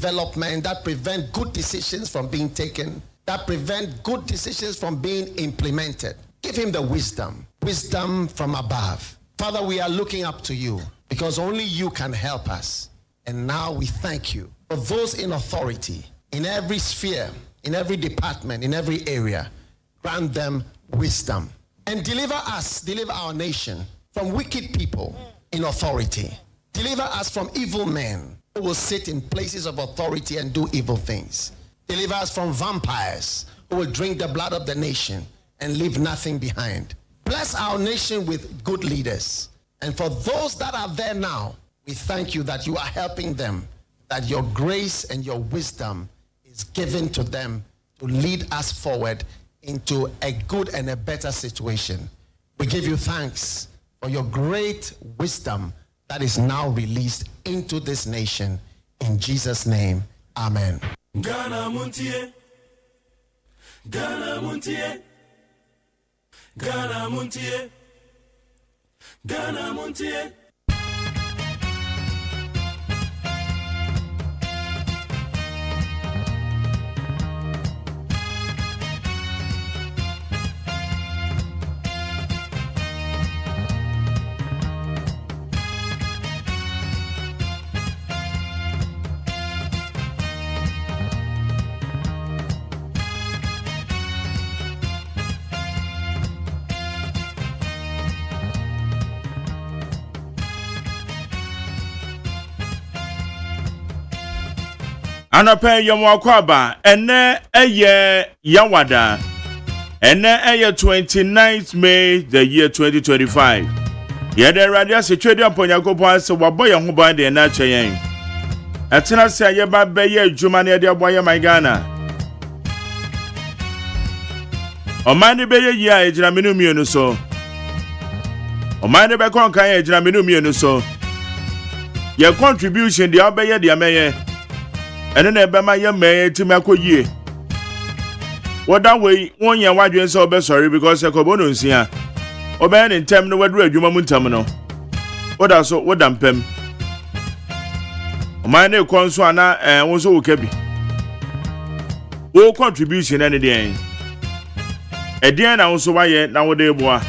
development, that prevent good decisions from being taken, that prevent good decisions from being implemented. Give him the wisdom from above. Father, we are looking up to you because only you can help us. And now we thank you for those in authority, in every sphere, in every department, in every area. Grant them wisdom and deliver our nation from wicked people in authority. Deliver us from evil men who will sit in places of authority and do evil things. Deliver us from vampires who will drink the blood of the nation and leave nothing behind. Bless our nation with good leaders. And for those that are there now, we thank you that you are helping them, that your grace and your wisdom is given to them to lead us forward into a good and a better situation. We give you thanks for your great wisdom that is now released into this nation. In Jesus' name, amen. Ghana Montie, Ghana Montie, Ghana Montie, Ghana Montie. Anapa yamwakwaba ene eye yawada ene eye 29th May the year 2025 yede radio security aponyakopo ase wabo ye ho ban de na cheyen etena se aye ba be ye adwuma na de aboye my Ghana omani be ye yi a ejira menu mienu so omani be kon kan ejira menu mienu so your contribution de obeye de ameye ene na ebe ma ye me timi akoyie woda we won ye wadwen se obe sorry because ekobo no nsia obe ne ntem no wadru adwuma mu ntam no woda so woda mpem o ma na ekonso ana won so woka bi wo contribution ene de edien na won so waye na woda eboa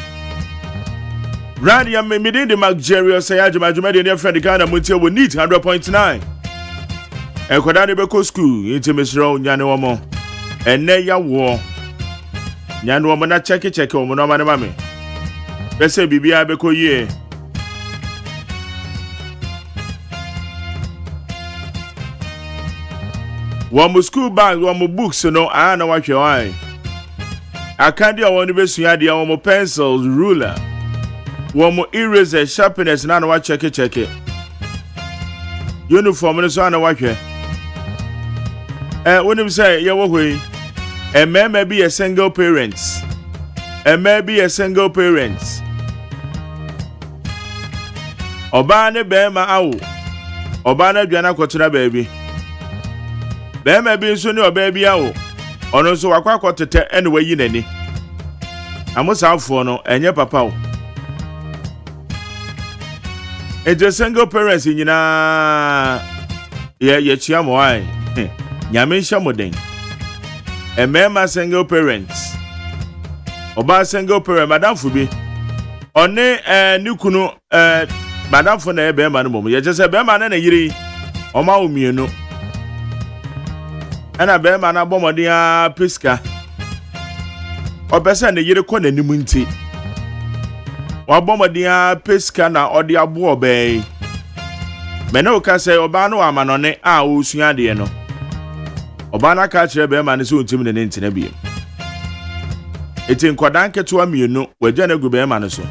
radio me de luxurious agyeman de friend Ghana Montie wo need 100.9 Ekoda de beko school intimesro nyane womo enne ya wo nyane womo na check womo no ma ne mame bese bibia beko yie womo school bag womo books no na wahwe wan akade a wonu besua de womo pencils ruler womo eraser sharpness na wa check uniform no so na wahwe when him say yeah what way may be a single parents oba ne bema awo oba na dwana kwotuna baby bema bi nso ne oba bi awo ono so wakwa kwotete ene wayi nani amusafo no enye papa wo a single parents nyina ye chiamo ai nyame shamoden emema single parents oba single parent madam fubi one nikunu madam fo na ebe ma no mom ye jese be ma na yiri o ma o mienu ana be ma na bomodin a piska o pese na yiri ko na nimu nti wa bomodin a piska na odi abo obe me na o ka se oba no amanone a o sua de no Obana ka kire be ma ne so ntim ne ntina biem. Eti nkwadan ketewa mienu wagya na gu be ma ne so.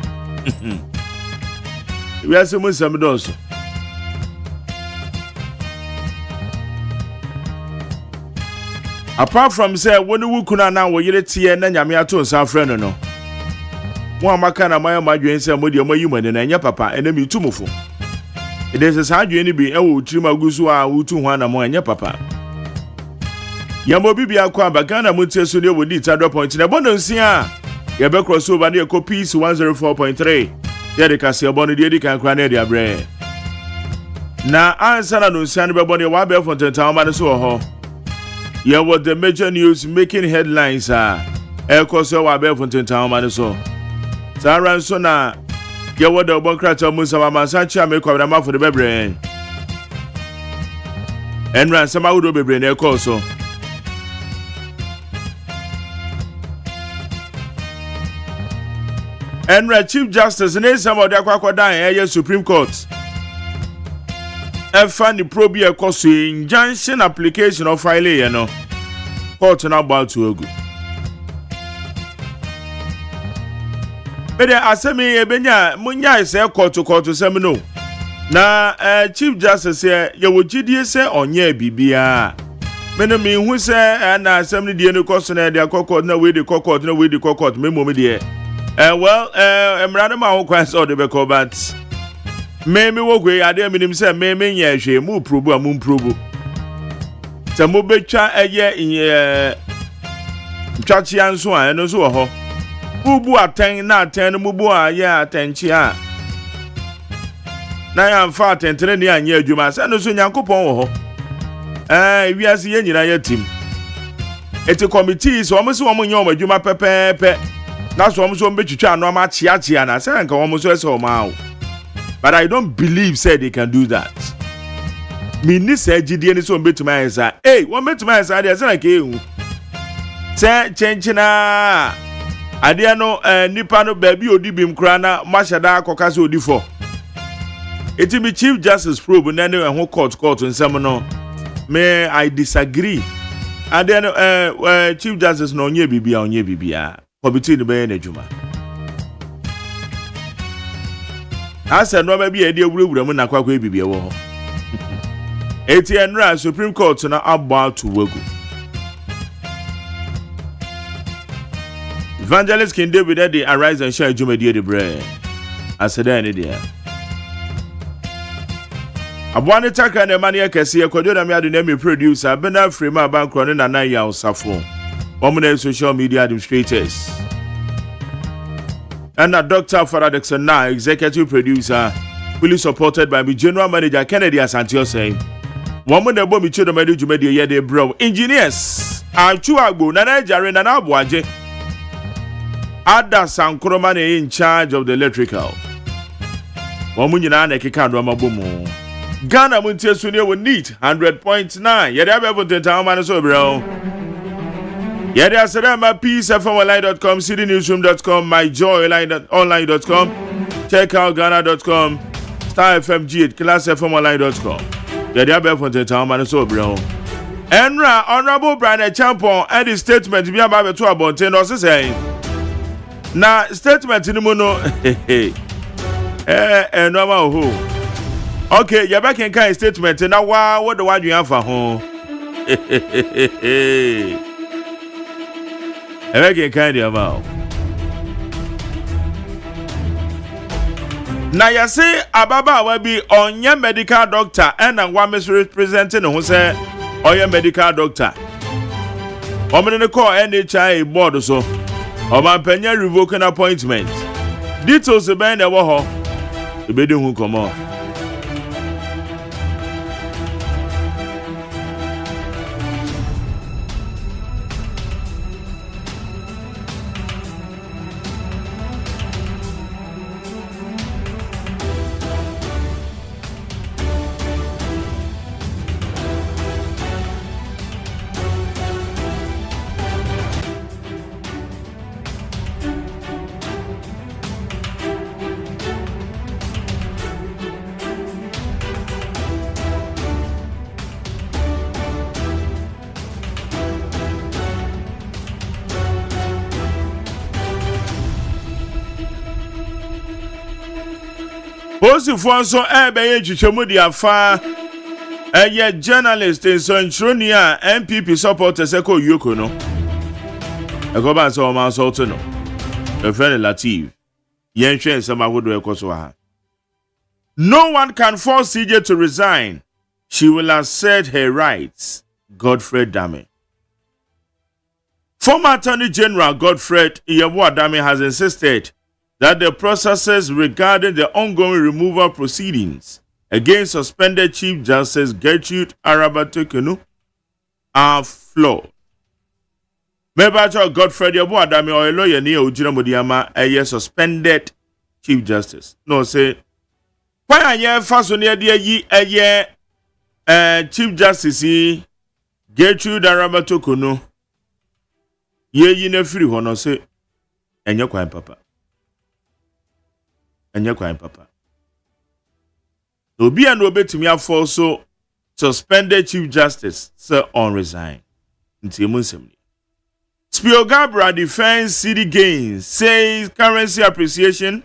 We ase mu sam donso. Apart from say woni wukuna na wo yire tie na nyame ato nsa afre no no. Mo amaka na mayo madwen say mo de mo yi mane na nya papa ena mi tumufo. Ede se sa adwen ni bi e wo tiri magusu a wutu ho na mo nya papa. Yamo bibia kwa Ghana Montie so ne wodi 100.9 na bono nsia ye be crossover na ye peace 104.3 ye de kase bono de di kan kra na de abre Na answer na no nsiane bebo ne wa be for tentan ma ne so ho. Yeah, what the major news making headlines are. Ekoso wa be for tentan ma ne so. Saran so na yeah, what the Bokrata Musa Masacha make kwa ma for the bebre. Enran sama udo bebre na ekoso. Enra Chief Justice ne some of the akwadan Supreme Court. Efa ni probe ekoso injunction application of file ye no. Court na about to go. Bede asemi ebenya munya ise court sem no. Na Chief Justice ye wogidie se onye bibia. Meno mi hu se na asem ni die no court na de court na we de court na we de court me mo me de. Well, Emrana ma hokwan so de be ko but me wogwe ade minim se me nya hwe mu probu amu probu. Se mo betwa eye twachi anso a eno so ho. Bubu aten na aten no mubu a ye atenchi a. Na ya mfa atentere ni anya adwuma se no so nyankopon wo ho. Wiase ye nyina ya tim. Eti committee so omo se omo nya omo adwuma pepepe. That's why I'm so betwitwa no ma chia na say nka omo so ese omo. But I don't believe say they can do that. Me ni say gidie ni so betuma ensa. Hey, won betuma ensa dey say na ke ehu. Say chenchina. Ade no nipa no baabi odi bim kra na mashada akoka se odi for. Eti me Chief Justice probe na ne ho court nsem no. Me I disagree. Ade no Chief Justice no onye bibia. Committee be na djuma asa no ba bi e de wurawura mu na kwakwa bibie wo ho eti enra Supreme Court na about to wagu Evangelist King David dey arise and share djuma die de bre aseda ne dia abwane taka na mane akese ekodo na me ade na me producer bena frame abankro ne na nan ya osafo Women social media administrators. And a Dr. Faradexon now, executive producer, fully supported by my general manager Kennedy Asantio saying, Woman the bomb children made you media ye de bro. Engineers, Achuago, Nana Jare, Nana Boaje. Ada Sankromane in charge of the electrical. Woman Yana Kikando Mabumo. Ghana Muntia Sunia will need 100.9. Yet I have to tell man so bro. Yada Sadama Peace FMOnline.com, citynewsroom.com, myjoyonline.com, check out Ghana.com, Star FMG at classfmonline.com. Yada Befonte Town Manaso bro. Enra Honorable Brian Champon and the statement be about to abonte no say. Na statement ni mono normal ho. Okay, you back in kind statement na what the one you have for ho. Again, kind of out. Now, you say Ababa will be on your medical doctor, and a woman is representing who say, or your medical doctor. Woman in the call NHI board so, or my penny revoking appointment. Details the band of the bidding who come on. Posifo so ebe chichemu di afa eye journalist in Sontronia MPP supporters eko yoko no eko ba so ma so to no e friend Latif yen hwe nsema hodo ekoso ha. No one can force CJ to resign. She will assert her rights. Godfred Dame. Former Attorney General Godfred Adame has insisted that the processes regarding the ongoing removal proceedings against suspended Chief Justice Gertrude Arabatekunu are flawed. Mebacho Godfrey Yabo Adami or a lawyer near Ujina Modiama a suspended Chief Justice. No say why are you fast on the ye a year Chief Justice Gertrude Arabatekunu ye ne free one or say and your crime papa. And your crime papa. No be an obey to me also suspended Chief Justice Sir on resign. Spiogabra defends city gains, says currency appreciation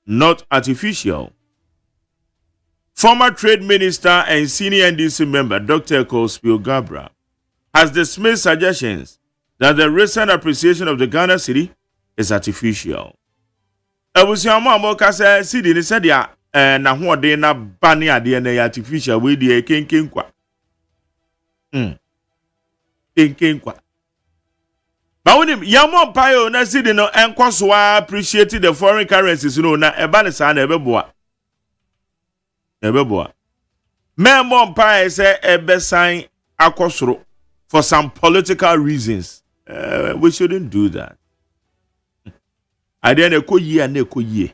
not artificial. Former Trade Minister and senior NDC member Dr. Spiogabra has dismissed suggestions that the recent appreciation of the Ghana city is artificial. Abusiamo amoka say city ni said ya na hoɔden na ba ne ade na artificial we dey kenkenkwa kenkenkwa ba wonim yamo mpayo na city no enkoso appreciate the foreign currencies no na eba ne sa na ebeboa memo mpayo say ebesan akosoro for some political reasons. We shouldn't do that. I didn't ekoyi.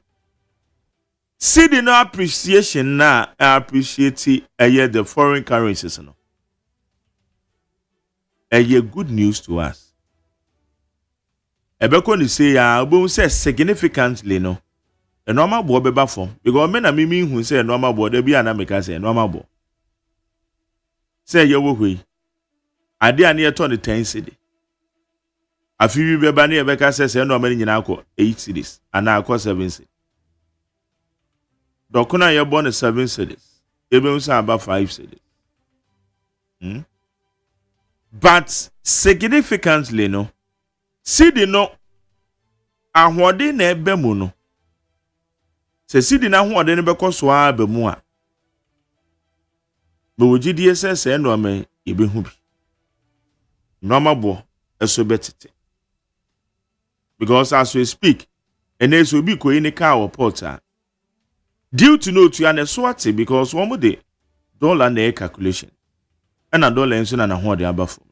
See the no appreciation na appreciate the foreign currencies no. Good news to us. Ebeko ni say ya obo say significantly no. E normal bo beba form because me na me hu say normal bo da bia na meka say normal bo. Say ye wo hoi. Ade ane eto ne 10 cedi. Afi bi beba na ebeka say normal nyina akọ 8 cedis ana akọ 7 cedis. Dokuna ye born 7 cedis. Ebe unsa about 5 cedis. But significantly no. Cedi no ahode na ebe mu no. Se cedi na ahode ne bekoso aba mu a. Be wogidie se no ame ebe hu bi. Normal bo eso betete. Because as we speak, and as we be ko in car porter. Due to no to an swati because one more day dollar na calculation. And a dollar enso na ho de aba from.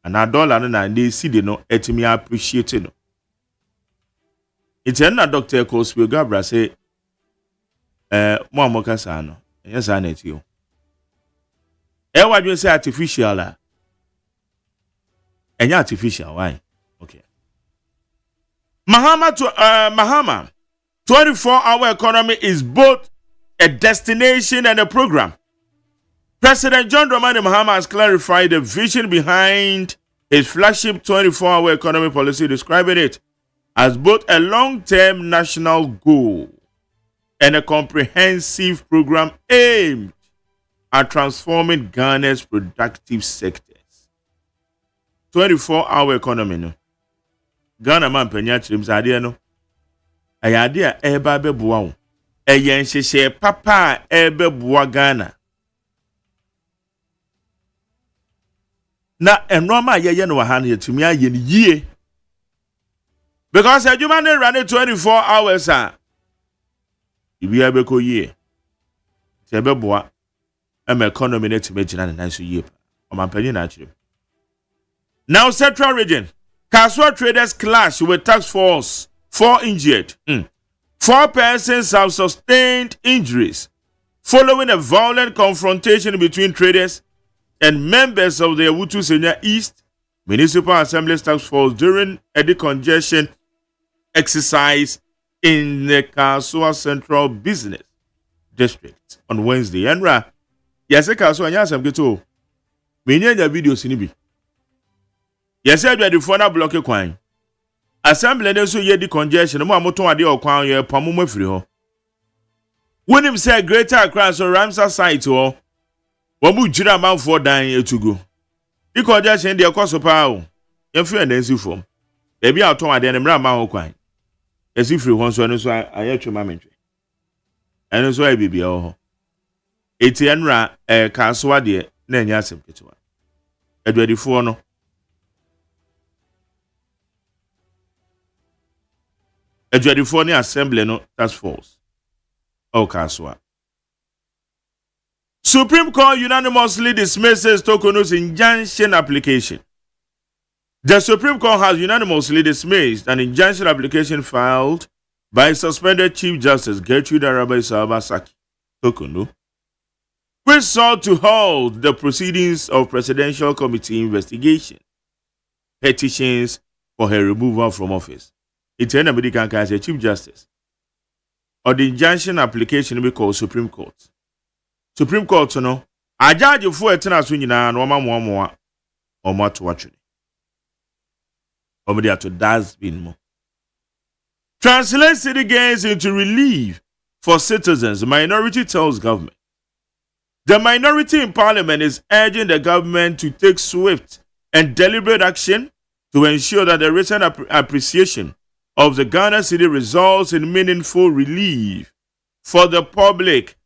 And a dollar na they see the no etimi appreciate no. It's na Dr. Spiogabra say mo amoka sa no. Yes na eti o. E wa dwe say artificial la. Enya artificial why? Okay. Mahama 24-hour economy is both a destination and a program. President John Dramani Mahama has clarified the vision behind his flagship 24-hour economy policy, describing it as both a long-term national goal and a comprehensive program aimed at transforming Ghana's productive sectors. 24-hour economy no. Ghana man penya chirim ade no. Ayade a eba beboa wo. Eyen hyehye papa ebeboa Ghana. Na enoma yeye no ha na yetumi aye ni yie. Because adwuma ne run 24 hours a ibi abeko yie. Se beboa economy net me gina na so yie. O man penyi na chirim. Now Central Region, casual traders clash with task force. 4 injured. 4 persons have sustained injuries following a violent confrontation between traders and members of the Ewutu Senya East Municipal Assembly Task Force during a decongestion exercise in the Kasua Central Business District on Wednesday. Enra, yes, Kasua Nyasam Geto. Menya video sinibi. Yes, I do for na block kwan. Assembly na so ye di congestion mo amoton ade okwan ye pamu mafiri ho. Wonim say Greater Accra so Ramsar site ho. Wo mu gira manfo dan etugo. Di congestion de ekoso pa o. Ye fi na nsi fom. E bi aton ade na mra ma ho kwan. Esi firi ho so no so ayetwe ma mentwe. Eno so ai bibia ho. Eti enra kaso ade na enya asem ketewa. Adwadifo no Adwadifo ni assembly no task force. Okaswa. Supreme Court unanimously dismisses Tokono's injunction application. The Supreme Court has unanimously dismissed an injunction application filed by suspended Chief Justice Gertrude Arabai-Saki Tokono, which sought to hold the proceedings of Presidential Committee investigation petitions for her removal from office. It's an American as a Chief Justice. Or the injunction application we call Supreme Court. Supreme Court, no, a judge of 4 tenants winning and 1 more or more to watch it. Or to does been more. Translate city gains into relief for citizens. The minority tells government. The minority in Parliament is urging the government to take swift and deliberate action to ensure that the recent appreciation of the Ghana city results in meaningful relief for the public.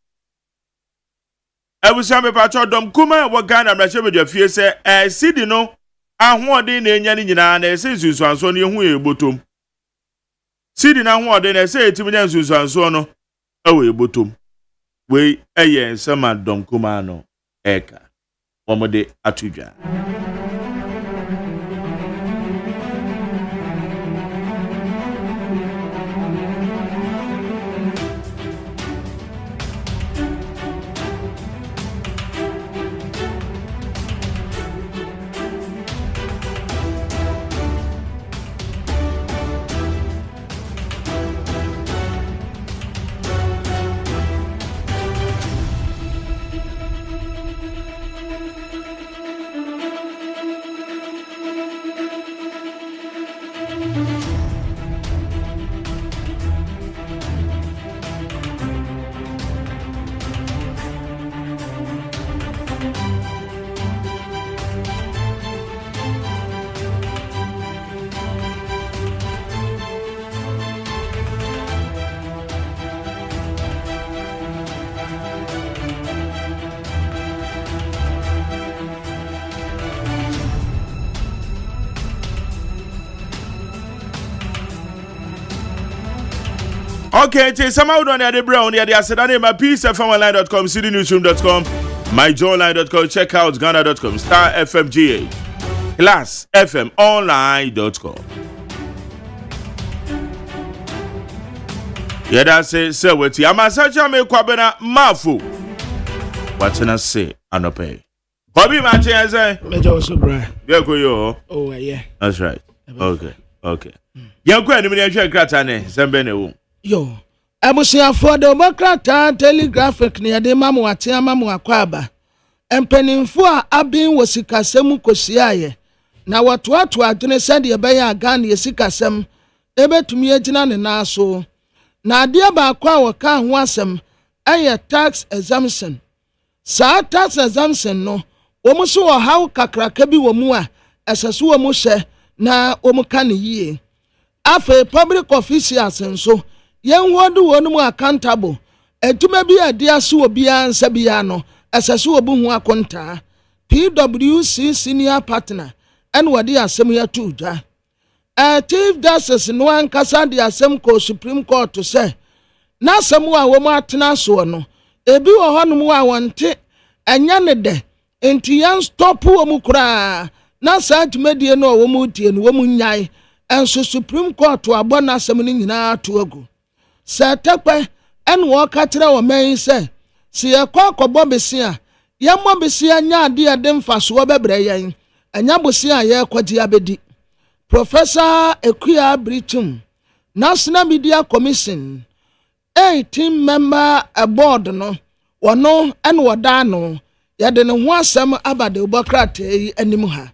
I will say, Dom Kuma, what Ghana Rachel Jaffe say, city no, and what they name Yanina, and says you so and so near who bottom. City now, what they say to me, and so no, away bottom. We a year and some Dom Kumano, Eka, one more day Atuja. Okay, it's somehow done at the brown. Yeah, I said, I name my piece at FMonline.com, citynewsroom.com, myjoyline.com, check out Ghana.com, Star FMGH, Class FM online.com. Yeah, that's it. So, what's here? I'm a such a me kwabena mafu. What's in a say? I no pay. Bobby, my chance, eh? Major also, bro. Yeah, go yo. Oh, yeah. That's right. Okay. Yeah, go ahead. I'm going to check out Zambene. Yo, abusia for the Democrat telegraphic near the mamu atia mamu akwaba. Empenimfo a abin wosikasem kosiaye. Na watu adwene said ye beye agan ye sikasem ebetumi agina ne naso. Na ade ba akwa woka ho asem eye tax exemption. Sa tax exemption no, omu so wo haw kakraka bi wo mu a eseso wo mu hye na omu ka ne yie. Afa public officials nso yen wodu wonu accountable etuma bi adia so obi ansa bia no asase obu hu akonta PWC senior partner en wadi asem ya tuja Chief Justice no ankasa di asem ko Supreme Court to say na asem wa wo mu atena so no ebi wo honum wa wonte enya ne de enti yan stop wo mu kura na sa atmedie no wo mu tie no wo mu nyai enso Supreme Court wa bona asem ni nyina to agu se tekpe en wo ka kire wo men se si ekwa besia ye mo besia nya ade ade mfaso wo bebre yen enya bosia ye kwagi abedi Professor Ekuya Britum National Media Commission 18 member board no wono en woda no ye de ne ho asem abade obokrata yi anim ha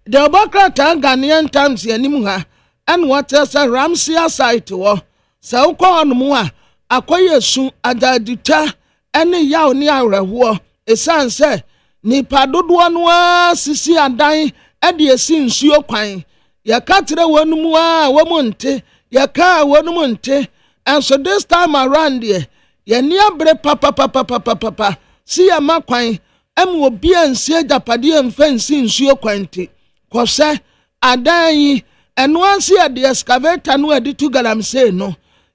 the obokrata Ghanaian Times anim ha and what else a Ramsey site wo sa ukọ onmu a akoye su adadita ene yaw ni awreho esan se nipa dodo no a sisi adan e de esi nsuo kwan ya katre wonmu a womunte ya ka wonmu nte and so this time around here ya ni abre papa si ya makwan em obi ansie japade emfansi nsuo kwanti kwose adan yi eno anse ya de excavator no adi to galamsey no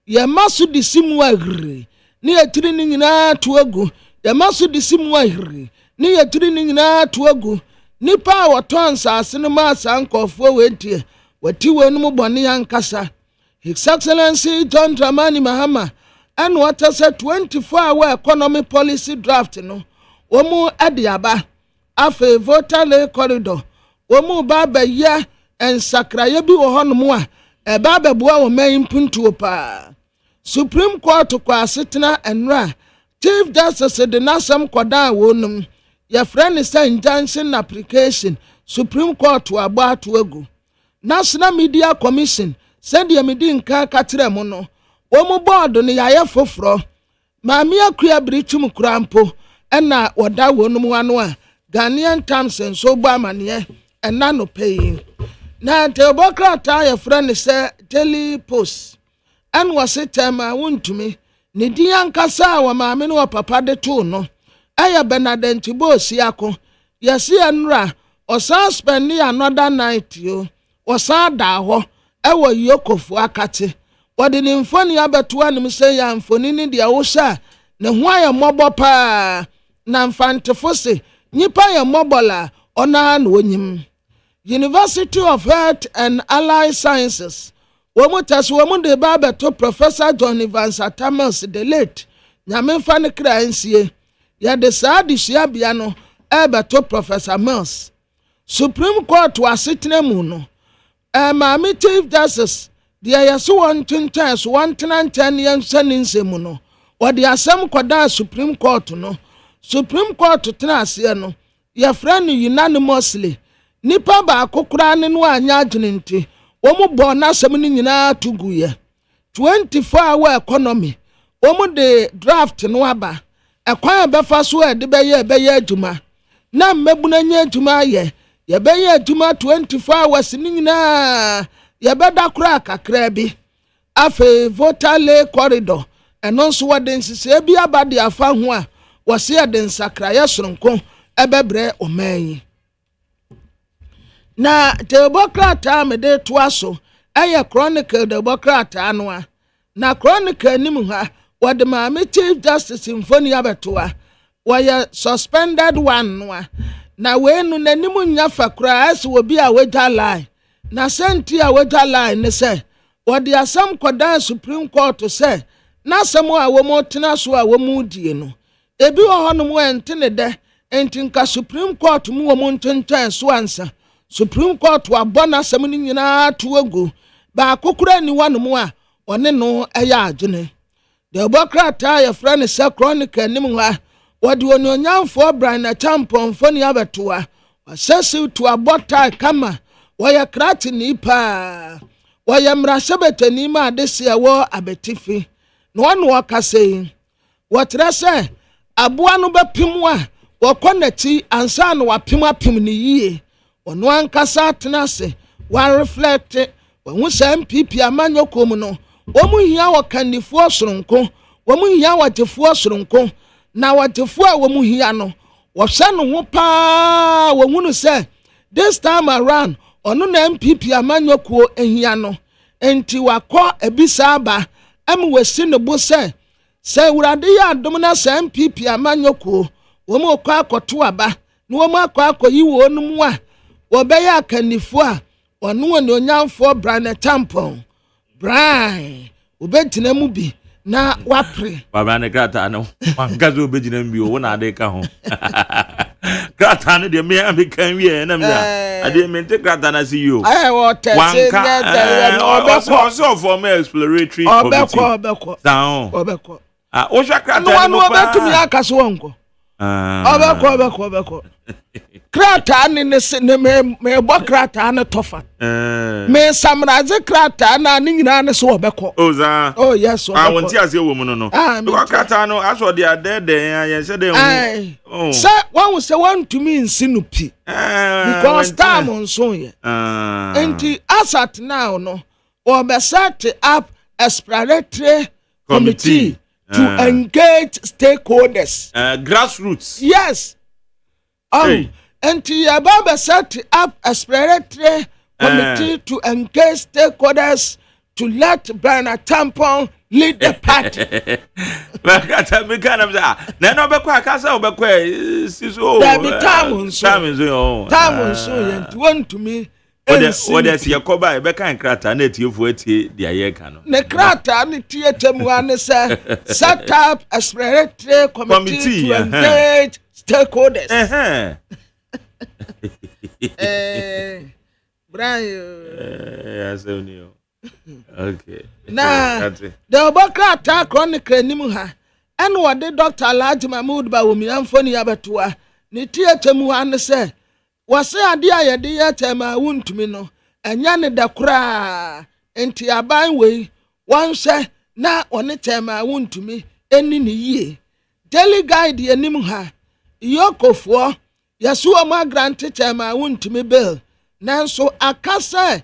ye maso di simu ahiri ni yetiri ni nyina tuagu ye maso di simu ahiri ni yetiri ni nyina tuagu nipa woton sase no ma sankofo wentie wati wenum bone yankasa His Excellency John Dramani Mahama and what I said 24-hour economy policy draft no womu adiaba afe voter lay corridor womu baba ya en sakraye bi wo hono a e baba boa wo man puntuo pa Supreme Court kwa setena enra Chief Justice de nasam kodan wonum your friend is injunction application Supreme Court wa agba atu National Media Commission send your meeting katre mo no womu board no yaye foforo maami akua brichum krampo ena woda wonum wano a Ghanaian Times and so ba mane ena no pay na tebokrata your friend say Daily Post and was it tema wontumi ne di ankasa wa maami no papa de to no aya Benadenti Bosi ako yesi enra osan spend another night yo osan da ho ewo yokofu akate wode ne mfoni abeto anim se ya mfoni ne dia wo sha ne ho aye mobo pa na mfantefo se nyipa ye mobola ona na onyim University of Health and Allied Sciences womu de ba beto Professor John Evans Atamas the late nyame fa ne kra nsie ya de saadi shia bia no beto Professor Mills Supreme Court was sitting mu no Maami Chief Justice the yaso won twentwes 110 yen saninse no wode asem koda Supreme Court no Supreme Court tena ase no your friend unanimously nipa ba akokora ne no anya agyenenti womu bo na asem ni nyina tuguye 24-hour economy womu de draft no aba ekwan befa so e de beye adwuma na mmebuna nya adwuma ye ye beye adwuma 24 hours ni nyina ye beda kura kakra bi afe voter lay corridor eno so wode nsise bi abade afa ho a wose ye den sakra ye soronko ebebre oman na democrata me de toaso eye chronicle democrata ano a na chronicle nim ha wode maami Chief Justice Mfoni abetoa why suspended one no na wenu nanimu nya fakura as obi a weda line na senti a weda line ne say wode asam kodan Supreme Court say na asam a wo mo tena so a wo mu die no ebi wo hono mo ente ne de enti nka Supreme Court mu wo mo ntenten so ansa Supreme Court wa bona asam ni nyina to agu ba kokura ni wano mo a one no eya adwene the Democrat your friend is chronicle nim ha wode ononyamfo Brian na champon foni abetoa wasesi to abota kama waya krati ni pa waya mrashabete ni ma adese wo abetifi no one waka say wotre say aboa no bepim a wokonati ansa no wapim apim ni yie ono ankasa tenase one reflect wo say MPP amanyokom no womu hia wakanifo soronko womu hia watefo soronko na watefo a womu hia no wohye no ho pa wohunu se this time around ono na MPP amanyokuo ehia no enti wakọ ebisa aba am wesi no bo se urade ya adom na se MPP amanyokuo womu okọ akoto aba na womu akọ yiwo onum a wobeya akanifo a ono ne onyamfo Brian Tampon Brian obetina mu bi na wapre baba ne krata no wangazo obetina mu bi wo na ade ka ho krata no de me american wie na me ade mente krata na see you wo tese get obeko so for me exploratory committee obeko down obeko o sha krata no obetumi akaso wonko obeko krata ne me bo krata ne tofa me samraze krata na ni nyina ne so obeko oza oh yes obeko wonti ase wo mu no because krata no aso de adede yen se de hu say one say one to me nsinu pi because time on so ye enti asat now no we set up exploratory committee to engage stakeholders grassroots yes enti ababa set up exploratory committee to engage stakeholders to let Bernard Tampon lead the party. Bakata me kind of that. Na no be kwa kasa obekwa siso. There be Tamun so yent want to me. What is your coba? I bekan krata na tiefo etie dia ye ka no. Ne krata ne tietem wane say set up a exploratory committee to engage stakeholders. Brian. Yes, only. Okay. Na the Obokrata Chronicle nimu ha. Enu wade Dr. Alhaji Mahmood Bawumi amfoni abetua. Ni tietem wane say wase ade ayede yetema wuntumi no enya ne dakura enti aban wei wanhwe na one tema wuntumi eni ne yie daily guide yenim ha yokofo yeso ma grant tema wuntumi bill nanso akasa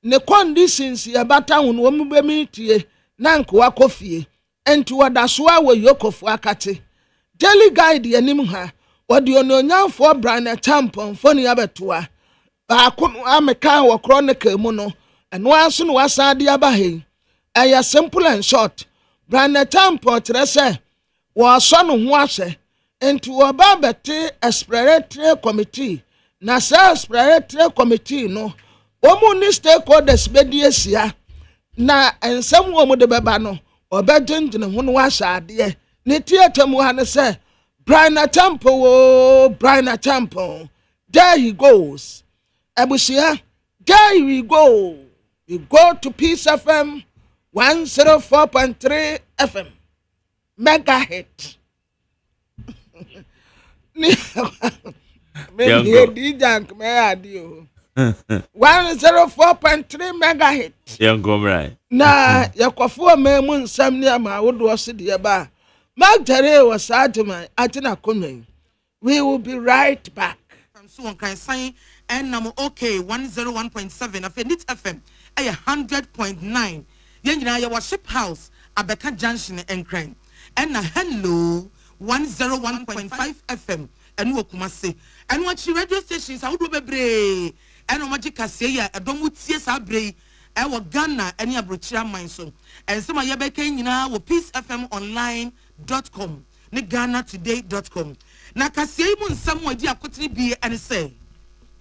ne conditions yabata hu no mu bemitie na nko akofie enti wadaso awe yokofo akate daily guide yenim ha wadi ononyanfo Brian Tampon foni abetua ba kono ameka wo chronicle mu no eno aso no wasade abahe aya simple and short Brian Tampon trese wo so no ho ahye enti wo ba bete exploratory committee na sa exploratory committee no wo mu ni stakeholders bedi asia na ensem wo mu de beba no obedwendwene ho no wasade ne tietam ha ne se Brian Temple, Brian Temple. There he goes. Abusia, there we go. We go to Peace FM 104.3 FM. Mega hit. 104.3 mega hit. Young right. Na yakofo memu nsam ne ama wodo se de ba. Magdare was adamant atina coming. We will be right back. From so on can sign and number okay 101.7 of Nit FM 100.9. Yengina your ship house Abeka Junction and Crane. And hello 101.5 FM and Wokumase. And what your radio stations I would be and Omajika say a domu ties abre our Ghana any abrochia mindso. And some of your bekina will Peace FM online.com ne GhanaToday.com. Na kasie mu nsam wadi akotene bi ene say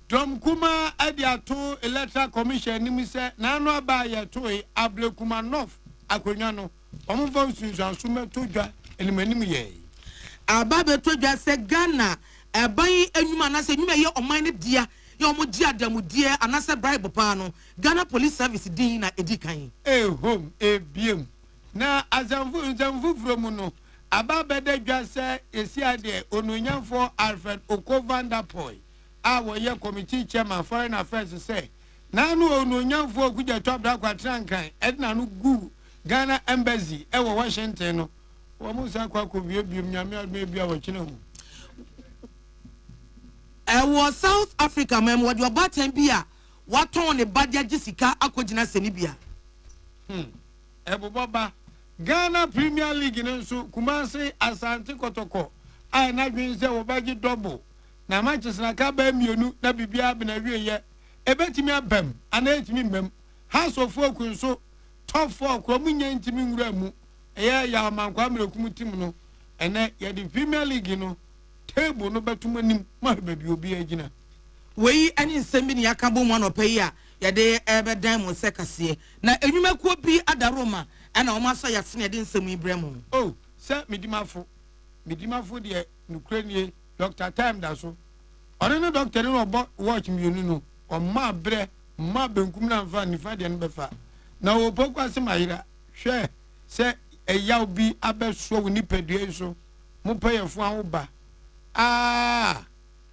Dom kuma adiato electoral commission ni mi se na anu aba ye to ablekuma north akonwa no omfo sunsun sume todwa enimani ye aba be todwa se Ghana eban enwuma na se enwuma ye oman ne dia ye omoji adamudie anase bribe pa no Ghana Police Service din na edikan home biem na azamfu from no aba bede dwa se esi ade onunyanfo Alfred Okovandapoy a wo ye committee chairman foreign affairs say na anu onunyanfo kuja twabra kwatrankan edna no gu Ghana embassy e wo Washington no wo mu sa kwa ko biem nyame adme bia wo kine ho was South Africa mem what your button bia what on the badia Jessica akogina senibia Boba Ghana Premier League nso Kumasi Asante Kotoko ai na dwen se wo bagi double na Manchester na ka ba mienu na bibia be na wiye ebetimi abam ana etimi mbam House of Folk nso top 4 kro munya ntimi nwura mu eye ya mankwa mrekum tim no ene ye di Premier League no table no betum anim ma ba bi obi agina we ani nsemi ni akabo mu anopai a ye de ebedan mu sekase na enwuma kuo bi adaroma ana o maso ya sene de nsemu ibrahim oh se midimafo de Ukraine Dr. Time da so ore no doctor no obo watch mienu no o ma bre ma benkum na mfa ni fa de no befa na wo pokwa se mayira hwe se eyaw bi abeso wo ni pedue so mo payefo awo ba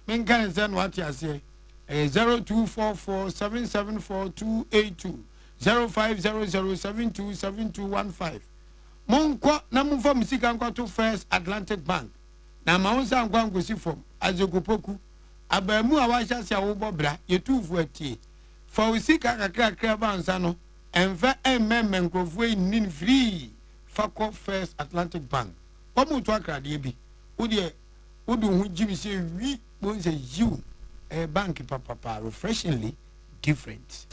men kan se no ati ase 0244774282 0500727215 Monko na mumfa musika nkwato First Atlantic Bank na maunsa nkwa ngosi fom azekopoku abamu awasha sia wo bobra yetufu atie fa usika kakra bansa no enfa emmem nkrofo nin free fako First Atlantic Bank omuto akrade bi wodu hu jibi se wi bonse you bank papa refreshingly different.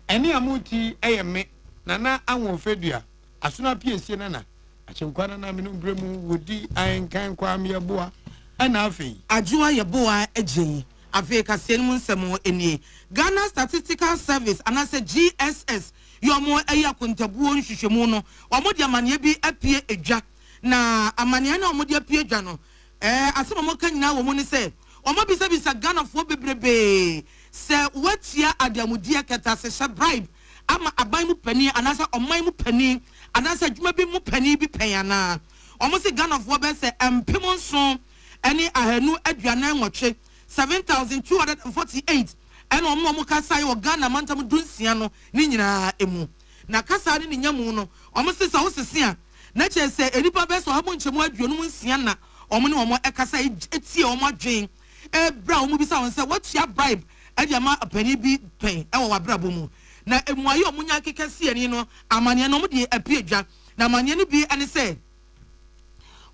Any amuti ayeme nana anwo fedua asuna piesie nana achenkwana na menu bremu wodi ankan kwa meboa ana afei adwoa yeboa agyen afei kase no nsemo enie Ghana Statistical Service anase GSS yomo eya kontabuo nhwehwemu no omode amane bi apie edwa na amane na omode apie edwa no asema mo ka nyina wo mu ni se omo bisa Ghana fo bebrebe se watia adamudie keta se sha bribe ama aban mu pani anasa oman mu pani anasa adwuma bi mu pani bi panyana omo se Ghana fo be se empemon so eni ahanu aduanan nwotwe 7,248 and omo kasa yo Ghana mantam dunsia no ni nyina emu na kasa ni nyamu no omo se sa wosese a na che se enipa be so habo nchemu aduonu nsia na omo ne omo ekasa etie omo adwen bra omo bisa won se what ya bribe e dia ma apani bi pen e wo wabrabo mu na emu ayo omo nya kekase ani no amane no omo de apiedwa na amane no bi ane se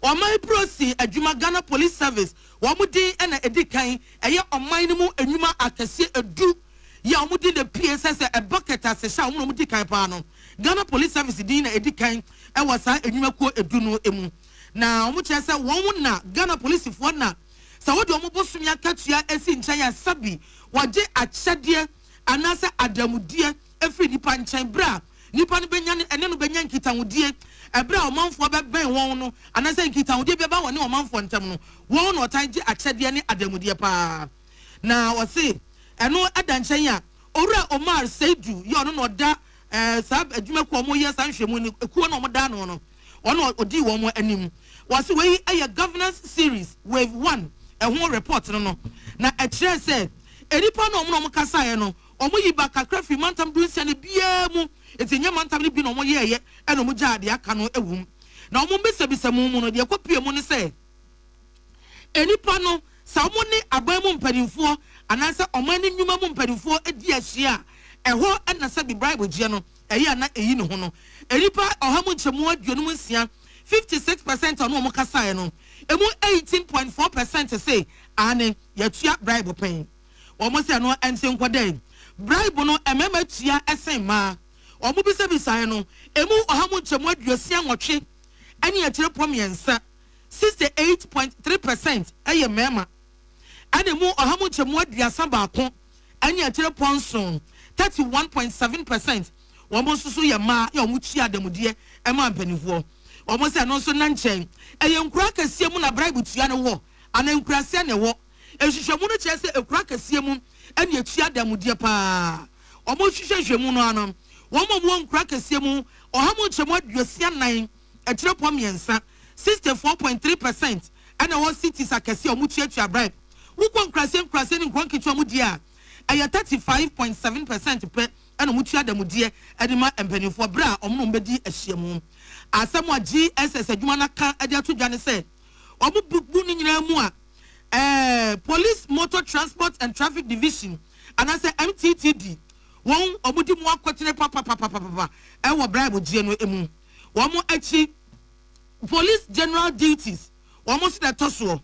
Omai prosi adwuma Ghana Police Service wamudi ena edikan eye omai no mu enwuma akese edu ya omudi the PSS a bucket asesha omo omudi kan pa no Ghana Police Service din na edikan e wasa enwuma ko edu no emu na omo chese won na Ghana Police fo na sa wodi omo bosumi akatua esi nchen ya sabi waje akyede anasa adamudie efri nipa nchen bra nipa no benya ene no benya nkitawudie ebra omanfo be ben won no anasa nkitawudie be ba woni omanfo ntem no won no otanji akyede ne adamudie pa na wose eno adanchen ya owura Omar Seidu ye ono no da sab adwuma ko mo ye sanhwemu ni ekuo no mo da no no ono odi wo mo anim wose we eye governance series wave 1 ho report no na ekire se eripa no mo kasa ye no omo yiba kakra fi mantam dunsia ne bia mu etinya mantam ne bi no mo yeye e no mo jaade aka no ewum na omo mbesebisa mu no de kopie mu ne se enipa no sa omo ne aban mu mpanimfo anansa omo ne nnwuma mu mpanimfo edi ahia eho na se bi bribe gye no eyi na eyi ne ho no enipa ohamu nchemu aduonum nsia 56% ono omo kasa ye no emu 18.4% say ane yatua bribe pen omo se no ense nkwadan bribe no emema tua esen ma omo bisa no emu ohamu nchemu aduosia nwotwe ani akire pomiensa 68.3% eye mema ane mu ohamu nchemu aduasa baako ani akire ponson 31.7% omo susu ye ma ye omo tua adamudie ema mpanifo omo se no so na nchen eye nkura kasie mu na bribe tua ne wo ana nkura se ne wo ehwehwemu no kire se ekura kasie mu ani atua adamudie pa omo hwehwemu no ano womo mo nkura kasie mu ohamu nchemu aduosia nan akire pomiensa 64.3% ana wo cities akasie omo tua bribe wukọ nkrase ni nkwankitu omo dia aya 35.7% pe ana omo tua adamudie edima empanifo bra omo no mbedi ahyiamu asemu GSS adwuma na ka ade atodwa ne se omo bubu ni nyina mu a Police Motor Transport and Traffic Division anase MTTD won omo di mu akotene papa e wo bribe gie no emu womo achi Police General Duties womo se toso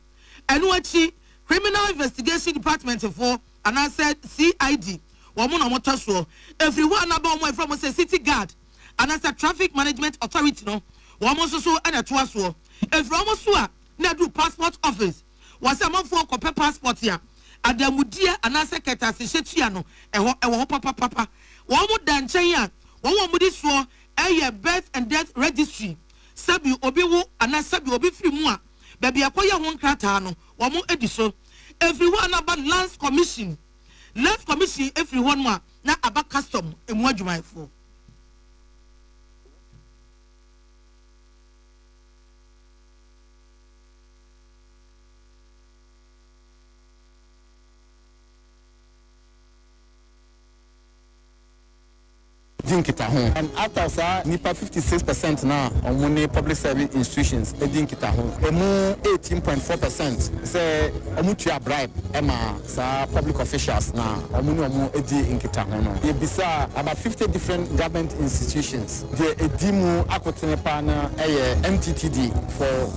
enu achi Criminal Investigation Department for anase CID womo na motoso everyone about mo from say City Guard anase Traffic Management Authority no womo so na toa so everyone so a na do passport office was a man for copy passport ya adamudie anase keta se hyetua no ewo papa womo danchen ya womo di so eye birth and death registry sabi obi wo anase bi obi firi mu a baby akoye ho nkrata no womo edi so everyone about lands commission everyone ma na aba custom emu adwumaifo dinkita ho and after sa nipa 56% na omune public service institutions dinkita ho emu 18.4% say omutua bribe ema sa public officials na omune omu edi nkita ho no ye bisa about 50 different government institutions the edimu akotene pa na MTTD for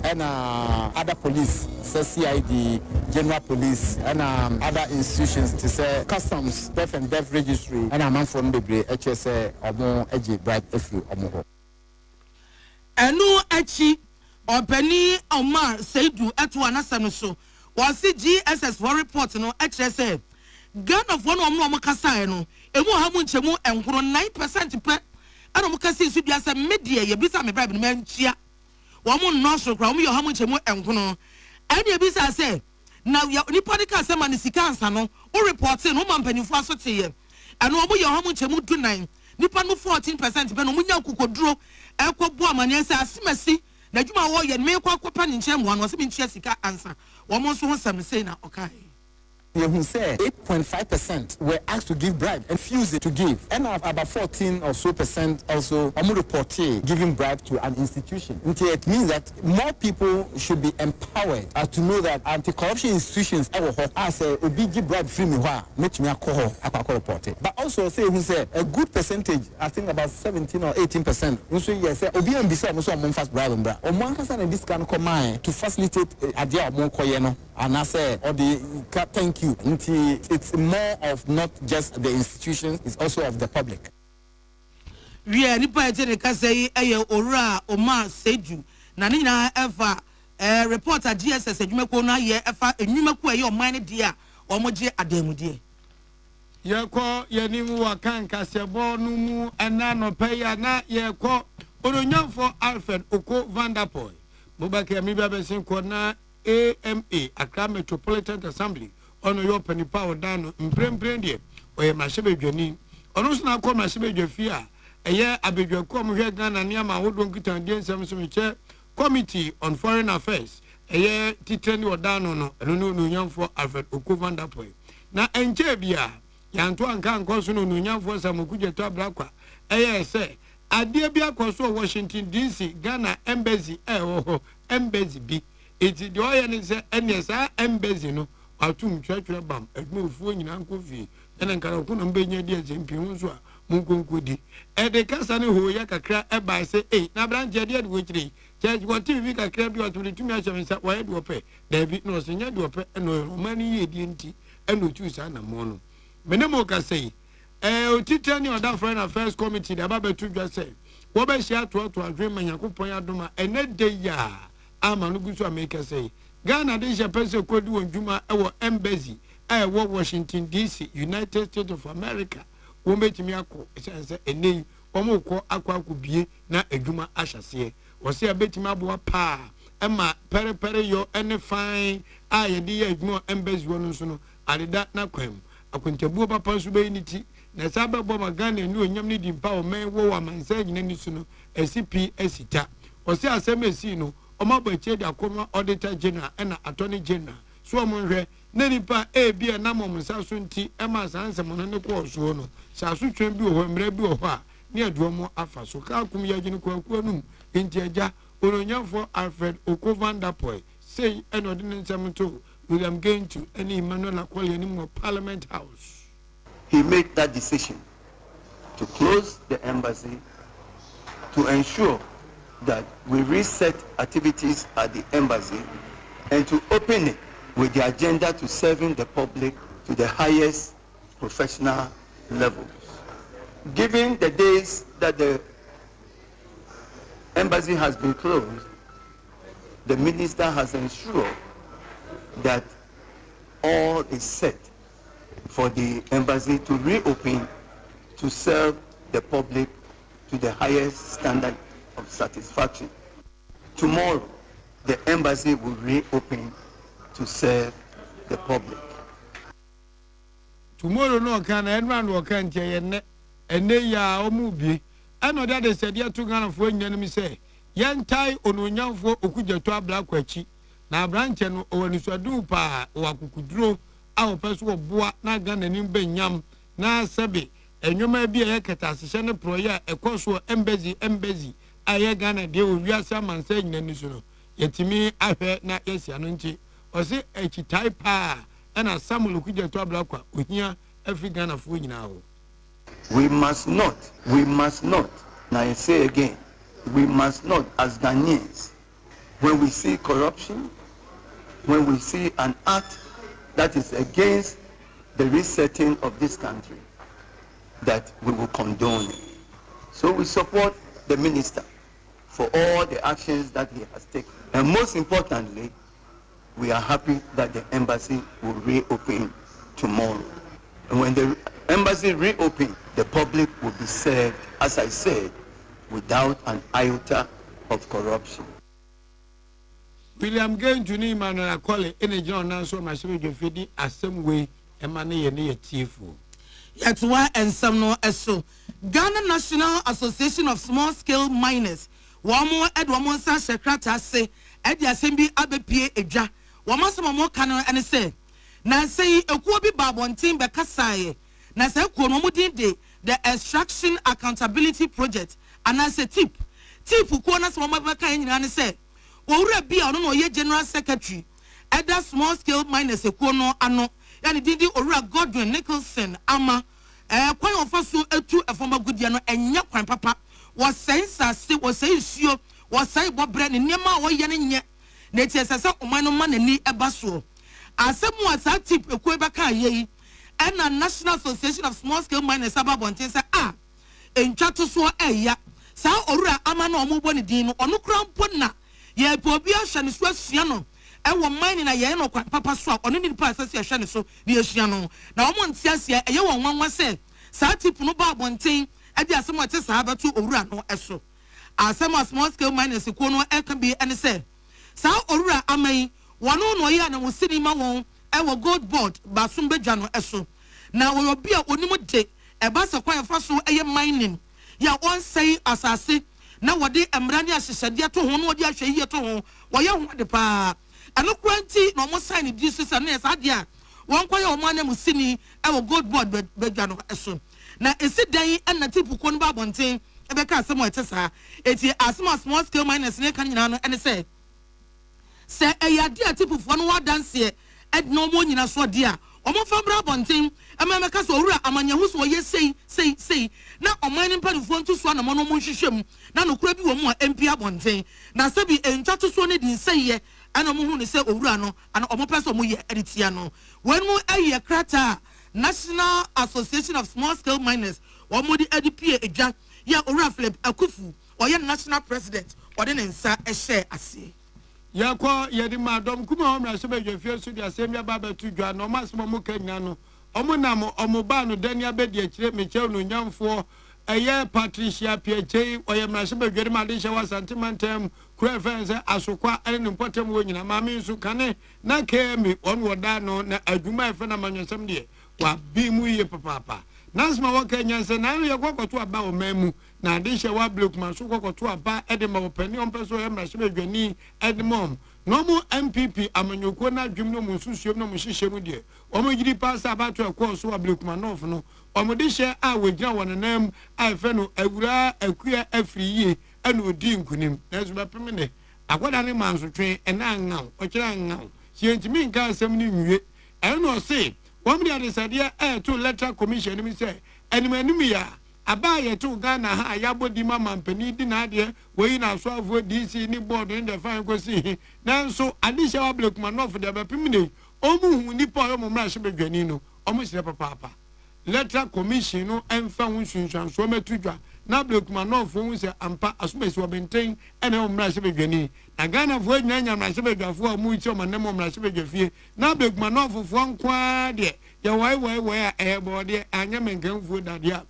other police CID, General Police, and other institutions to say customs, death and death registry, and a man from the HSA or more edgy bribe if you or more. And no echi or Penny Omar Seidu at one asano was the GSS for report no HSA. Gun of one or more Casano, and more how much more and 9% per. I don't see you as a media, you be some bribe man chia. One more nostril, crown you how much more and one. And your business say, now your Niponica Saman is Cansano, or reporting no man penny for so and over your how much more to 9. Nippon 14%, but no could draw a woman, yes, as mercy. Now you are warrior, make a companion cham one was in Jessica answer. One most wants some say now, okay. Who said 8.5% were asked to give bribe and refused to give, and about 14 or so percent also reported giving bribe to an institution. It means that more people should be empowered to know that anti-corruption institutions as a big bribe free me make me report. But also say who said a good percentage, I think about 17 or 18%. You say yes, obi beside also among fast bribe and bra. One person this can come to facilitate idea more koyeno. And I say, or the thank you. It's more of not just the institutions, it's also of the public. We are nipa ete ka say ora Omar Seju na nina ever reporter GSS adwumako na ye efa enwumako e oman dia omoje adamudie. Yeko yenimu wakan kasebo no mu ana no peya na yeko ononyamfo Alfred Oko Vanderpool. Mobake mi bia besin ko na AMA Accra Metropolitan Assembly ono yo panipa odano mpremprendie oye mashebedwani ono so na ko mashebedwafia eye abedwako mo hwe Ghana ne ama hodo nkitan die nsem so meche Committee on Foreign Affairs eye titreni odano no eno no nyamfo Alfred Oko Vanderpool na enche bia yanto anka nkoso no nyamfo samokuje to abrakwa eye se ade bia koso Washington DC Ghana embassy embassy bi iti de oye ni se enesa embassy no atum twatwa bam edmufuo nyina nkofi ena nkara ko no mbenya di azempim so a munkonkodi de kasa ne ho ya kakra eba se na branche de wechiri church what tv kakra bi watumi tumi ahyemsa wa de ope da bi no so nya de ope no mani ye di nti eno tu sa na mo no menemo ka sei otitani oda foreign affairs committee da ba betu dwa sei wo be hia to adwema yakopon adoma ene de ya ama no gusu ameka sei Ghana de Japan kodi wonjuma ewo embassy ewo Washington DC United States of America wo betimi akọ sense eni omo kọ akọ na adwuma ahyase wo se betimi aboa pa ema pere yo ene fine ye de adwuma embassy wono so no adeda na kwam akontabuo papa so be niti na sabe bo ma Ghana ni onyam ni di mpa o men wo wa mansa nyina ni so no SCP esita wo se asem esi no Omabache de akoma auditor general and attorney general. So monhwe na nipa bia na momsa so nti e ma sanse mo ne ko so no. Sa so twen bi ho mra bi ho a ne aduomo afa so ka akum ya gine ko akunum nti agya ononyamfo Alfred Oko Vanderpool say eno de nsem to William Gentu and Emmanuel Akwali ni Parliament House. He made that decision to close the embassy to ensure that we reset activities at the embassy and to open it with the agenda to serving the public to the highest professional levels. Given the days that the embassy has been closed, the minister has ensured that all is set for the embassy to reopen to serve the public to the highest standard of satisfaction. Tomorrow, the embassy will reopen to serve the public. Tomorrow no can anyone walk and ya omubi. I know that they said ya to Ghana for enemy say, yan tai onunyam for okuja to black kwachi. Na branch no oni swadu pa wa kukudro a opeso boa na Ghana ni benyam na sebe enwoma bi e ketase ne proya ekoso embassy aye Ghana de owiasa mansa nyina ni so no yetimi ahwe na yesia no nti o se echitai pa na Samuel okuja to blakwa ohia African Ghana fo nyina ho. We must not, now I say again, we must not as Ghanaians, when we see corruption, when we see an act that is against the resetting of this country, that we will condone it. So we support the minister for all the actions that he has taken. And most importantly, we are happy that the embassy will reopen tomorrow. And when the embassy reopens, the public will be served, as I said, without an iota of corruption. William Gain to name and I call it in a journal so my spirit feeding as some way a money near Tifu. Yet why and some no eso. Ghana National Association of Small Scale Miners. One more Edward Monsa Secretary say, Edi Assembly Abe Eja. One more canon and say, na say a quobi babon team Bekasaye. Na say Kwomudi the Extraction Accountability Project. And I say tip who corners one Mabaka and say. Owura bi ono no ye general secretary other small scale miners ekono ano yani didi Owura Godwin Nicholson ama kwan ofaso etu efoma gudia no enye kwan papa was say sase was say suo was say bobre ne niema wo ye ne nye na ti esese oman no man ni eba so asemu asa tip ekwe baka ye and na National Association of Small Scale Miners ababonte say entwa to so eya sa Owura ama na omubo ne din no ono krampo na ye pobi ahya ne so asua no e wo mine na ye no kwa papa so a ono ni pa asase ahya ne so bi asua no na wo monte asia e ye won wanwa se sa tip no ba bonten e di asem ate sa abatu Owura no eso asem small scale miners ko no e kan bi ene se sa Owura amai wono no ye na wo sinima won e wo gold board ba so bedwa no eso na wo bi a onimu de e ba se kwan fa so e ye mining ya on say asase na wode emrani asesade to ho no wode ahwe yi to ho wo ye ho de pa eno kwanti no mo sign di so na esa de a won kwa ye o mo na musini e wo gold board bedwa no eso na esi dan en na tipu ko no ba bonten e be ka asem etesa eti asem small scale miners ne kan nyina no ene se eyade a tipu fo no wa dance e no mo nyina so de a omo fambra bonten amama ka so Owura amanyahu so ye sei na oman mpanifo ntu so na mo no mo hwehwem na no kura bi wo mu a MP abonten na sabi entwa to so ne din sei ye ana mo hu ne se Owura no ana omo pese mo ye editia no when mo aye krata National Association of Small Scale Miners wo mo di edipie eja ya Owura Philip Akufu oye national president ode ne nsa ehye ase Yakwa yedi madam kuma omra sebe jefie so dia semia baba tu dwa no masemo mo kanya no omonam omoba no dani abedi akire meche no nyamfo eye Patricia Piechei oyemra sebe dwede made hye wasantemantem kura fense asokwa ene ne potem wo nyina mame nso kane na kemi on woda no na adwuma efe na manyosem de wa bi mu ye papa nasma wo kanya se na ye kokoto aba o mamu na de hye wa blokuma so kokoto aba ede ma opani ompeso oyemra sebe dwani edmom no mo MPP amanyoko na dwum no mo susuom no mo hyehyem de omo gidi pass abato ekọ so ablekuma nof no omo de hye a wegyina wonenam a efe no awura akua afriye ana odi nkunim na zo bepem ne akwada ne mansotwe ena angaw okira angaw hientimi nka asem ni nwie eno se womri adesade to electoral commission mi se enimanimu ya aba ye to Ghana ha ayabodi mama mpani di na ade we na so avo DC ni board in the fine kwesi nanso adisha wa blekuma no for the bepim ne omu hu nipa omo mra hye bedwani no omo hye papa electoral commission no emfa hu sunsun so metudwa na blekuma no for hu se ampa asomesi obenten ene omo mra hye bedwani na Ghana fo nyanya mra hye bedwafo omu ichi omo nem mra hye bedwafie na blekuma no for nkwa de ya wai a ebode anya menkanfo dade a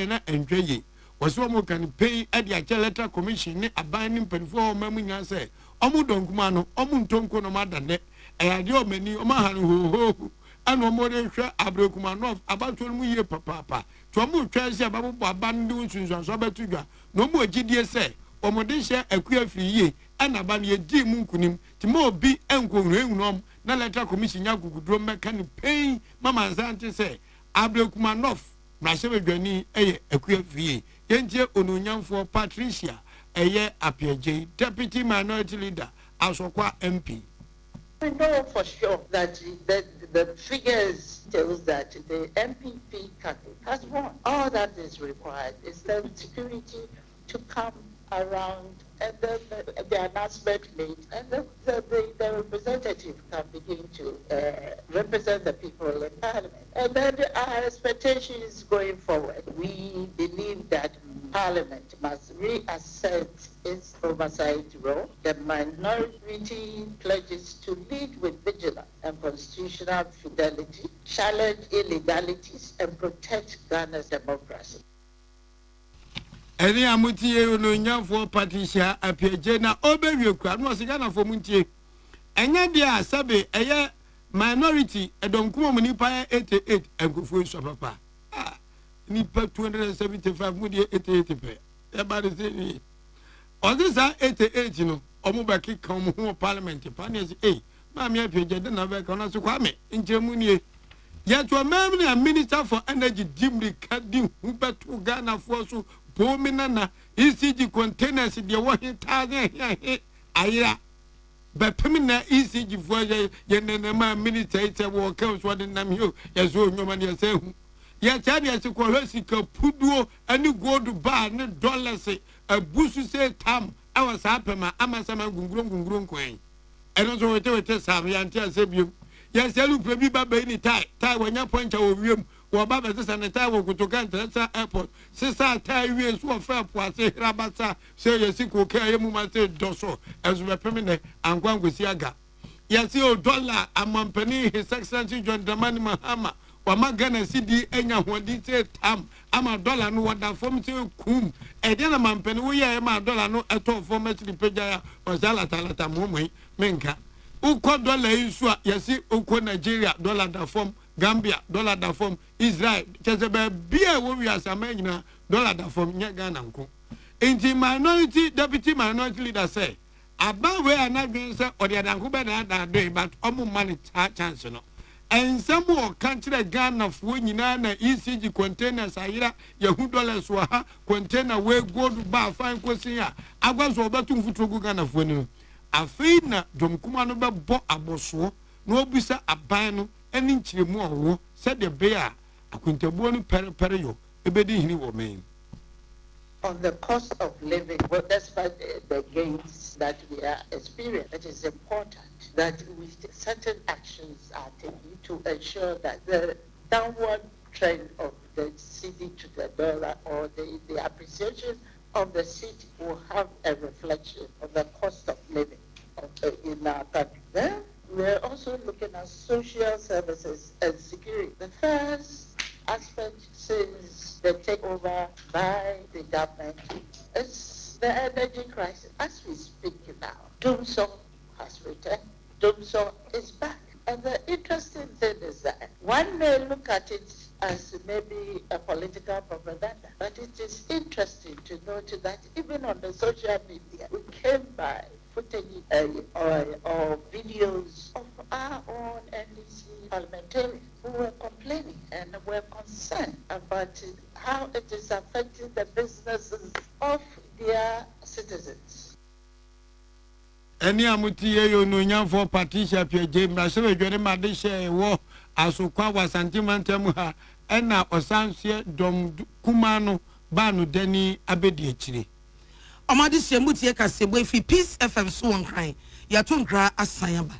na entweye waso mo kan pay ade a electoral commission ni aban ni mpanifo mamu nya se omo donkuma no omo ntonko no madane ade o mani o ma han ho ana omo de hwe abrekuma no abato mu ye papa to omo twa se ababo aban ndi unsunsun so betudwa no mo gidie se omo de hye akua fiye ana ba ne di mu nkunim ti mo obi enkohunhunom na electoral commission nya gugudro meka ni pay mama nzante se abrekuma no Mrasebe dwani eye akua fie yentie ononyamfo Patricia eye Apiejei deputy minority leader asokwa MP. We know for sure that the figures tells that the MPP candidate has won. All that is required is the security to come around and then the announcement made, and the representative can begin to represent the people in Parliament. And then our expectations going forward, we believe that Parliament must reassert its oversight role. The minority pledges to lead with vigilance and constitutional fidelity, challenge illegalities, and protect Ghana's democracy. Any amutie no nyafo patricia apiaje na obewie kwa no siga na fo muntie. Enya dia sabe eye minority edonkumo nipa 88 agufo so papa. Nipa 275 mu die 88 pe. E ba de say Odisa 88 no omubaki kan mu ho parliament pa na say ma me apiaje de na be kan na so kwa me nchemu nie. Yet wa member minister for energy dimri kadi hu beto Ghana for so Bominana ECG containers the one target ayra but permanent ECG for yenema military work out what in them you yes so no man say yet as a corresica puduo any gold bar no dollars a busu say tam I was happy my amasama gungrum coin and also with some yantia sebium yes I look baby baby tie when you point out wa baba sasa na tawo kutoka International Airport sasa tawi so fa poase rabata se yesi ko kai mu ma se doso ezo be pemene angwangosi aga yesi o dollar amampani his excellency John Dramani Mahama wa magana cedi enya hodi se tam ama dollar no wada fom se kum e de na mampani wo ye ma dollar no eto fom actually peja o sala talata mo menka uko dollar isu yesi uko Nigeria dollar da fom Gambia dollar da form Israel chesebe bia wo wi asamanyina dollar da form nya Ghana nko enti minority deputy minority leader say aba we anadwen say odi adanko be na da do but omo money chance no ensam wo kantre Ghana fo nyina na ECG containers ayira yehu dollars wa ha container we gold bar fine kosin ya agwaso obetu mfutrogu Ghana fo ni afei na domkuma no be bo aboso na obisa aban no any chiremu said the bear akuntabuonu pere yo ebedi hini wo men. On the cost of living, well, despite the gains that we are experiencing, it is important that certain actions are taken to ensure that the downward trend of the cedi to the dollar or the appreciation of the cedi will have a reflection of the cost of living in our country. Then we're also looking at social services and security. The first aspect since the takeover by the government is the energy crisis. As we speak now, Doomsong has returned. Doomsong is back. And the interesting thing is that one may look at it as maybe a political propaganda, but it is interesting to note that even on the social media, we came by footage or videos of our own NDC parliamentarians who were complaining and were concerned about how it is affecting the businesses of their citizens. Any amutie yo no nyamfo Patricia Piaje mrase we dwene made share wo asokwa wa santimantem ha ena osanhye dom kumano ba no dani abedi akire. Omadi shemutie kasebo efi Peace FM so won kran ya to nkra asanyaba.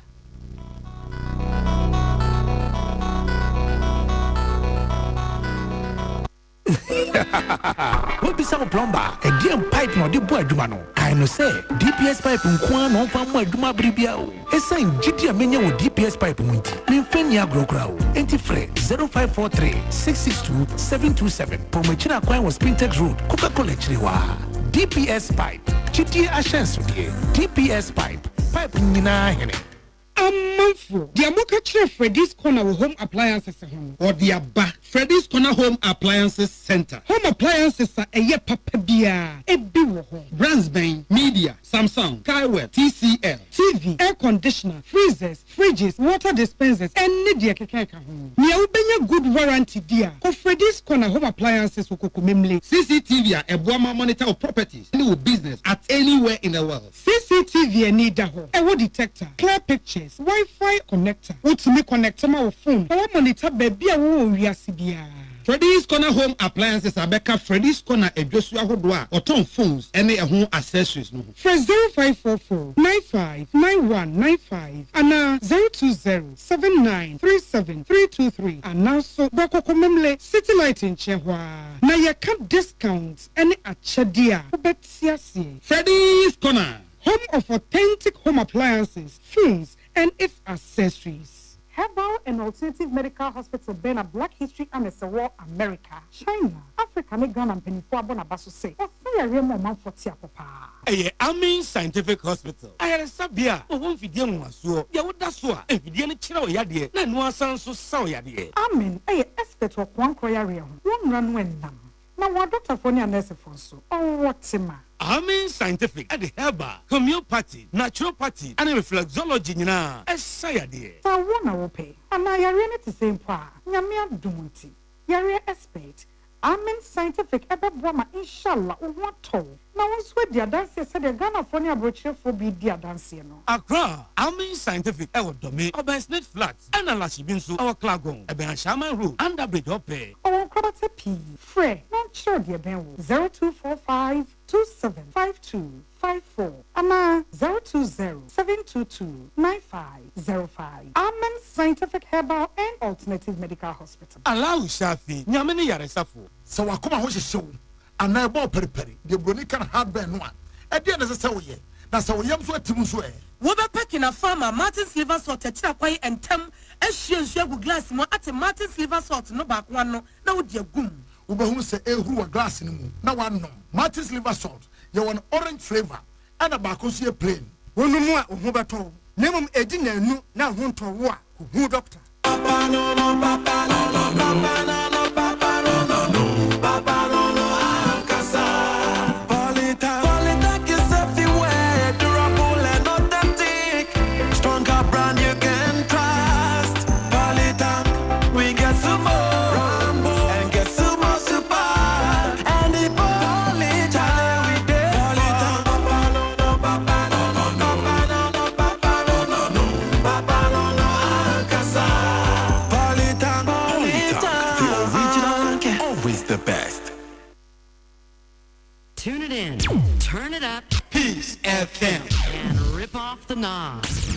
What be some plumber? A damn pipe no de boy dumano. I no say DPS pipe nkwa no fa mo aduma bribia o. Esan gidi amenya wo DPS pipe munti. Me fani agrokra o. Enti frɛ 0543 662 727. Pomachina kwan was Spintex Road, Coca-Cola Chiriwa. DPS pipe. Gidi ashenso de. DPS pipe. Pipe nyina hene. Amanfo, the Amoka Chef Freddy's Corner Home Appliances home or the Abba Freddy's Corner Home Appliances Center. Home appliances are a ye papa bia, a biwo home. Brands Bain, Media, Samsung, Kaiwell, TCL, TV, air conditioner, freezers, fridges, water dispensers, and Nidia Kekeka home. Nia ubenya good warranty dear. Of Freddy's Corner Home Appliances Ukokumemle. CCTV a Buama monitor of properties, any business at anywhere in the world. CCTV a need a wood detector, clear pictures. Wi-Fi connector. What's me connector my phone? Our monitor baby a wo wiasibia. Freddy's Corner Home Appliances abeka Freddy's Corner edwosu ahodo a oton phones ene ehun accessories no. Fresh 0544 959195 and 02079373323 and now so bakoko memle city light in Chehwa. Na ye can discounts any achedia obetiasie. Freddy's Corner, home of authentic home appliances, phones and its accessories. Herbal and Alternative Medical Hospital been a Black History and a War America, China, Africa, Ghana, and Penifua Bonabasso say, or say a real moment for Tiapapa. Amin Scientific Hospital. I had a sabia, or one video was so, Yawudasua, and Vidian Chino Yadi, and one son so Yadi. Amin, a expert of one choir, one run when numb. Now, what Dr. Fonia Nurse for so, oh, what's him? Amin Scientific at the herbal, homeopathy, naturopathy, and reflexology, sayadi. So, one will pay, and I are in the same part. Yamia Dumunti, Yari expert. Amin Scientific, Ebabwama, inshallah, what told. Now, what's with the dance? Said the Ghana Fonia brochure for be dear dancing. Accra, Amin Scientific, our domain, our Snake Flats, and a Lashibinsu, our Clagon, a Benshama Road, and a bridge of pay. Our Crabate P. Frey, not sure, dear Ben, 0245 275254. Ama 020-722-9505. Amen Scientific Herbal and Alternative Medical Hospital. Allow Shafi, Yamini Yaresafu. So I come out show and I bought peri the Bronican hardware one. At the end of the story, that's how we am so Timuswe. Woba packing a farmer, Martin's liver salt, a chapway and tem, as she and Shagu glass more at a Martin's liver salt, no back one, no dear goom. Who say who a glass in the moon. Now one no. Martin's liver salt, you want orange flavor and a bacosia plain. One more, who but all. Name a dinner, no, now won't to walk. Who doctor? Tune it in, turn it up, Peace FM, and rip off the knobs.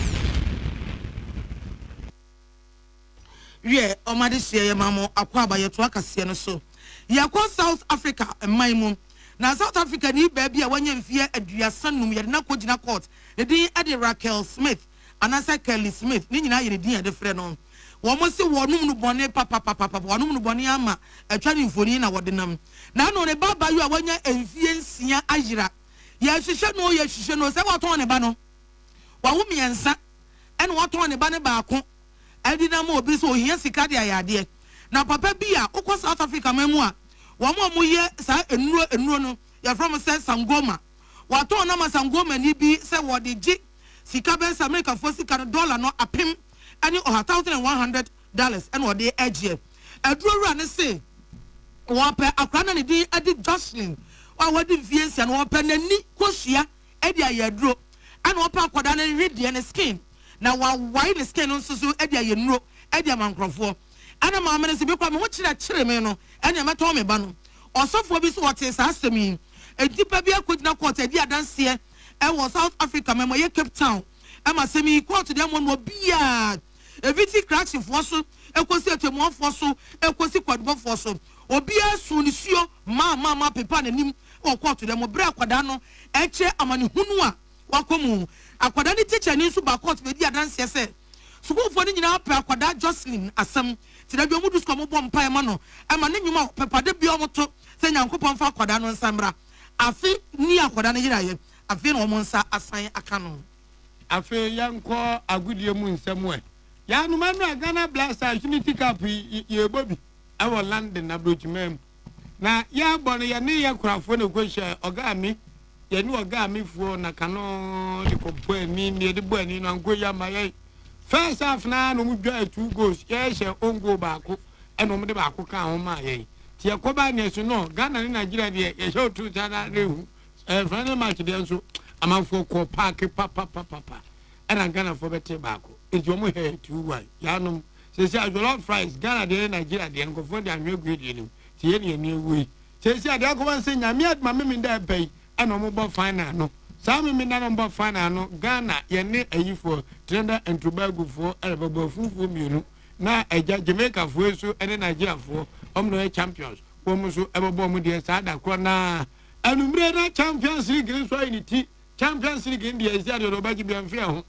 Yeah, Omadisia Mamo, Aquaba, Yatuaka so. Yakwa South Africa, and Maimum. Now, South Africa, need baby, when you fear a dear son, you had not in a court. The day Eddie Raquel Smith, and I said Kelly Smith, Nina, you did the friend on. One must say, one bonnet, papa, one boniama, a training for Nina, what the name. Now, no, the Baba, you are one year and Fiancia Ajira. Yes, she should know, yes, she should know, say what on a bano. What woman and son, and what on a banner barco. I did not more be so here, Sicadia idea. Now, Papa Bia, Oko South Africa memoir. One more year, sir, and no, you're from a set Sangoma. What on a Sangoma, ni be, say what the G. Sicabens America for $6 no a pim. And you are $1,100 and what they edge here. A draw run and say, one pair of crown and a day added Jocelyn, or what the Viens and one pen and ni Koshia, Edia ya draw, and one pair of and read the skin. Now, one wide skin on so Edia ya no, Edia Mancroft. And a mamma is a big one, watching that chillemeno, and a matome bano. Or so for this what is asked to me. A deeper beer could not quote a dear dance here, and was South Africa, Memory Cape Town. I'm a semi quote to them one more beer. A viti cracks in fossil, a concept of one fossil, a consequent one fossil, or beer soon is your mamma, pepan and him, or quote to them, or bra quadano, eche amani hunua, wakomu, a quadani teacher and into backcourt with the dance, yes, so go for the quadra Jocelyn, as some, to the Yomudus come upon Paimano, and my name, Papa de Biomoto, saying Uncle Pomfa quadano and Sambra. I think near quadana, I feel almost a sign a canon. I feel young call a good year moon somewhere. Ya no man Ghana blaster unity cap ye Bobby. I will land in a bridge mem. Na ya bonny ya near craft when you go share ogami. Ya knew ogami for Nakano, the company near the bunny and go ya my first half now, no would drive 2 goes. Yes, your own go back and no matter back on my Tia Coba, yes, you know, Ghana in Nigeria, a show to Tana, a friend of my children. I'm out for park, papa, and I'm gonna for the tobacco. It's your hair too white. Yanum say jollof fries Ghana dey Nigeria dey go for the anwe grade nim tie ne we say dey go wan say nyame ad mame me da pay and omo bo final no Some me na number final no Ghana ye ne ayi for Trinidad and Tobago for elbow fufu mienu na eja Jamaica for so ene Nigeria for omno champions wo so ebobo mu de sa da kro na anumre na Champions League so initi Champions League India is there no ba gi bi anfia ho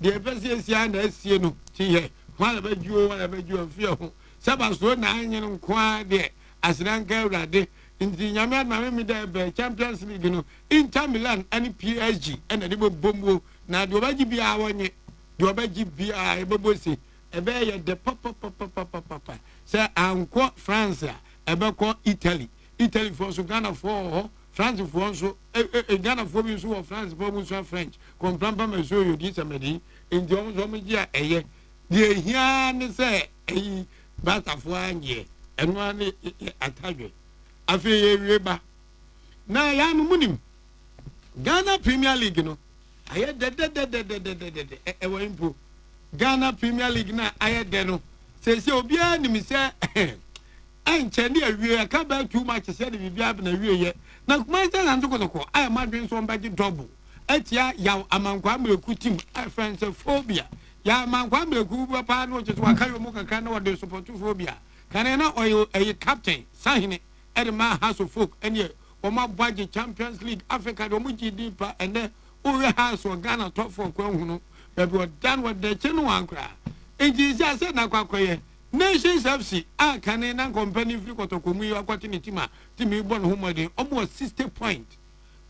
de pese esia na esie no ti ye wala ba juo anfia ho saba so na anyen nko a de asranka urade Inti nyame mame me da be Champions League no Inter Milan and PSG and the bombo na de obaji bia wonye de obaji bia ebebo se ebe ye de papa say anko France ebe ko Italy for so Ghana for France for so Ghana for bi so France for mu so French comprendre me so yo di samedi indi on so me dia eye de hia ne say eyi bata fo anye eno ane atadwe afeye wieba na ya no munim Ghana Premier League no aye de ewo impo Ghana Premier League na aye de no se obi anim se enche ne awie ka ba too much se de bibia na awie ye na kuma se na ntokotoko aye madwen so mbaji double etia ya amankwa mreku team friends phobia ya amankwa mreku papa no chetu akayo mu kaka na wode support phobia kana na oyo captain sahine Edema House of Folk and ye Oma Baji Champions League Africa do muji deeper and then Uri House or Ghana top for Kwanguno but we done what the chenu ankra. And Jesus said na kwakoye Nations FC Kanena company free kotokumu yo akwatini timi bon humode almost 60 points.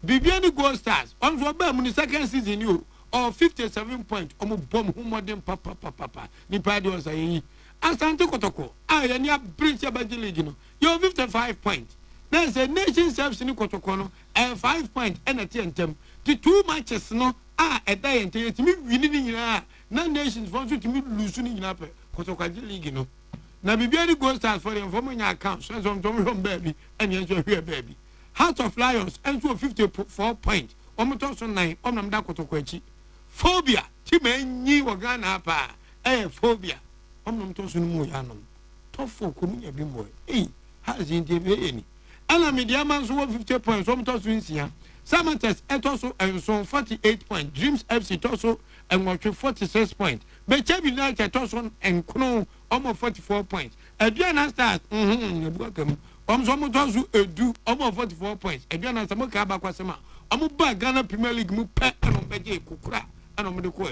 Bibiani Gold Stars on so mu second season you or 57 points omo bom humode papa ni padi o sayi Asante Kotoko, I near British League, no. You 55 points. There's a nation service in Kotokono, and 5 points, and a TNT. The 2 matches, no, a day and to me winning in none nations want to me losing in upper Kotoka League, no. Now be very good start for the informing account, so some home baby, and enjoy here, baby. House of Lions, and to 54 points, almost 9, on them Dakotokwechi. Phobia, Timmy, or Ghana, phobia. Omnom to sunu mu yanom top 4 komu ya bi mo has in the any ana media man so 50 points om to sunu sia Samantes etoso and so 48 points Dreams FC toso and 46 points Bechebi United toso and Kuno almost 44 points Adriana Stars ebuakam so mo toso edu almost 44 points Adriana Stars mo ka ba kwasema omo ba Ghana Premier League mu pe and beje kokura and omo de ko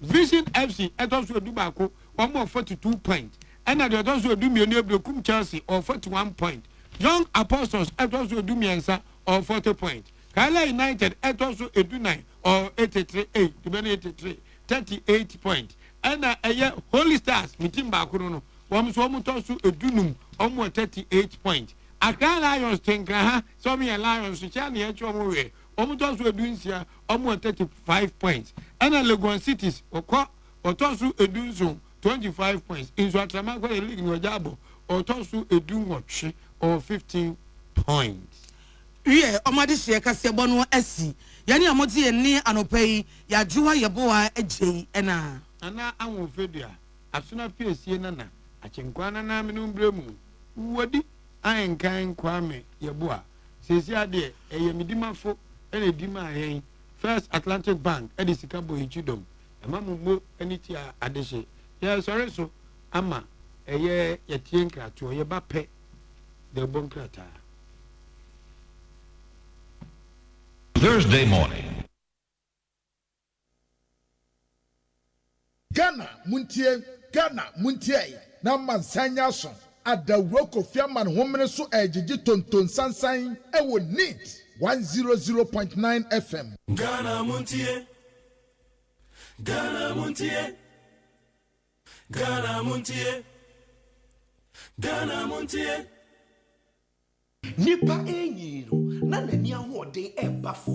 Vision FC etoso edu ba ko 42 points. And I also do me a Kum Chelsea or 41 points. Young Apostles also do me answer or 40 points. Kala United also do 9 or 83 38 points. And Holy Stars Mitimba Kurono. One so much also a dunum almost 38 points. Accra Lions Tenka, some Lions, Chani H1 almost also doing here almost 35 points. And Legon Cities or also a dunzo. 25 points. In Swatama, a league in Wajabo, or Tosu Edu watch or 15 points. Yeah, Omadis Yakasebono SC. Yani Amoti and near Anopay, Yajua Yaboa, Ej, and Anna Amophedia. As soon as PSC Nana, a Chinkwana Naminum Bremu. Wadi, I am kind Kwame, Yaboa. Says ya dear, a Yamidima folk, and a Dima First Atlantic Bank, Edisicabo Hichidom, a Mamu, any tia Adeshe. Yeah, sorry, so ama eye yetien krato ye ba pe de bon krata. Thursday morning. Ghana muntie na mansanya so adawro kofiaman homene so ejiji tonton sansan e wo neat 100.9 FM. Ghana muntie Ghana muntie Nipa enyiro na nani ahoden ebafo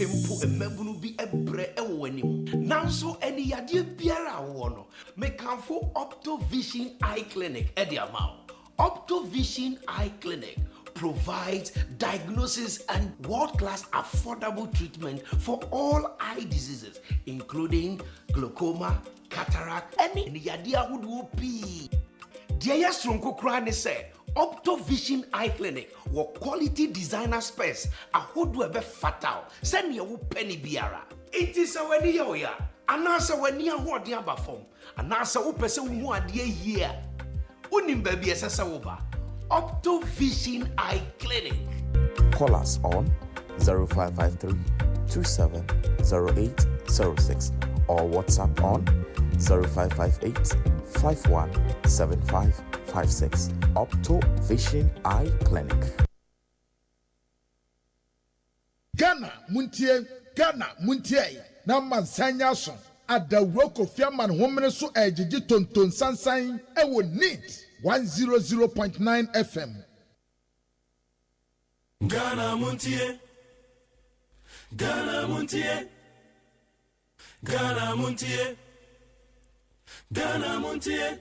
empo emabunu bi ebre ewo anim nanso eni yade biara wo no mekanfo Optovision Eye Clinic ediamao Optovision Eye Clinic provides diagnosis and world-class affordable treatment for all eye diseases including glaucoma, cataract, any yade ahodo pi deɛ yɛ soronko koraa ne sɛ Optovision Eye Clinic wɔ quality designer spares ahodoɔ ɛbɛ fatal sɛnea wo penny biara. It is sɛ w'ani yɛ wo ya anaasɛ w'ani ahoɔden aba fam anaasɛ wopɛ sɛ wohu adeɛ yie a wonim baabi ɛsɛ sɛ woba Optovision Eye Clinic. Call us on 0553 270806 or WhatsApp on 0558 517556. Optovision Eye Clinic. Ghana Muntie na mansanya so adawro kofiaman homene so ejiji tonton sansan ewo neat 100.9 FM. Ghana Muntie. Ghana Muntie. Ghana Muntie. Ghana Muntie.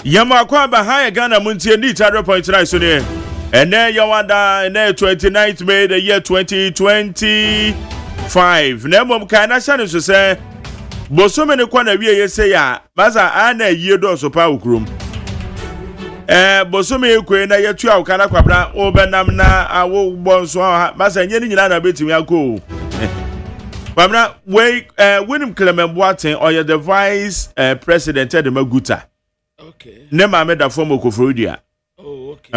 Yamakwa Bahaya Ghana Muntie Neat 100.9 so ne. And then Yawanda and 29th May the year 2025. Nemom kana shane so say bosome ne kwa na wie say ya baza ana yie do so pa ukrum. Bosome ekwe na yetu a ukana kwabra obenam na awo bonso ha baza nye ni nyina na betimi akọ. Kwabra we William Clement Boateng or the vice president de Maguta. Okay. Ne ma me da form okofrodia. Oh, okay.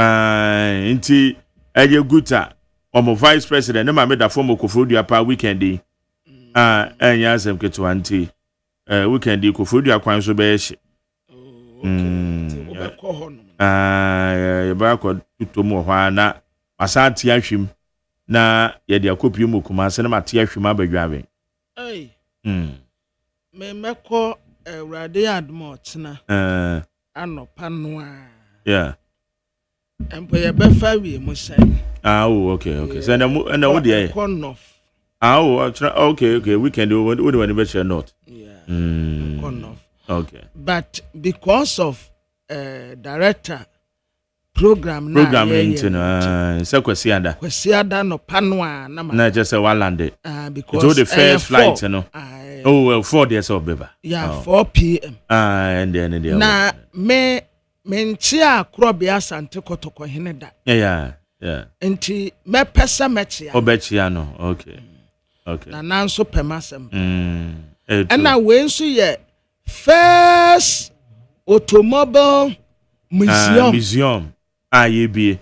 Inti eye guta omo vice president ne ma me da form okofrodia pa weekend yi. Enya asem keto anti. Weekend yi okofrodia kwan so be hye. Ba ko tutomu ho ana asante ahwim na ye de akopi mu kuma se na mate ahwim abadwawe. Hey. Me meko Rade Admotna. Anopa noa. Yeah. Empo ye befa wi mo say. Oh, okay. So na wo dey. Okay. We can do what we be share not. Yeah. Okay. But because of director program into so kwesiada no panoa na just say one land because it the first flight you know. Oh well, 4 days of baby. Yeah, 4 p.m. And then na me ntia krobia sante kotoko hene da. Yeah. Enti me pesa mechia. Obechia no. Okay. Okay. Na nanso pemasem. And now when so ye first automobile museum. Ye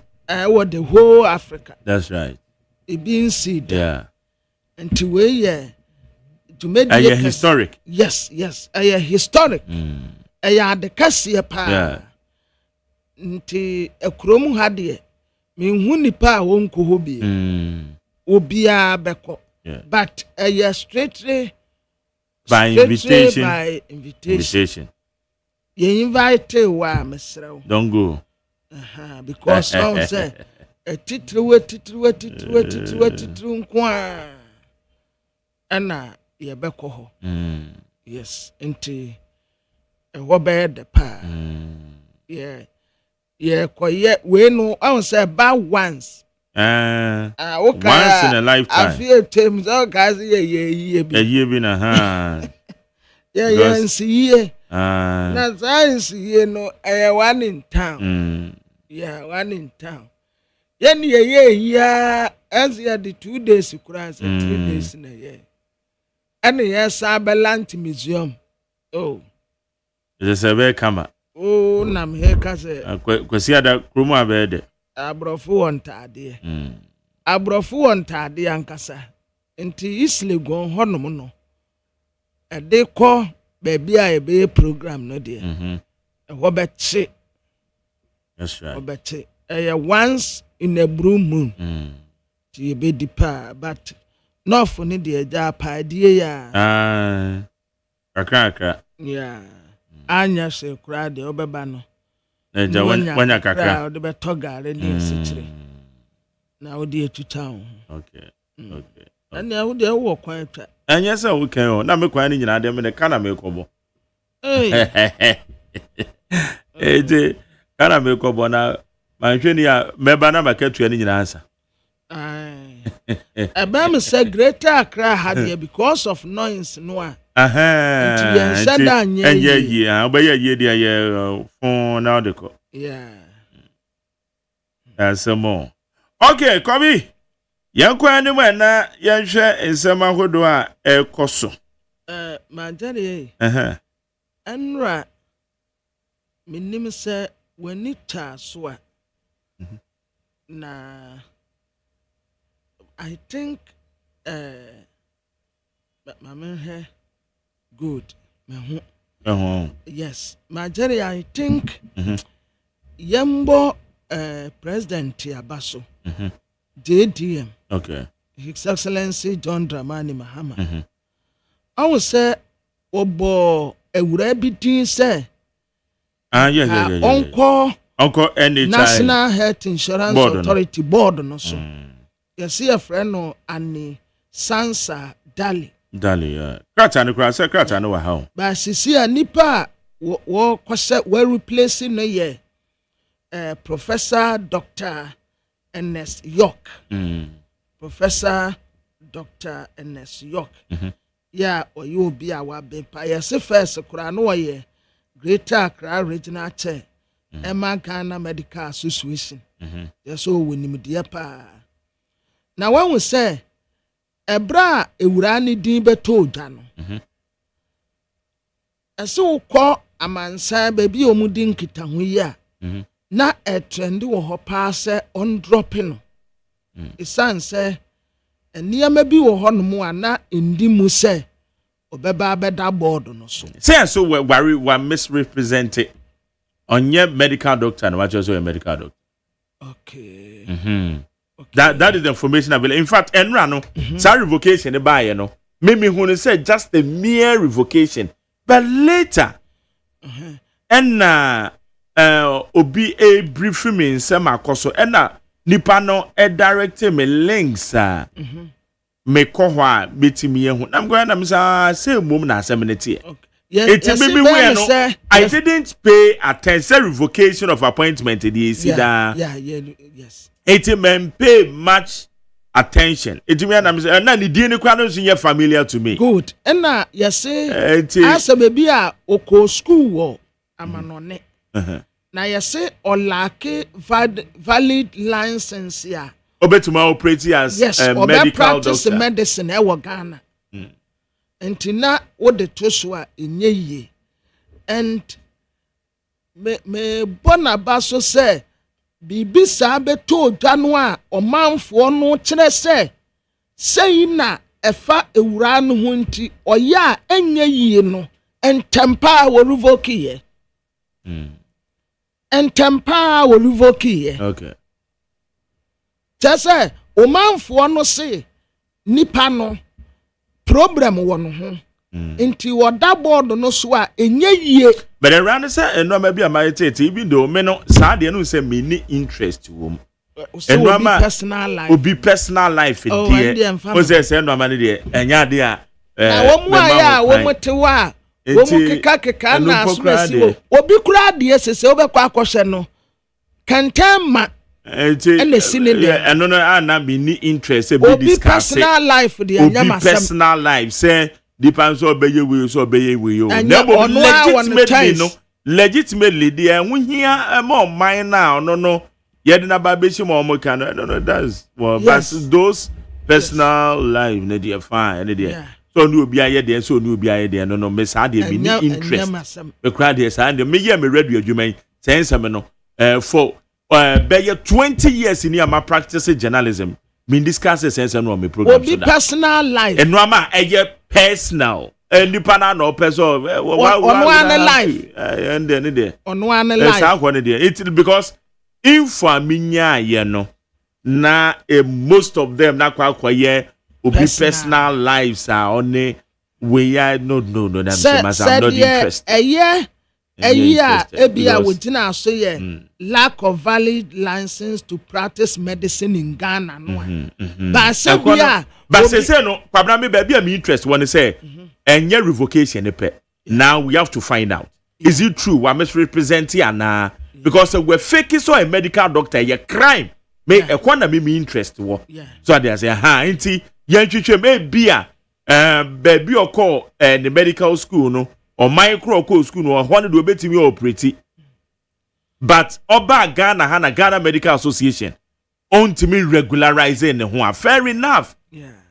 what the whole Africa. That's right. It being seed. Yeah. And to where ye to make historic. Yes. Historic. The Cassia pa. Yeah. Nti ekrom ha de me hu nipa won ko hobi obia beko but straight by invitation you invite wa mesrew don't go because all say titru nkwa ana ye beko ho yes nti wo be de pa yeah, we know I say about once. Once in a lifetime. I feel terms all guys yeah. Been a hand. Yeah, see na science no one in town. Yeah, one in town. Yeah, as the 2 days cross and 3 days in a year. And yes, Sabalant Museum. Oh. It's a very camera. Oh, nam here kase. Kwesi ada kromo abede. Abrofo wontade. Abrofo wontade ankasa. Nti isle gon honom no. Ede ko baabi a ebe program no de. Wo beche. That's right. Wo beche. Once in a blue moon. Ti ebe dipa but no for ni de ja pa die ya. Kakra. Yeah. Anya se kura de obeba no eja wanya kakra de betogare ni sichire na odi etuta ho okay ana wo de wo kwan atwa anya se wo kan o na me kwan ni nyina de me de kana me kobo eje kana me kobo na manhwe ni a meba na makatu ni nyina ansa Abam said Greater Accra had here because of noise no. Yeah, phone now the call. Yeah. That's some more. Okay, Kobe. Yanko anywhere na yanhwe nsema hodo a ekoso. Manjari. Anra minim se wanita so a. Na I think mama here good. Yes, Majari, I think Yambo President Abaso JDM. Okay. His Excellency John Dramani Mahama. I will say Obo Ewurabitin say Uncle NHI National Health Insurance Board Authority Board no so. You see a friend no Annie Sansa Dali. Yeah. Krata no kra say krata no wa ha. But see a nipa wo kwase we replacing no ye Professor Dr. Ernest York. Professor Dr. Ernest York. Yeah, or you be our bempa. Yes, first kra no ye Greater Accra Regional Chair. Emma Ghana Medical Association. Yes, so we need the pa. Now when we say Ebra ewurani din beto odwa no. Eso ko amansa baby omudi nkita ho yi a. Na trend wo ho pa se on dropping no. Isan se eniyama bi wo ho no mu ana endi mu se obeba beda board no so. Say so we misrepresented onye medical doctor no what you say medical doctor. Okay. That is the information available. In fact, enra no, sa revocation e buy no. Maybe who say just a mere revocation, but later, obi a brief me say makoso, nipa no e direct me links me ko ho a betimi ehu. I'm going to say mum na seminity. I didn't pay attention revocation of appointment yes. It men pay much attention. It mean I'm saying na ni die ni kwa no so familiar to me. Good. And na you say as a baby a oko school wo amanone. Na you say o lack valid license ya Obetuma operate as a medical practice doctor. Medicine ewo Ghana. Enti na wo de to so a enye yie. And me bona baso say bibi sa beto odwa no a omanfo no kire say na efa ewura no ho nti oya enye yie no entempa wo revoke ye. Entempa wo revoke ye. Okay. Tese omanfo no say nipa no problem wo no ho. Inti wada board no so a enye yie. But around say no maybe am I tete even though me no sa de no say me ni interest wo. So will be personal life. Will be personal life there. O say no man there enya de a na wo mu aya wo motewa wo mu keka na asumesi obi kura de sese obekwa akohye no kantama ene sine de eno no ana me ni interest say be discuss personal life de anyama personal life say depends on obeye we yo na legitimately the enhia mo mind now no yede na ba be shi mo mo kan no that's well but those personal life na dey fine na dey so no obi aye dey so no obi aye dey no me sa dey me ni interest me kra dey sa dey me ye me radio adwuma sense me no for be 20 years in my practice journalism me discuss sense no me program so that personal life and no ama personal and nipa no person one life and then there on one life it because infaminya ye no na most of them na kwa ye obi personal lives are on we are no I'm not interested ebia wodina so ye lack of valid license to practice medicine in Ghana no but say no kwabna me ba me interest one say enye revocation pe now we have to find out is it true we misrepresent na because we fake so a medical doctor ye crime me ekwana me interest wo so they say nti ye twetwe me bia baby okọ the medical school no or micro school no one do betimi operate but oba Ghana Medical Association on to me regularizing the fair enough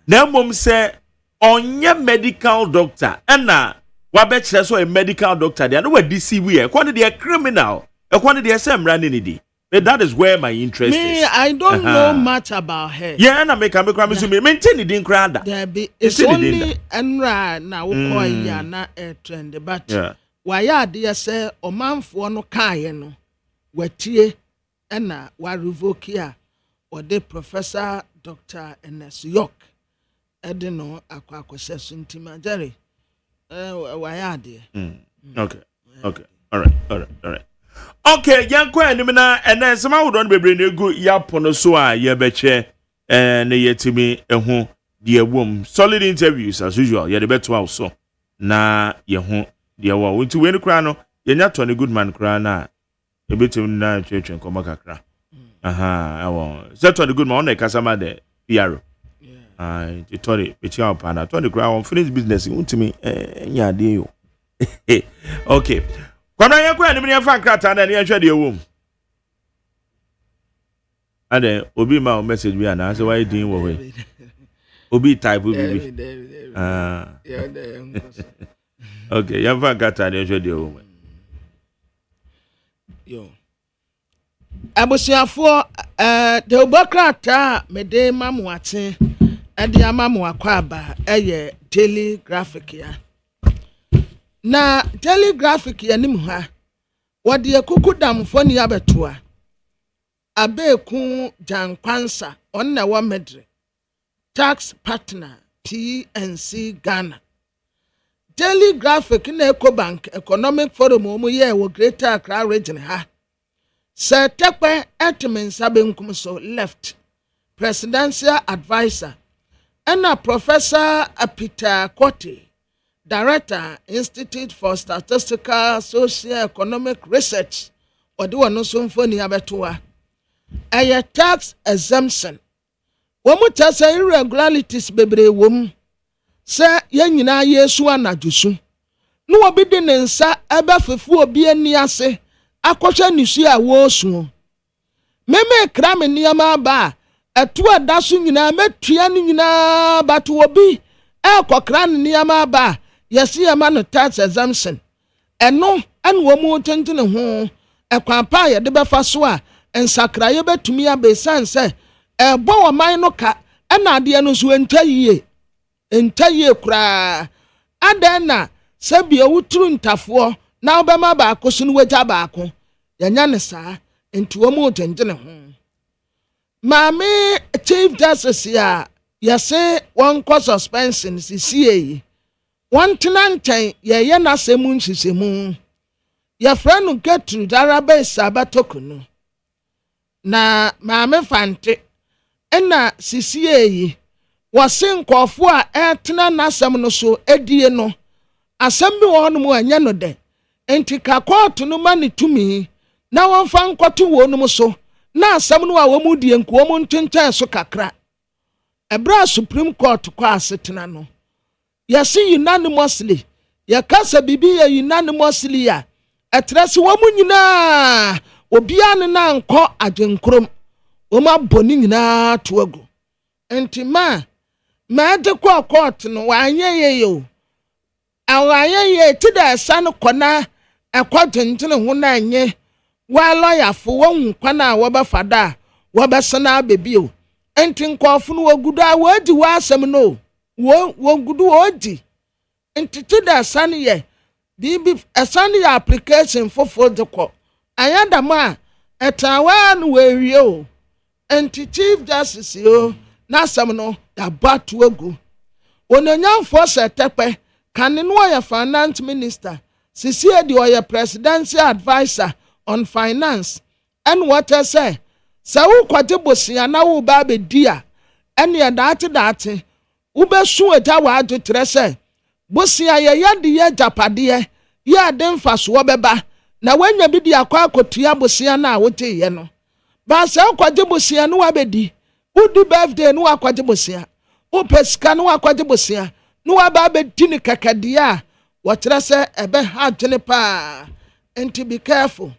na mom say onye medical doctor na wabechre so a medical doctor they no we DCV e kwani they criminal e kwani they say running it. That is where my interest is. I don't know much about her. Yeah, and I make me maintain it in crowd. It's only enra na wo call ya na trend but why ya dey say omanfo no kae no watie na wa revoke a or the Professor Dr. Ns York edino akwakose suntima Jerry why ya dey. Okay. All right. Okay, yanko anim na ene sema wo don bebre na egu yapono so a ye beche na yetimi ehu de ewom solid interviews as usual ye de beto also na ye hu de wo nti we ni kra no ye nya to ne good man kra na e betim na twetwen komo kakra ewo se to ne good man on e kasama de piaro ti tori pe chia opa na to ne kra on finish business ntimi nya de yo okay. Kwamna yakwa ni mnya fa krata na ne hwede ewom ade obi ma message bi ana say why din wo we obi type obi okay ya fa krata na hwede ewom yo abusiafo de obokrata mede mamu ate ade amamu akwaba eye daily graphic ya na telegraphic yanim ha wode yakuku damfo ni abetoa abeku jankwansa onna wa medre tax partner PNC Ghana telegraphic na Ecobank economic forum omu ye wo Greater Accra region ha se tekpe etmensa benkum so left presidential advisor and Professor Peter Kote Director, Institute for Statistical Socio-Economic Research, or do one so for Niabetua. A tax exemption. Womu tasa irregularities bebre wom. Say yenina yesu anajusu. No obidi nensa ebe fefu obi ani ase. Akosha nisu a wo su. Meme krame niyama ba etu ada so nyina metua ni nyina but obi kokra ne niama ba yesi yama no tax exemption eno an wo mu tentene ho ekwan pa ye de befa so a ensakra ye betumi abesan se ebo wo man no ka na ade no so entayiye kura adena sebi owuturu ntafo na obema ba akoso no wagya ba ako yanya ne saa enti wo mu tentene ho Mami Chief Justice ya yase one cause suspension CCA one tenanten ye na semu nsisemu ya friend Gertrude Arabe Sabatokunu na mami fante ena CCA wase nkofo a etena na asem no so edie no asem bi wo no mu anya no de enti ka court no mani tumi na won fa nkoto wo no so na asam no a wo mu die nko mo ntenten so kakra ebra Supreme Court kwa asetena no yesi unanimously yakasa bibi ya unanimously ya etresi wo mu nyina obia ne na nko agenkrom wo ma boni nyina toago entima ma de kwa court no wanye ye awanye ye tida san kona ekwadentene ho na anye wa lawyer fo won kwana wo ba fada wo ba sana bebio enti nkofo no wogudu a wodi wa asem no wo gudu odi enti tida san ye bibi asan ye application for the court ayada ma etawa no we o enti Chief Justice yo na asem no da batu egu ononyamfo se tepe kan no ya finance minister sisi edi oya presidential advisor on finance and what I say sa wo kwaje bosia na wo ba be dia ene ya date wo be su eta wa adu tre se bosia ye yade ye japade ye ade mfaso wo beba na wanya bi dia kwa akotua bosia na wote ye no ba sa kwaje bosia no wa be di udi birthday no wa kwaje bosia o pesika no wa kwaje bosia no wa ba be di ni kakadia wo tre se ebe ha dwene pa enti be careful.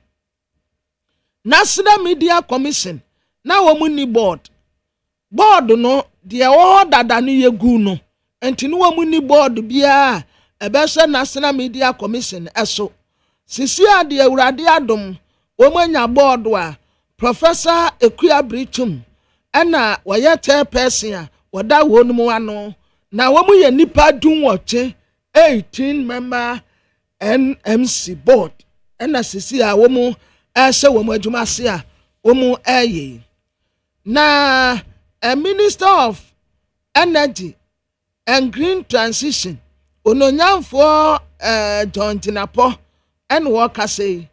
National Media Commission na wo ni board no de wo dada no yegu no enti no wo ni board bia ebe se National Media Commission eso sisi ade awurade adom wo manya board a Professor Ekuya Brichum ena wo ye chairperson a woda wo no mu ano na wo mu ye nipa dun woche 18 member NMC board ena sisi a wo mu ese wo mu adwuma se a wo mu eye na a Minister of Energy and Green Transition ononyamfo John Tinapo and worker say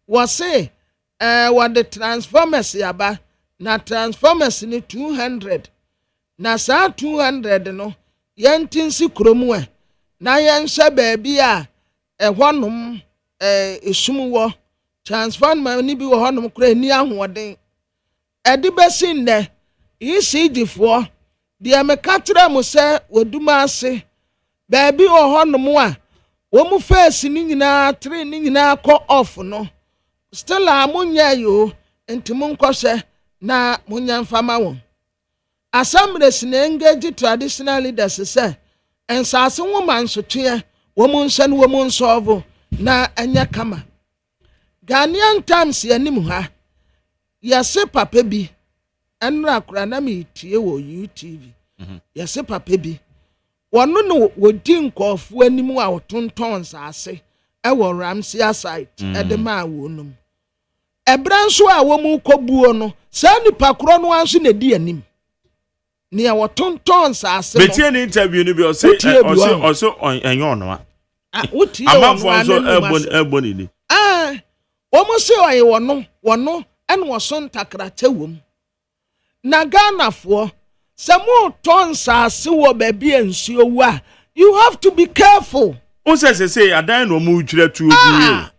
was say what the transformers yaba na transformers ni 200 na sa 200 no yentinsi kromu na yenhye baabi a ehonum esumwo transformer ni bi wo honum kra ni ahoden edi besin ne ECG4 de mekatra mo se woduma ase baabi wo honum a wo mu face ni nyina tre ni nyina ko off no still amunya yo enti munkose na munya mfama won assemblies na engage traditional leaders say ensase woman sotwe wo mu nse no wo mu nsolve na enya kama Ghanaian Times yanim ha yase papa bi enra kura na me tie wo UTV yase papa bi wono no wodi nkofo anim a wotonton sase e wo Ramsey site e de ma wonum ebranso a wo mu kobuo no sa nipa kro no anso na di anim ne a wotonton sase no betie ni interview ni bi o say enyo no a wotie amafo so eboni ni Omo se oye wono en wo so ntakrate wom na Ghana fo se mo ton sase wo baabi ensuo wa you have to be careful o say adan no mu twira tu ogu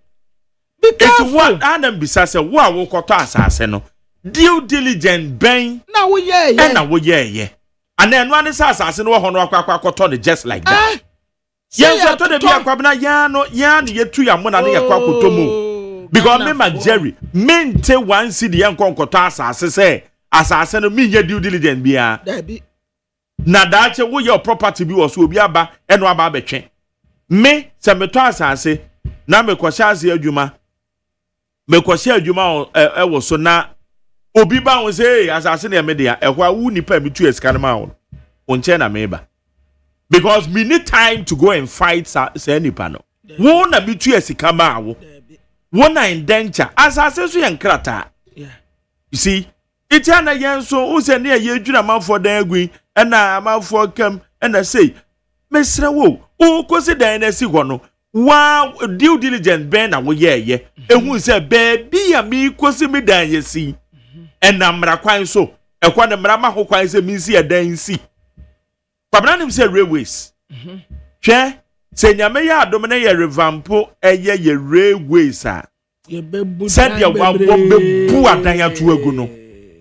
be careful it what adam bisa se wo a wo koto asase no due diligent ben na wo ye na wo ye and then one asase no wo hono akwa koto ne just like that yes so to the bia kwabna ya no ye tu ya mo na ne yakwa koto mu because me Jerry mente one city yan konkoto asase say asase no me ye due diligence bia na dache wo your property bi wo so obi aba eno aba betwe me se meto asase na me kwose ase adwuma me kwose adwuma e wo so na obi ba wo say asase na me dia ehwa wu nipa metu esika ma wo onche na meba because we need time to go and fight say nipa no wo na metu esika ma wo na indenture asase so ye nkrata you see itiana yen so use na ye dwuna manfo dan agui na manfo kam na say mesra wo o kosi dan na si ho no wa due diligence ben na wo ye ehun say baby ya mi kosi mi dan ye si na mra kwan so ekwa na mra ma ho kwan say mi si dan si kwabna nim say railways hwe se nyame ya adom na ye revampo eye ye railways a said ya wa bebu adan ya to agu no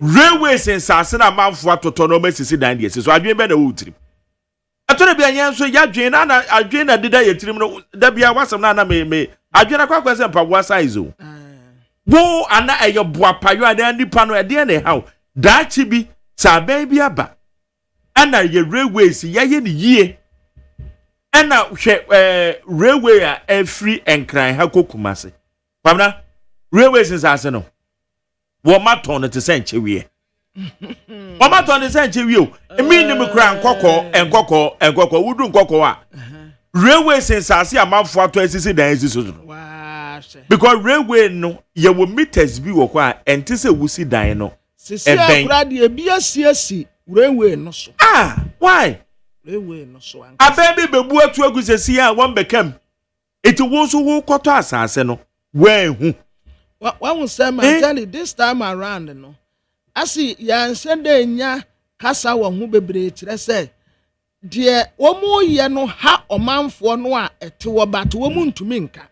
railways in sase na manfo atoto no masisi dan de so adwen be na wo tirim atore bia yen so ya dwen na adwen na dida ye tirim no da bia wasam na me adwen na kwakwa se mpaboa size o wo ana eyo boapayo adan nipa no ede na haw da chi bi sa ban bi aba ana ye railways ya ye ni yie ana hwe railway a every enkran ha kokumase pamna railways in sase no womaton te senche wie womaton te senche wie o emi ni mkran nkoko wudu nkoko a railway sensase amafo ato asisi dan asisi so because railway no ye wo meters bi wo kwa ente se wusi dan no sisi akura de bi asiasi railway no so why railway no so ababi bebu atu agusesi a won bekam eti wo so wo koto asase no hu What was say man tell you this time around no asi ya nsede nya kasa wo hu bebre kire say de wo mu ye no ha omanfo no a ete wo bat wo mu ntumi nka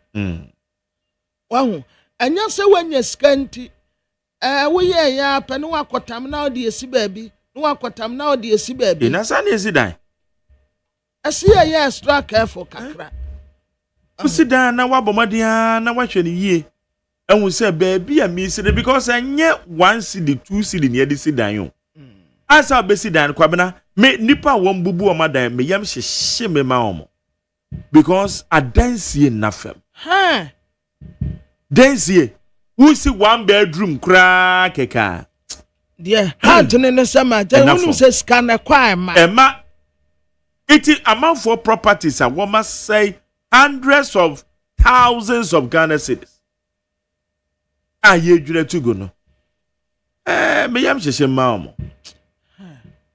wahu anya se wanya skanti wo ye ya pe no akotam na odi esi baabi no akotam na odi esi baabi na sa na esi dan asi ya extra careful kakra usi dan na wabomadian na wahwe ne yie and we say baby and me say because I nye 1 cedi 2 cedi near the sidan yo as I be sidan kwabena me nipa won bubu o madan me yam hye me ma omo because I dance na fam dance who see 1 bedroom kra keka yeah how to ne sama tell you say scan kwa ma it amount for properties and one must say hundreds of thousands of Ghana cedis ye dwere to go no me yam hye ma omo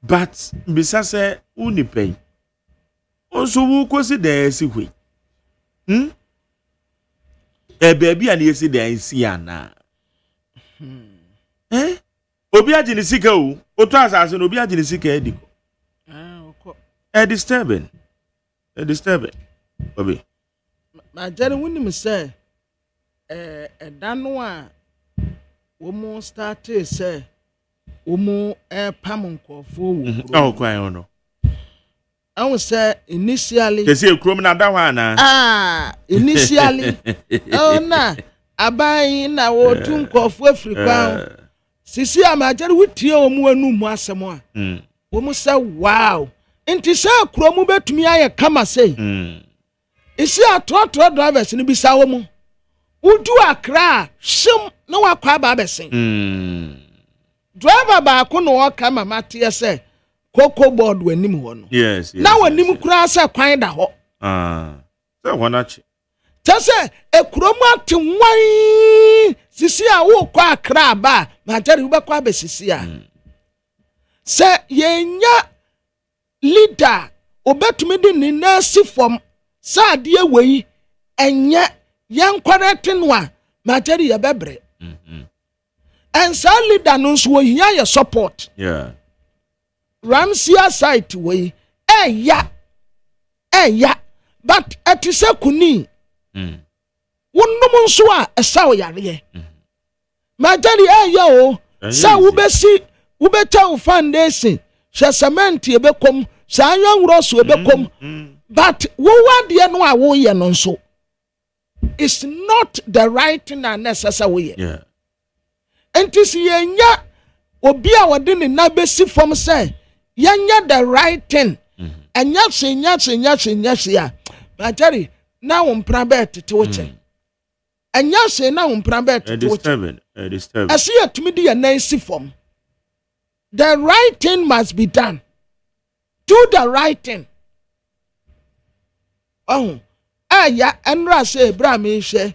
but bisa say uni pay onso wu kosi dan si hwe baby an yesi dan si ana obi agini sika o oto asase no obi agini sika ediko disturbing obi ma jere wuni me say dano a womo start say womo pam nkofo wo kwan no I will say initially they say krom na da hwa na initially na abai na wo tu nkofo afrika sisi amajere wutie omu anum asem a womo say wow enti say krom betumi aye kama say isi atoto drivers ni bisa womo udu akra shim no wakwa ba besin driver ba ko no kama matie say koko board wanim ho no yes na wanim kura say kwan da ho say wonachi tese ekurom ate wan sisi a wo kwa akra ba ma jare wo bekwa be sisi a say yenya leader obetumi di ni nasi form sa de wei enye yan kwarete no a ma jare ye bebre and so leader no so hia ye support Ramsia site way eya but etise kuni wonnum nso a esa wo yare majari eya o sa wo besi wo beta wo foundation hwe cement e bekom sa anwanwro so e bekom but wo wade no a wo ye no nso it's not the right thing and necessary way entisi yenya obi a wode ne na besi fam say yanya the right thing anya se ya Majari na wo mpra bet te wo che anya se na wo mpra bet te wo che asi atumi di ya nan si fam. The right thing must be done. Do the right thing. Oh, ya enra say bra me hwe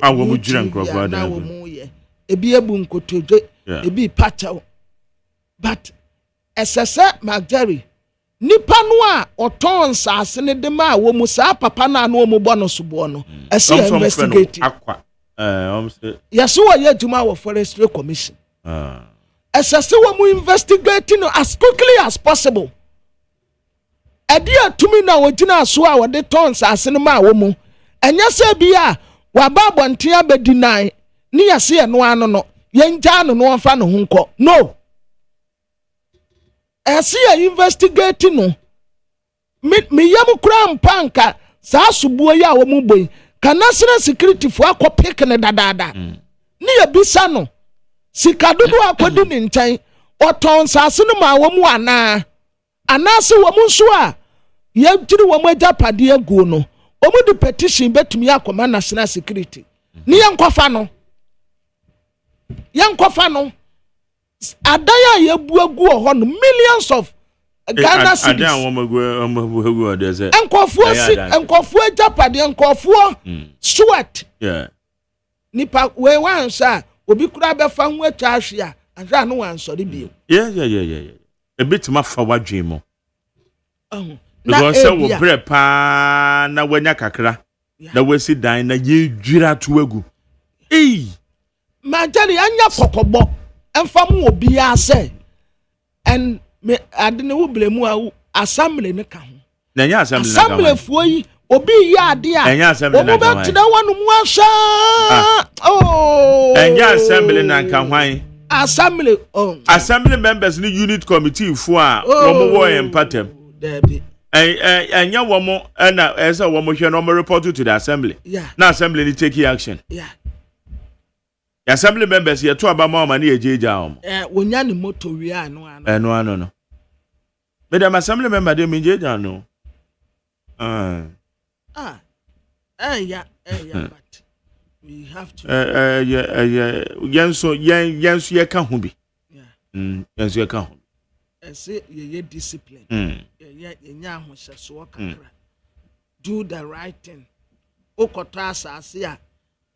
awo mu jira nkrofo na wo mu ye ebi ebu nkotoje ebi pachaw. But esese Majari nipa no a oton sase ne de ma wo mu sa papa na no mu bo no sobo no ese investigate akwa yeso wo ye duma wo forestry commission esese wo mu investigate no as quickly as possible. Edi atumi na wogina so a wode ton sase ne ma wo mu enya se bia wa ba bonten abedi nan ni yase ye no ano no yenja no no fa no hunko no. Esi ya investigate no me yam kura mpanka saa subuo ya wo mu boy ka national security fo akopek ne dadada ni ya bisa no sika dodo akodi ne ntan oton saase no ma wo mu ana se wo mu so a ye tiri wo mu agapade aguo no wo mu di petition betumi akoma national security ni yankofa no adaya ye buagu ho no millions of Ghana cedis adaya wo magu there say enkofu agapade enkofu sweat nipa we wan sha obi kura be fa hu atwa ahwe a ahwa no wan sori bio yeah a bit ma fa wadwen mo because wo bre pa na wanya kakra na wasi dan na ye dwira to agu Majari anya kokobo emfam obi ase and me adene wo blemu a assembly ne ka ho na nya assembly fuo yi obi ya ade a obo betena wanu mu asha enya assembly na nka hwan assembly members ni unit committee fu a wo wo empatem enya wo mo na esa wo mo hwe no mo report to the assembly na assembly ni take action assembly members ye to abama ma na ejeja om wonya ne moto wi ano no madam assembly member de mejeja no but we have to yenso ye ka ho bi yenso ye ka ho say ye discipline ye nya ho hyeso kakra do the right thing okoto asase a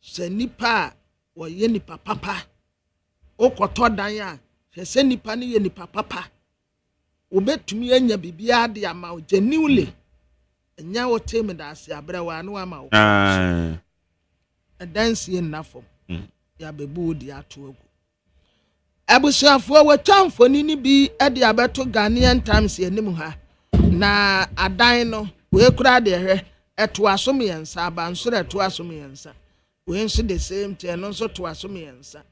se nipa wo ye nipa papa okoto dan a se nipa ne ye nipa papa obetumi anya bibia de ama o genuinely enya wo teme da ase abra wa no ama wo dance ye nafo ya bebu di ato agu abusuafo wo twamfoni ni bi e de abeto Ghanaian Times anim ha na adan no we kura de hwe eto asom yensa abansoro eto asom yensa we nso the same thing no nso to asom yensa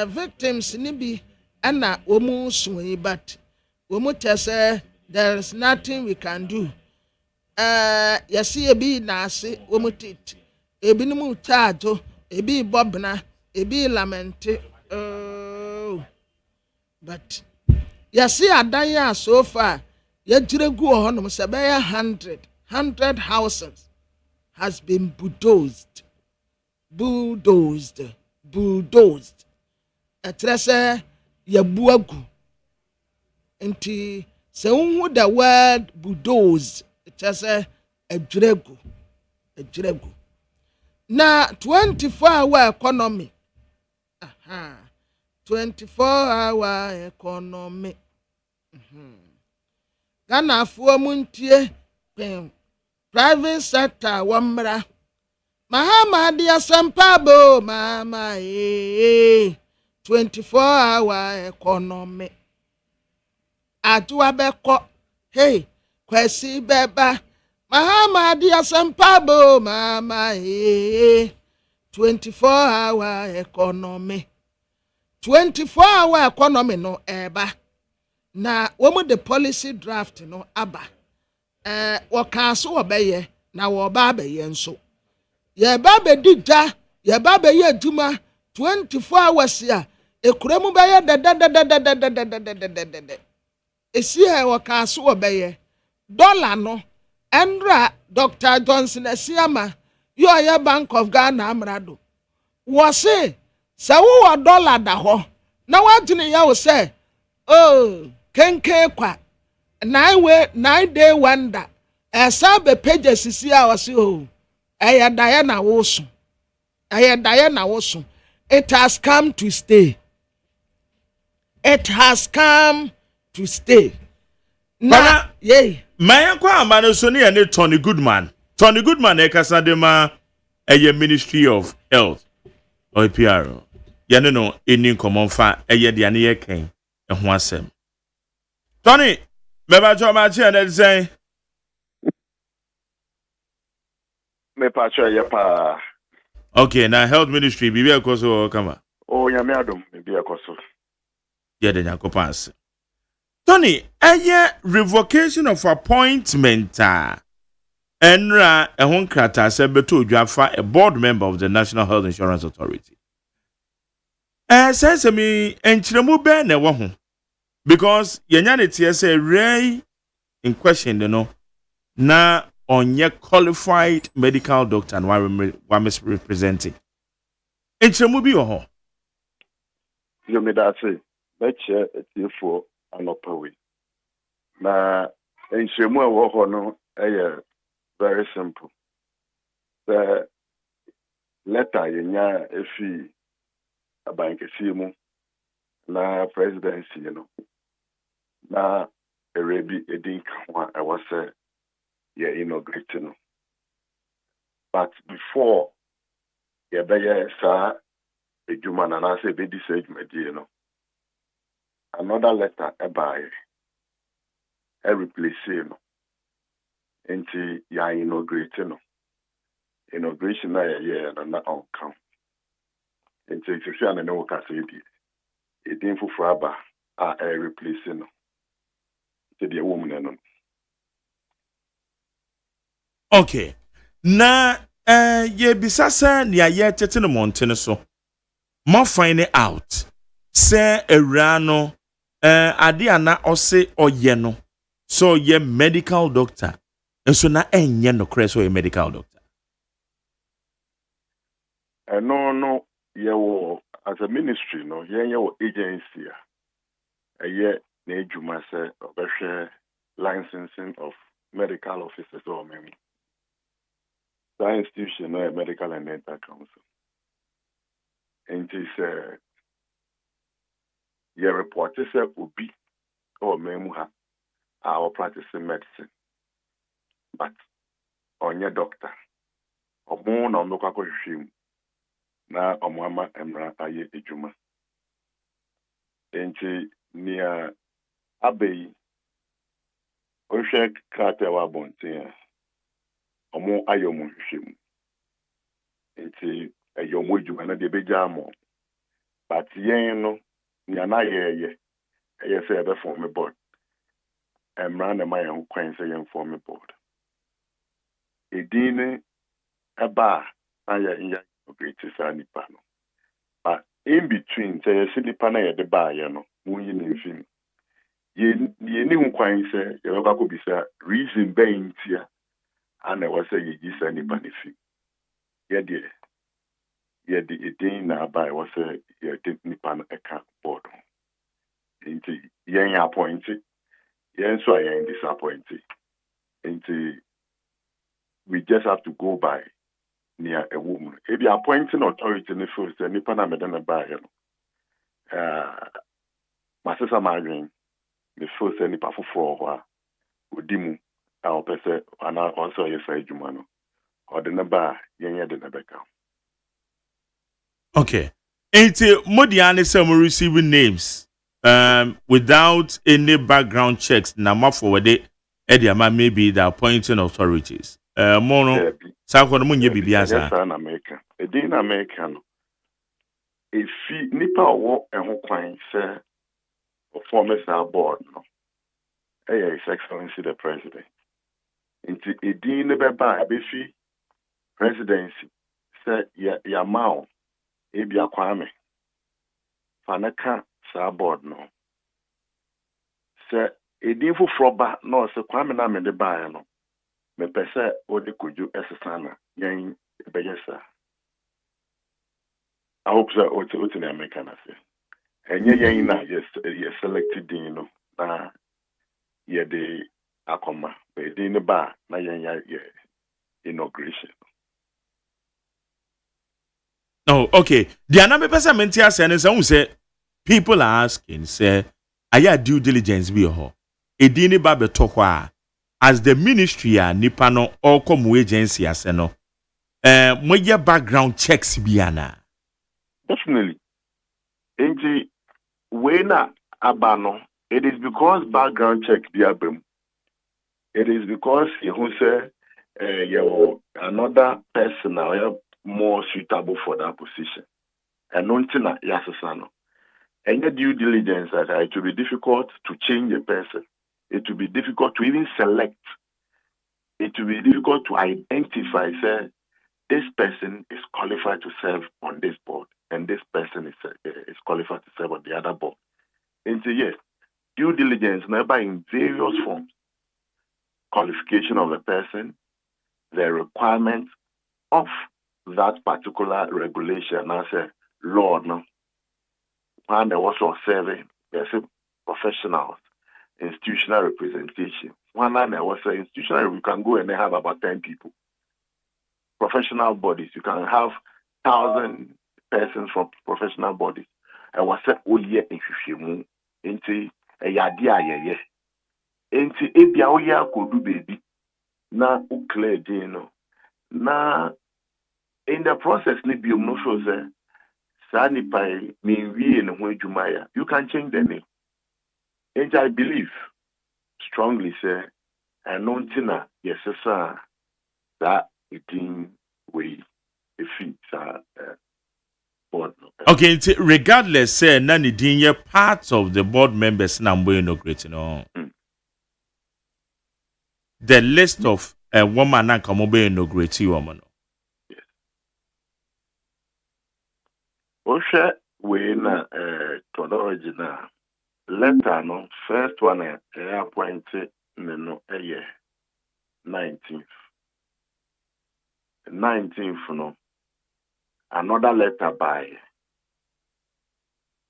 victims ni bi ana omu suyi but omu tese there is nothing we can do yesi ebi na ase omu tit ebi ni mu charge ebi bobna ebi lamente but yesi adan ya so far yajiregu ohonom se be 100 houses has been bulldozed etrese yabuagu enti se unhu the word bulldozed etrese adwiregu na 24-hour economy 24-hour economy Ghana fuo muntie private sector wamra Mahama dia sampabo mama 24-hour economy atuwa beko hey kwesi beba Mahama dia sampabo mama 24-hour economy 24-hour economy no eba na womu the policy draft no aba waka so obeye na wo ba abeye nso ye ba be dija ye ba be ye aduma 24 hours ya Ekuremu bɛyɛ dɛdɛdɛdɛdɛdɛdɛdɛdɛdɛdɛdɛ. Esi a ɛwɔ kaaso wɔ bɛyɛ. Dollar no, Endra Dr. Johnson Asiama, you are Bank of Ghana Amrado. Was it? Sɛ wowɔ dollar da hɔ na woadwene yɛ wo sɛ kenken kwa 9 day wonder ɛsa bɛpagya sisi a wɔse ɛyɛ daeɛ na woso ɛyɛ daeɛ na woso. It has come to stay. It has come to stay. Na yey my kwa amano so ne ne Tony Goodman ekasa de ma Ministry of Health or PR yane no eni common fa eye de ane ye kan ho asem. Tony meba jo ma chi and say me pa cho ye pa. Okay, now Health Ministry bibi akoso kama. Oh nyame adom bibi akoso. Ye de nyakopas. Tony, revocation of appointment enra ehon krata se beto odwafa a board member of the National Health Insurance Authority. Sense me enchiremu be na wo ho because yenya ne tie say Ray in question no na onye qualified medical doctor and wa representing. Enchiremu bi wo ho. Yo me da say beche etifo anopawe. Na enchiremu wo ho no very simple. The letter yenya efi abankesi mu na presidency na erebi edin kwa I was inaugurating. But before be sa adwuma na say be this adwuma another letter by replace into ya inaugurating inauguration na na on count into if you are no ka say di edin fufu aba replacing to the woman no. Okay. Na ye bisasa ni aye tete no montene so. Mo find it out. Say ewra no ade ana ose oye no. So ye medical doctor. Enso na enye no kre so ye medical doctor. No ye as a ministry no ye agency ye na ejuma say obehwe licensing of medical officers or maybe that institution no medical and dental council. And it is ye report say obi or memu ha our practicing medicine but on your doctor omo na omekwa kohwehwem na omama emra aye ejuma enti nia abei ohwe krate wa bonten omo ayomo hwehwem enti ayomo ejuma na de beja mo but yen no nia na ye say ebe form board emra na my own kwan say yen form board edine eba aya iya great nipa no but in between say nipa na ye de ba ye no munyi na mfim ye ni hu kwan say ye ba ko bisa reason being tia ana wa say ye gisa nipa ne fim ye de edin na ba wa say ye de nipa no eka board into yen appointed yen so yen disappointed into we just have to go by near a woman. If you appointing authority in the first, then you pana medana buy my sister marrying the first any pafu for udimu our person and also yes jumano or the number yenya the nebeka. Okay. Enti modiane say we receiving names without any background checks na ma forward ediama maybe the appointing authorities. Mono sakwa munye bibia sa. Yes, na America. Edin America no. Efi nipa wo ehun kwan say former board no. His Excellency the President. Inti edin ne beba abefi presidency say ya mao ebi akwame nipa na ka saa board no se edin foforɔ ba na ɔsɛ kwame na me de baa no me pese odi koju esesana yan ebeyesa. I hope so oti na American ase enye yan na yes selected din no na ye de akoma be din ba na yan ya inauguration. Oh, okay. The another person mentia say people are asking, say, aya due diligence be ho. Edini ba beto hɔ as the ministry a nipa no or come agency ase no. Moye background checks bi ana. Definitely. Enti when abano, it is because background check be abem. It is because you say another person now more suitable for that position. And nontina yasasano. Any due diligence that it will be difficult to change a person. It will be difficult to even select. It will be difficult to identify, say, this person is qualified to serve on this board, and this person is qualified to serve on the other board. And so, yes, due diligence, never in various forms. Qualification of the person, the requirements of that particular regulation, as a law, no. And there was also serving, there's professionals, institutional representation. One line there was institutional, you can go and they have about 10 people. Professional bodies, you can have 1,000 persons from professional bodies. I was said, oh yeah, if you move into a yadia, yeah. Into a biaoya could do baby. Na uclear dino. Na in the process, maybe you know so say, Sani Pai, me we and Jumaya, you can change the name. And I believe strongly, say, and non tina, yes, sir, that it in way if it's board. Okay, regardless, say, none dinye parts of the board members number inaugurating on the list of a woman and come over inaugurating woman. Osha we na to the original letter no first one appointed no 19th no another letter by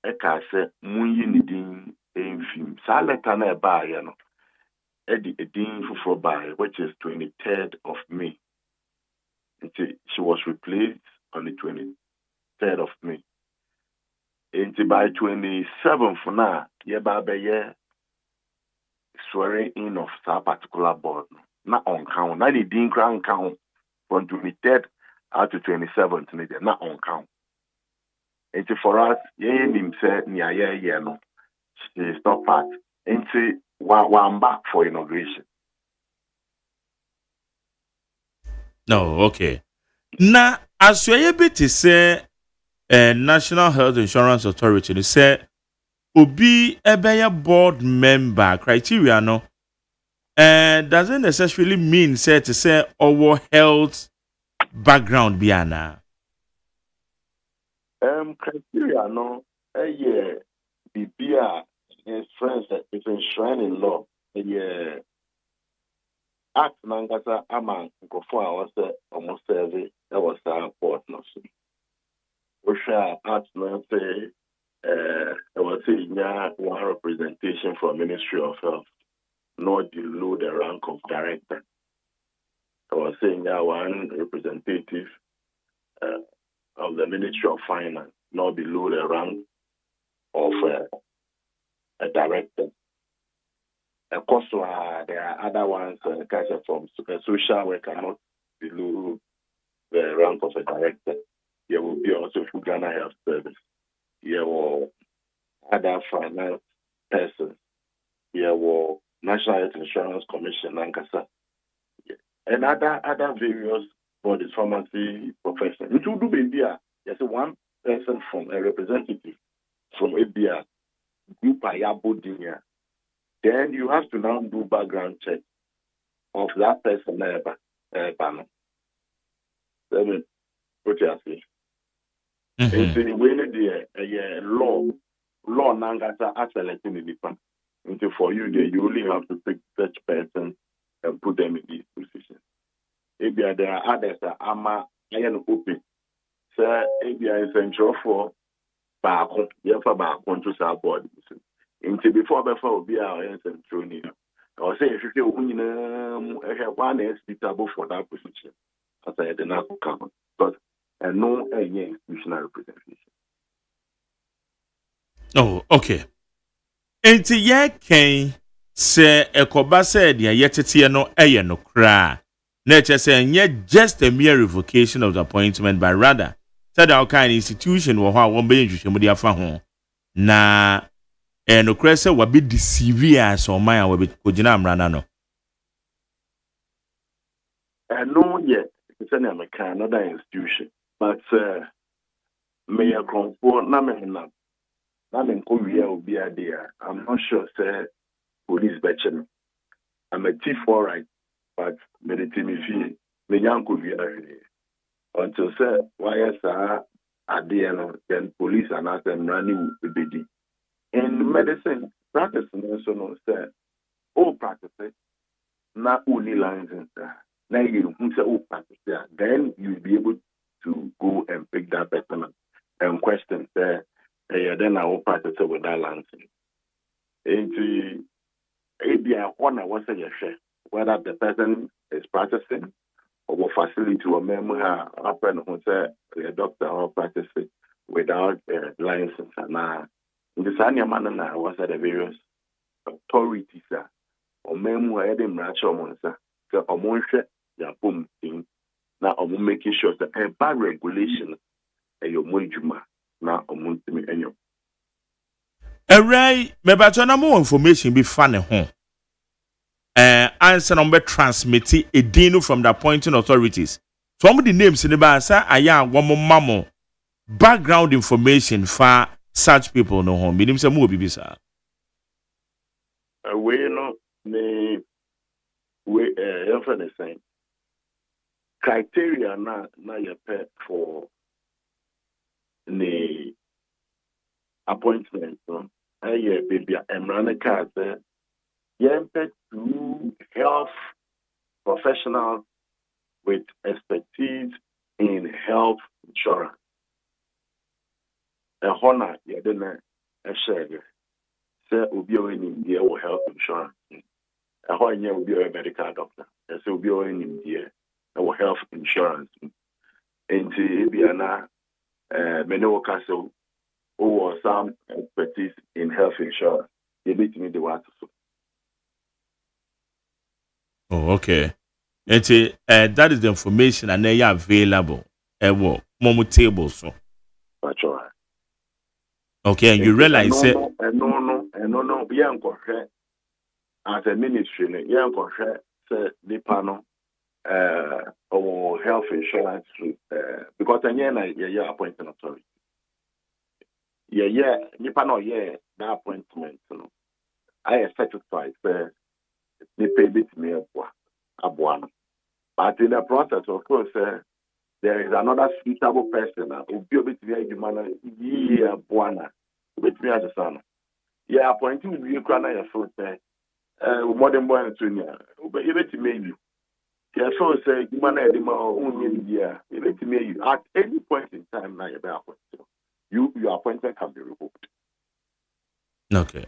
eka say munyi ni din enfim sa letter na ba ya no edi edin fufuro by which is 23rd of May. She was replaced on the 23rd of May. And by 27th now, ye swearing in of that particular board. Not on count. Not the Dean Crown count from 23rd out to 27th, not on count. And for us, ye him said, yeah, no. She is not part. And one back for inauguration. No, okay. Now, as you are able to say, National Health Insurance Authority, they say, Obi Ebeya board member criteria, no, doesn't necessarily mean, say, to say, our health background, Biana. Criteria, no, yeah, BBA, his friends, it's enshrined in law, yeah. Act Nangasa Aman Gofua was almost every that was our port no so. Osha Act no say there was one representation from Ministry of Health, not below the rank of director. I was saying one representative of the Ministry of Finance, not below the rank of a director. Of course, there are other ones from social worker, not below the rank of a director. There will be also for Ghana Health Service. There will other finance persons. There will National Health Insurance Commission, Nankasa, and other various bodies, pharmacy professionals. Which will do ABR. There's one person from a representative from ABR group Ayabo Dinia. Then you have to now do background check of that person. What you say? It's in the way the law law nangata are selecting the different. For you, there you only have to pick such person and put them in these positions. If there are others that are iron open, sir, if there is essential for back to our body. Into before will be our answer training. Or say if you have one is suitable for that position. As I did not come, but no any institutional representation. Oh, okay. Enti ye ken se ekoba said ya yetete no eye no kra. Na che say nye just a mere revocation of the appointment, but rather said our kind institution wo ha won be nhwehwemu de afa ho. Na no kra se wa be deceive as o man wa be kogina amrana no. No yet it's another institution, but me a conform na me na will be there. I'm not sure, say, police betchen. I'm a thief, all right, but meditating me, me young could be until, say, why, sir, at the end, then police are not running the BD. In medicine, practice, also, no, say, all practices, not only lines, now you say, oh, practice, then you'll be able to go and pick that person and question, say, then I will practice with that lancing. Into one I was say whether the person is practicing or will facility or memory happen who say a doctor or practicing without license. And in the same manner, was at the various authorities or memory heading branch or monster. So a monster, ya boom thing. Now I'm making sure that a bad regulation your mojuma. Now, me enyo. Alright, me bato na more information be fan ho. Answer number transmit a dino from the appointing authorities. Some of the names in the basa aya womo mamo background information for such people no home. Minim se mo bibi sa. We no me we the same criteria na your pet for the appointment, baby, I'm running cards. To health professionals with expertise in health insurance. A honor, you didn't a share. Say, will be in India or health insurance. A honor will be a medical doctor. Say, will be in India or health insurance. And to be Menowo Castle, or some expertise in health insurance. You need to meet the water. Oh, okay. And that is the information and they are available. Momo table so. That's all right. Okay, and you realize it. No, yeah, as a ministry, yeah, say the panel, or health insurance, because yeah, appointing authority. Yeah, nipa no yeah, that appointment, I am satisfied, they pay bit me abuano. But in the process, of course, there is another suitable person who be a bit me agyemana, yeah, buana, bit me as a son. Yeah, appointing you can I afford more than one junior, but you bet me you. Yeah, so say, you man, only year, you bet me you at any point in time now about your appointment can be revoked. Okay.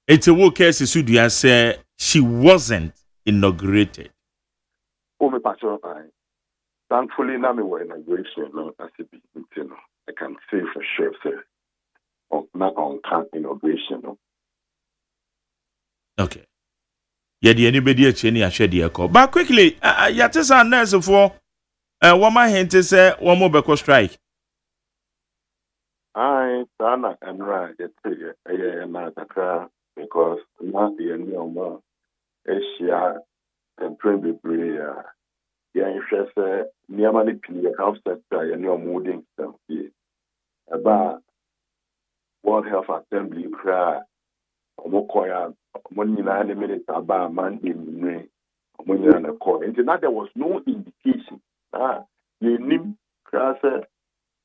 It's a work case Sudia say she wasn't inaugurated. Oh, my pastor, thankfully, now we were inauguration, no, as it be, I can say for sure, sir, not on camp inauguration, no. Okay. Yedi anybody any I share the call. But quickly, yatis are nurse for one my hint is one more backward strike. I Sana and right, because not the new Asia and probably yeah, interest near money P health sector and your moving stuff here about World Health Assembly cry Mokoya money 9 minutes about Monday money on a call. And tonight there was no indication. You name crass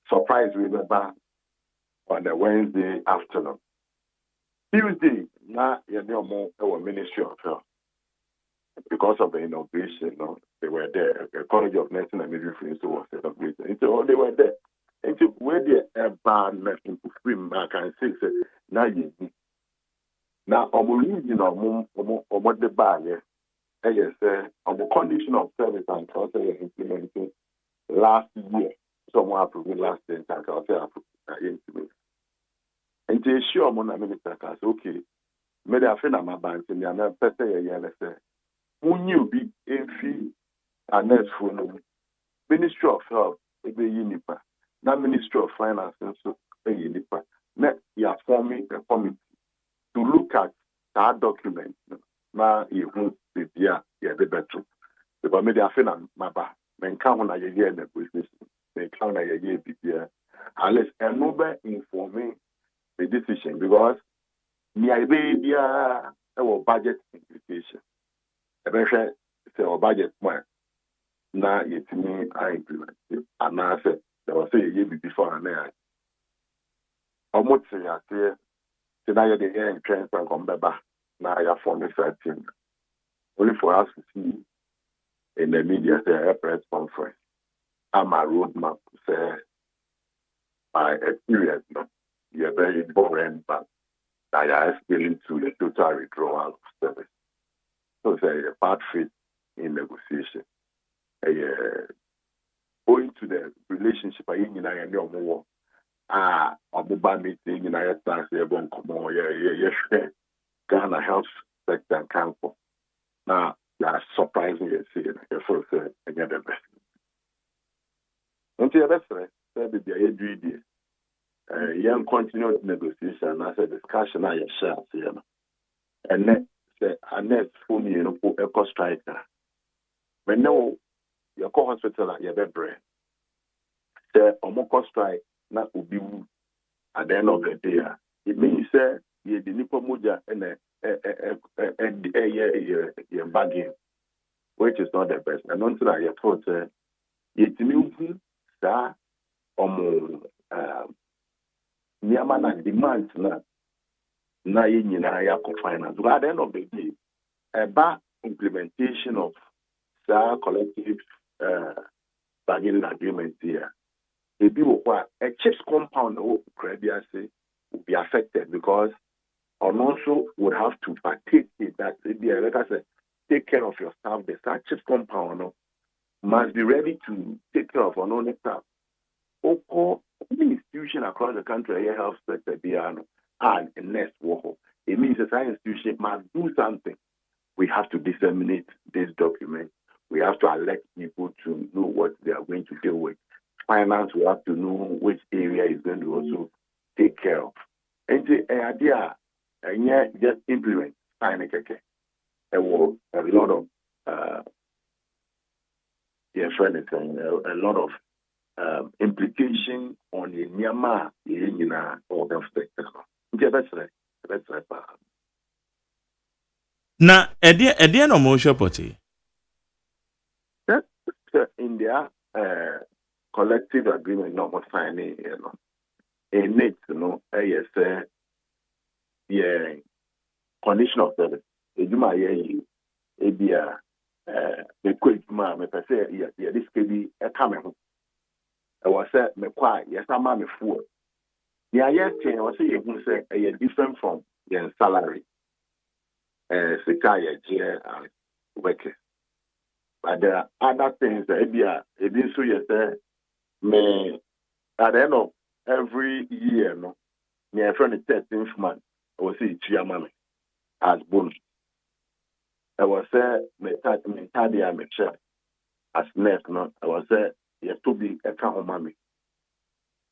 surprise with the bar. on a Wednesday afternoon. Tuesday, now you know more our Ministry of Health. Because of the inauguration, they were there. The College of Nursing and Midwifery was celebrated. And so they were there. And so where they ban in film, I can say, now you now reason of what the ban, yes, on the condition of service and also implementing last year, someone approved last year, and also implemented. And they sure my minister says, okay, maybe I feel my bank in the person, when you be in and next for Ministry of Health, ebe unipa, na Ministry of Finance, so unipa. Now you are forming a committee to look at that document. Now you won't be there, the better. Because maybe I feel my back. Men count on a year in the business. Men count on a year be there. Unless a number informing the decision, because me I be our budget implication. Eventually, say our budget plan. Now it's me I implement it. And now I said there was a year before and then how much say I say now you're the air and trains and come back. Now I have formed a team. Only for us to see in the media say a press conference. I'm a roadmap to say my experience. You're very boring, but I am willing to the total withdrawal of service. So say a part fit in negotiation. Going to the relationship I in more Abuba meeting in a stance here going come on Ghana health sector and council. Now that's surprising you see it first again the best. Until that's right, said the young continued negotiation as a discussion I share here. And next next for me, eco striker. But no, your hospital at your bed brain. The omoko strike not will be at the end of the day. It means you the nipo muja and a bargain, which is not the best. And until I thought it means that Niamana demands na ya finance. But at the end of the day, about implementation of collective bargaining agreement here, a chips compound will be affected because and also would have to partake in that. Like I said, take care of your staff. The chips compound must be ready to take care of our own staff. Any institution across the country, a health sector, and a next war. It means a science institution must do something. We have to disseminate this document. We have to elect people to know what they are going to deal with. Finance, we have to know which area is going to also take care of. And the idea, and yet just implement. There was a lot of, a lot of implication on the Myanmar or the sector. That's right. Na ede no mo shopoti. In their collective agreement not signing, in it, yeah, condition of service. Ejuma ye ebia the quick ma me pese ya this could be a camera. I was said me kwa yes I'm me fool. The yes thing I was say you say a different from the salary. Secretary and worker. But there are other things that it is so you say me at the end of every year near from the 13th month I will see Chiamami as bonus. I was say me tadia me check as nurse I was say you to be a count mommy.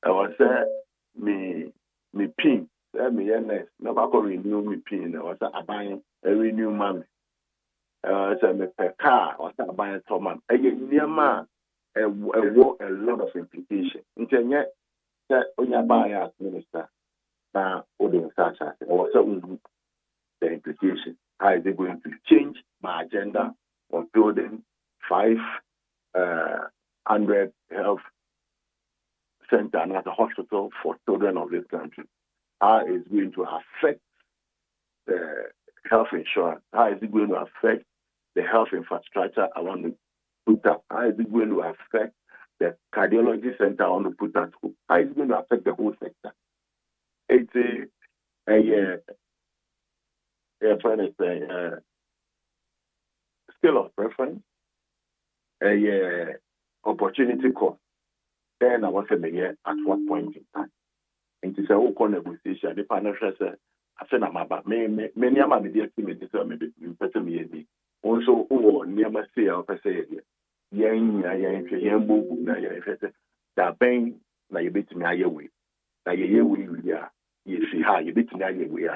I was say me pin me nurse never go renew me pin I was buying a renew mommy. So me per car or start buying Thomas. A lot of implications. Internet that when you buy as minister now ordering such as also the implication. How is it going to change my agenda on building 500 health center and as a hospital for children of this country, how is it going to affect the health insurance? How is it going to affect the health infrastructure I want to put up? How is it going to affect the cardiology center I want to put up? How is it going to affect the whole sector? It's a scale of preference, a opportunity cost. Then I was saying, at what point in time? And it's a whole negotiation. The partnership said, I said, I'm about many of my media team is maybe better me. Also, near my say, I'll say, young book, that bang, now you beat me away. Now we are, you see how you beat me away.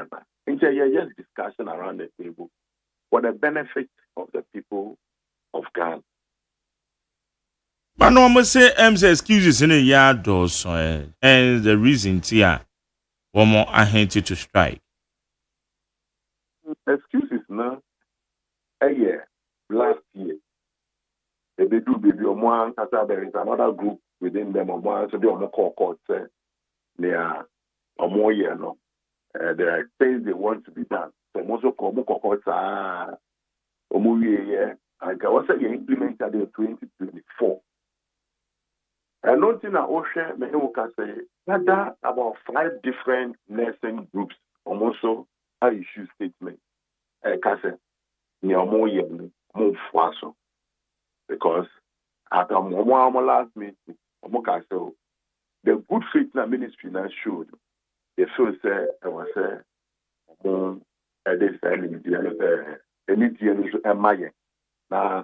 And so you're just discussion around the table for the benefit of the people of Ghana. But no one say M's excuses in a yard or so, and the reason here, one more I hate you to strike. Excuses now. Last year, they do baby or one. There is another group within them or one, so they are more court say they are or more year no. There are things they want to be done. So most of them court or more year. And I was saying implemented in 2024. And one thing I also say that about 5 different nursing groups also I issue statement. Because after my last meeting, the good faith in the ministry now showed the first I was now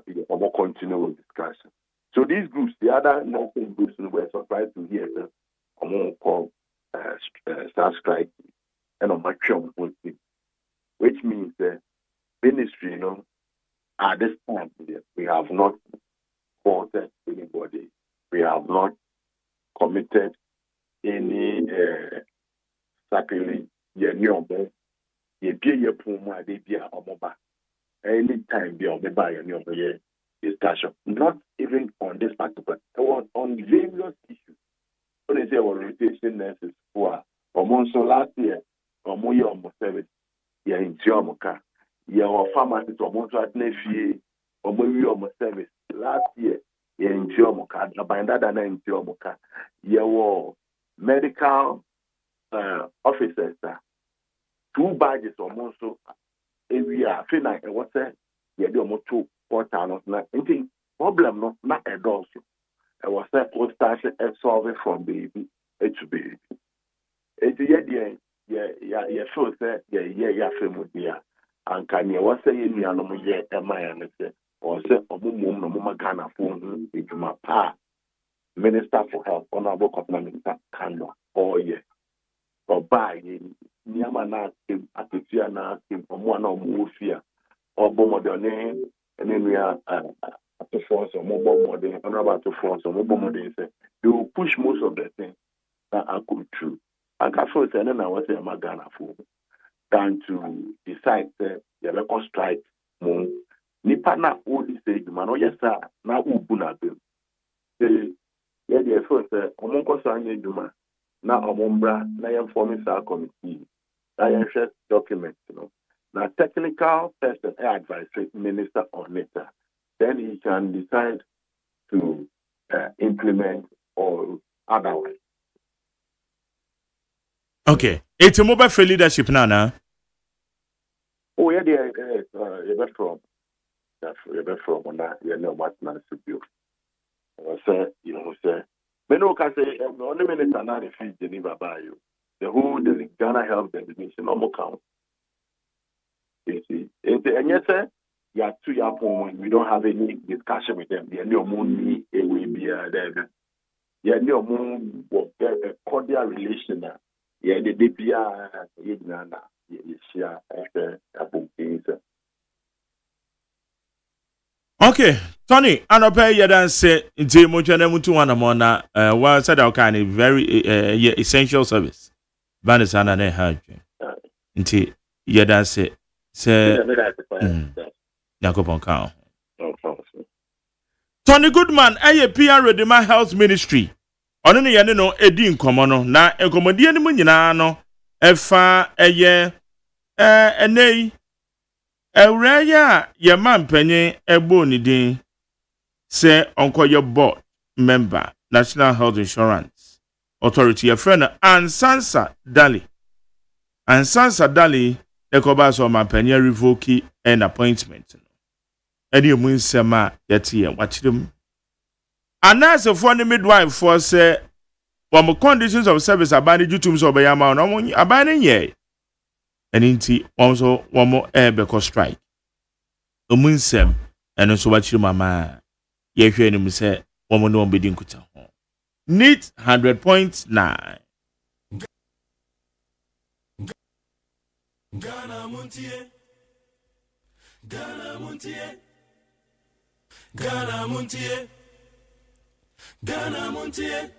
continue with discussion. So these groups, the other nursing groups, were surprised to hear that called start strike and on maximum, which means the ministry, at this time we have not faulted anybody. We have not committed any sacrilege. Anytime be discussion, not even on this particular, on various issues. So they say rotation nurses who are almost last year, almost service, in Jomoka, pharmacists almost at Nefi, almost service last year, in Jomoka, Abandada in Jomoka, medical officers, 2 badges almost every year. I feel like what's that? Almost 2 portals. Nothing problem, not a dose. I was that post solving from baby to baby. It's so that familiar. And can you was saying me and or say no Ghana phone my pa Minister for Health, Honorable Minister Kano, or by Niamana Atiana from one of Mufia or Bomodone, and then we are to force or mobile model, honorable to force or mobile model. They will push most of the things that are good true. And I first and then I was saying Ghana phone than to decide that the record strike moon. Nipana all this age, man, yes, sir, now Ubuna bill. The first, Omonko Sanye Juma, now Omombra, now forming our committee, now share documents, Now, technical person, I advise minister on it. Then he can decide to implement or otherwise. Okay. It's a mobile for leadership now. Oh, yeah, you're from. You're from that. You know what not to do. Say, Meno can say, only minute and not refuse Geneva by you. The whole Ghana Health Delegation, no more count. You see, and yes, sir, you are 2 years old. We don't have any discussion with them. They are no money, it will be there. You are no more a cordial relation. Yeah, the DPR, Okay, Tony, I don't pay you dance say into Mutu one one said our kind of very essential service. Banisana ne had into you dance say Yakopon cow. Tony Goodman, PR Redeemer Health Ministry. Ono ne yene no edi nkomo no na enkomodie ne mu nyina no efa eye enei ewraya ye mampanyin egbo ni din se onkoye board member National Health Insurance Authority your friend Ansansa Dali ekoba so mampanyin revoke an appointment eni mu nsema yeti ye wachirim anase for the midwife for say from conditions of service abani jutum so be yama no abani ye eninti also one more beko strike omunsem eno so wachirim mama ye hwe enim say womo no bedi nkuta ho NEET 100.9 Ghana Montie Ghana Montie Ghana Montie Ghana Montie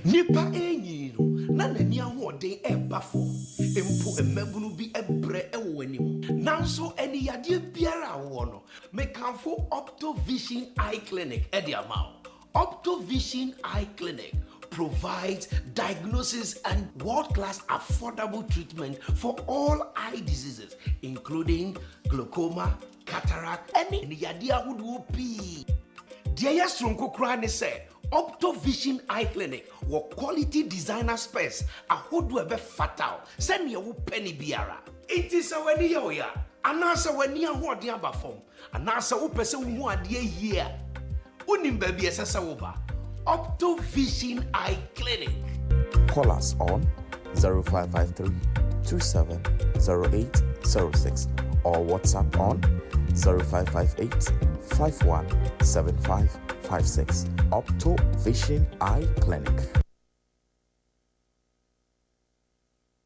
Nipa enyiru na nani ahoden ebafo empo emabunu bi ebre ewo anim nanso eni yade biara wo no mekanfo Optovision Eye Clinic ediamao Optovision Eye Clinic provides diagnosis and world-class affordable treatment for all eye diseases including glaucoma, cataract, any yade ahodo pi dia yestronko kra ne say Optovision Eye Clinic wo quality designer space ahodo ebe fatal send ye wo penny biara it is a wani ya anasa wani ahoden abafom anasa wo pese wo hu ade here unim baby esesa wo ba Optovision Eye Clinic. Call us on 0553 270806 or WhatsApp on 0558 517556. Optovision Eye Clinic.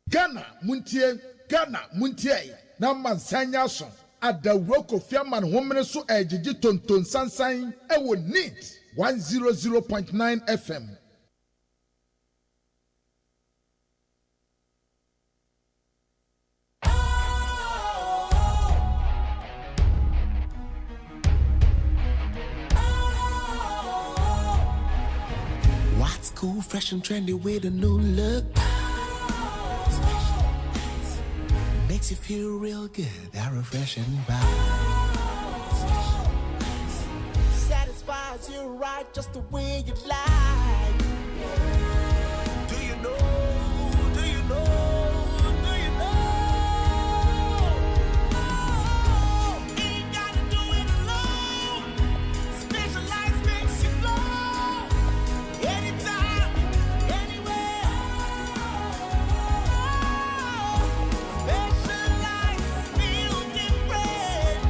Ghana Muntie na mansanya so adawroko fiaman homene so ejiji tonton sansan ewo NEET 100.9 FM. What's cool, fresh and trendy with a new look? Makes you feel real good, that refreshing vibe. Satisfies you right just the way you like. Do you know? Do you know? Do you know? Ain't gotta do it alone. Specialized makes you flow. Anytime, anywhere. Specialized feel different.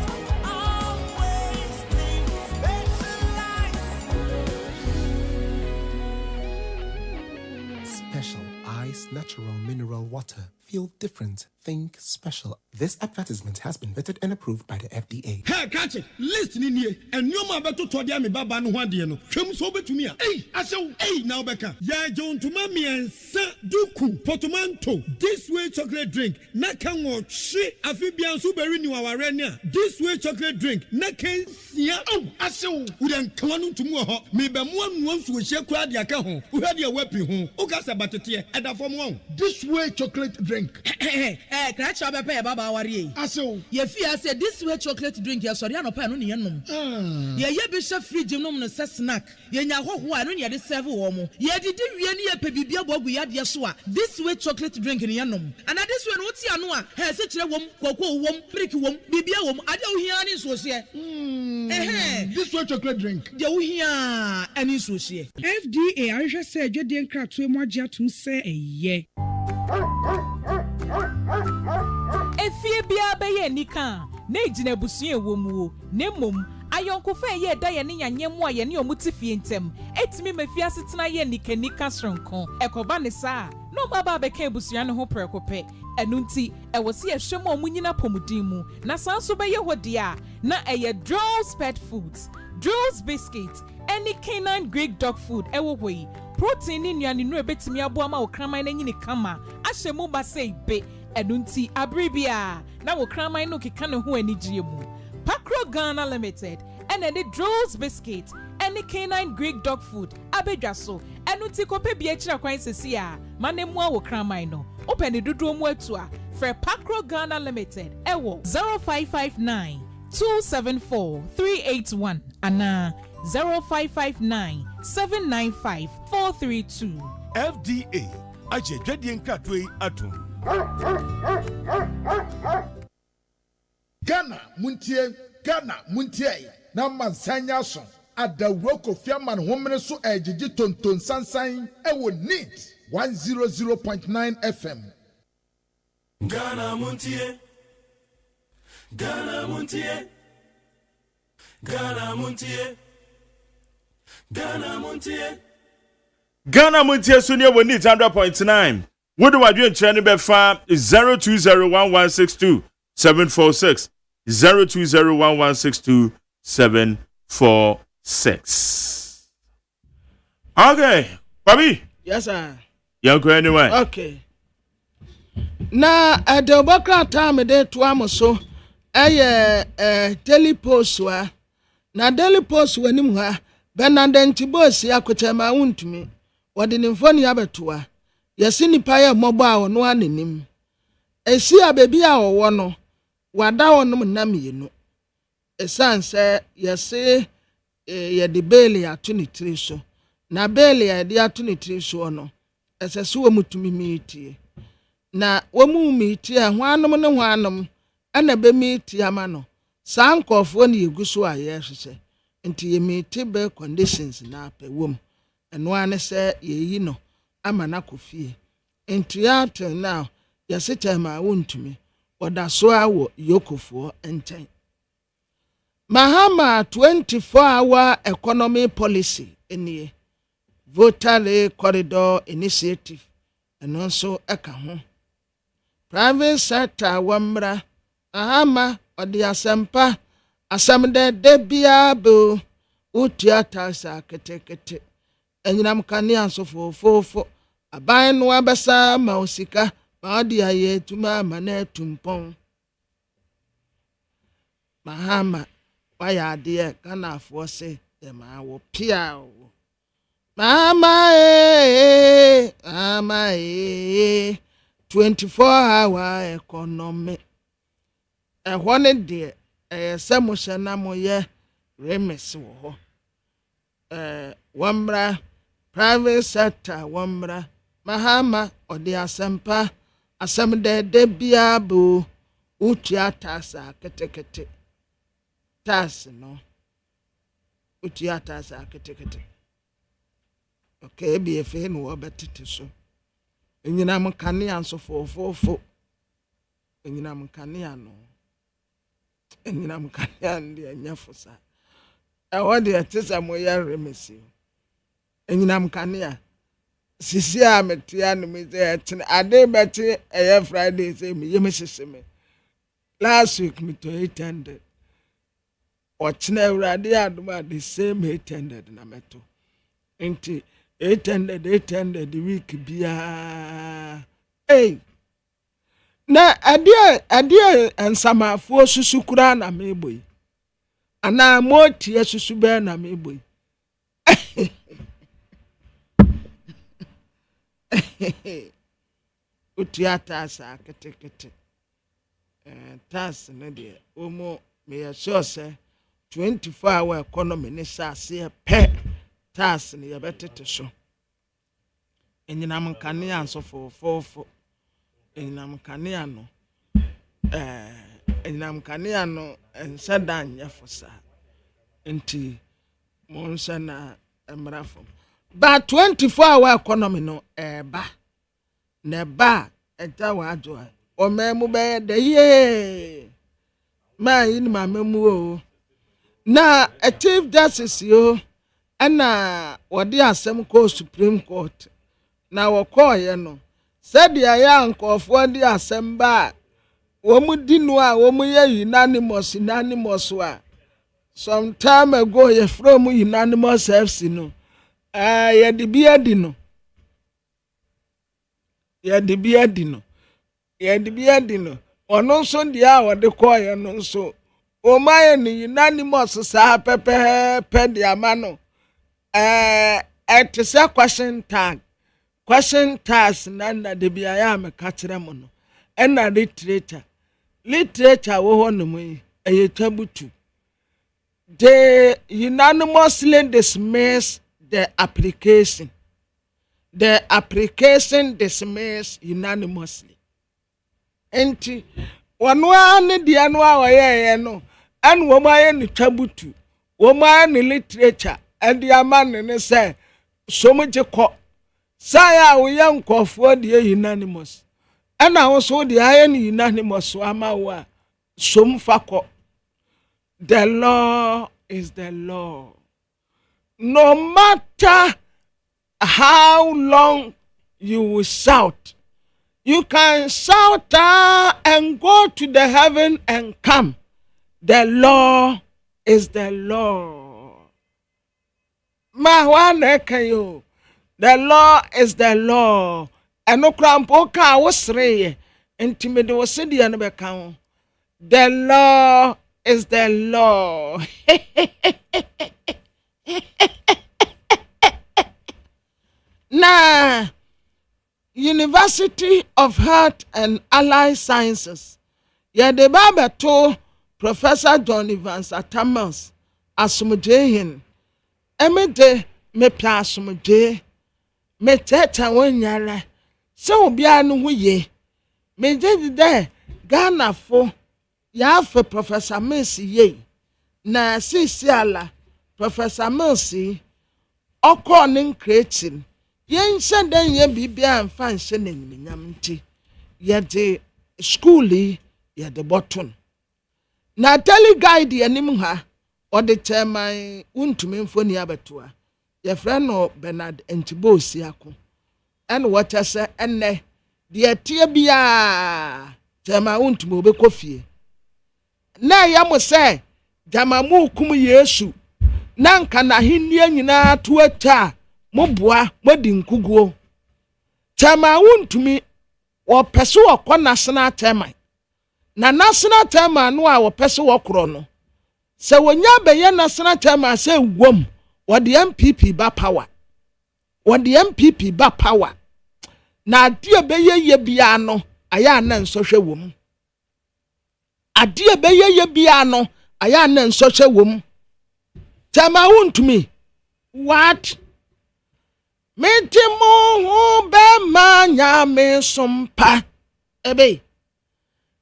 Always think Special Ice Natural Mineral Water. Feel different. Think special. This advertisement has been vetted and approved by the FDA. Hey, catch it. Listen in here. And you ma beto to dia me baba no hwade no. Hwem so betumi a. Hey, asew. Hey, now beka. Ya John to mami and duku potomanto. This way chocolate drink. Na kan wo hwe afibian so beri ni waware ne a. This way chocolate drink. Na kan sia. Oh, asew. Udan kwanu tumu ho. Me be mo anu nso hye kura de aka ho. Uhade e wapi ho. Ukasa batete. Eda fom won. This way chocolate drink. Crash up a baba worry. Aso. Ye fear say this way chocolate drink ya sorry anopa no ne yenom. Ye be sha fridge nom no se snack. Ye nya hoho anu ne de serve wo mo. Ye didi wie ne ye pebibia bogu ya de so a. This way chocolate drink ne yenom. And this way no ti anu a, he se kire wom, koko wom, brick wom, bibia wom, ade wo hia ni so hye. This way chocolate drink. De wo hia ani so hye. FDA ahwehwe se adwede nkratoe mo agye atum se eye. Efie bia beye nika na ejina busu ewomuo na mom ayonkofa ye da ye ne nyanyemu a ye ne omutifie ntem etimi mafia setena ye nika sronko ekoba ne saa no baba beka ebusua ne ho prekope enunti ewose ye hwem omunyina pomudin mu na sanso beye hode a na eye Drolls Pet Foods, Drolls Biscuits, any canine Greek dog food ewo hoi protein ni nuane no ebetimi abo ama okraman na nyine kama ahyemu ba sei be enunti abribia na wo kraman no keka ne ho anigye mu Pakro Ghana Limited and any Drolls Biscuit any canine Greek dog food abedwaso enu ti kope bi ekira kwan sesi a manemu a wo kraman no open ne dodo mu atu a for Pacro Ghana Limited ewo 0559 274 381 ana 0559 795 432. FDA Ajejadien Katwe Atum. Ghana muntie na mansanya so adawro Kofi Aman homene so ejiji tonton sansan ewo neat 100.9 FM. Ghana muntie. Ghana muntie. Ghana muntie. Ghana muntie. Ghana muntie so near 100.9. What do I do in China befa 0201162746 0201162746. Okay, Bobby. Yes sir. You go anyway. Okay. Na adobokra time de to amoso Daily Post wa na Daily Post wanim ha Benandanti boss yakotema wuntumi wode ne mfoni abetoa yesi nipa ya mmọbọ a ono anenim esi abebi a owo no wada onom na mienu esanse yesi ye de beli ato ne tiri so na beli ya de ato ne tiri so no esese wo mutumi miitie na wo mu miitie hwanom ne hwanom ana be miitie ama no sankofo ne yeguso a ye hwehwe nti ye miitie be conditions na apɛ wom eno ane se yeyi no ama na kofie nti ya till now yasitema wontumi oda so awo yokofo enten Mahama 24-hour economy policy enie voter corridor initiative eno so eka ho private sector wamra Mahama odi asempa asamde debia bu utiata sa ketekete enyinam kania so fofofo aban no abesa ma osika ma odi aye tuma ma na tumpon Mahama waya ade kana afo se e ma wo pia o Mama 24-hour economy ehone de semusha na moye remes wo wamra private sector wamra Mahama odi asempa asemde bia bu utia tasa ketekete tas no utia tasa ketekete okay bi efe no obetete so enyina mkane anso fofofo enyina mkane ano enyina mkane ande anyafosa awode atisa moya remesi enyina mkane sisi a metia no me say ade beti Friday say me yemesese me last week me to 800 ochina urade aduma the same 800 na meto enti 800 the week bia na ade ensamafuo susukura na meboy ana motie susube na meboy utiata sa ketekete tas ne de omo me sure say 24-hour economy ne sa se pe tas ne yabetete so enyina mkane anso fofofo enyina mkane ano enyina mkane ano ensada nyafosa enti monsa na emrafo ba 24-hour economy no eba neba eta wajo o memu be de ye ma yin ma memu o na a chief justice yo ana wodi asem ko Supreme Court na wo call ye no said ya ankofo di asem ba wo mu dinu a wo mu ye unanimous wa some time ago ye from unanimous FC no ye de bia di no ono so dia wo de call ye no so o maye ni unanimous sa pepe dia ma no it is a question tag na de bia ya me ka kire mo no na literature wo ho no mu e tabutu they unanimously dismiss the application dismissed unanimously enti wano ane dia no a oyeye no an wo ma ye ni tabutu wo ma ni literature and the man ne say so much ko saya wo ye nkofo de unanimous ana wo so de aye ni unanimous so ama wo som fako. The law is the law. No matter how long you will shout, you can shout and go to the heaven and come. The law is the law. The law is the law. And no crampo ka was re intimate was the law is the law. Now, University of Health and Allied Sciences, the Bible to Professor John Evans Atamas asumujehin. Emede me pia asumuje me teta wonyara se obi anu huye me de Ghana fo ya fe Professor Mercy ye na sisi ala Professor Mercy okọ nin creating yen senden ye bibia mfa nse na nyam nti ye de schoolie ye de bottom na tele guide ye nim ha o de chairman untumi mfoni abetua ye friend no Bernard Entibosi ako en what say enne de tie bia chairman untumi obekofie na ya mo say jamamu kum Yesu na nka na hinnie nyina to ata moboa modi nkuguo chama wuntumi wo pese wo kɔ national chairman na national chairman no a wo pese wo koro no se wonya beye national chairman se wom wo de MPP ba power na ade beye ye bia no aya na nsohwe wom ade beye ye bia no aya na nsohwe wom chama wuntumi what Metimu hu be manya me sumpa ebe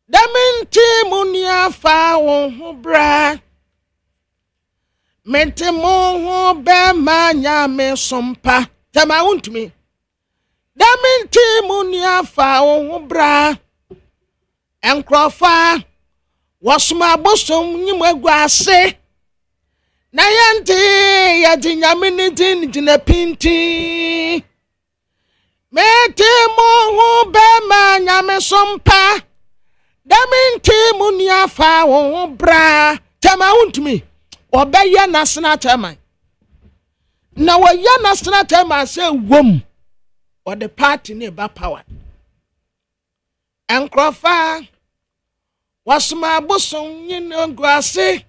daminti munia fa hu bra metimu hu be manya me sumpa tama untumi daminti munia fa hu bra enkrofa wasuma bosom nyimagwase na yante ya jinyamini jina pinti mete mo be ma nyame sompa daminti munia fa wo bra tama untumi obeya national chairman na wo ya national chairman say wom or the party ne ba power enkrofa wasuma bosom nyinogwase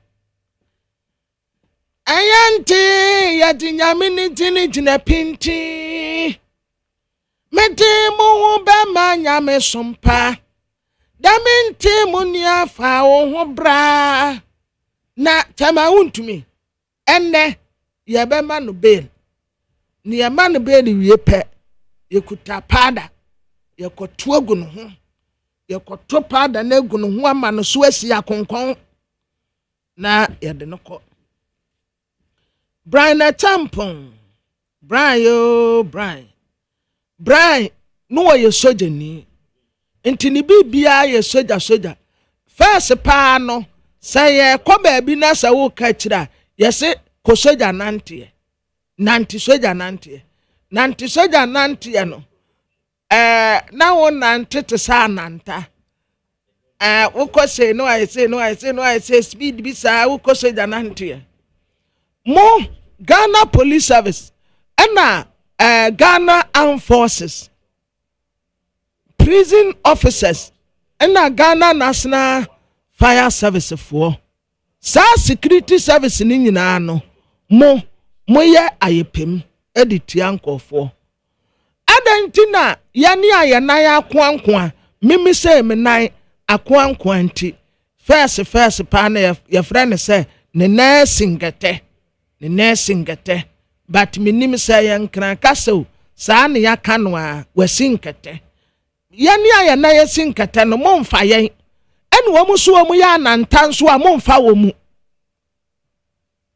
ayante ya dinyamini jina pinti mede mu be ma nyame sompa daminti munia fa wo bra na tama untumi enne ye be ma no bail ni ye ma no bail wie pe ye kuta pada ye koto agu no ho ye koto pada na agu no ho ama no so asi akonkon na ye de no ko Brian Tampon. Brian no ye soja ni. Enti ni bibia ye soja. First pa no say ye ko baabi na sa wo ka kira. Ye se ko soja nante. Nante soja nante no. Na wo nante te sa nanta. Wo ko say no I say speed bi sa wo ko soja nante. Mo Ghana Police Service and Ghana Armed Forces, prison officers and Ghana National Fire Service for sa security service ni nyina no mo ye ayepem editia nkofo adantina yani ayana ya akwankwa mimi say me nan akwankwa nti first pa na ya friend say ne nursingete but minim say yankran kaso saa ne ya kanwa wasinkete yani ayana ya sinkete no momfa yen ene wo mu so mu ya nantanso a momfa wo mu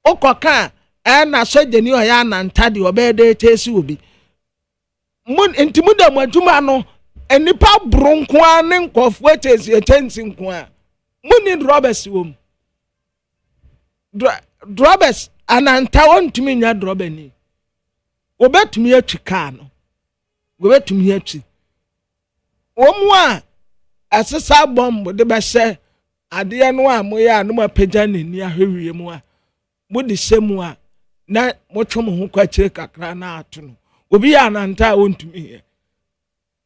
okoka na sojeni o ya nantade obede tesi obi mun intimu da maduma no enipa bronko ane nkofo etesi etensi nko a muni drobes wom drobes ananta wontumi nya drobeni obetumi atwika no obetumi atwi omu a asesa bomb de be hye ade no a moya no mapagya nani ahwewie mu a mudi semu a na motwom ho kwakire kakra na ato no obi ya nanta wontumi he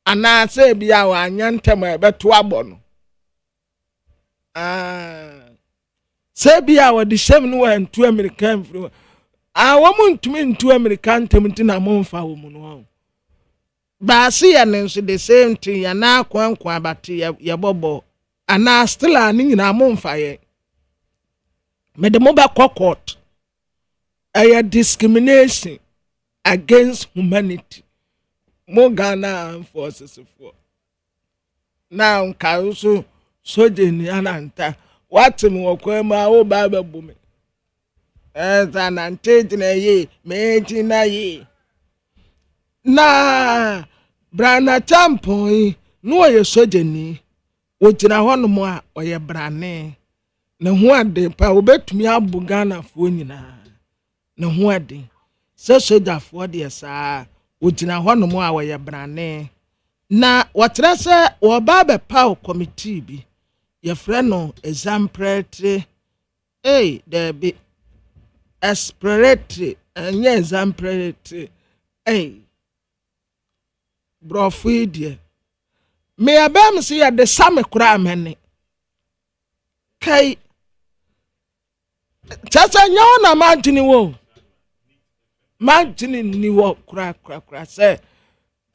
ana se bia wa anyantem ebeto abo no se bia wa de shem no wa ntu american firi wo muntumi ntu american temti na momfa wo mu no ba se ya nenso the same thing ya na kwankwa abate ya bobo ana still ani nyina momfa ye me de mo ba court a discrimination against humanity mo Ghana forces for now kauso sojeni ananta watim wokwema wo baba bume anante na ye meji na ye na brana tampon no ye sojeni wogina hono a oye brane na ho ade pa obetumi abu Ghana fo nyina na ho ade se soja fo de saa wogina hono a oye brane na watra se wo baba pa committee bi ye freno exemplary there be aspiratory and exemplary brofidie me abam se ya de same kura amene kai chasa nyawo na magini ni wo kura se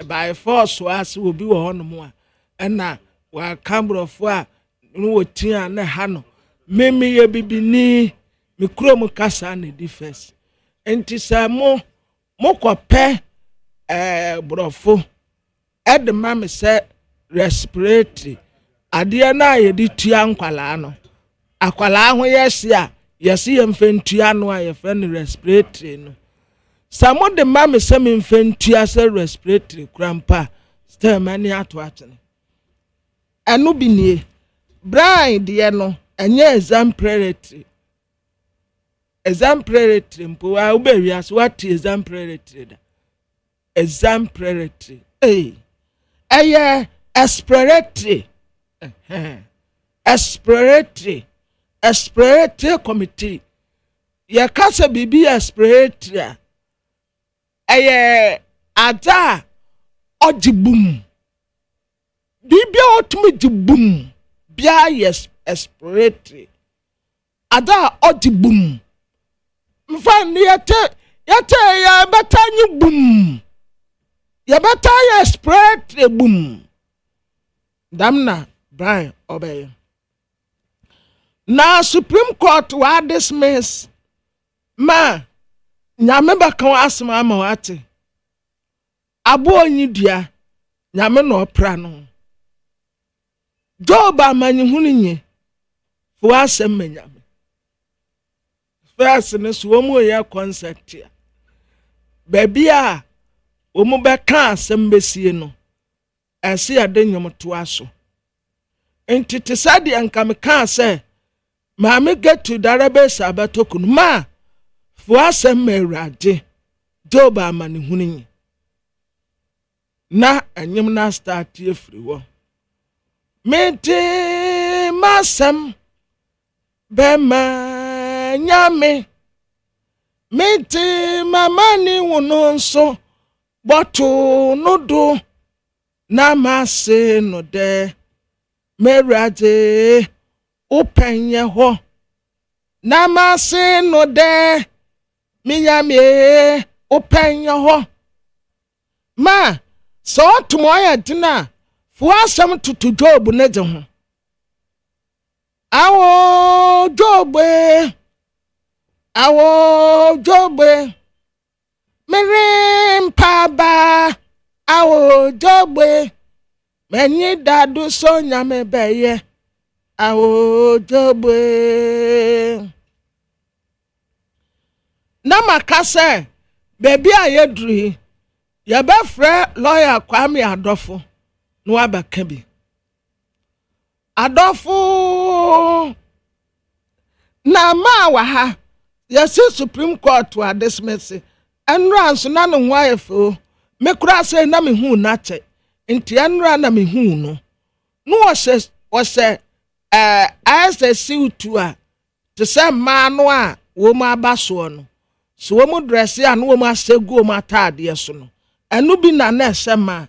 by force was will be wo no a na wa kambrofo a no wotia na ha no meme ye bibini me krom kasa na di first enti sa mo kope brofo ed mame se respiratory ade na ye di tua nkwala no akwala ho yesi ye mfentua no a ye friend respiratory no samo de mame se me mfentua se respiratory krampa stem mani ato atene anu binie Brian de no enye exemplary mpo a ubewi as what exemplary da exemplary exploratory committee ya kasa bibi exploratory ada ojibum bibi otumi jibum bia yes exploratory ada ojibum mfan yete ya batanyi bum ya bataya exploratory bum damna Brian obey na Supreme Court wa dismiss ma nyame baka wa asema ma wate abo onyidua nyame no opra no Job amanyi huninye fo asem nyame first ne so mo ya concept ya baby a omo beka asem besie no ase ade nyom to aso enti te sade anka me ka se ma me get to database abatokun ma fo asem mawrade Job amani huninye na anyem na start ye free wo mete masam bema nyame mete mamani wono nso boto nodo na mase no de merade openye ho na mase no de minyame open ho ma so to moya dina fo asem to job ne de ho awo job merim paba awo job menyi dadu so nyame beye awo job na makase baby ayedru ya be frɛ lawyer Kwame Adofo no abaka bi Adofo na ma wa ha ya si Supreme Court wa dismiss enra so na no hoafo me kura say na me hu na che nti enra na me hu no wo se ISSC tu a to say ma no a wo ma abaso no so wo mu dress ya no wo ma segu wo ma atade so no enu bi na na sema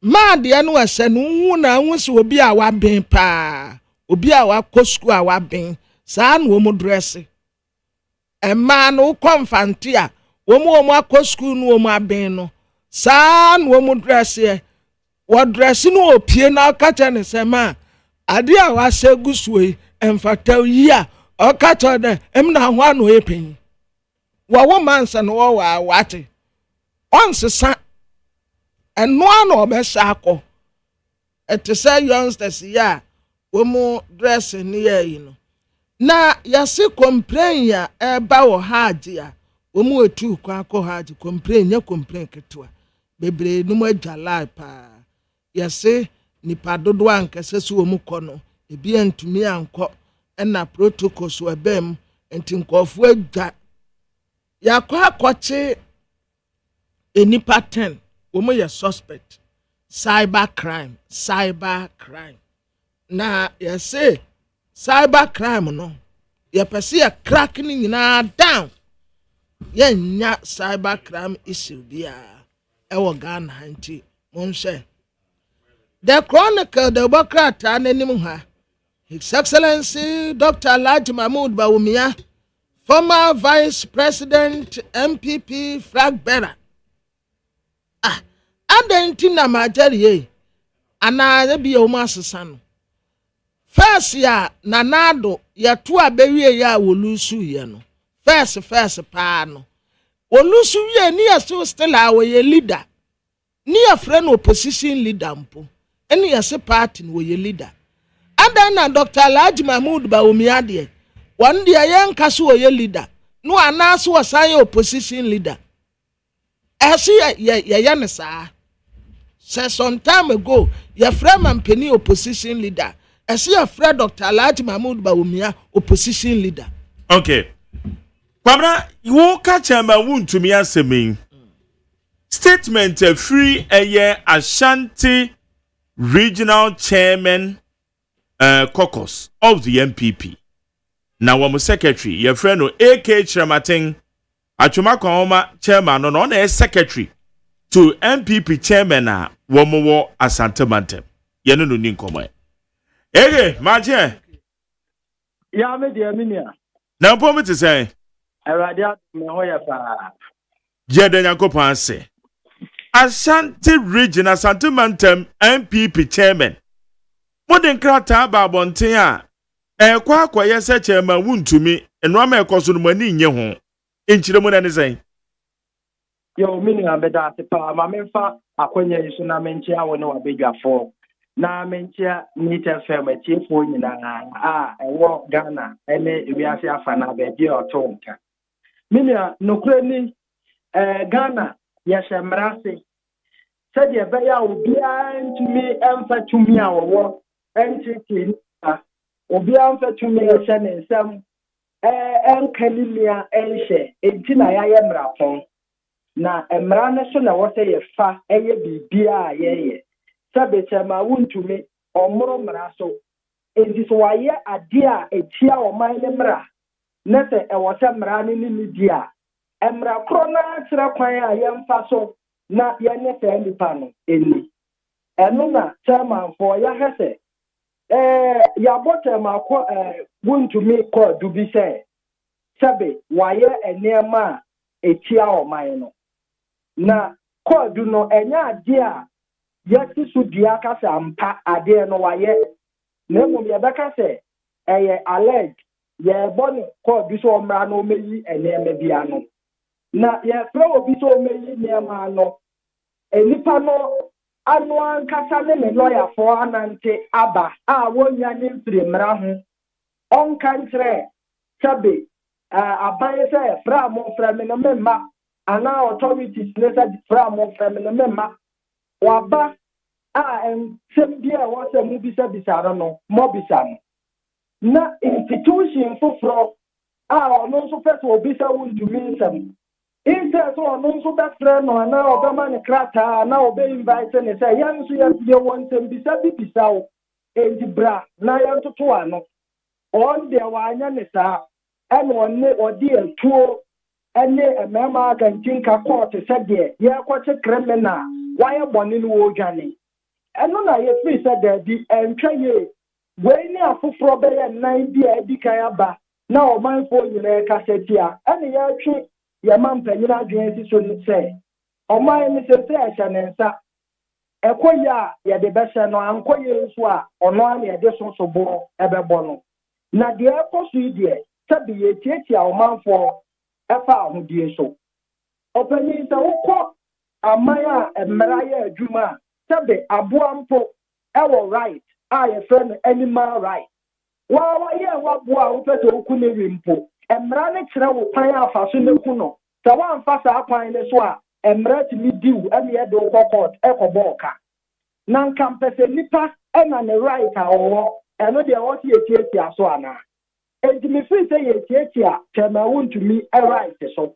ma de no ese no hu na hu se obi a wa ben pa obi a wa kosku a wa ben saa no mu dress ma no konfante a wo mu akosku no wo mu aben no saa no mu dress wo dress no opie na ka cha ne sema ade a wa segu suoi emfata yi a o ka cha de em na ho ano epen wo mansa no wo wa wate onsesa eno ano obesako etese youngsters ya wo mu dress ni ya yi no na yasi complain ya eba wo haji ya wo mu etu kwa ko haji complain ketwa bebre no mu adwala pa yasi nipa dodo ankase so wo mu kɔ no ebi antumi ankɔ na protocols wo bem enti nkɔfo adwa yakɔ akɔche enipa 10 wo mu yɛ suspect cyber crime na yɛse cyber crime no yɛpɛse yɛ crack ni nyinaa down yɛnya cyber crime issue bia ɛwɔ Ghana nti monhwɛ the Chronicle the Bokrata nanim ha His Excellency Dr. Alhaji Mahmood Bawumia former Vice President MPP flag bearer adenti na majari ana bi o masesa no first ya nanado ya to abewie ya wolusu ye no first pa no wolusu ye ni aso still awe leader ni afre no opposition leader mpo eni yase party no ye leader adan na Dr. Alhaji Mahmood Bawumia de one dia yen kaso ye leader no anaso wasan opposition leader asi ya ne saa some time ago your friend and penny opposition leader as your friend Dr. Alhaji Mahmood Bawumia opposition leader. Okay. Kwabra, you catch him to me as a statement free a year Ashanti regional chairman caucus of the MPP. Now I'm secretary, your friend AK Chiramating Achuma Koma chairman on a secretary to MPP chairman na womo Asante Mantem. Yenu no ninkomo. Ege, maje. Ya me de minia. Na po me te say. Awade me hoya pa. Je de Nyankopon ase. Asante region Asante Mantem MPP chairman. Modern krata ba bonten a kwa akoye se chairman wuntumi eno ma ekoso no mani nye ho. Enchire mo na ne say. Yo minia beda ate pa ma memfa akwanya yiso na menche awo ne wabedwafo. Na menchia nita fema chiefo nyina ewo Ghana ene wiase afa na be bi otonka minia nokure ni Ghana ya shemrase said ye be ya obi antumi emfa tumi awo entity obi amfa tumi ehye ne nsam enkanimia enhye enti na ya ye mrafon na emra ne so na wo se ye fa eye bibia ye sabecha ma wuntumi omro mraso enti waye ade a etia oman ne mra na se ewose mra ne ni dia emra kro na kire kwan a yemfa so na ye ne se nipa no eni eno na chairman for ya hese ya bota ma ko wuntumi ko dubi se sabe waye enema etia oman no na code no enya ade a yesi so dia kasa ampa ade no waye na mum ye beka se eye alleged ye boni code bi so omra no meyi enema bia no na ye pro obi so meyi nema no enipa no anu ankasa ne lawyer for anante aba a wonya ne mfrimra ho onka ntre sabe abaye se fra mo fra me no memma ana authorities nesa fra mo fra me no memma waba sem bia wo se mu bisa bisa no mo bisa no na institution foforo ono so pese obi sa wundumi nsam instead so ono so be friend no na obama ne krata na obe invite ne say yan so ye won sem bisa bisa o bra na yan toto ano on de wanya ne sa ene onne odi etuo ene emema gantinka court se de ye kwache criminal why boni no odwane eno na ye free se de di entwa ye we ni afoforo be ye nan bi a di kan aba na o man fo nyina ka setia ene ye twi ye man panyina adwen si so ni se o man ni se ehya ne nsa ekoya ye de be se no ankoye nso a ono an ye de so bo ebebo no na de ekosu de sabi ye tietia o man fo efa ahudie so opani se wokọ amaya emra ye adwuma sabe aboa mpo ewo right a friend animal right wa ye wa boa wo pese oku ne wimpo emra ne kire wo kwan afaso ne ku no se wa mfasa akwan ne so a emra ti mi diu ene ye do court ekoboka na nka pese nipa ena ne right a wo eno de wo ti etietia so ana enti me fi se ye etietia kema wontumi right so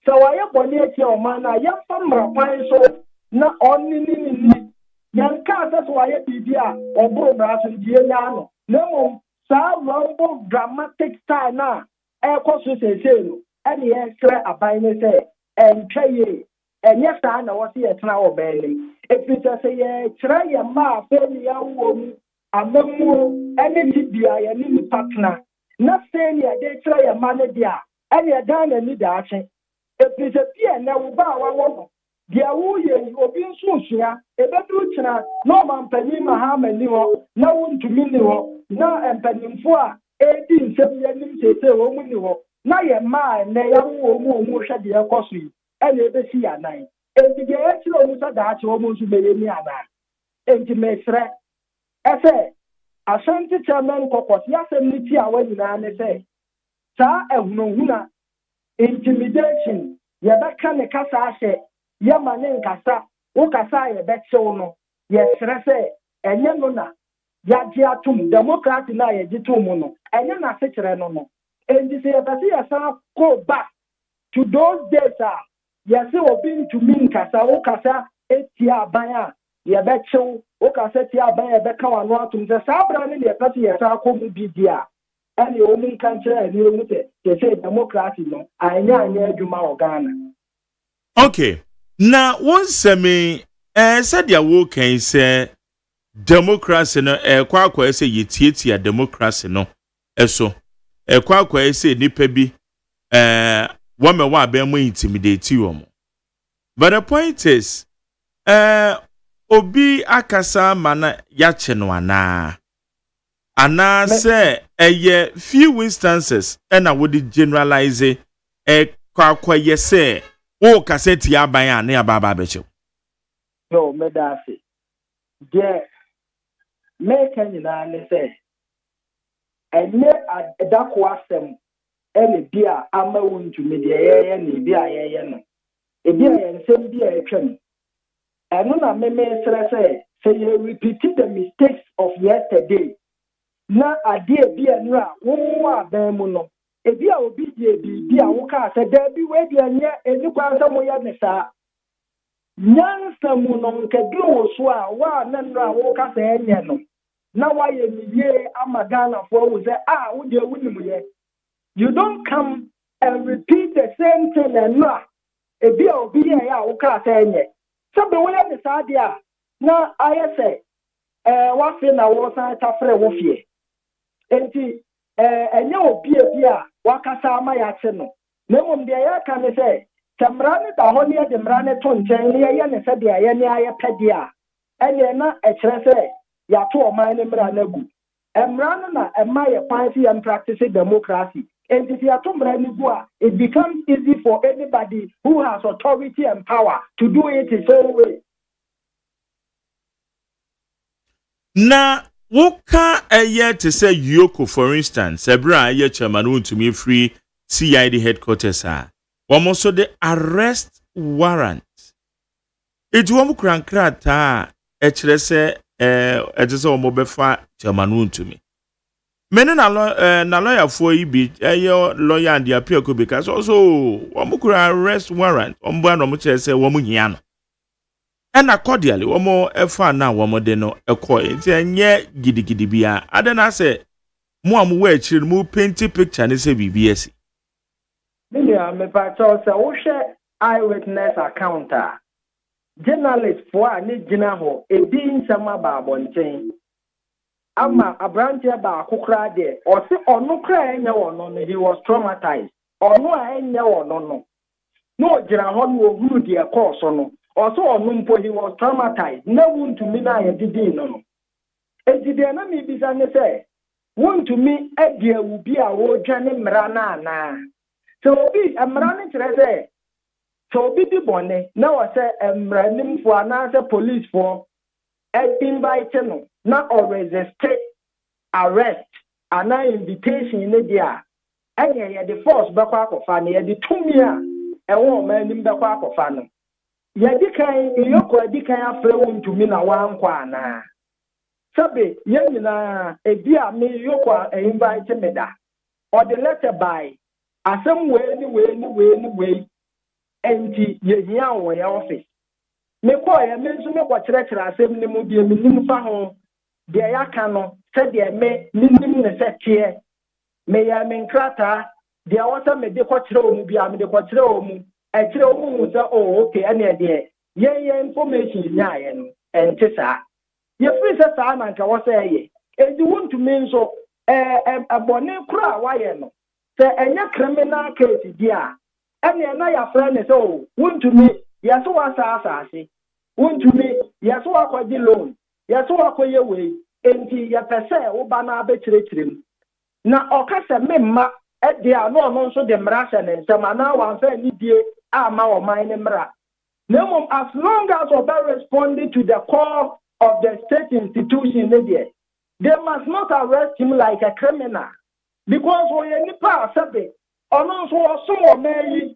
wa ye boni etia o man na ye famra kwan so na onni ni yanka asa so wa ye bibia obro bra so die nya no na mo sa rumble dramatic style na ekoso sese no ene ye kre aban ne se entwaye enye sa na wo se ye tena wo benim efita se ye kre ye ma afeni ya wo mu amamu ene tibia ye ni partner na se ne de kre ye ma ne dia ene dan na ni da ache efita pia na wo ba wa wo dia wo ye obi nso sua ebedu kina no man pani mahama ni ho na wontumi ni ho na empanimfo a edi nsem ye nim sese wo mu ni ho na ye ma na ya wo mu hwe de ekoso yi ene ebesi ya nan enti de ya kiro mu sada ache wo mu nso be ye ni ana enti mesre ese ashanti chairman kokos ya sem ni ti awa nyina ne se sa ehunahuna intimidation ye beka ne kasa ahye ye mane nkasa wo kasa ye bechew no ye srese enye no na ya ji atum democracy na ye ji tum no enye na sekere no no endi se ye bese ye san go back to those days ye se obi to me nkasa wo kasa etia aban a ye bechew wo kasa etia aban ye beka wano atum se sabra ne ye bese ye san ko mu bi dia ene o mu nkankyere ani o mu se democracy no anya adwuma o Ghana. Okay. Na one semi said ya wo kan say democracy no kwa say yetietia democracy no eso kwa say nipa bi woman wa be mo intimidate wo mo. But the point is obi akasa mana ya che no ana say few instances and I would generalize kwa say o kaseti ya banya na ya baba becho no medasi je make nyina ne se enye adako asem ene bia ama wontumi de ye ne bia ye no e bia ye nsem bia etwam eno na me sere se you repeat the mistakes of yesterday na ade bia nu a wo aban mu no ebi a obi die bi a wo ka se da bi we de anya eni kwanza mo ya ne sa nyansa mu no nkadu wo so a wa na no a wo ka se enye no na wa ye miye amagana for wo say wo de wunimu ye you don't come and repeat the same thing and no ebi a obi ye ya wo ka se enye sabe wo ya ne sa de a na aye se wa fe na wo san ta fre wo fie enti enye obi a wakasa ama ya che no na mom de ya ka ne se Samrani da honi de mrane to nchen ye ne se de ye ne aye pede a ene na e kire se ya to o man ne mra na gu emrano na ema ye fancy and practicing democracy and if you are to mrani gu a it becomes easy for anybody who has authority and power to do it his own way. Na woka eye to say Yoko, for instance, Ebra aye chairman to me free CID headquarters are. Also the arrest warrant. It won't crank crata, HRS, it is all mobefa chairman to me. Many na lawyer for be a lawyer and the appeal could because also Wamukura arrest warrant on one of which I say Wamuniano. And accordingly, one more efa na one more deno a coin, and yet giddy bia. I then I say, Mom, where chill move painty picture and say BBS. Me patrol say wo share eyewitness account a journalist for ani gina ho e bi nsama ba abonten ama abrantie ba akokra de o se onu kra enye wono no he was traumatized onu a enye wono no gira ho no ohuru de course no o se onu mpo he was traumatized na wuntu mi na ye didi no ejide na mi bi sa ne se wuntu mi edi awu bi a wo dwane mra na na. So be a man say so be the bonnet. Now I say random for another police for inviting not always a state arrest and an invitation in the year. And yet the first back of fan, the 2 year a woman in the back of fan. Yadikan, Yoko, Dikan, flown to me now one quana. Sabi, Yamina, a dear me, Yoko, inviting me that. Or the letter by. Asem way enti ye hia wo ya office me ko ya me nso me ko kire asem ni mu de me nim fa ho de ya ka no se de me nim ne se tie me ya me nkrata de awota me de ko kire o mu bia me de ko kire o mu e kire o mu se oh okay ene de ye information nya ye no enti sa ye free se sa na nka wo se ye edi wontu me nso abone kura wa ye no. Say any criminal case dia any na your friend is oh want to me yes what asase want to me yes what kwaji loan yes what kwaye we enti ya pese wo ba na abekirekirim na okase memma e dia no nso de mrasha ne nsema na wan fa ni die ama o man ne mra na mom as long as we responding to the call of the state institution they must not arrest him like a criminal. Because we are nipa sabe, ono so so meyi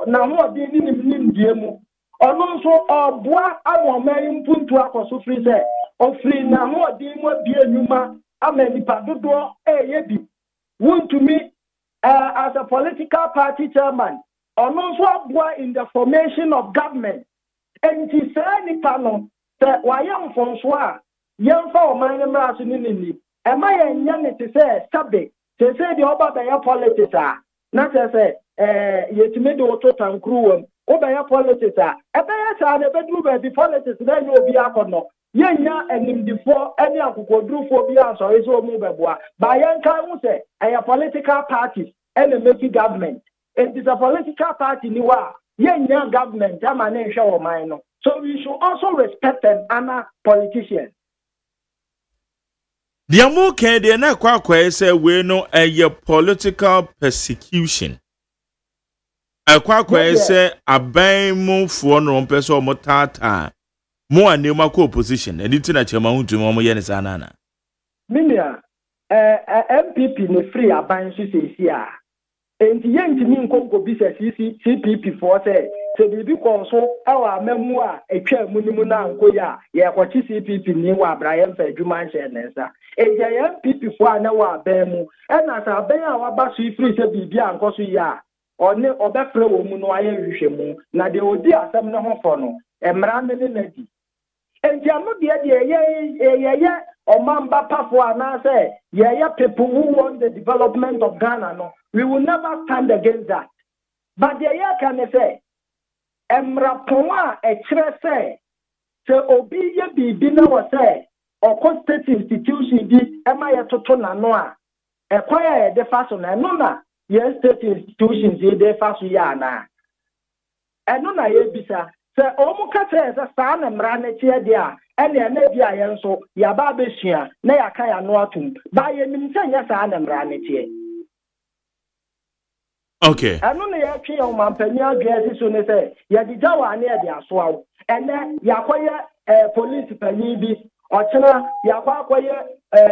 na ho de ni nim die mu. Ono so obua amo meyi mpuntu akoso free say, o free na ho de mu bia nyuma ama nipa dodo ye bi. Want to me as a political party chairman, ono so obua in the formation of government. And ti say nipa no, say wayam fonso a, yemfa o man mra so ni. Am I enya ne say sabe they say the Obaya politics are not as yet made auto and crew. Obaya politics are a better the bedroom the politics, then you'll be a corner. Yenya and in before any uncle could do for beyond so is all movable. By Yanka will say a political parties and a making government. It is a political party new Yenya government, I'm a nation or minor. So we should also respect and honor politicians. The Amoke, the Nakwa say we know a political persecution. A quack say a bay move for no person motata. More and Nemako opposition, and it's in a chamount to Momoyanis Anana. Minia, MPP no free a buying here. And the young to me Congo business CPP for say, so the big also our memoir, a chair Munimuna and Koya, what CPP Niwa, Brian Fejuman Shenesa. And the MPP for an hour Bemu, and as a bear our bus free to be and Kosuya, or ne or that flow Munoya Yushemu, na de Odia some no fono, and Mrandy. And Jamu yeah, or Mamba Pafua na say, yeah, people who want the development of Ghana, no, we will never stand against that. But the year can say, Emrapoma a say, so obedient be dinner was say, or state institution did Emaya Totona Noa, acquire the fashion and nona, yes, state institutions did the fashion yana. ɛno na yɛbisa sɛ ɔmo ka kyerɛ sɛ saa na mmara no kyeɛ deɛ a ɛne ɛna bi a yɛn nso yɛaba abɛsua na yɛaka yɛano atom ba yɛnim sɛ nyɛ saa na mmara no kyeɛ. Okay. ɛno na yɛtwe yɛ ɔmampani adwene si so ne sɛ yɛde gya wɔ ane yɛde asoa wo ɛnɛ yɛakɔyɛ police panyin bi ɔkyena yɛakɔyɛ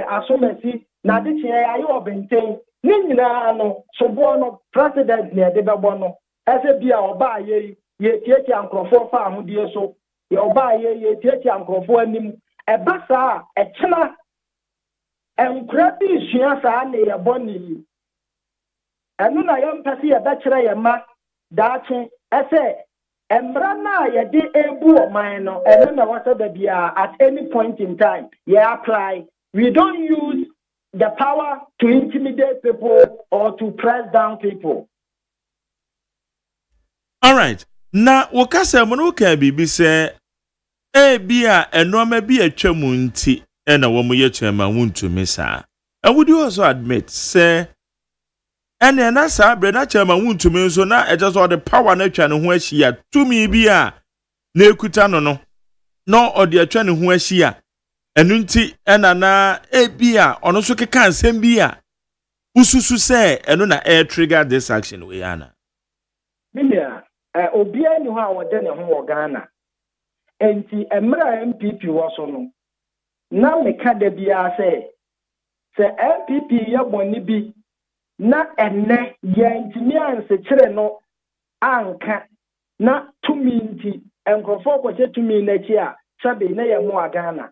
asomasi na de kyeɛ ayɛ ɔbɛnten ne nyinaa no soboɔ no president ne yɛde bɛbɔ no ɛsɛ bi a ɔbaa yɛyi yɛtiatia nkurɔfoɔ fa ahodie so ɔbaa yɛtiatia nkurɔfoɔ anim ɛba saa a ɛkyena nkura bi sua saa ne yɛbɔ ne yi ɛno na yɛmpɛ sɛ yɛbɛkyerɛ yɛn ma daakye ɛsɛ mmara no a yɛde ebu ɔman no ɛno na wɔsɛ baabi a at any point in time yɛ apply. We don't use the power to intimidate people or to press down people. All right. Na wokasa mo no ka bibi sɛ bi a enoma bi atwa mu nti na wo mo ye chema wuntumi saa. And would you also admit say ɛne na saa bre na chema wuntumi nso na just all the power na atwa ne ho ahyia tumi bi a na ekuta no no no ɔde atwa ne ho ahyia ɛnu nti ɛna na bi a ɔno so keka nsɛm bi a ususu sɛ ɛno na trigger this action we ana. Minia obia ni ho a wɔde ne ho wɔ Ghana enti emra MPP wɔ so no na meka da bia sɛ MPP yɛ bɔne bi na enne yɛntimi ansekyere no anka na tumi nti nkrofo kɔkyɛ tumi n'akyi a sabe na yɛ mo a Ghana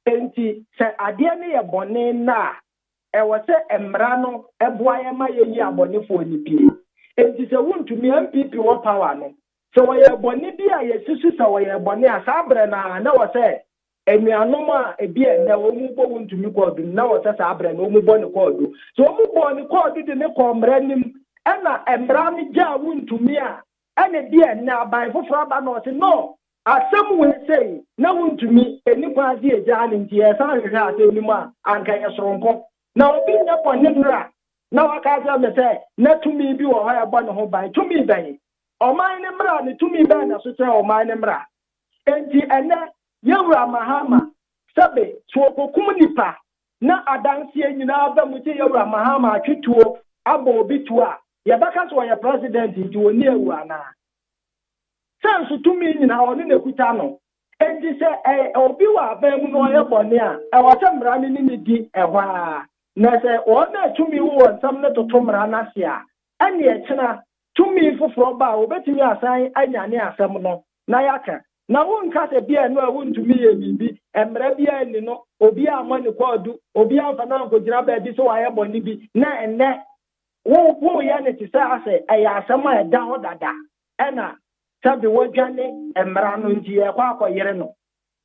enti sɛ adeɛ ne yɛ bɔne na ɛwɔ sɛ emra no ɛboa yɛ ma yɛyi abɔnefo ni pie enti sɛ wontumi MPP wɔ power no sɛ wɔyɛ bɔne bi a yɛsusu sɛ wɔyɛ bɔne a saa brɛ na wɔ sɛ enuanom a ebi ɛnɛ wɔn mu bɔ wontumi kɔɔdu na wɔ sɛ saa brɛ na wɔn mu bɔ ne kɔɔdu so wɔn mu bɔ ne kɔɔdu de ne kɔɔmrɛ nim ɛna mmara no gya wontumi a ɛna bi ɛnɛ aban foforɔ aba na ɔsɛ no asɛm wɔ sɛ na wontumi enipa ase egya ne nti ɛsan hwehwɛ asɛm nim a anka yɛ soronko na obi nyɛ bɔne nra na waka sɛ me sɛ na tumi bi wɔ hɔ ɛbɔ ne ho ban tumi bɛn ɔman ne mmara ne tumi bɛn na so kyerɛ ɔman ne mmara enti ɛnɛ yɛwura mahama sɛbe tuokokum nipa na adanseɛ nyinaa ba mu sɛ yɛwura mahama atwetuo abɔ obi tuo a yɛbɛka sɛ ɔyɛ president nti wɔni awu anaa sɛ nso tumi nyinaa ɔne na kuta no enti sɛ obi wɔ aban mu na ɔyɛ bɔne a ɛwɔ sɛ mmara ne ne di ɛhɔ a na sɛ wɔn na tumi wɔ nsɛm ne toto mmara n'ase a ɛne ɛkyena tumi foforɔ ba a wɔbɛtumi asan anyane asɛm no na yɛaka na wonka sɛ bia no a wontumi yɛ biribi mmara bia ni no obi a ama ne kɔɔdu obi amfa na nkɔgyina baabi sɛ wɔayɛ bɔne bi na ɛnnɛ woyɛ ne te sɛ asɛ ɛyɛ asɛm a ɛda hɔ dada ɛna sɛbe wɔdwane mmara no nti yɛkɔ akɔyere no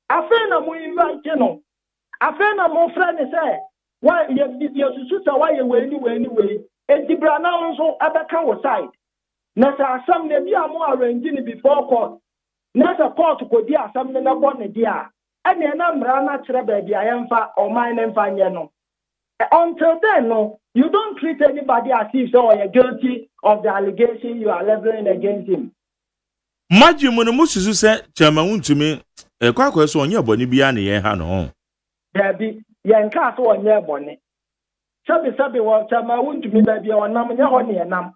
afei na moinvite no afei na mofrɛ ne sɛ yɛsusu sɛ woayɛ wei enti bra na wo nso ɛbɛka wo side na sɛ asɛm na bi a mo arrange ne before court na sɛ court kɔdi asɛm no na bɔ ne di a ɛne na mmara no akyerɛ baabi a yɛmfa ɔman no mfa nyɛ no until then no you don't treat anybody as if so you're guilty of the allegation you are leveling against him. Maji mu no mususu sɛ chama wuntumi kwakwa so onye bɔne bia ne yɛn ha no ho. Dabi yɛnka so onye bɔne. Sabi wɔ chama wuntumi baabi a ɔnam nyɛ hɔ ne yɛnam.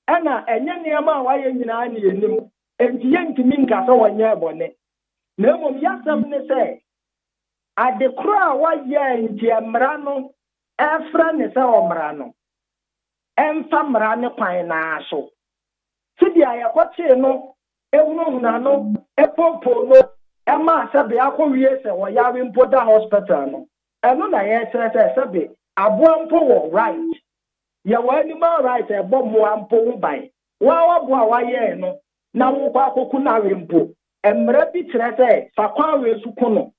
Ɛna ɛnyɛ nneɛma a wayɛ nyinaa ne yɛnim. Enti yɛntumi nka so onye bɔne. Na mmom yɛasɛm ne sɛ ade koro a wayɛ nti mmara no ɛfrɛ ne sɛ ɔmmara no ɛmfa mmara ne kwan naa so. Sidi a yɛkɔkyee no ehunahuna no epopo no ɛma sɛbe akɔwie sɛ wɔyare mpo da hospital no ɛno na yɛkyerɛ sɛ sɛbe aboa mpo wɔ right yɛwɔ animal right ɛbɔ mmoa mpo ho ban wɔaboa wayɛɛ no na wokɔ akɔku nawe mpo mmara bi kyerɛ sɛ fakwawe su ko no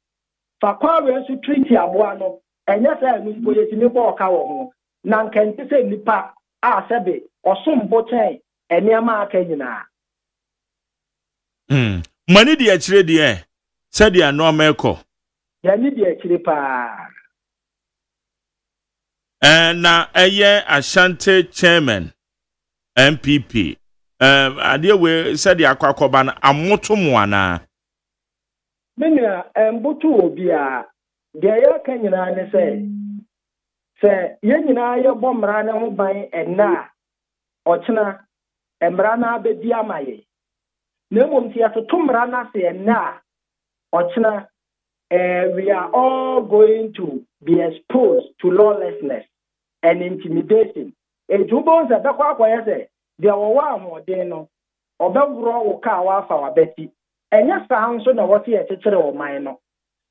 fakwawe su treat aboa no ɛnyɛ sɛ ɛno mpo yɛtumi bɔ ɔka wɔ ho na nkɛnte sɛ nipa a sɛbe ɔsom mpo kyɛn ɛnneɛma aka nyinaa. Mani di akyire deɛ sɛdeɛ anɔɔma ɛkɔ. Yɛni di akyire paa. Na ɛyɛ Ashanti chairman MPP Adeɛ we said the akwakoba na amoto mu ana. Menua mbutu obi a de ya ka nyina ne sɛ yɛn nyinaa yɛbɔ mmara ne ho ban ɛna ɔkyena mmara na abɛdi ama yɛ. Na mmom ti yɛtoto mmara na se ɛna ɔkyena we are all going to be exposed to lawlessness and intimidation. Ejubon sɛ bɛkɔ akɔyɛ sɛ deɛ wɔwɔ ahoɔden no ɔbɛworɔ wo kaa wafa wabɛti. Ɛnyɛ saa nso na wɔte yɛkyekyere wɔ man no.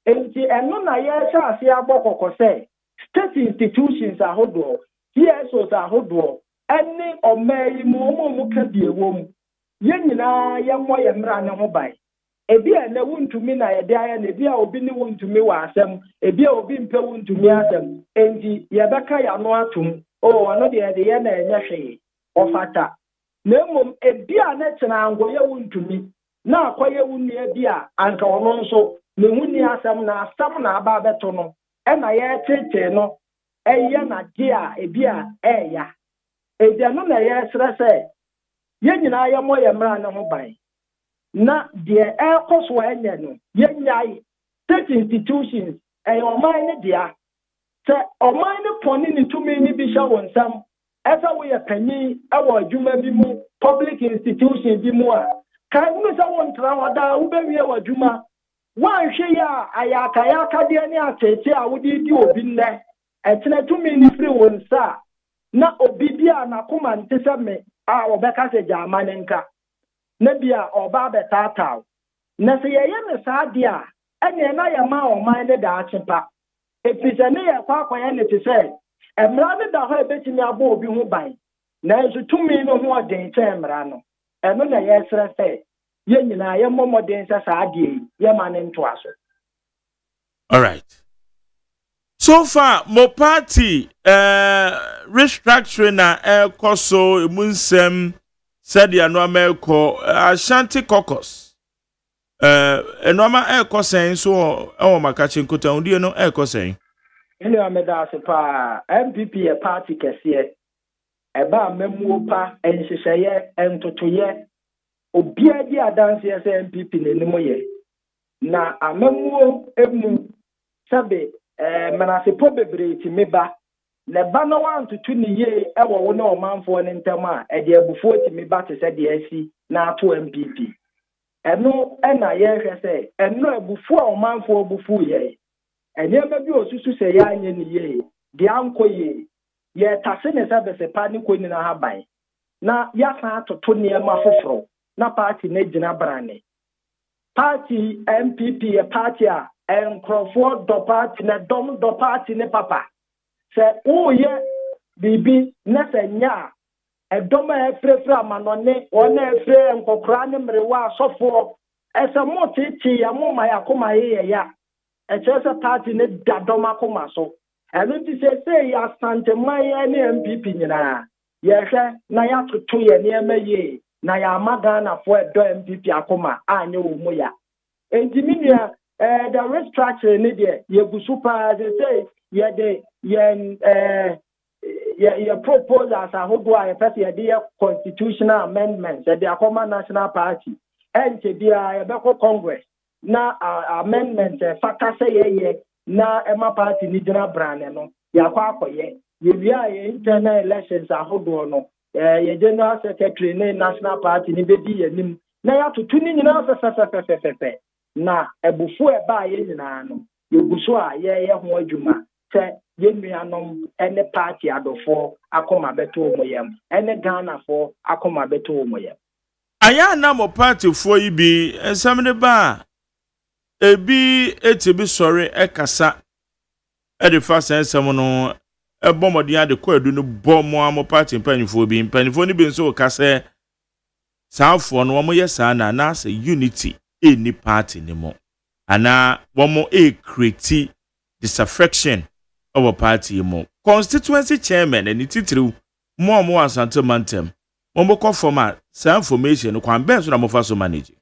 Enti ɛno na yɛhyɛ ase abɔ kɔkɔ sɛ state institutions ahodoɔ, TSOs ahodoɔ, ɛne ɔmaa yi mu ka bi ɛwɔ mu. Yɛn nyinaa yɛmmɔ yɛn mmara ne ho ban. Ebi a na wuntumi na yɛde ayɛ na ebi a obi ne wuntumi wɔ asɛm, ebi a obi mpɛ wuntumi asɛm. Enti yɛbɛka yɛano atom. Ɔno deɛ yɛde yɛ na ɛnyɛ hwee. Ɔfata. Na mmom ebi a ne kyena angoyɛ wuntumi na akɔyɛ wunnua bi a anka ɔno nso ne hunni asɛm na asɛm na aba abɛto no. Ɛna yɛtete no ɛyɛ na gye a ebi a ɛɛya. Edia no na yɛsrɛ sɛ yɛn nyinaa yɛmmɔ yɛn mmara ne ho ban. Na deɛ ɛkɔ so ɛnyɛ no yɛnyae state institutions ɛyɛ ɔman ne dea. Sɛ ɔman ne pɔne ne tumi ne bi hyɛ wɔn nsam ɛsɛ woyɛ panyin ɛwɔ adwuma bi mu public institution bi mu a kan mu sɛ wɔntra hɔ daa wobɛwie wɔ adwuma. Wanhwe ya ayakadeɛ ne atete a wode di obi nnɛ ɛkyena tumi ne firi wo nsa na obi bi a nakoma nte sɛ me a ɔbɛka sɛ gyaama ne nka na bi a ɔba abɛtaataw na sɛ yɛyɛ ne saa deɛ a ɛneɛ na yɛma ɔman ne daakye pa ɛfiri sɛ ne yɛkɔ akɔyɛ ne te sɛ mmara ne da hɔ ɛbɛtumi abɔ obi ho ban nanso tumi no ho ɔden kyɛn mmara no ɛno na yɛsrɛ sɛ yɛn nyinaa yɛmmɔ mmɔden sɛ saa adeɛ yi yɛma ne ntoa so. All right. So far, mo party restructuring na ɛkɔ so emu nsɛm sɛdeɛ nneɛma ɛkɔ Ashanti caucus. Nneɛma ɛkɔ sɛn so ɛwɔ Makachi nkotawudie no ɛkɔ sɛn. Ɛnna ameda ase paa MPP yɛ party kɛseɛ ɛba mɛmuo pa nhyehyɛeɛ ntotoyɛ obia di adanseɛ sɛ MPP n'anim yɛ na amamuo emu sɛbe manasepo bebree ti meba na ba no wantoto ne yie ɛwɔ wo ne ɔmanfoɔ ne ntam a ɛde abufuo ti meba te sɛ deɛ asi na ato MPP ɛno ɛna yɛhwɛ sɛ ɛno abufuo a ɔmanfoɔ bufuo yɛ ɛnneɛma bi osusu sɛ yɛanyɛ ne yie deɛ ankɔ yie yɛtase ne sɛ bɛsɛpa ne kɔ nyina ha ban na yɛasan atoto nneɛma foforɔ na party ne gyina brane party MPP yɛ party a nkurɔfoɔ dɔ party na dɔm dɔ party ne papa sɛ woyɛ biribi na sɛ nya a ɛdɔm a ɛfirɛfirɛ amanɔne wɔn a ɛfirɛ nkɔkora ne mmerewa asɔfoɔ ɛsɛ mo tete yɛ mo ma yɛ akoma yɛ ya ɛkyerɛ sɛ party ne da dɔm akoma so ɛno ti sɛ yɛ asanteman yɛ ne MPP nyinaa yɛhwɛ na yɛatoto yɛ nneɛma yie na ya magana for MPP akoma anye wo mu ya enti minua the restructuring ne de ye gusupa they say ye de ye proposals ahodo a ye pese ye de constitutional amendments ye de akoma national party ente bia ye beko congress na amendment faka say ye na ema party ni gyina brane no ya kwa akoye ye bia ye internal elections ahodo no ye general secretary ne national party ni bedi yanim na ya tutu ni nyina fefefefefefe na ebufu eba ye nyina no ye guso a ye ho adwuma se ye nuanom ene party adofo akoma beto omoyam ene Ghana fo akoma beto omoyam aya na mo party fo yi bi ensam ne ba ebi etibi sori ekasa edifa sensem no ebomodi ade ko adu no bomo amo party mpanifo bi ni bi nso ka se saafo no mo yesa na say unity any party ni mo ana womo create disaffection of party mo constituency chairman and titiriw mo Asante mantem mo ko format sa information kwan ben so na mo fa so manage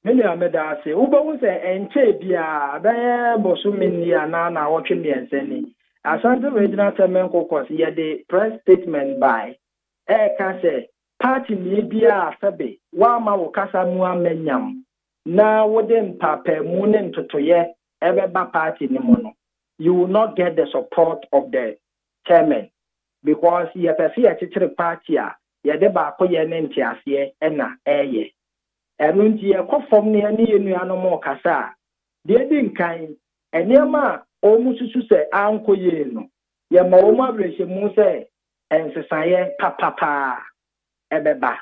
meni ameda ase ubo se enche bia be bosu mini ana na wotwe mienseni Asante Regional Chairman Caucus ye the press statement by ka say party ni bia asabe wa ma wo kasa mu amanyam na wode mpape mu ne ntotoye ebeba party ni mu no, you will not get the support of the chairman because ye pese ye chichire party a ye de ba ko ye ne ntiase e na eye enu nti ye kofom ne ne yenuano mo kasa de di nkan enema o mususu se anko ye no ye ma o ma brehye mu se ensesaye papapa ebeba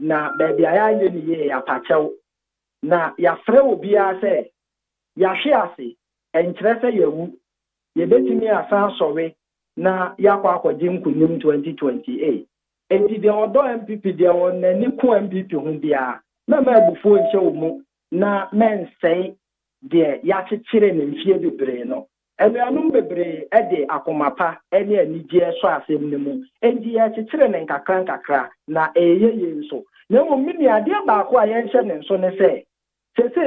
na baby aya nye ni ye apachew na ya frɛ obi a se ya hwe ase enkyerɛ sɛ yawu ye betimi asan sɔwe na yakwa akɔgye nkunim 2028 enti de odo MPP de on nani ko MPP ho bia na ma abufuo nhyɛ wo mu na mensɛe de ya kyekyere ne mfie bebree no enuanum bebree ede akomapa ene anigye so asem ne mu enti ya kyekyere ne nkakra na eye nso na mo mini ade baako a yenhye ne nso ne se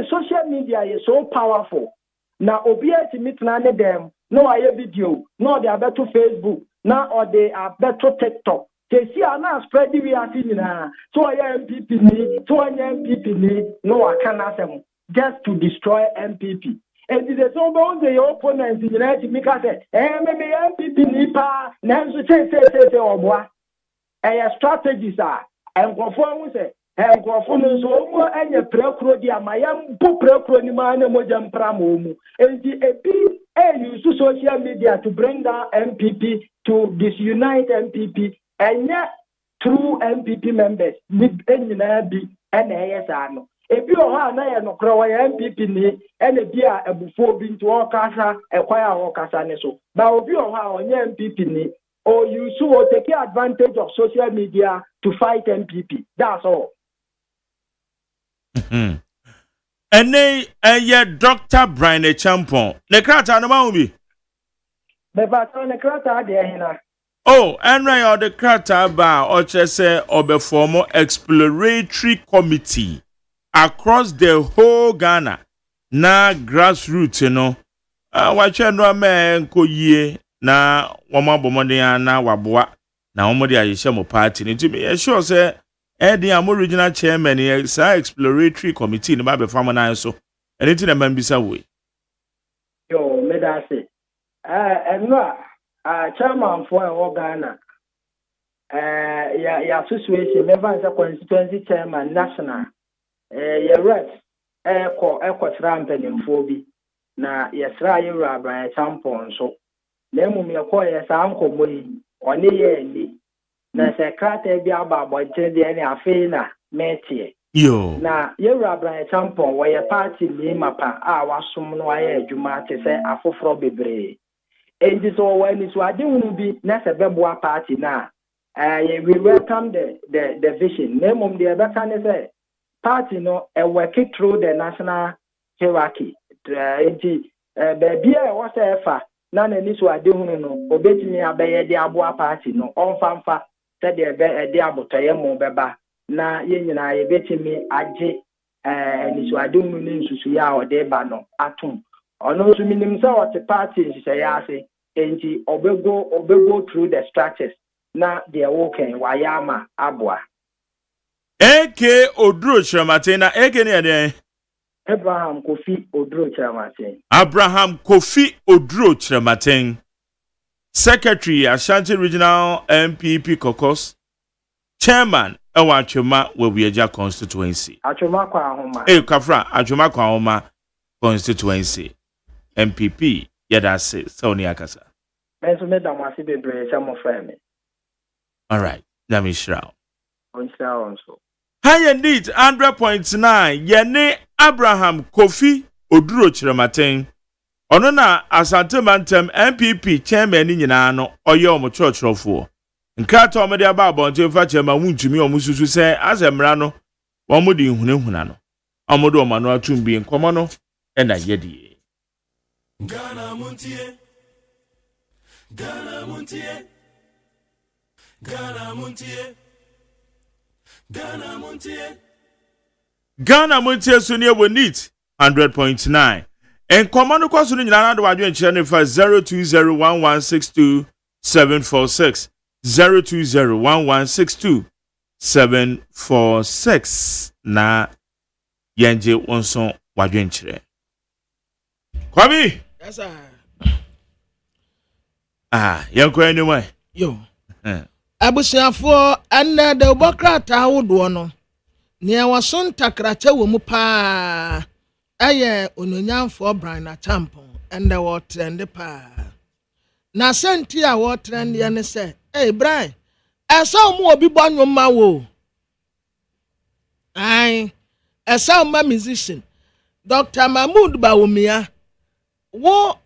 social media is so powerful na obi atimitna ne dem no aye video no de abeto Facebook na or de abeto TikTok see ana spread we are nyina so aye MPP ni so aye MPP ni no aka na asem just to destroy MPP. And the so the opponents in United Mikase, maybe MPP nipa, Nancy say or strategies are and conform say, and conform so more and your precro dia mayam precro ni man mojam pramu. And the AP use social media to bring down MPP to disunite MPP and yet through MPP members with any and ASR. Ebi oha na ye no kro wa MPP ni ene bia abufo bi nti o kasa ekwaya o kasa ne so ba obi oha onye MPP ni or you so take advantage of social media to fight MPP. That's all. Ene eye Dr. Brian Champon ne krata no ma ubi be ba to ne krata de hina. Oh, enra yo the krata ba o chese obeformo exploratory committee across the whole Ghana na grassroots no wache no me nko yie na woma bomode na waboa na womode ayehye mo party ni timi e sure say the original chairman is exploratory committee no ba be fam na so anything na mbisa we yo me da say enwa chairman for Ghana ya association member constituency chairman national ye reps eko trampelimfo bi na yesra yewura Brian Champon so na emum ye ko ye sa ankomo yi one ye ni na secretary bi ababonche de ni afi na metie yo na yewura Brian Champon wo ye party ni mapa a wasom no aye adwuma te se afoforo bebre endi so wani so ade hunu bi na se beboa party na we welcome the vision na emum de beka ne se party no work it through the national hierarchy enti baby e wo se fa na nani so ade hunu no obetimi abeye de aboa party no onfamfa se de be de abotoye mo beba na yenyina ye betimi age ni so ade hunu ni nsusu ya o de ba no atum ono so minim se o te party nhise ya ase enti obego through the structures na de woken wayama aboa AK Oduro Chiramaten na AK ni ade Abraham Kofi Oduro Chiramaten. Abraham Kofi Oduro Chiramaten, Secretary Ashanti Regional MPP Caucus, Chairman Ewa Achoma Webuyeja Constituency. Achoma kwa ahoma. Kafra Achoma kwa ahoma Constituency MPP yada se Sony Akasa. Menso me damasi bebre samo frame. All right, let me shroud. Also. High indeed 100.9 yene Abraham Kofi Oduro Chiramaten ono na Asante Mantem MPP chairman nyina no oye omo churchrofo nkrata omede aba abonte fa chairman wuntumi omususu se azemra no womode nhunehuna no omodo omano atumbi nkomo no ena yedie Ghana Montie Ghana Montie Ghana Montie Ghana Montie so near we need 100.9 and command kwa so nyina na do wadwe nkyere fa 0201162746 0201162746 746 na yenje wonso wadwenkyere. Kwami. Yes sir. Yanko anyway. Yo. Abusiafo anna de bokrata ahodo no. Ne waso ntakrache wo mu pa. Aye ononyamfo Brian na Tampon and the water trend pa. Na senti a water trend ya ne se, "Hey Brian, esa mu obi bonyo ma wo." Ai, esa ma musician. Dr. Mahmoud Bawumia. Wo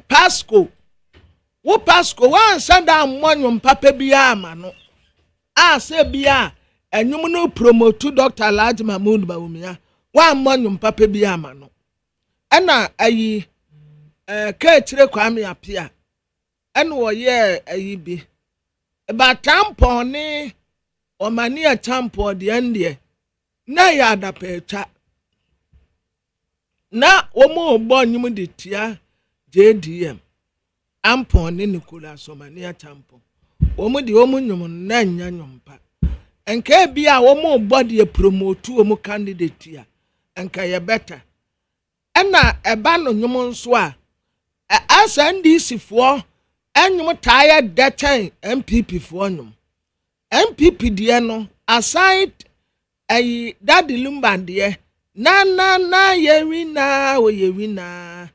Pasco. Wo Pasco wan sanda monyo papa bia ma no. Se bia enyum no promote Dr. Alhaji Mahmoud Bawumia. Wan monyo papa bia ma no. Ana ayi ka chire Kwame Apia. Ana wo ye ayi bi. Ba tampon ni o mani a tampon de ende. Na ya da pecha. Na omo ogbo nyum de tia JDM. Ampon ni Nicolas Omani a tampon. Omo de omo nyum na nya nyumpa. Enka bia omo ogbo de promote omo candidate ya. Enka ye better. Ena eba no nyum nso a asa NDC fo enyum tire detain MPP fo nyum MPP de no aside ayi Daddy Lumba de na yerina o yerina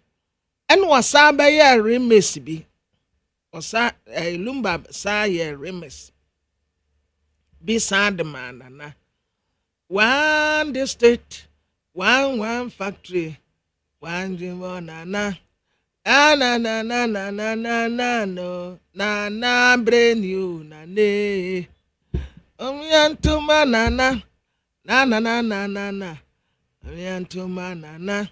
en wasa ba ye remes bi wasa Lumba sa ye remes bi sad man na one district one factory one dream na na no na brain you na ne Yantuma na Yantuma na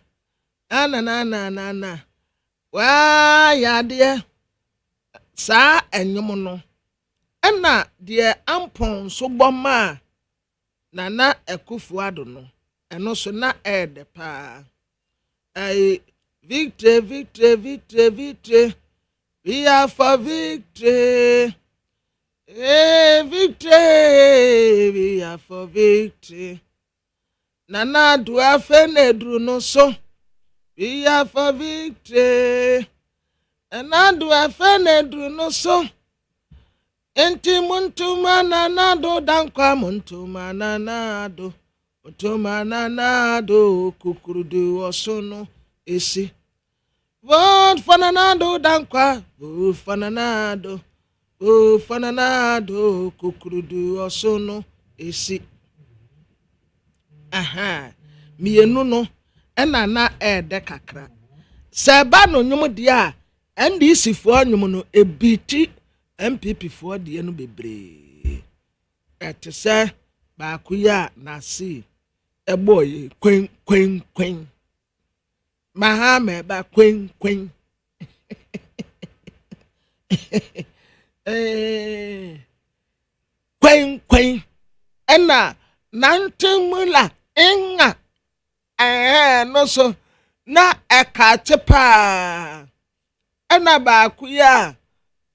wa ya de sa enyum no ena de ampon so boma na Ekufuado no eno so na ede pa ai victory we are for victory victory we are for victory nana do afenedru no so we are for victory nana do afenedru no so enti muntuma nana do dankwa muntuma nana do kukurudu osono esi vote for nanado dankwa vote for nanado kukurudu osono esi mienu no ena na ede kakra seba no nyum de a NDC fo nyum no ebiti MPP fo de no bebre etese ba kuya na si eboy kwen Mahame ba kwen kwen ena nantemula inga no so na ekatepa ena ba kuya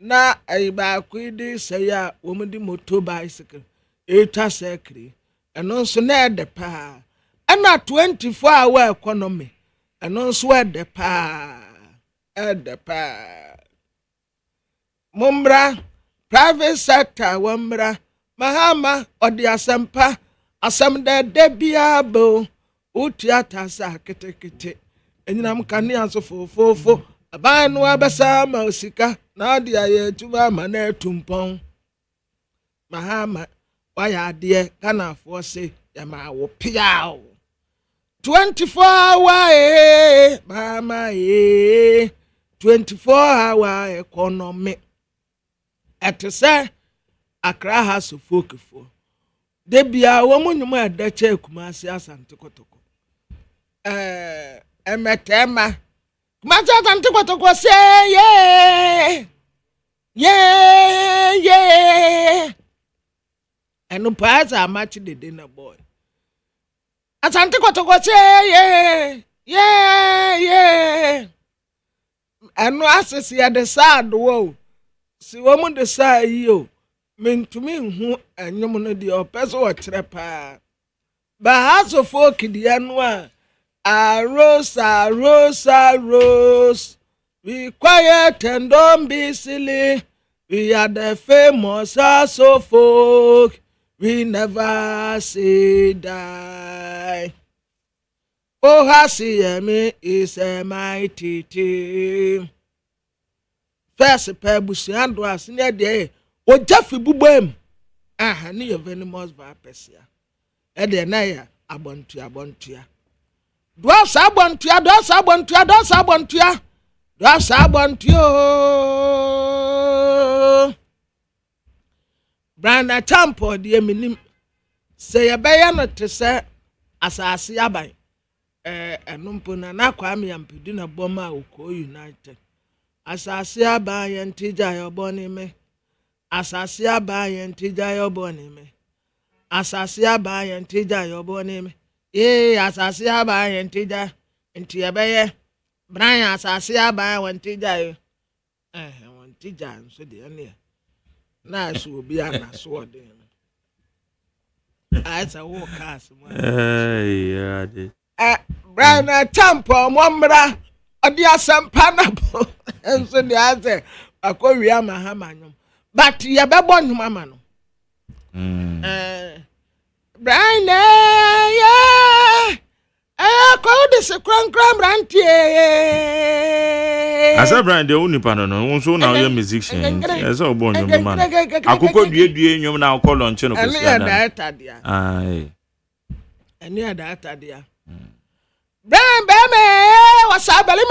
na ba kwidi seya womudi motor bicycle eta sekri eno so na edepa ena 24-hour economy eno so edepa mumbra private sector wambra mahama odi asampa asamda debia bo utiata sa ketekete enyinam kane aso fofofo abanu abasa ma osika na odi aye tuba ma na etumpon mahama waya ade kana fo se ya ma wo piao 24-hour mama 24-hour economy etese Accra has folk for debia wo munyum adache Kumasi Asante Kotoko emetema Kumasi Asante Kotoko say yeah enu paasa match the dinner boy Asante Kotoko say yeah enu asisi ya the sad wo si wo mu de say yo mentumi nhu enyom no de opese wo kire pa ba haso folk de no a rose, be quiet and don't be silly. We are the famous Aso folk. We never say die. Oh, Hasiemi is a mighty team. First, Pebusi and was near the O Jeffy Bubem. Ah, near venomous vapesia. Edenaya, abontia. Dwas abontia. Brana Tampo, dear minim. Say a bayan to say, as I see abai. Numpuna na kwami yampidina boma uko United. As I see abai and tija your bonny me. As I see abai and tija your bonny me. As I see abai and tija your bonny me. Yea, as I see abai and tija into your bay. Brian, as I see abai and tija. One tija, so the near. Nice will be an sword. I say, walk cast. Yeah, Brian, Tampo, Mombra, or dear some pineapple. And so the answer, I call you Mahamanum. But you have one, Mamma. Brian, yeah. I call this a crank rantier. I said, Brian, the only panel, also now you're musician. Yes, oh, born your man. I could call you now call on channel. And near that idea. Aye. And near that idea. Brian, baby, what's up, Belly?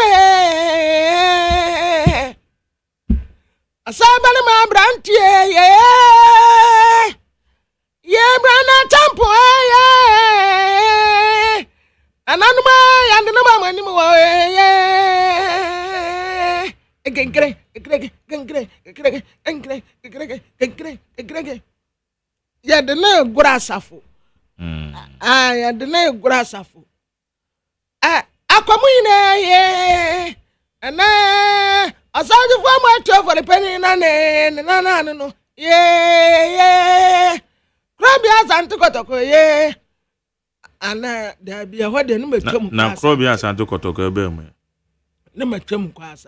A sabally man, Brantier, yeah. Yeah, Brana Tampo, yeah. And another anymore, yeah. Again, yeah, the name Grassafu. I the name Grassafu. Aquamina, yeah. And I saw the former for the penny, no, yeah. Crabbias and Tokotoko, yeah. And there be a wedding number two. Now, Crabbias and Tokotoko, number two class.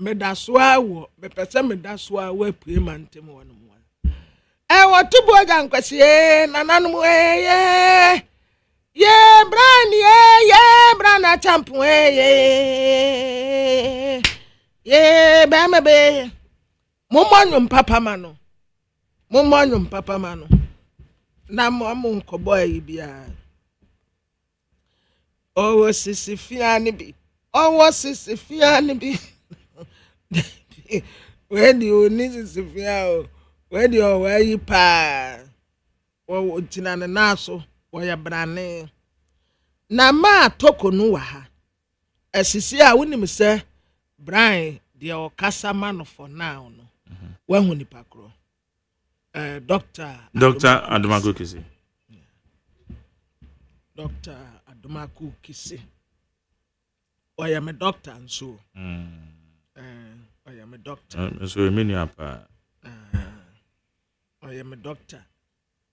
Medaswa, me person that's we payment him 1 1. I want to boy and question, and yeah. Yeah, Bran, yeah, Brana Champo, yeah, Bamabe. Momonum Papa Mano. Na mo boy bia. Oh, Sisifiani bi. Where do you need Sisifia? Where do you wear you pa? Oh, Tinana Naso. Waya brane na ma toko no wa ha asisi a wonim se Brian de o kasa man for now no wa hu ni pakro Dr. Adumaku Kisi. Dr. Adumaku Kisi oya me doctor nso oya me doctor so many apa oya me doctor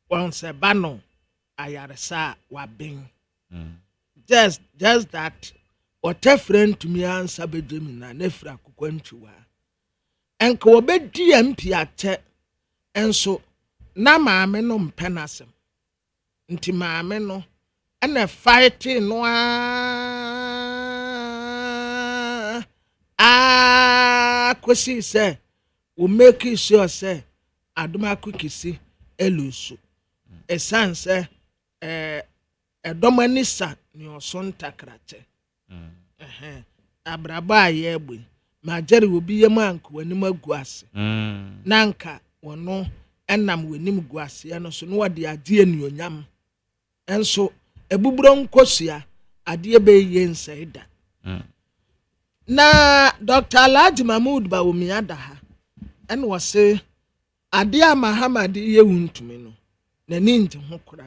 wan se bano ayaresa wabin just that what a friend to me answer bedroom na nefra kukwantuwa enka obedi MP ate enso na maame no mpenasem nti maame no ana fight no kwesi se we make sure say Adumaku Kisi elusu esanse edomanisa ni oson takrate abraba ayegbe ma jeri obi yem anko wanim aguase nanka wono enam wanim guase ya no so no wode ade anuonyam enso ebuburo nkosua ade be yense da na Dr. Alhaji Mahmood Bawumia ada ha en wose ade a Muhammad ye wuntumi no na ninje ho kura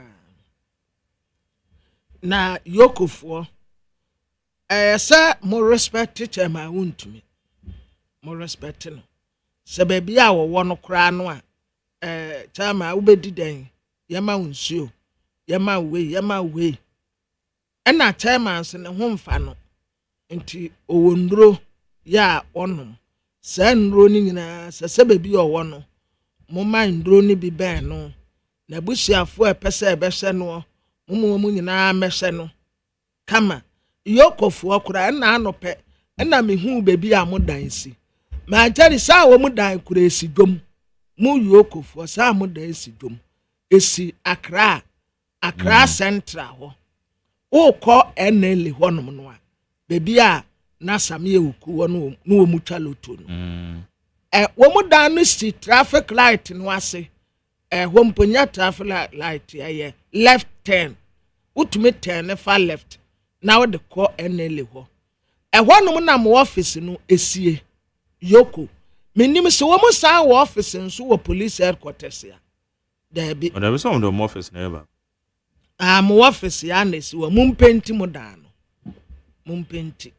na yokofo say mo respect teacher ma wuntumi mo respect no se baby a wo no kura no a chama ubedi den yama unsuo yama we ɛna chairman se ne ho mfa no nti owondro ya onom saa ndro ni nyina sɛ bebi ɔwɔ no mo ma ndro ni bi bɛn no na busuafo ɛpɛsɛ ɛbɛhwɛ no mo nyina mɛhwɛ no kama yokofo kora ɛna anɔpɛ ɛna mehu bebi a mo dan si ma jari saa wo mo dan kora esi dwom mo yokofo saa mo dan esi dwom esi Accra Central ho okọ enele honom no a bebi a na samye oku wono no mu twaloto no wo mu dan no si traffic light no ase wo mponya traffic light ye left turn utumi turn fa left na wo de kọ enele ho honom na mo office no esie yoko menim se wo mu san wo office nso wo police headquarters ya there be there be some of the office never mo office ya na si wo mumpenti mo dan no mumpenti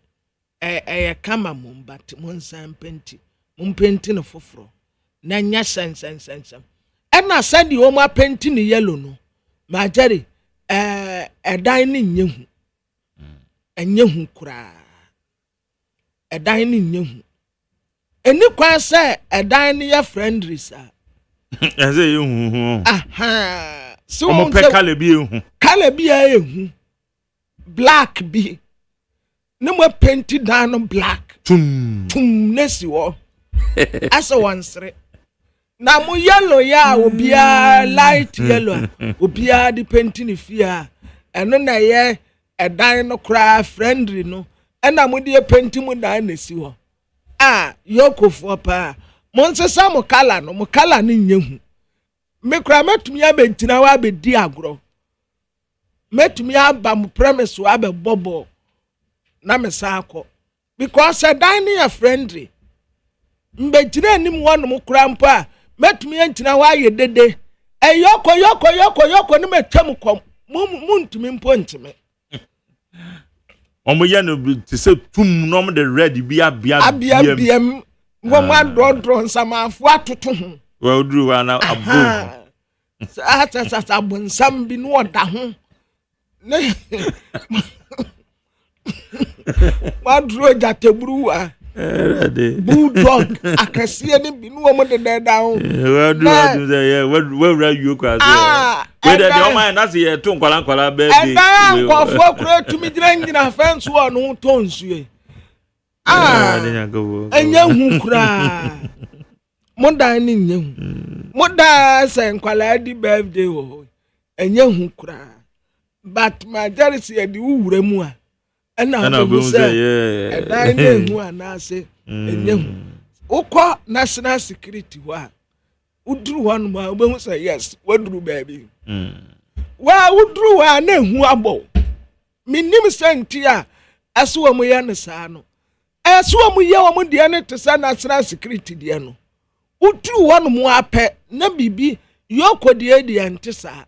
kama mumbati monsan penti mumpenti no foforo na nya sensensen na sadi wo ma penti ni yellow no ma jare edan ni nyehu enyehu kura edan ni nyehu eni kwan se edan ni ya friendly sa eze yehu aha so mo pe kale bi ehu black bi ne mo penti dan no black tum nesi wo asa wansre na mo yellow ya obia light yellow obia di penti ni fia eno na ye edan no kra friendly no ena mo di penti mo dan nesi wo yokofo pa mo nsesa mo kala no mo kala ni nyehu me kra metumi abentina wa abedi agro metumi aba mo premise wa be bobo na me sa akọ because dan ni friendly mbegyina anim wono mo kra mpo a metumi entina wa ye dede yoko ne metwam kom muntumi mpo ntime omo ye no te se tum no mo de red bi abia wo ma drodro nsamafo atoto ho well do na abo sa bonsam bi no da ho ne madro jatebru wa bulldog akasie ne bi no mo de da ho well do say well you kwa say we de o man na say ye to nkwala baby kwafo kura tumi gyina fence wo no to nsue enya hu kura moda ni nyehu moda say nkwala di birthday wo enya hu kura but my jealousy e di wuwura mu a ena bo say dan nyehu ana say enya hu ukọ national security wa uduru hanu ma obehu say yes waduru baby wa uduru wa na hu abo minim senti a aso mo ya ne saa no aso mo ye wo mo de ne te sa national security de no uduru hanu mo apẹ na bibi yoko de ante saa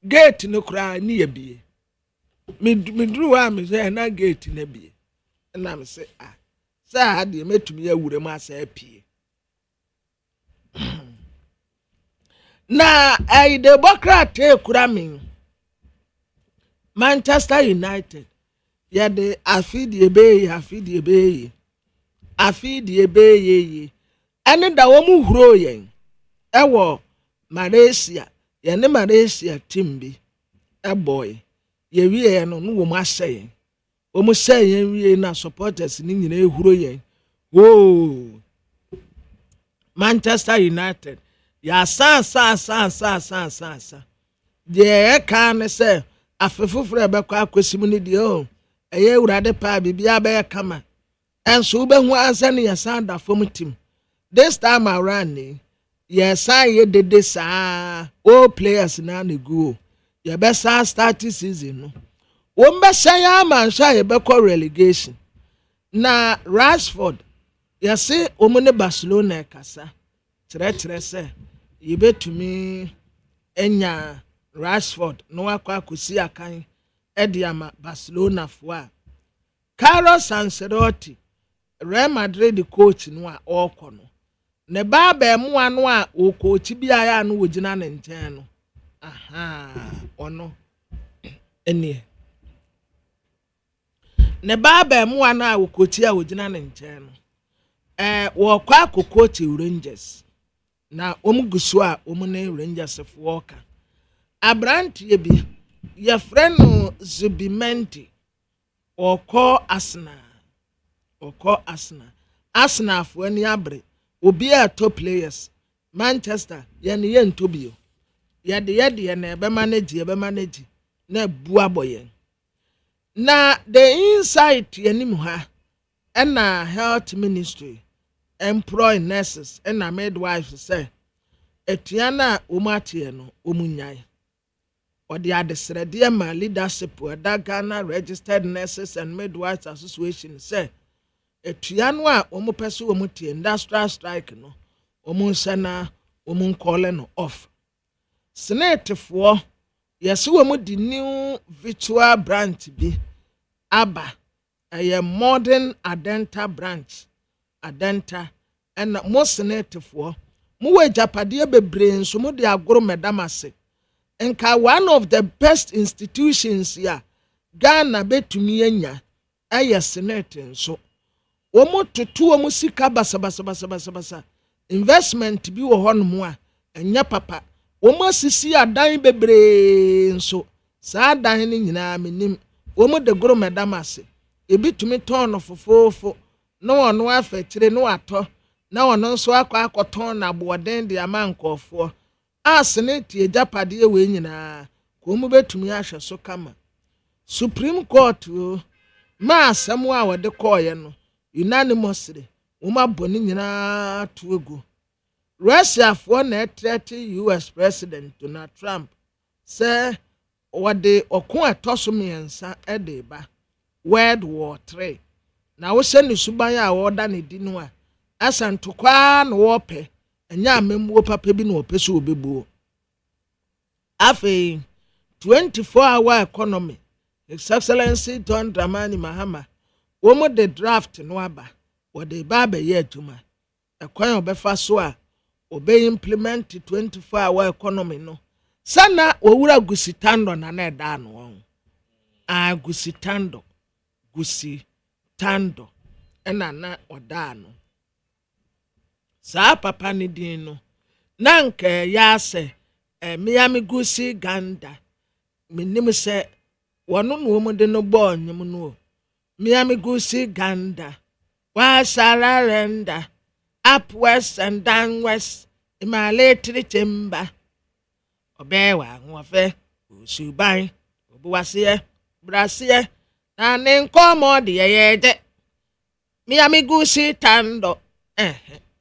gate no kra ni yebie miduru wa me say na gate na bie na me say saa de metumi ya wure mu asa apie na Democrat kura me Manchester United ya de afidi ebe ene da wo mu huro yen ewo Malaysia ya ne Malaysia team bi boy ye wie no no wo mu ahye wo mu hye yen wie na supporters ni nyina ehuro yen wo Manchester United ya sa de kan se afefufure be kwa akosim ni de o eye urade pa bibia be kama enso be hu ansa ne ya sa da fom team this time around yes I did this all players na ne go ye be start season no wo be say man sha ye be call relegation na Rashford yes omune Barcelona kasa tre se ye betumi enya Rashford no akwa akosi akan ediama Barcelona fo a Carlos Ancelotti Real Madrid coach no a okono ne ba mu ano a okochi bia ya no wogina ne nkyɛn no ono enie ne ba mu ano a okochi a wogina ne nkyɛn no wo kwa kokochi Rangers na gusu a ne Rangers fo ka abrantie bi ye freno Zubimenti oko Arsenal fo ani abre obi a top players Manchester ye ne ye ntobio ye de na be manage na bu aboye na the insight yanim ha na health ministry employ nurses and midwives say etuana omatie no omunyai odi adesrede ma leadership da Ghana Registered Nurses and Midwives Association say etuano a omopese omutie industrial strike no omunsana omunkole no off senate for yesi omudi new virtual branch bi aba a modern adenta branch adenta and mo senate for mo we japade bebre nso mo de agoro medamase enka one of the best institutions ya Ghana betumi anya aye senate nso omo tutu omo sika basa investment bi wo hono a enya papa omo asisi adan bebre nso saa adan ni nyina menim omo de goro medamase ebi tumi ton no fofofo no ono afetire no ato na ono nso akoton na boden de amankofo senate ejapade we nyina ko mu betumi ahwe so kama Supreme Court ma asem a wode koye no unanimously uma boni nyina to egu Russia for na threat US President Donald Trump say wode okon atoso miensa edeba World War 3 na wo se ne suban a woda ne di no a asantokwa na wo pe enya amemwo papa bi na wo pese obebuo afi 24-hour economy His Excellency John Dramani Mahama wo mo the draft no aba wo de ba be ye adwuma ekwan obefa so a obe implement 24-hour economy no sana owura gusitando na na eda no won gusitando ena na oda no sa papa ni din no na nke ya se Miami gusi ganda minim se wono no mo de no bo nyum no Miami gusi ganda wa sararenda up west and down west imaletri chemba obewa nwofe osuban obuwase brasie na ne nkomo de yede Miami gusi tando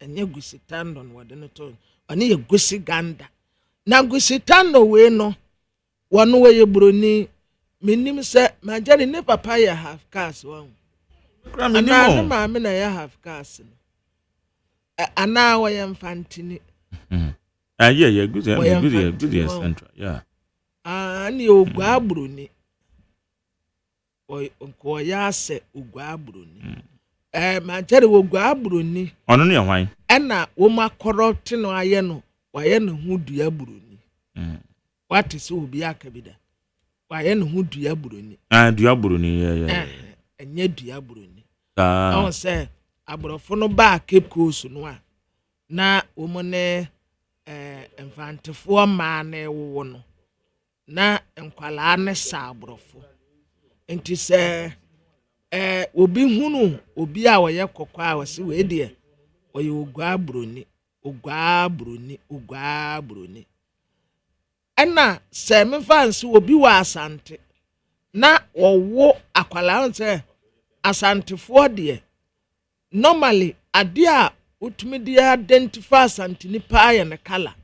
enye gusi tando no wode no to oni ye gusi ganda na gusi tando we no wono we ye broni menim se majari ne papa ya half cars won ana ma me na ya half cars ana wa ya mfantini yeah good central yeah ani ogwa broni onko ya se ogwa broni majari ogwa broni ono ne hwan ena wo makorot no aye no waye no hudua broni what is obi akabida waye no hudua broni dua broni yeah enye dua broni on say abrofo no ba Cape Coast no a na wo ne enfantefo ma na wo no na enkwala ne sa abrofo enti se obi hunu obi a woye kokwa a wose we de oye ogwa broni ena se me fans obi wa asante na owo akwala nse asantefo de normally ade a utumi de identify asante ni pa ya ne kala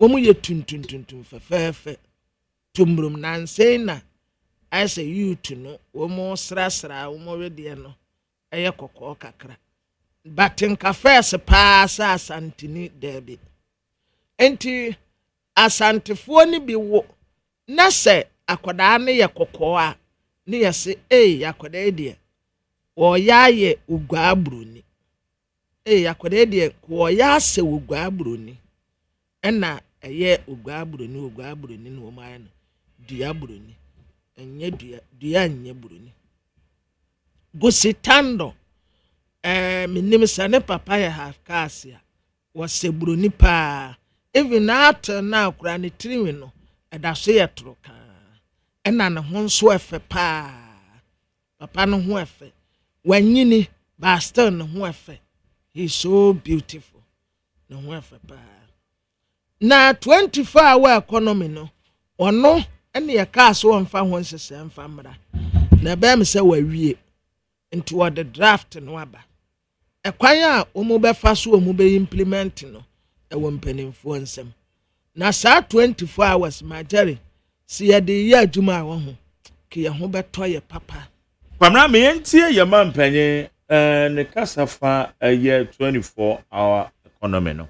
omu ye tuntun fefefe tumrum nanse na I say you to know omo srasra omo we no eye kokko kakra but in cafe se pass asantini debi enti asantefo ni bi wo na se akoda ne ye kokko a ne ye se akoda de wo ya ye ugwa broni akwada de ko ya ase wogwa abroni ɛna ɛyɛ ogwa abroni no wo maye no dua abroni enye dua nye broni gositando minim sane papa ya half caste ya was broni pa even after na akura ne triwi no ɛda so yɛ troka ɛna ne ho nso ɛfɛ pa papa no ho ɛfɛ wanyini but still ne ho ɛfɛ he's so beautiful ne ho ɛfɛ pa na 24-hour economy no ono ɛne yɛ kaa so wɔmfa ho nsesɛ mfa mmra na bɛm sɛ wawie nti wɔde draft no aba ɛkwan a wɔn bɛfa so wɔn bɛ implement no ɛwɔ mpanimfoɔ nsɛm na saa 24 hours majari si yɛde yɛ adwuma a wɔn ho ke yɛ ho bɛtɔ yɛ papa kwamra me yentie yɛ ma mpanye ne kasafa ɛyɛ 24-hour economy no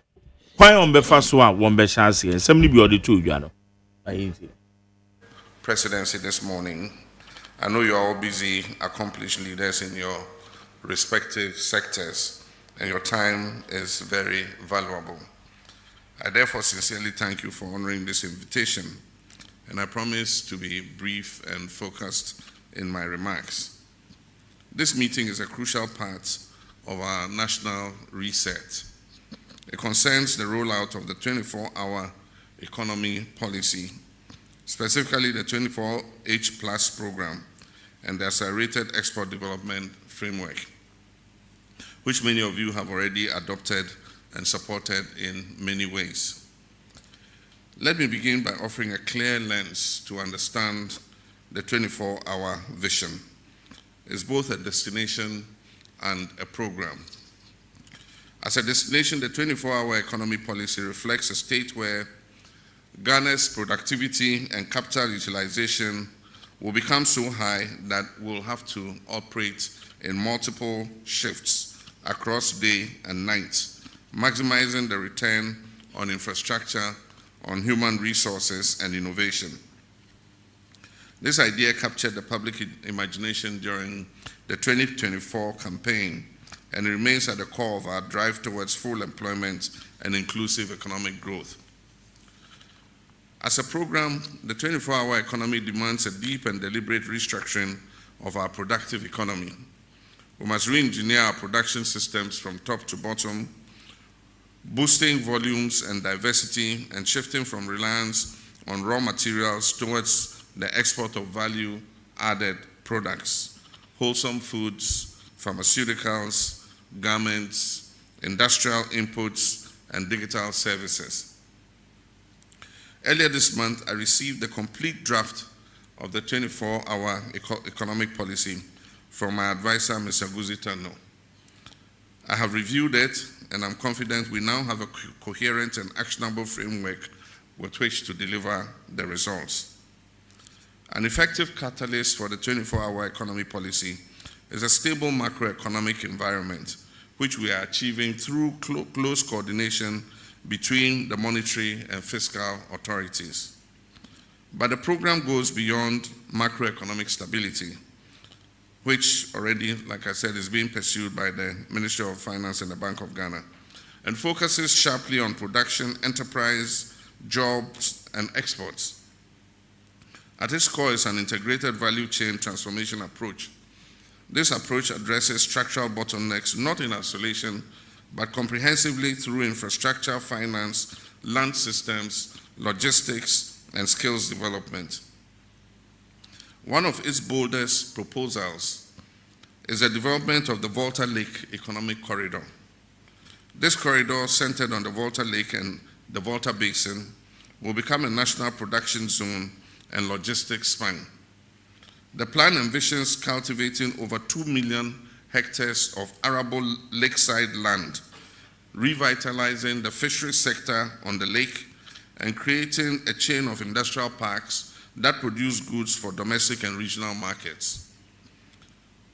kwan on bɛfa so a wɔn bɛhyɛ ase nsɛm ni bi ɔde to odwa no ayentie presidency this morning. I know you're all busy, accomplished leaders in your respective sectors, and your time is very valuable. I therefore sincerely thank you for honoring this invitation, and I promise to be brief and focused in my remarks. This meeting is a crucial part of our national reset. It concerns the rollout of the 24-hour economy policy, specifically the 24H Plus program and the accelerated export development framework, which many of you have already adopted and supported in many ways. Let me begin by offering a clear lens to understand the 24-hour vision. It's both a destination and a program. As a destination, the 24-hour economy policy reflects a state where Ghana's productivity and capital utilization will become so high that we'll have to operate in multiple shifts across day and night, maximizing the return on infrastructure, on human resources, and innovation. This idea captured the public imagination during the 2024 campaign, and it remains at the core of our drive towards full employment and inclusive economic growth. As a program, the 24-hour economy demands a deep and deliberate restructuring of our productive economy. We must re-engineer our production systems from top to bottom, boosting volumes and diversity and shifting from reliance on raw materials towards the export of value-added products, wholesome foods, pharmaceuticals, garments, industrial inputs, and digital services. Earlier this month, I received the complete draft of the 24-hour economic policy from my advisor, Mr. Guzitano. I have reviewed it, and I'm confident we now have a coherent and actionable framework with which to deliver the results. An effective catalyst for the 24-hour economy policy is a stable macroeconomic environment, which we are achieving through close coordination between the monetary and fiscal authorities. But the program goes beyond macroeconomic stability, which already, like I said, is being pursued by the Ministry of Finance and the Bank of Ghana, and focuses sharply on production, enterprise, jobs, and exports. At its core is an integrated value chain transformation approach. This approach addresses structural bottlenecks not in isolation, but comprehensively through infrastructure, finance, land systems, logistics, and skills development. One of its boldest proposals is the development of the Volta Lake Economic Corridor. This corridor, centered on the Volta Lake and the Volta Basin, will become a national production zone and logistics span. The plan envisions cultivating over 2 million hectares of arable lakeside land, revitalizing the fisheries sector on the lake, and creating a chain of industrial parks that produce goods for domestic and regional markets.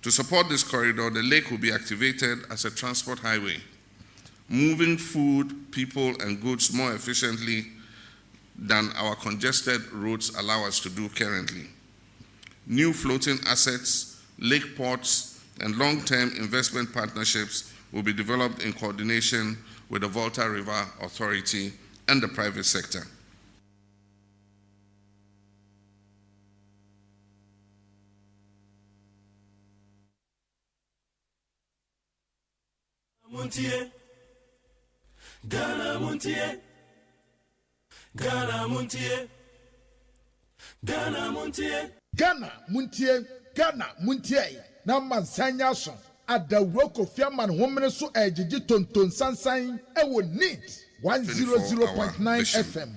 To support this corridor, the lake will be activated as a transport highway, moving food, people, and goods more efficiently than our congested roads allow us to do currently. New floating assets, lake ports, and long-term investment partnerships will be developed in coordination with the Volta River Authority and the private sector. Montie, Ghana Montie, Ghana Montie, Ghana Montie, Ghana Montie, Ghana Montie. Na mansanya so adawro Kofi Man homene so ejiji tonton sansan ewo neat 100.9 FM.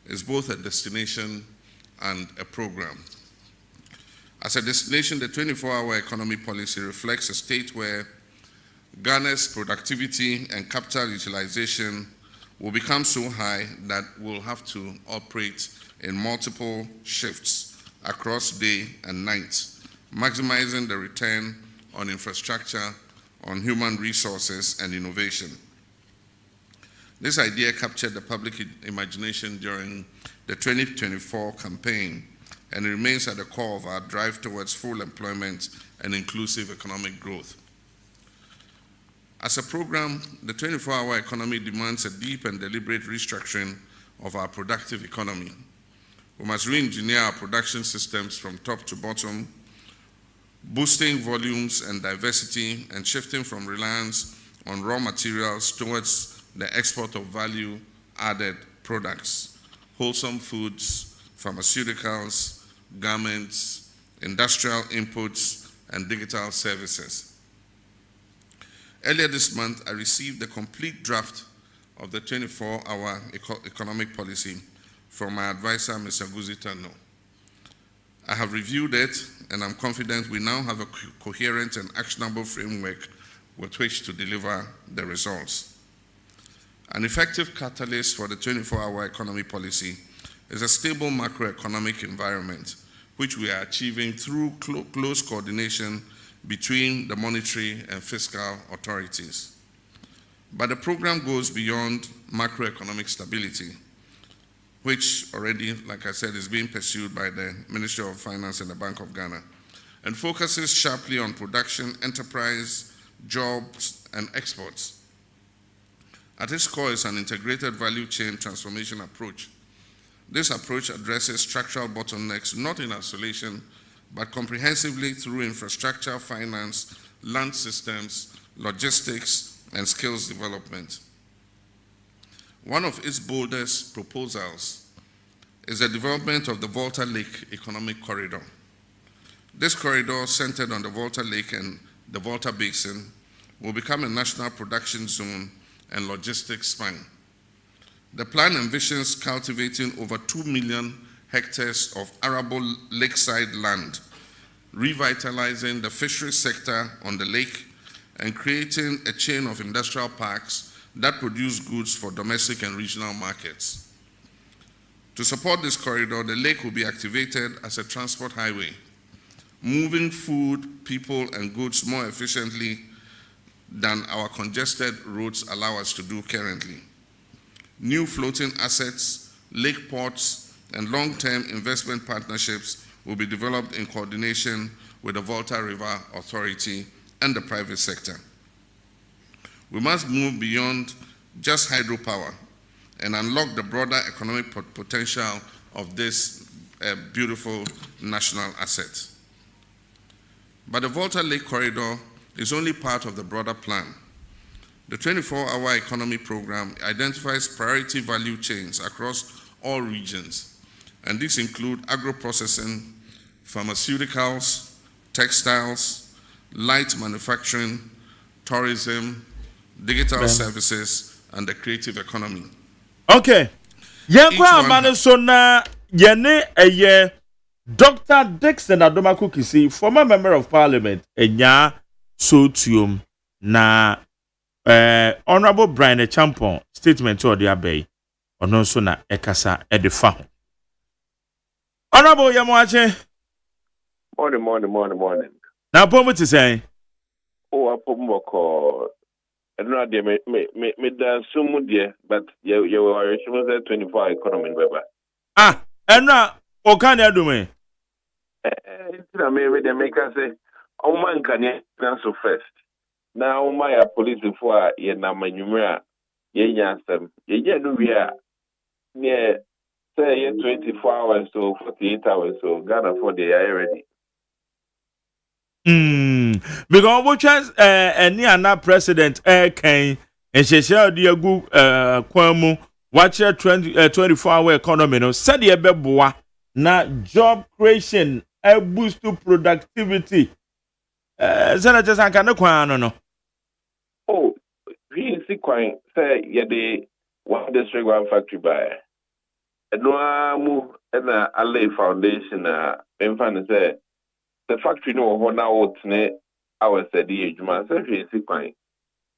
Is both a destination and a program. As a destination, the 24-hour economy policy reflects a state where Ghana's productivity and capital utilization will become so high that we'll have to operate in multiple shifts across day and night, maximizing the return on infrastructure, on human resources, and innovation. This idea captured the public imagination during the 2024 campaign, and it remains at the core of our drive towards full employment and inclusive economic growth. As a program, the 24-hour economy demands a deep and deliberate restructuring of our productive economy. We must re-engineer our production systems from top to bottom, boosting volumes and diversity and shifting from reliance on raw materials towards the export of value-added products, wholesome foods, pharmaceuticals, garments, industrial inputs, and digital services. Earlier this month, I received the complete draft of the 24-hour economic policy from my advisor, Mr. Guzitano. I have reviewed it, and I'm confident we now have a coherent and actionable framework with which to deliver the results. An effective catalyst for the 24-hour economy policy is a stable macroeconomic environment, which we are achieving through close coordination between the monetary and fiscal authorities. But the program goes beyond macroeconomic stability, which already, like I said, is being pursued by the Ministry of Finance and the Bank of Ghana, and focuses sharply on production, enterprise, jobs, and exports. At its core is an integrated value chain transformation approach. This approach addresses structural bottlenecks not in isolation, but comprehensively through infrastructure, finance, land systems, logistics, and skills development. One of its boldest proposals is the development of the Volta Lake Economic Corridor. This corridor, centered on the Volta Lake and the Volta Basin, will become a national production zone and logistics span. The plan envisions cultivating over 2 million hectares of arable lakeside land, revitalizing the fisheries sector on the lake, and creating a chain of industrial parks that produce goods for domestic and regional markets. To support this corridor, the lake will be activated as a transport highway, moving food, people, and goods more efficiently than our congested roads allow us to do currently. New floating assets, lake ports, and long-term investment partnerships will be developed in coordination with the Volta River Authority and the private sector. We must move beyond just hydropower and unlock the broader economic potential of this beautiful national asset. But the Volta Lake Corridor is only part of the broader plan. The 24-hour economy program identifies priority value chains across all regions, and these include agro-processing, pharmaceuticals, textiles, light manufacturing, tourism, digital services, and the creative economy. Okay. Yenkwa amane so na yene eye Dr. Dixon Adomako Kisi, former member of parliament, enya sotium na Honorable Brian Champon statement to the Abbey, or no sooner ekasa edefa. Honorable Yamoache. Morning. Now, Pomo to say, Oh, Apomoko. I don't know, me dance some dear, but you are 24 economy, Weber. Ah, and now, what can you do me? It's a maybe they make us say, oh man, can you answer first? Now my police for ye na manumra ye nyansem ye no we a near say ye 24 hours to 48 hours so Ghana for the are ready. Because what chance any other president can and she shall the good kwamu watch 24-hour economy no said ye beboa na job creation a boost to productivity senators and can no. Oh, we see quite say ye the one district one factory by no mu na alley foundation in fan say the factory no ho na wotne our said the adwuma say we see quite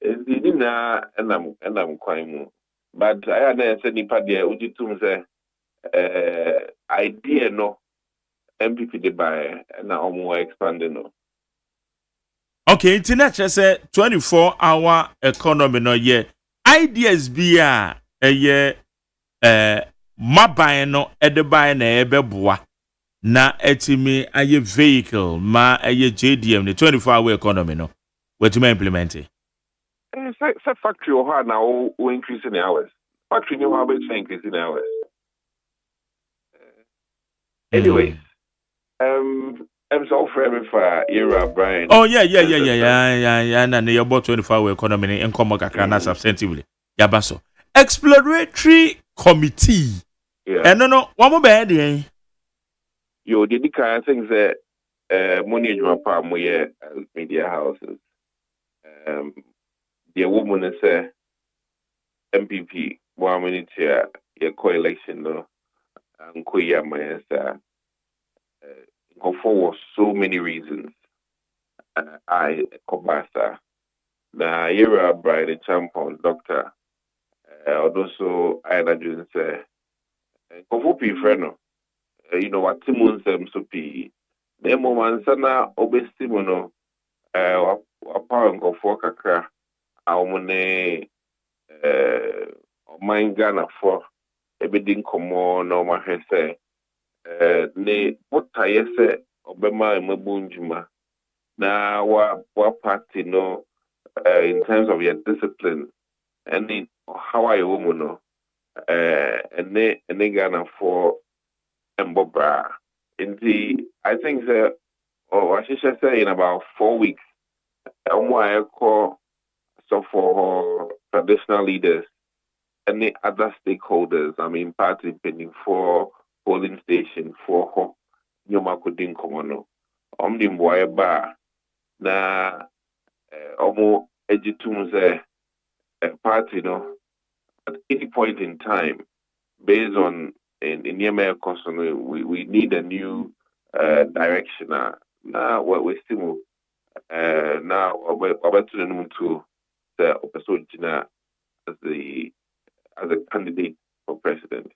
the na enam kwan mu but I had say nipa de ujitum say idea no MPP de by na omo expanding no. Okay, internet say 24-hour economy no ye ideas be a ye mabine no edebine na ebeboa na etimi aye vehicle ma aye JDM the 24-hour economy no what you implement it. Say factory or now we increase in hours. Factory no how increase in hours. Anyways, I'm so friendly for era Brian. Oh yeah. Na ne about 24-hour economy in come kakra substantively. Yabaso. Exploratory committee. Yeah. No, one more bad eh. Yo, the kind of things that money is media houses. The woman is MPP, one minute here, your co-election, no, and Koya Mayasa. For so many reasons. I Kobasa, the era bride champion doctor, also I just say, Kofupi Freno, you know what Timun Sem Supi, the moment Sana Obestimono, a pound of Fokaka, our money, mine Ghana for everything come on, no my say. Ne what I say Obama Mabunjuma na wa party no in terms of your discipline and in how I woman no and they Ghana for Mbobra in the I think that I should say in about 4 weeks I call so for traditional leaders and the other stakeholders I mean party pending for polling station for nyoma kudin komono omdi mboye ba na omo ejitum ze party no at any point in time based on in nyema kosono we need a new direction na what we still now about to the opposition as a candidate for president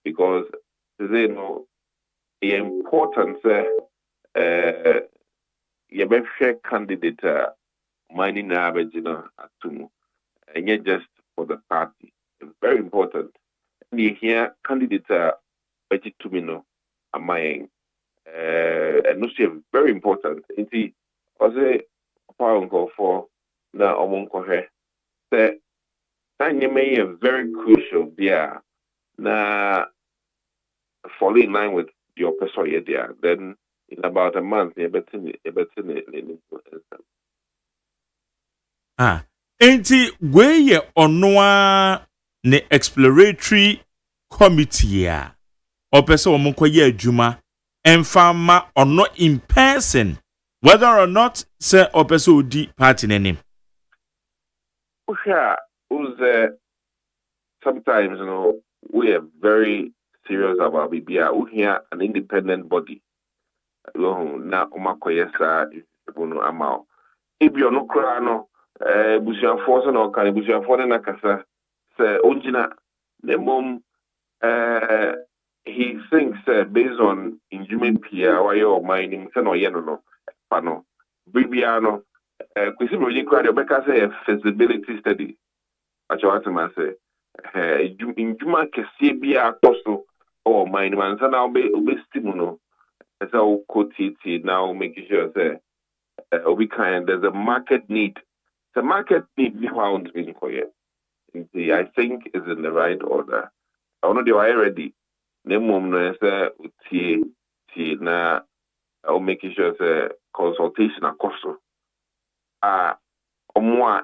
because they know the importance you better share candidate mining abegina atumu and yet just for the party. It's very important. And you hear candidate vegetumino amaying and no very important. Inti also power for na omonko he say you may very crucial there na fall in line with your person there. Then in about a month, you better. Enti weye onwa ne exploratory committee a opese wo mkoye adwuma emfama ono in person whether or not say opese odi party name. Sometimes we are very serious about BBA. We here an independent body. Na umakoyesa amao. If you're no crano, Bushan Force no can Bushan Force na kasa say Ojina the mom he thinks based on injument Pia why you're mining no yeno pano. BBA kwesi really crowd your say feasibility study. Actually say in Juma Casibia Costo or mine man, so now be stimulo as our quote now making sure that we can there's a market need the market needs found in Korea. I think is in the right order. I know they are ready. Nemum no say utie na I'll make sure say consultation akoso. Omwa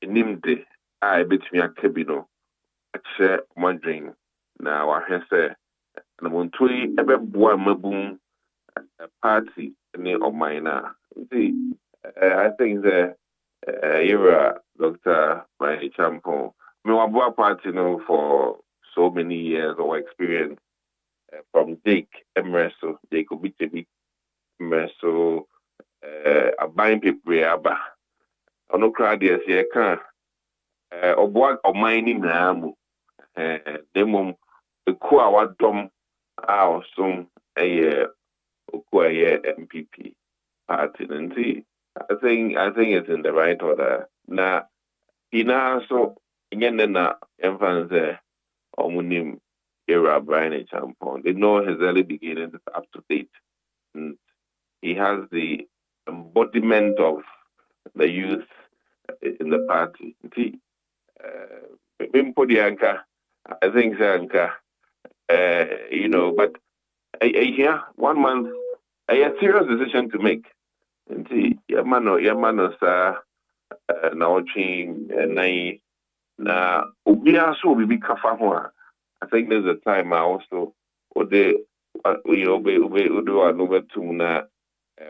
nimde betumi akabi no akyerɛ modern na wahwɛ sɛ na montoi ɛbɛboa mabum party ne ɔman na nti I think that era Dr. Brian Champon me waboa party no for so many years of experience from Jake Emerso, Jacob Bichebi Emerso, Abain Pipre Aba. Ono crowd yes ye can oboa ɔman na mu demom eku a wadom a osom ɛyɛ oku ɛyɛ MPP party nti I think it's in the right order. Na ina so na emphasize omunim era Brian Champon. They know his early beginnings is up to date. And he has the embodiment of the youth in the party. I think Anka, but here 1 month, a serious decision to make. Nti yamano sa na ochi nai na obia so bibi kafa ho a I think there's a time I also ode udo anobe tum na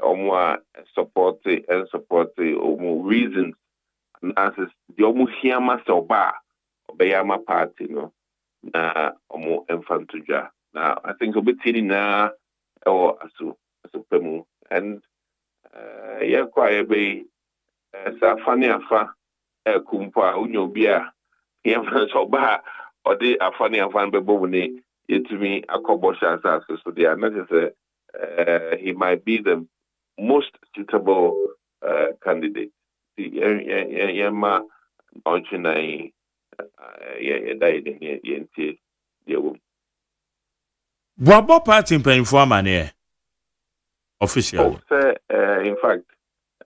omo support omo reasons na the omo hiama so ba obeyama party no na omo emfantuja na I think obetini na or asu pemu and yeah, quite be funny afa kumpa unyobia yeah so ba or they are funny afan bebone to me a kobosha so they are not he might be the most suitable candidate. Yeah ma onchina yeah died in Wabo party in for money officially. In fact,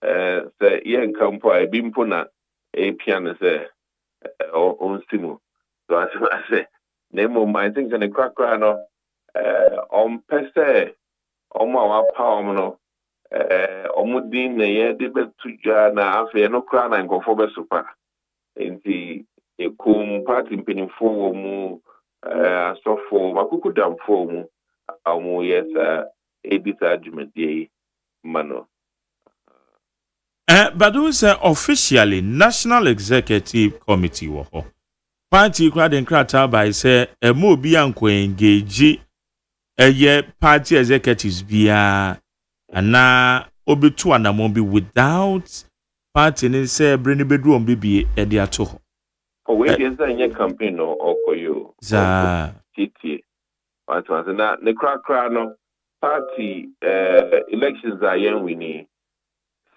the young campo I bimpona a piano say on Simo. So as I say, Nemo, I think in the crack on Pese, on my power, Omudin, the year debate to Jana, after no crown and go for super. In the cum party pinning for mu, so for Makuku dam for mu, yes, a disargument, ye, mano. But those officially National Executive Committee wo party crowd and crowd by say a mo bi anko engage party executives bia ana obetu anamon bi without party ni say bring bedroom bi e dia to ho. Oh we dey say campaign no okoyo. Za titi. What was na the crowd no party elections are yen winning.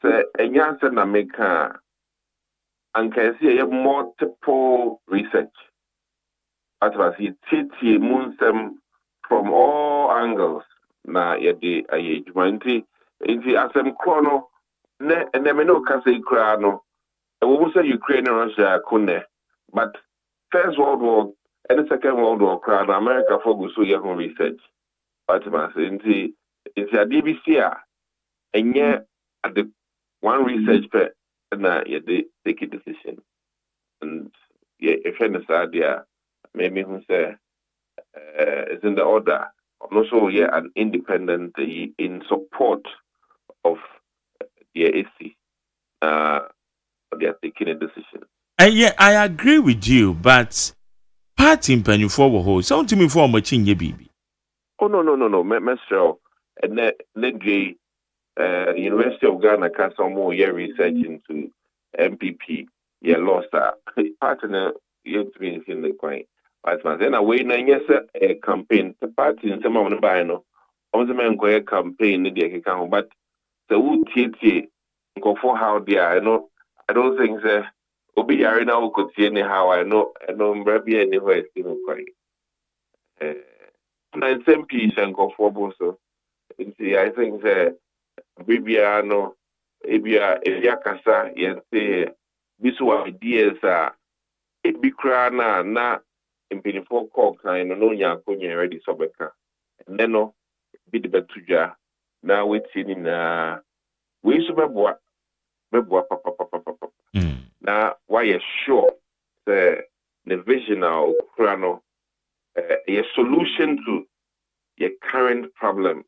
Say enyanse na meka anka see multiple research at was it titi munsem from all angles na yede ayejmanti inti asem krono ne me no ka say kra no e wo say Ukraine and Russia kune but First World War and the Second World War kra no America for go so ye hon research at was inti a DBC enye at the one research per na yede take a decision and if any idea maybe who say is in the order also an independent in support of the AC they are taking a decision. I agree with you, but party in penny for ho sound to me for much in ye baby. Oh no Mr. And then University of Ghana can some more year research into MPP. Yeah, lost partner you to in the coin. But then away na yes a campaign the party in some of the buy no. On the man go a campaign in the account, but the wood tea go for how they are. I don't think that Obi Arena could see anyhow. I know maybe anywhere still quite. And same piece and go for also. I think that Bibiano, Ebia, Eliakasa, Yense, biso ideas ebi kra na impinifo call kind no nya akonya ready sobeka and then no bi de betudwa na wetini na we so beboa papa na why you sure the vision now krano a solution to your current problem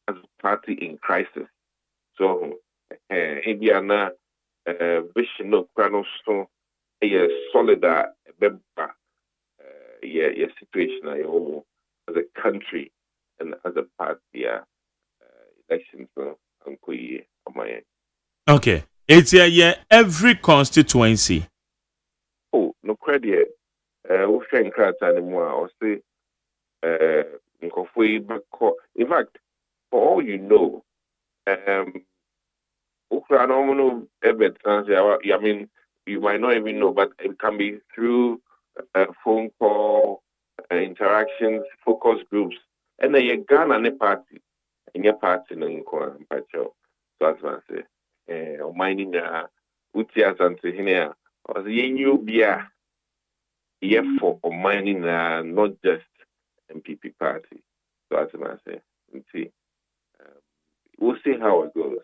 as a party in crisis. So Indiana vision no krano so a solid beba your situation as a country and as a party elections on my end. Okay. It's every constituency. Oh, no credit. We think that anymore. Or say, in fact, for all you know, I mean, you might not even know, but it can be through phone call, interactions, focus groups, and then you Ghana and party, and your party in so that's what I say. Mining Utias and Sihina, or the new beer. Yes, for mining not just MPP party. So as I say, see, we'll see how it goes.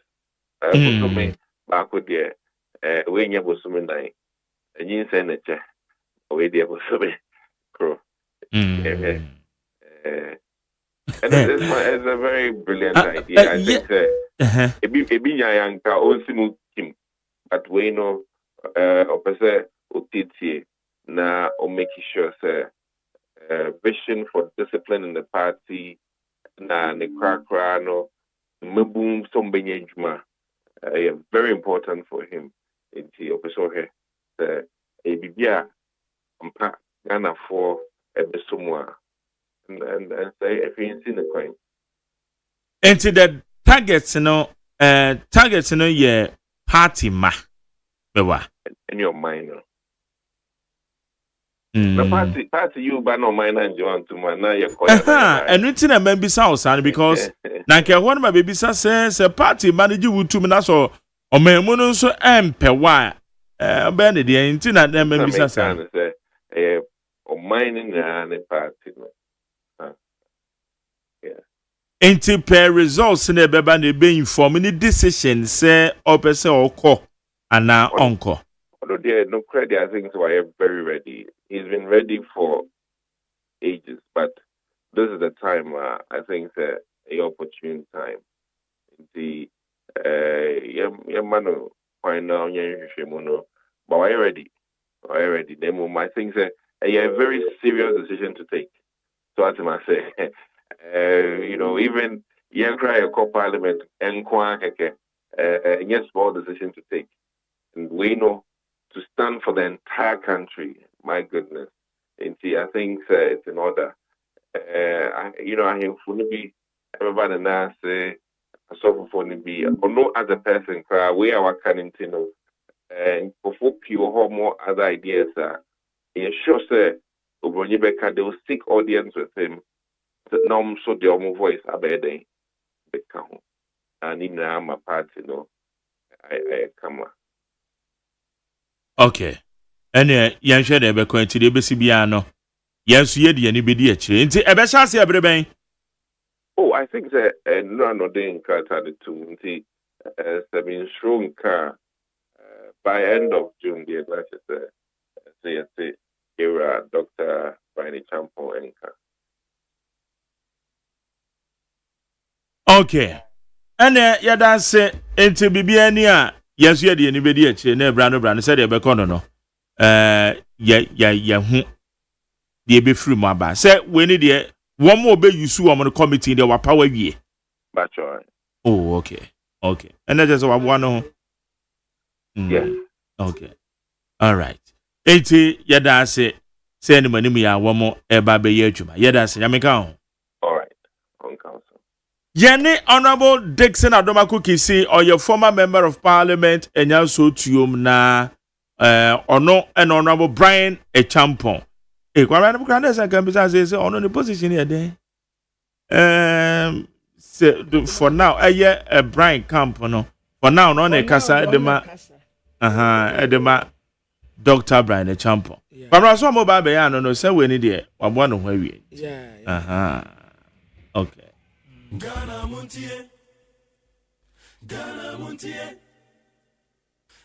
Back with the when you was something like and you send it, away there was something crow. And it's a very brilliant idea. I think it be young also him, but we know opposite OTT. Na or making sure vision for discipline in the party na ne krakra no mabum sombenye juma very important for him inti opeso he bibia ampa Ghana for ebesomwa and say if you see the coin into the targets ye party ma bewa in your mind. The party you ban no mind and you want to man na your call. And it's in a member house because na ke one my baby says a party manage you to me na so o memuno so empe wa be ne de nti na dem member say o mind na the party no. Yeah. Enti per results na be ba na be inform ni decision say o person o call ana onko. Although there no credit, I think so I am very ready. He's been ready for ages, but this is the time I think it's a opportune time. The man find out but I ready. I think it's a very serious decision to take. So as I say, even young cry a Parliament and yes, small decision to take. And we know to stand for the entire country, my goodness. And see, I think it's in order. I am fully be everybody now say, so for be or no other person cry. We are working and for pure more other ideas. Sure, sir, Obronibeka, they will seek audience with him. Now, so the own voice about them. And in my party, I come. Okay. Ene yan hwe de be kwanti de besi bia no. Yan so ye de ni be di akire. Nti e be chance e bre ben. Oh, I think that no dey in Qatar the two. Nti been strong car by end of June the say era Dr. Brian Champo Enka. Okay. Ene ya dan se enti bibia ni a yes ye de ni be di akire na bra no say de be kono no. Ya hu de be free mo aba. Say we ni de one more be use wo mo committee de wa power wie. Batcho. Oh, okay. Okay. And that just one no. Yeah. Okay. All right. Enti ya da say ni mani mi ya wo mo e ba be ye adwuma. Ya da say ya me kan. All right. On council. Yeni Honorable Dixon Adomako Kisi or your former member of parliament and also tuum na ono and Honorable Brian Echampon. Kwara na branda say can be say ono the position here there. For now Brian Camp no. For now no na kasa edema edema Dr. Brian Champo. But so mobile be no no say we need there. Wabo no ho awie. Yeah. Okay. Ghana Montie. Ghana Montie.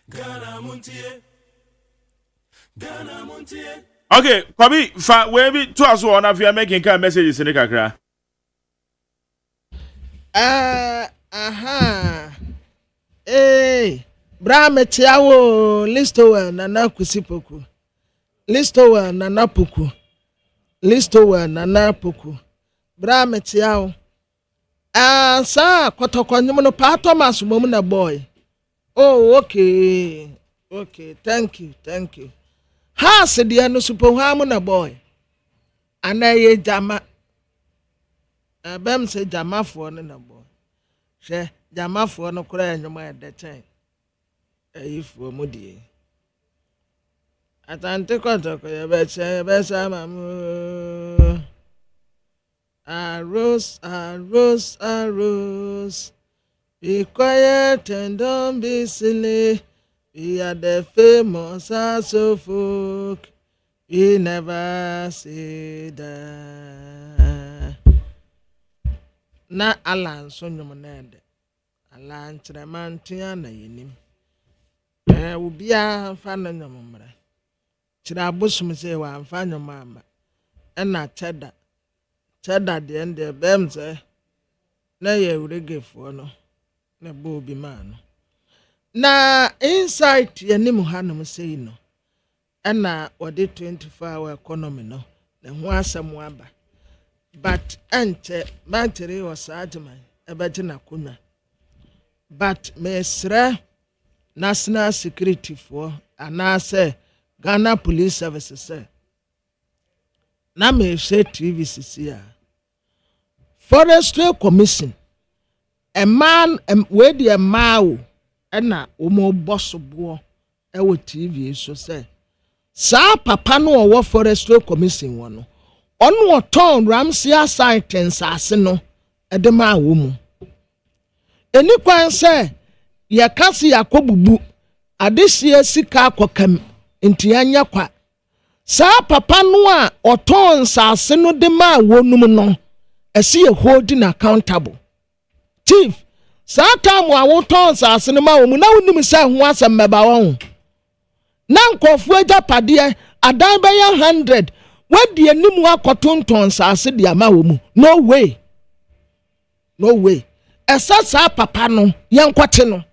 Ghana Montie. Ghana Montie. Okay, Kobi fa we be to us one of you making kind messages in the kakra. Bra metiawo listowa nana kusipoku. Listowa nana poku. Listowa nana poku. Bra metiawo. Sa kotokonyum no pa Thomas mom na boy. Oh, okay. Okay, thank you. Ha se dia no supo ha mo na boy. Anaye jama. Bem se jama fo no na boy. She jama fo no kura enyuma e de chen. Ifo mu die. Atante kotoko ye be sa mamu. Arose. Be quiet and don't be silly. We are the famous Aso folk. We never say that. Na Alan Sonum Ned. Alan Tremantia na yinim. Ubia fan on your mumra. Chirabusum say one fan your mamma. And not cheddar. Cheddar the end of them say. Na ye would give for no. Na bobi man. Na insight ye ni muhanum say no. Na odi 24-hour economy no. Na ho asem aba. But ante mantere was agyeman ebeje na kunwa. But mesra national security for anase Ghana Police Services say. Na me say TVCC a. Forestry Commission. A man where the mao na omo boss bo e wo TV so say sa papa no wo Forestry Commission wono ono oton Ramsey science ase no e de ma wo mu eni kwan say ye kasi yakobubu adehie sika akokam enti anya kwa sa papa no a oton sase no de ma wo num no esi ye holding accountable. Chief, Satam wa woton sa asenema wo mu na wonim se ho asem meba wo. Na nkofu agya pade adan be 100 wadi anim akotonton sa ase de ama wo mu. No way. Esa papa no yenkwate no.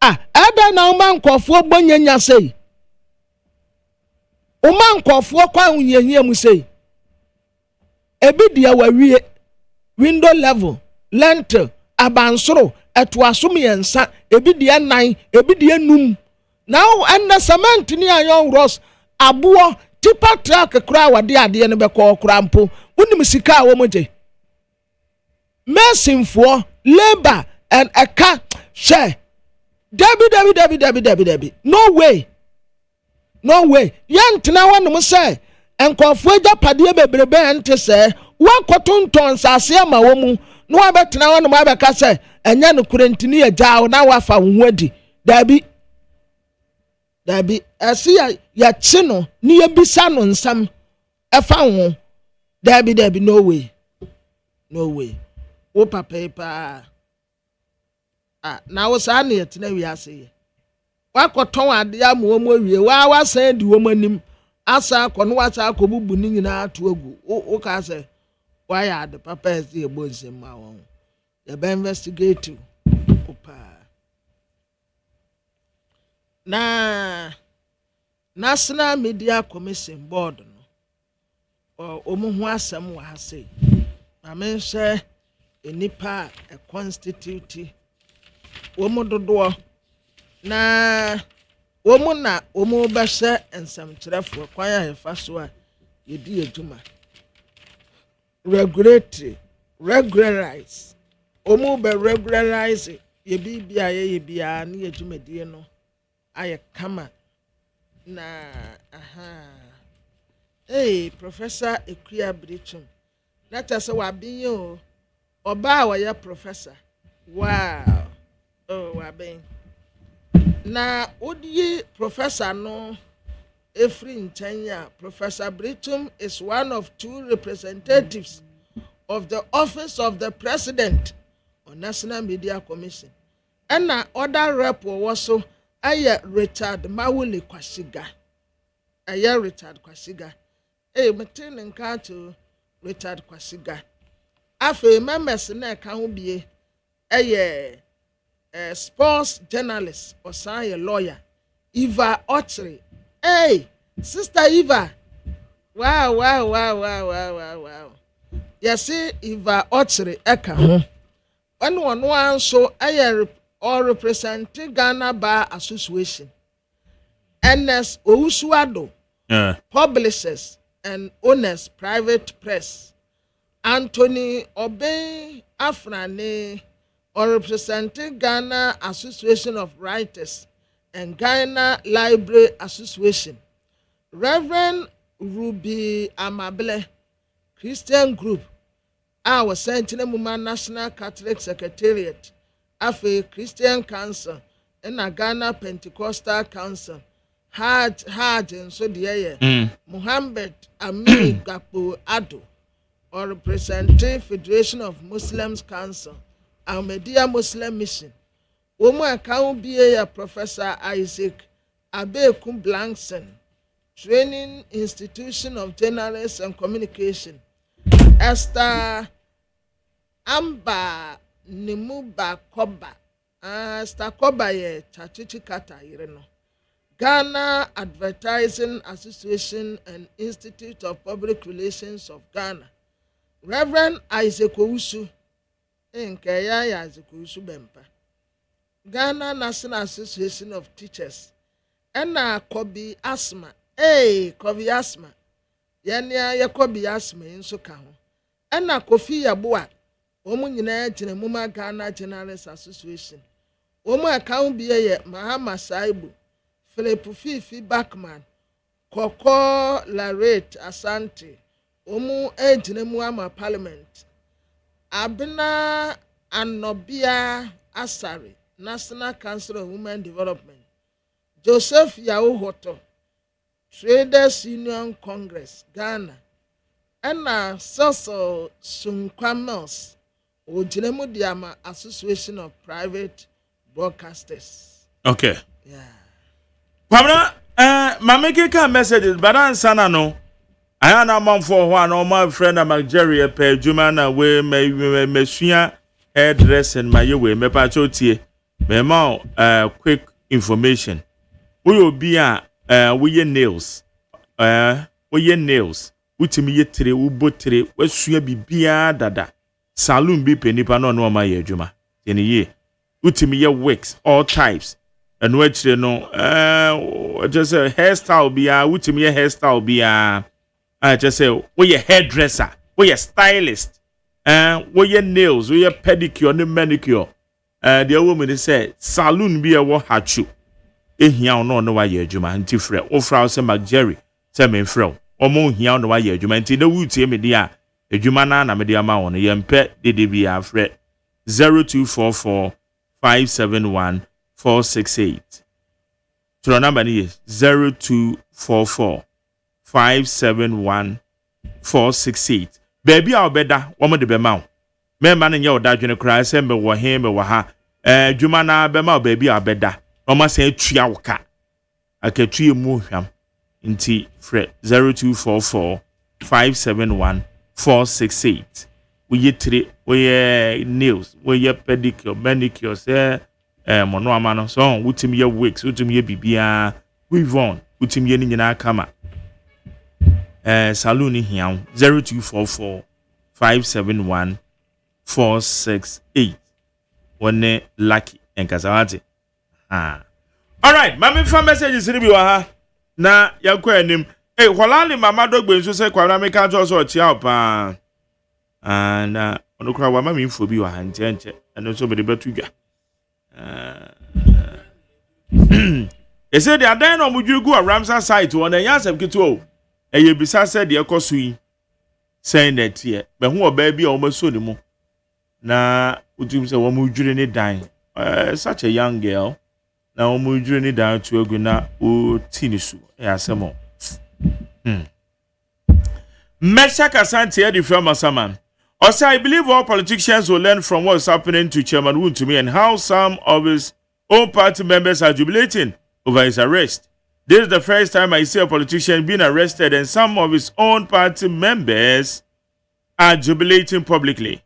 Ada na o man nkofu ogbonyanya sei. O man nkofu kwa unyehia mu sei. Ebi dia wawie window level lentil abansoro etuasom yensa ebi dia 9 ebi dia num now and the cement ni ayon ross abo tipa truck kura wade ade ne beko kura mpo unim sika wo moje mesinfo labor and eka share debi no way yantena wanum say enkofo agya pade bebrebe ente se wakotonton sase ama wo mu no abetena wo no abeka se enya no kurantini agya na wafa wo adi dabi ase ya chi no ni yebisa no nsam efa ho dabi no way wo papa na wo sa na yetena wi ase wakoton ade ama wo mu awie wa san di wo manim asa kono wasa akobubu ni nyina ato agu o ka say why are the papas the boys in my own the be investigate opa na National Media Commission board no omo ho asem wa say ma men hye enipa a constitute omo dodo na womu na womu bɛhye ensam kyerɛfo kwan a hefa so a yedi adwuma regularize womu be regularize ye bibia ye bia na adwumadie no aye kama na Professor Ekuya Brichum na tase wa bin o oba wa ye professor wow wa bin na odi professor no every intenya Professor Britum is one of two representatives of the office of the president on National Media Commission. And na other rep was so Richard Mawuli Kwasiga. Richard Kwasiga. Metin nka to Richard Kwasiga. Afe members na ka ho bie sports journalist or say lawyer Eva Ochre. Hey, Sister Eva. Wow. Yes, Eva Ochre eka ho. One so or representing Ghana Bar Association. NS Ousuado. Publishers and owners private press. Anthony Obey Afrane or representing Ghana Association of Writers and Ghana Library Association. Reverend Ruby Amable Christian Group. Our Sentinel Woman National Catholic Secretariat. Afe Christian Council and a Ghana Pentecostal Council. Hard and so the Muhammad Amin Gapo Ado or representing Federation of Muslims Council. Ahmadiyya Muslim Mission. Woman can be a Professor Isaac Abekum Blankson, Training Institution of Journalists and Communication. Esther Amba Nimuba Koba. Esther Koba ye Chachichi Kata Ireno. Ghana Advertising Association and Institute of Public Relations of Ghana. Reverend Isaac Ousu. Nkaya Isaac Bempa. Ghana National Association of Teachers. Ena Kobi Asma. Kobi Asma. Yania ya Kobi Asma inso kaho. Ena Kofi Yabua. Omu nyina jine muma Ghana Journalists Association. Omu account biye Mahama Saibu. Philip Fifi Backman. Koko Larate Asante. Omu jine muama Parliament. Abina Anobia Asari, National Council of Women Development. Joseph Yahuhoto, Traders Union Congress, Ghana. Anna Soso Sunkwamos, Ojinemu Diama Association of Private Broadcasters. Okay. Yeah. Pamela, mameke ka messages, but ansana no. I am a man for one or my friend of Jerry per Jumana way may hairdress and my way me pachotie me ma quick information. We will be we ye nails utimi ye tre ubotre we sua bibia dada saloon bi penipa no no ma ye adwuma ye ne ye utimi ye wigs all types and we chire no just a hairstyle bia utimi ye hairstyle bia I just say, we a hairdresser, we a stylist, we a nails, we a pedicure, no manicure. The woman say, saloon be a what hat you. Here no why you juma anti fre, or Frau St. Jerry, Samin Fro, or more here no why you juma anti the woods here media, a jumana na media ma on a young pet, did be a fret 0244 571 468. To the number is 0244 571-468. Baby, I'll better woman the bemau. Me man in your dad, cry, send me wa him or ha. Jumana bemau, baby, I'll better. Mama say, triawka. I can tree move him. Inti fret 0244 571-468. We ye three, we ye nails, we ye pedicure, manicure, say, monoamano song, utim ye wigs, utim ye bibia, we've on, utim ye nina kama. Saloon here 0244 571 468. One lucky and Kazawati. All right, mammy for messages in the na ya kwenim. Walali mama dog ben so say kwara make out also chia pa. And ono kwa mama mi fo bi wa hanche and also be the betuga. They said they are dying on Mujugu a Ramsar site on a yasem kito. Eye bisa said the ekosu yi saying that here but who baby almost so mu na utum say wo mu dwure ne dan such a young girl na omudru ni da to agu na o tinisu e asemo Mesha Kasante Edi from Masaman. Also, I believe all politicians will learn from what's happening to Chairman Wontumi and how some of his own party members are jubilating over his arrest. This is the first time I see a politician being arrested and some of his own party members are jubilating publicly.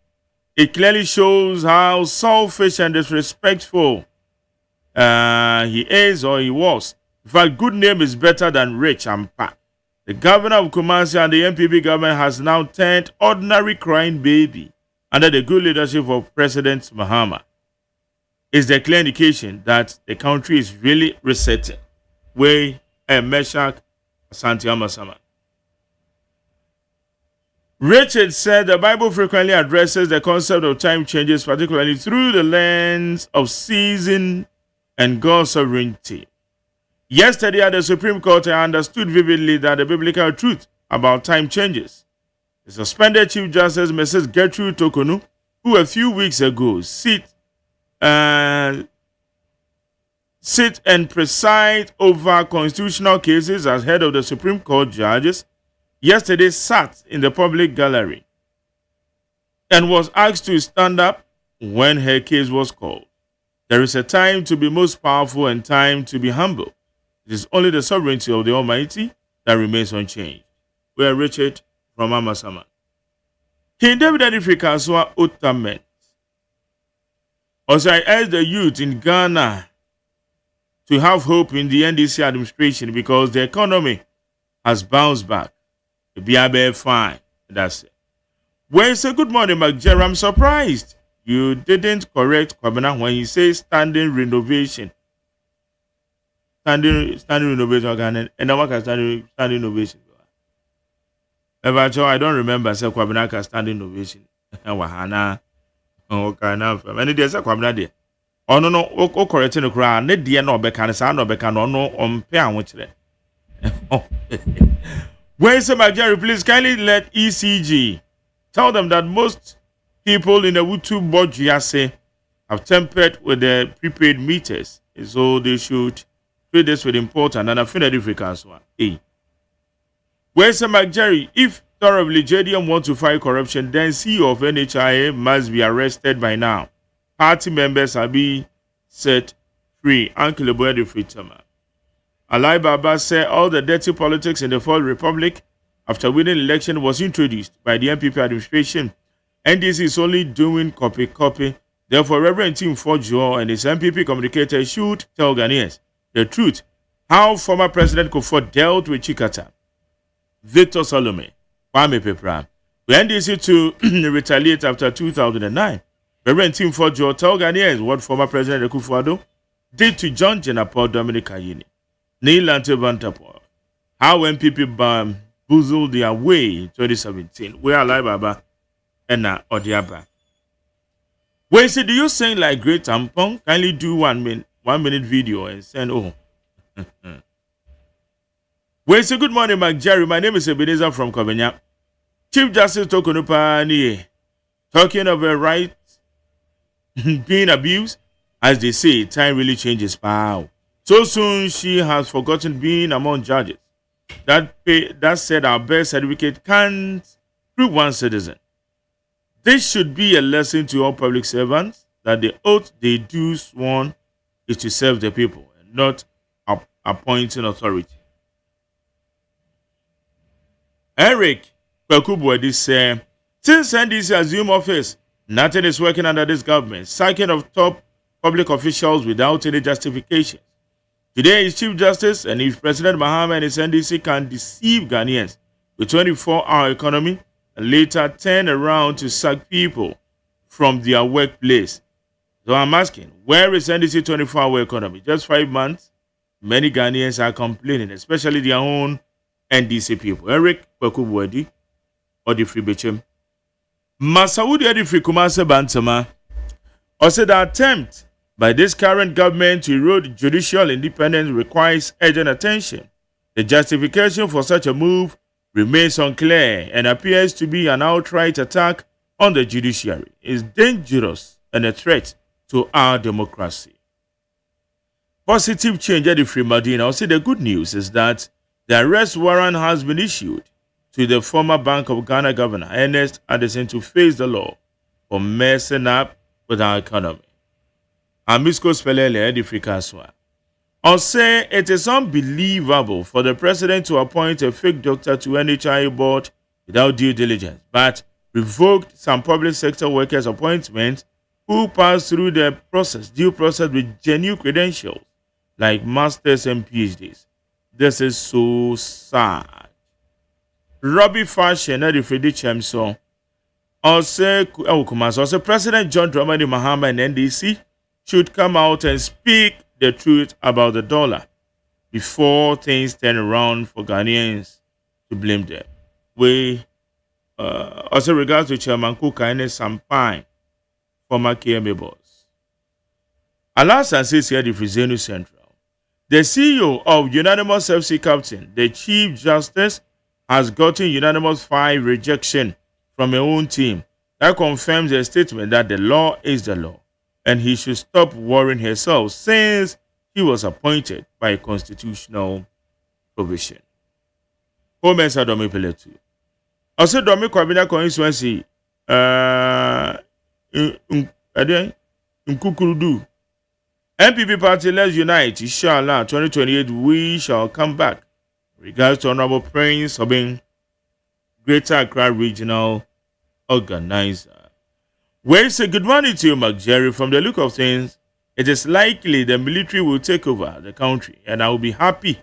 It clearly shows how selfish and disrespectful he is or he was. In fact, good name is better than rich and fat. The governor of Kumasi and the MPP government has now turned ordinary crying baby under the good leadership of President Mahama. It's the clear indication that the country is really resetting. Way and Meshach Asante Amasama. Richard said the Bible frequently addresses the concept of time changes, particularly through the lens of season and God's sovereignty. Yesterday at the Supreme Court, I understood vividly that the biblical truth about time changes. The suspended Chief Justice, Mrs. Gertrude Tokonu, who a few weeks ago sit and preside over constitutional cases as head of the Supreme Court judges, yesterday sat in the public gallery and was asked to stand up when her case was called. There is a time to be most powerful and time to be humble. It is only the sovereignty of the Almighty that remains unchanged. We are Richard from Amasama. King David Adifrikaswa Utament. Also, I urge the youth in Ghana to have hope in the NDC administration because the economy has bounced back. The BIB fine. That's it. Well, say good morning, McJerry. I'm surprised you didn't correct Kwabena when he says standing renovation. Standing renovation and now what standing renovation. I don't remember say Kwabena standing renovation. Wahana. Okay, now and there's a Kwabena there. Oh no, o correct no cry. Ne dear no beka sa no beka no on pay and which Where is McJerry? Please kindly let ECG tell them that most people in the Wutu Bojiase have tempered with the prepaid meters, so they should treat this with important and affinity frequency. Hey, where's McJerry? If thoroughly JDM want to fight corruption, then CEO of NHIA must be arrested by now. Party members are being set free. Uncle Boyade Fritama. Alai Baba said all the dirty politics in the Fourth Republic after winning election was introduced by the MPP administration. NDC is only doing copy. Therefore, Reverend Tim Fojo and his MPP communicator should tell Ghanaians the truth. How former President Kufuor dealt with Chikata, Victor Salome, Kwame Pepra. We NDC to retaliate after 2009. Reverend Tim Fojo tell Ghanaians what former President Kufuor did to John Jenapol Dominic Ayini. Neilante Bantapo. How MPP bamboozled their way in 2017. Where Alai Baba and Odiaba. When say, do you sing like Great Tampon? Kindly do 1 minute video and send When say, good morning, McJerry. My name is Ebenezer from Kobenya. Chief Justice Tokonupa Niye. Talking of a right being abused, as they say, time really changes power. So soon she has forgotten being among judges. That said, our birth certificate can't prove one citizen. This should be a lesson to all public servants that the oath they do sworn is to serve the people and not appointing authority. Eric Kwekubwedi said, since NDC assumed office, nothing is working under this government. Sacking of top public officials without any justification. Today is Chief Justice, and if President Mahama and his NDC can deceive Ghanaians with 24-hour economy and later turn around to sack people from their workplace. So I'm asking, where is NDC 24-hour economy? Just 5 months, many Ghanaians are complaining, especially their own NDC people. Eric Kwekubwedi, Odifri Bechem. Masaudi Odifri Kumase Bantama, or said the attempt by this current government to erode judicial independence requires urgent attention. The justification for such a move remains unclear and appears to be an outright attack on the judiciary. It's dangerous and a threat to our democracy. positive change at the free Madina. I'll say the good news is that the arrest warrant has been issued to the former Bank of Ghana governor, Ernest Addison, to face the law for messing up with our economy. Amisko Spelele, the free Kaswa. I'll say it is unbelievable for the president to appoint a fake doctor to NHI board without due diligence, but revoked some public sector workers' appointments who passed through the due process with genuine credentials like masters and PhDs. This is so sad. Robbie Fashion, the Freddie Chemso, also President John Dramani Mahama and NDC should come out and speak the truth about the dollar before things turn around for Ghanaians to blame them. We also regards to Chairman Kuka and Sampine, former KMA boss. Alas, and says here the Frizeno Central. The CEO of Unanimous FC Captain, the Chief Justice, has gotten unanimous 5 rejection from her own team. That confirms the statement that the law is the law, and he should stop worrying himself since he was appointed by a constitutional provision. Home and Sadomi Peletu. Also, Domi Kwabina constituency, Nkukurudu. MPP party, let's unite. Inshallah, 2028, we shall come back. Regards to Honorable Prince Obin, Greater Accra Regional Organizer. We say good morning to you, Mark Jerry. From the look of things, it is likely the military will take over the country, and I will be happy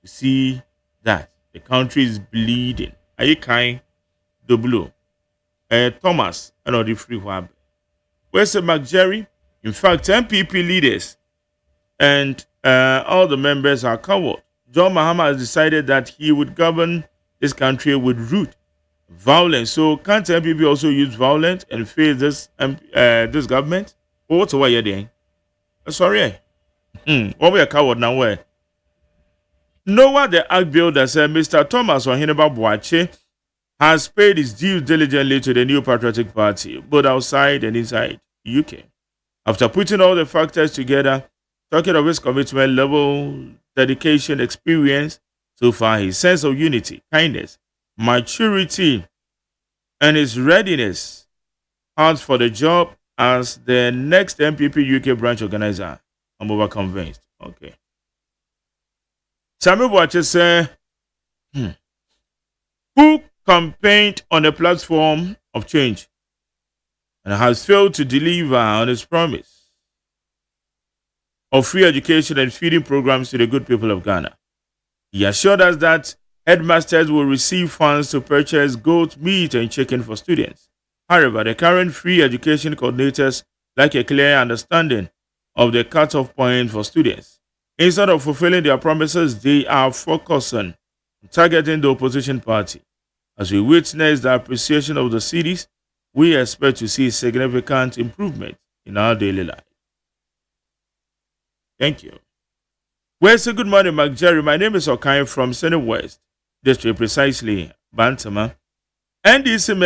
to see that the country is bleeding. Are you kind? The blue. Thomas, and all the free wab. We say Mark Jerry. In fact, MPP leaders and all the members are coward. John Mahama has decided that he would govern this country with root violence. So can't MPP also use violence and face this government? What's what you're doing? Sorry. What we a coward now where? Noah the Act Builder said Mr. Thomas Ohineba Boache has paid his dues diligently to the New Patriotic Party, both outside and inside UK. After putting all the factors together, talking of his commitment level, dedication, experience, so far his sense of unity, kindness, maturity, and his readiness out for the job as the next MPP UK branch organizer. I'm over convinced. Okay. Samuel Boache said, who campaigned on a platform of change and has failed to deliver on his promise of free education and feeding programs to the good people of Ghana. He assured us that headmasters will receive funds to purchase goat meat and chicken for students. However, the current free education coordinators lack a clear understanding of the cutoff point for students. Instead of fulfilling their promises, they are focused on targeting the opposition party. As we witness the appreciation of the cities, we expect to see significant improvement in our daily life. Thank you. Well, so good morning, Mark Jerry. My name is Okai from Senate West District, precisely Bantama. NDC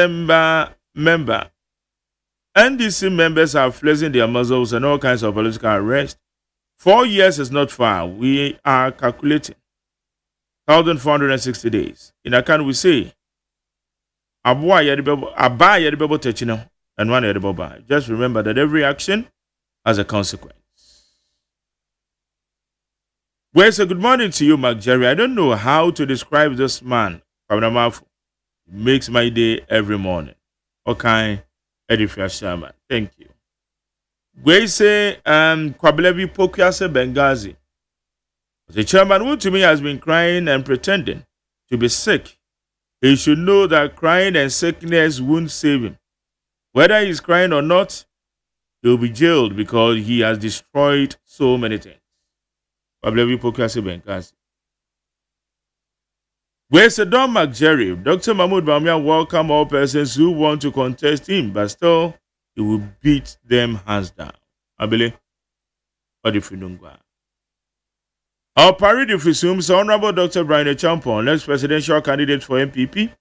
members are flexing their muscles and all kinds of political arrest. 4 years is not far. We are calculating 1,460 days. In account, we say, Abba yedibebo techino and one yediboba. Just remember that every action has a consequence. Well, so good morning to you, Mark Jerry. I don't know how to describe this man. It makes my day every morning. Okay, Edifia Sharma. Thank you. We say Kwabelevi Pokiase Benghazi. The chairman who to me has been crying and pretending to be sick. He should know that crying and sickness won't save him. Whether he's crying or not, he'll be jailed because he has destroyed so many things. Kwabelevi Pokiase Benghazi. Where's the Don McJerry? Dr. Mahmoud Bamia welcome all persons who want to contest him, but still he will beat them hands down. Abele, what if you don't go? Our parade presumes Honorable Dr. Brian Champon, next presidential candidate for MPP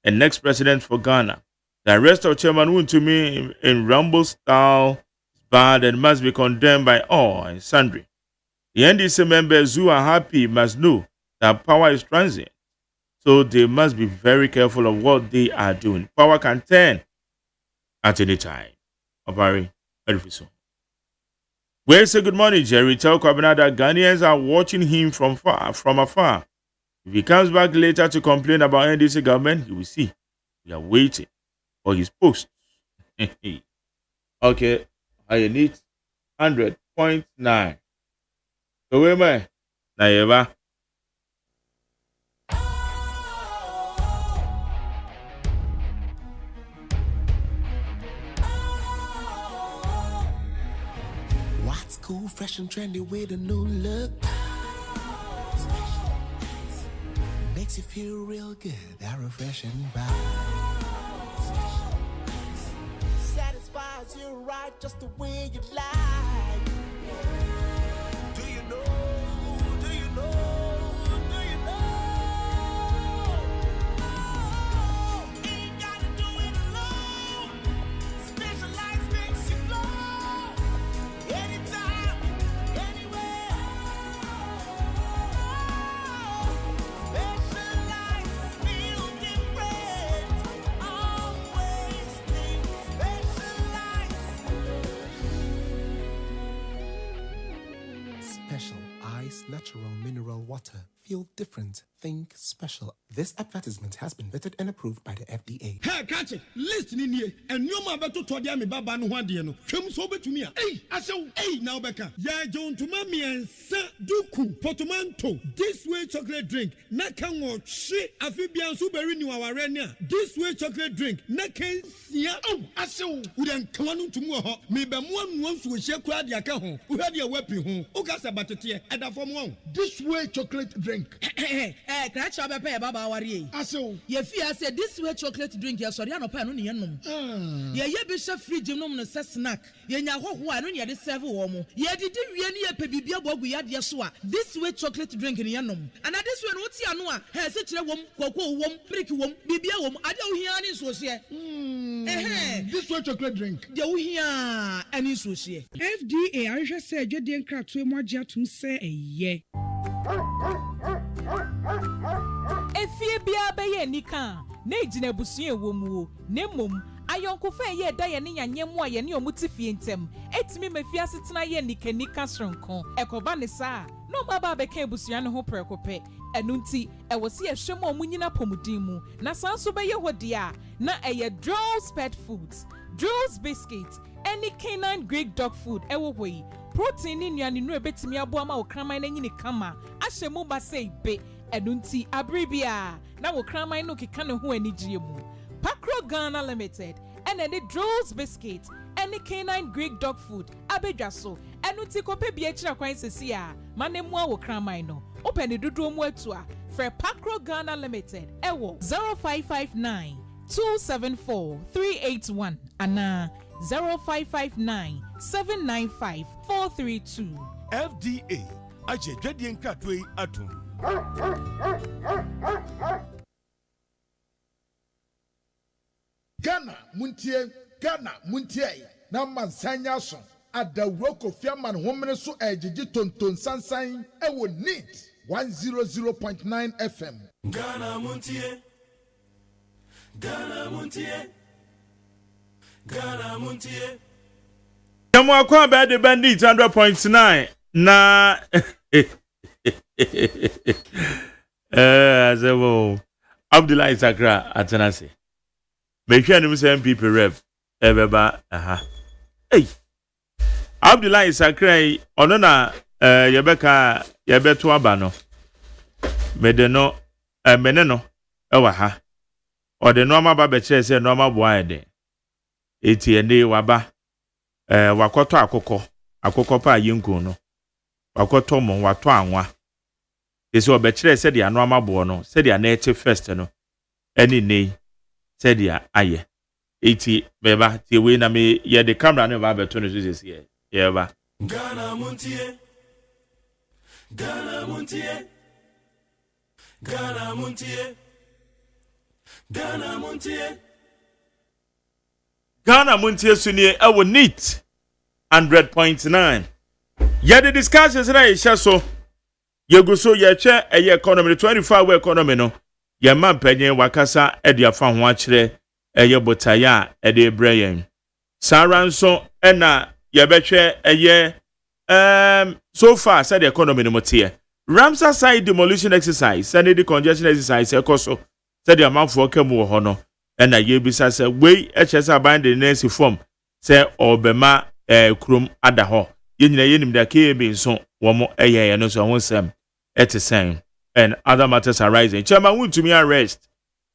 and next president for Ghana. The arrest of Chairman Wontumi in Rambo style is bad and must be condemned by all and sundry. The NDC members who are happy must know that power is transient, so they must be very careful of what they are doing. Power can turn at any time. Obari, Edifiso. We say good morning, Jerry. Tell Kwabena that Ghanaians are watching him from afar. If he comes back later to complain about NDC government, you will see. We are waiting for his post. Okay, I need 100.9. So where am I? Naeva. What's cool, fresh and trendy with a new look? Makes you feel real good, that refreshing vibe. Satisfies you right just the way you like. Do you know? Do you know? Do you know? Ain't gotta do it alone. Specialized makes you flow. Anytime, anywhere. Specialized feel different. Always think Special Ice Natural Mineral Water. Feel different. Think special. This advertisement has been vetted and approved by the FDA. Hey, catch it. Listen in here. And you ma beto to dia me baba no hwade no. Twem so betumi a. Hey, ashew. Hey, now beka. Ya John to mami ensa duku portmanteau. This way chocolate drink. Na kan wo hwe afibia nso beri ni waware ne a. This way chocolate drink. Na kan sia. Oh, ashew. Wo den kan no ntumu ho. Me be mo anu nso wo hye kwa dia ka ho. Wo hwade a wapi ho. Wo ka sa batete. Eda fom wo. This way chocolate drink. Crash up a baba worry. Aso. Ye fear said this way chocolate drink, yes, sorry, no pan on yenum. Ye bishop free gymnum no snack. Ye nya ho ho anu ye de serve womo. Ye did ye pebibia bogu ya de so a. This way chocolate drink in yenum. And this one what ya no a. He se kire wom, koko wom, brick wom, bibia wom. Ade wo hia ni so se. This way chocolate drink. De wo hia ani so se. FDA ahwehwe se adwede nkratoe mo agye atum se eye. Efie bia beye nika na ejina busue womuo na mom ayonkofa ye da ye ne nyanyemu a ye ne omutifie ntem etimi mafia setena ye nikanika sronko ekoba ne saa no baba beka ebusua ne ho prekope enunti ewose ehwem omunyina pomudin mu na sanso beye hodi a na eye Drill's pet foods, Drill's biscuits, any canine Greek dog food ewo hoi protein ni nuane nu ebetimi aboama okraman na nyini kama ahyemu ba sei be Edunti abribia na wo kraman no keka ne ho anigye mu Pakro Ghana Limited and any Drill's biscuit any canine Greek dog food abedwa so enunti kope bia kira kwan sesi a manemu a wo kraman no open the dodo mu atua for Pakro Ghana Limited ewo 0559 274 381 ana 0559 795 432 FDA aje dwedie nkatwe atum. Ghana muntie na mansanya so adawro Kofi man homene so ejiji tonton sansan ewo neat 100.9 FM. Ghana muntie. Ghana muntie. Ghana muntie. Jamu akwa ba de bandit 100.9 na Azebo Abdullah Sakra atenase. Mehwe anim say MPP rep ebeba Hey Abdullah Sakra ono na yebeka yebeto aba no. Mede no mene no ewa ha. Ode no ma ba be kire say no ma boa ede. Eti ene waba wakoto akokọ pa yinko no. Wakoto mo wato anwa. Esi obekire said ya no amabo no said ya na eche first no eni nei said ya aye eti beba ti we na me ye the camera no ba beto no so se ye ba Ghana muntie. Ghana muntie. Ghana muntie. Ghana muntie. Ghana muntie sunie ewo neat 100.9 Yeah, the discussions na isha so. Ye go so ye che eye economy 25 economy no. Ye man penye wakasa e de afa ho akire eye botaya e de breyen. Sara nso e na ye betwe eye so far said the economy no motie. Ramsar side demolition exercise, send the congestion exercise ekoso. Said the amount for kemu ho no. E na ye bisa se we echesa bind the next form. Se obema krum ada ho. Ye nyina ye nim da KAB nso womo eye no so ho sem etisem and other matters arising. Chairman want to me arrest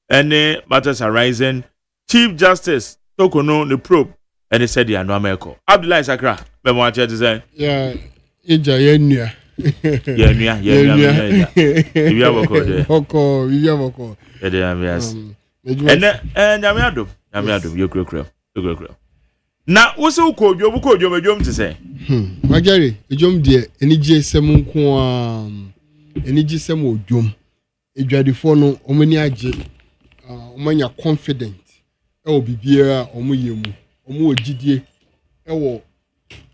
any matters arising. Chief Justice Tokono the probe and he said the Anuameko. Abdullah Sakra, me want to say. Yeah, ija yenua. Yenua. You have a code. Oko, you have a code. Yes. And Yamiado, you crocro. Na wose uko dwom te say. Magari, dwom de enije sem nko a enije sem odwom. Edwadefo no omani age omanya confident e obibia omoyemu. Omo ogidie e wo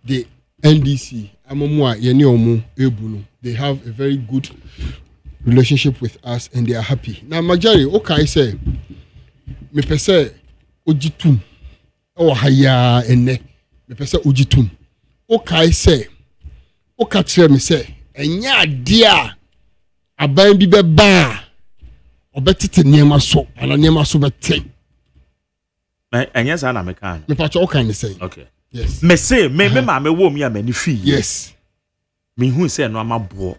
the NDC amamu a ye ne omo ebu no. They have a very good relationship with us and they are happy. Now Magari, okay say me pese ogitum o haya enne me pese ogitum okay say o ka kire me say enya ade a aban bi beba obetete niema so ana niema so bete enya sa na me kan me pa cho okay ne say okay yes me say me ma me wo mi a mani fi yes me hu say no amabo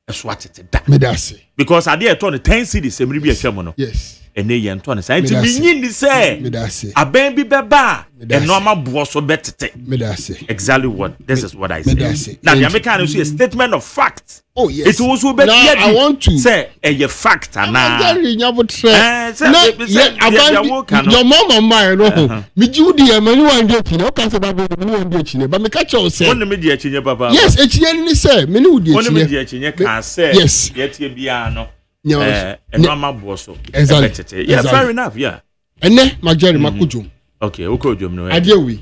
eso atete da me da say because ade e to no 10 cedis emri bi ehwem no yes ene ye nto ne say nti minyi ni say me da say aban bi beba e no amabo so betete me da say exactly what this is what I say now the American is a statement of fact. Oh yes. It also be I want to say a fact na. Very nyabo your mama my no. Me judi e mani wan dey chine. O kan say baba me wan dey chine. But me catch you say. Won me dey chine papa. Yes, e chine ni say me ni udi chine. Won me dey chine kan say. Yes. Yet ye bia no. No mabo so. Exactly. Yeah, fair enough, yeah. Ene majori makujum. Okay, okojum no. Adewi.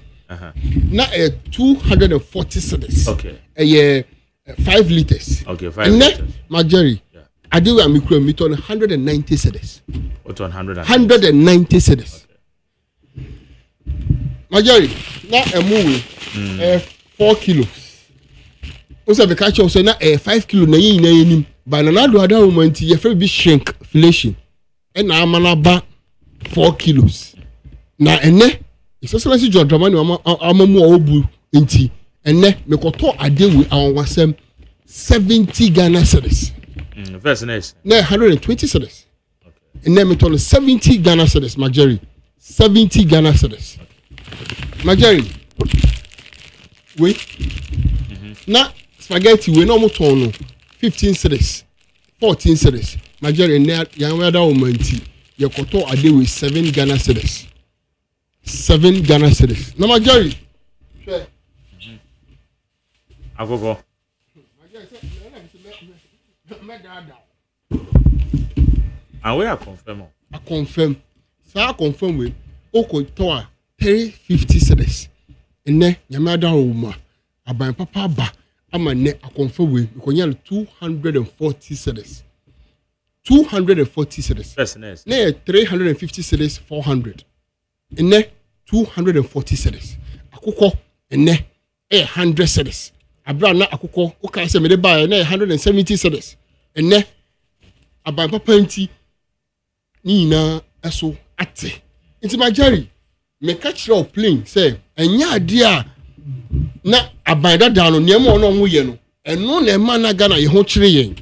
Na 240 cedis. Okay. 5 liters. Okay, 5 liters. Majori. Yeah. Adewi amikro me ton 190 cedis. What on 190 cedis. Okay. Majori, na emuwe 4 kilos. Osa be catch so na 5 kilo na yin na yenim. Ba na do ada womanti ye fe bi shrinkflation. E na amana ba 4 kilos. Na ene Excellency John Dramani amamu obu nti ene mekoto adewi awasem 70 Ghana cedis. First nice. Na 120 cedis. Okay. Ene me tono 70 Ghana cedis Majeri. 70 Ghana cedis. Okay. Majeri. We. Na spaghetti we no mo tono 15 cedis. 14 cedis. Majeri ene yanwada womanti yekoto adewi 7 Ghana cedis. 7 Ghana cedis. Na Majori. Sure. Agogo. And we are confirm. I confirm. So I confirm we oko to a 350 cedis. Ene nyamada uma aban papa ba ama ne I confirm we konya 240 cedis. 240 cedis. Yes, nice. Ne 350 cedis 400. Ene 240 cedis. Akoko ene 100 cedis. Abra na akoko o kan se me de ba ene 170 cedis. Ene aban papa nti ni na eso ate. Nti Majari me catch your plane say enya ade a na aban dada no ne mo no ho ye no. Eno na ma na Ghana ye ho kire yen.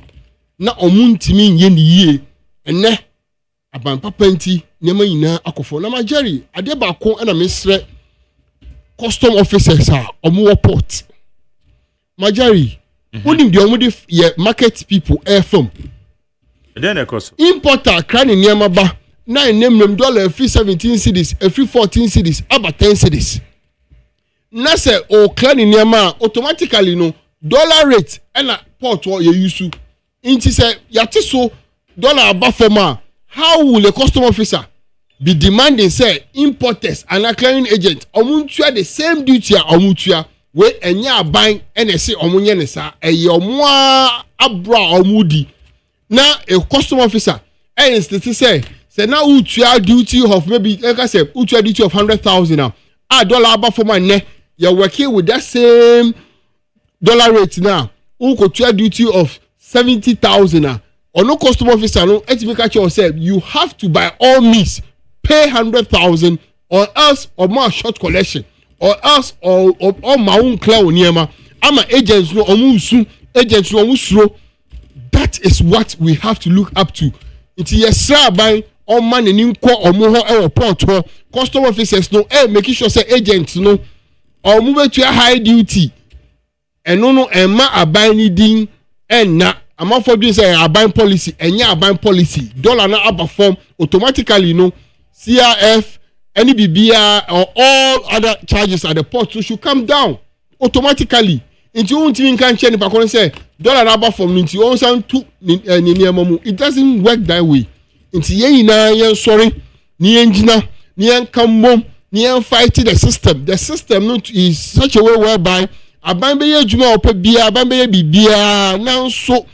Na omuntimi nye ni yie. Ene aban papa nti nyama nyina akofo na Majari ade ba ko na mesre custom officers a omo port Majari onim de omo de market people air from then e cost importer kra ne nyama ba na enemrem dollar free 17 cedis free 14 cedis about 10 cedis na se o kra ne nyama automatically no dollar rate na port wo ye use inti se yate so dollar above for ma. How will a custom officer be demanding say importers and a clearing agent omuntua the same duty a omuntua we enya aban ene se omunye ne sa eye omo abra omudi na a custom officer and say now utua duty of maybe like I said utua duty of 100,000 now dollar aba for my ne you're working with that same dollar rate now ukotua duty of 70,000 now or no custom officer no etibika yourself you have to by all means pay 100,000 or else or more short collection or else or my own clear oniema ama agents no omusu agents no omusuro. That is what we have to look up to. It's yesra by all man in inko or moho airport or custom officers no making sure say agents no or move to a high duty and no ma abide ding and na amount for doing say abide policy and ya abide policy dollar na abba form automatically no CRF any BBR or all other charges at the port so should come down automatically. Into one thing can change if I can say dollar number from into one sound to it doesn't work that way. Into ye na sorry ni engineer ni enkambom ni fighting the system. The system not is such a way whereby abambe ye juma ope bia abambe ye bibia now so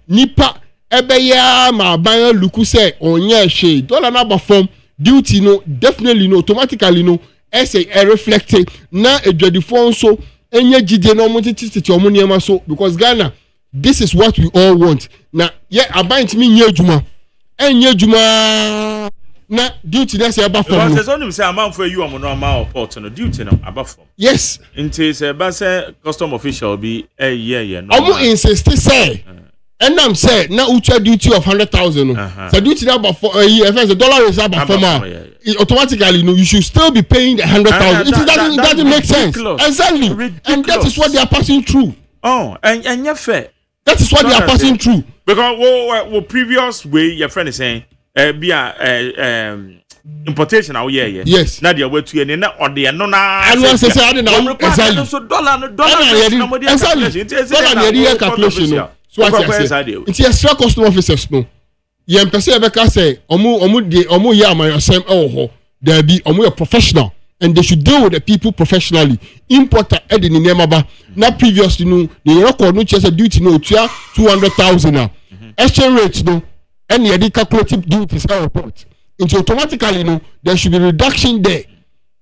nipa ebe ya ma aban luku say onye she dollar number from duty no definitely no automatically no as a reflected na a dreadful so enye jide no mo titi omo niema so because Ghana this is what we all want na ye abant mi nye adwuma enye adwuma na duty na say aba from because only say amount for you am no amount port no duty no aba from yes nti say ba say custom official be yeah no omo insist say and I'm say na ucha duty of 100,000 no so duty that about for year first the dollar is about for automatically no you should still be paying the 100,000 it doesn't make sense exactly ridiculous. And that is what they are passing through and you fair that is what they are passing through because what previous way your friend is saying be importation out here yes na dia wetu ene na ode no na and once say I don't know exactly so dollar exactly dollar calculation no so what I say it's extra custom officers no ye mpese e beka say omu ye amayosem ho there be omu a professional and they should deal with the people professionally importer ed ni nemaba na previously no the record no chese duty no tua 200,000 now exchange rate no and the calculative duties report into automatically no there should be reduction there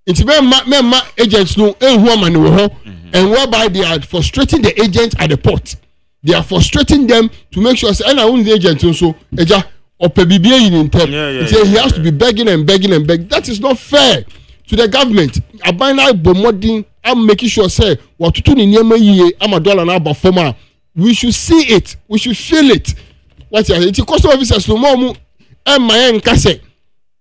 into member agents no who am and whereby they are frustrating the agents at the port. They are frustrating them to make sure and I own the agent also eja or PBBA in term. He has to be begging and begging and begging. That is not fair to the government. Abina bomoding I'm making sure say what to do in ye I'm a dollar now but former. We should see it. We should feel it. What is it? It's custom officers no more and my enkase